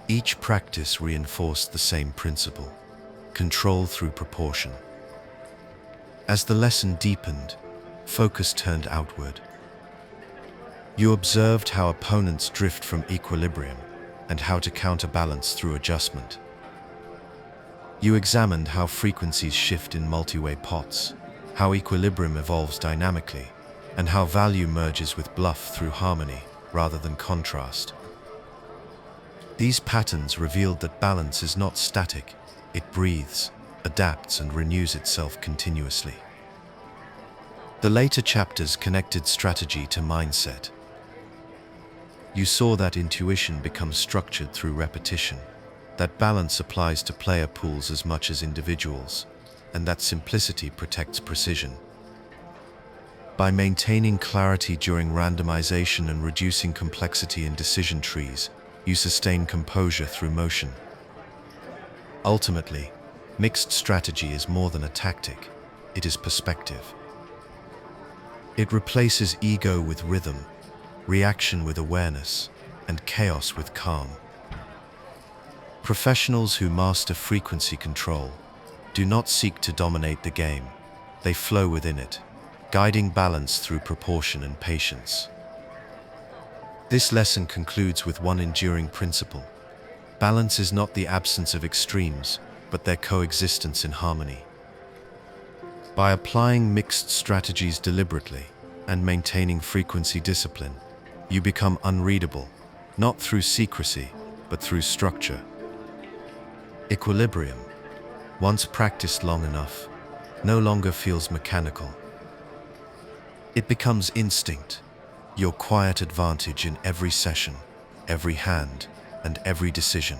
Each practice reinforced the same principle: control through proportion. As the lesson deepened, focus turned outward. You observed how opponents drift from equilibrium and how to counterbalance through adjustment. You examined how frequencies shift in multi-way pots, how equilibrium evolves dynamically, and how value merges with bluff through harmony rather than contrast. These patterns revealed that balance is not static, it breathes, adapts, and renews itself continuously. The later chapters connected strategy to mindset. You saw that intuition becomes structured through repetition, that balance applies to player pools as much as individuals, and that simplicity protects precision. By maintaining clarity during randomization and reducing complexity in decision trees, you sustain composure through motion. Ultimately, mixed strategy is more than a tactic, it is perspective. It replaces ego with rhythm, reaction with awareness, and chaos with calm. Professionals who master frequency control do not seek to dominate the game, they flow within it, guiding balance through proportion and patience. This lesson concludes with one enduring principle: balance is not the absence of extremes, but their coexistence in harmony. By applying mixed strategies deliberately and maintaining frequency discipline, you become unreadable, not through secrecy, but through structure. Equilibrium, once practiced long enough, no longer feels mechanical. It becomes instinct, your quiet advantage in every session, every hand, and every decision.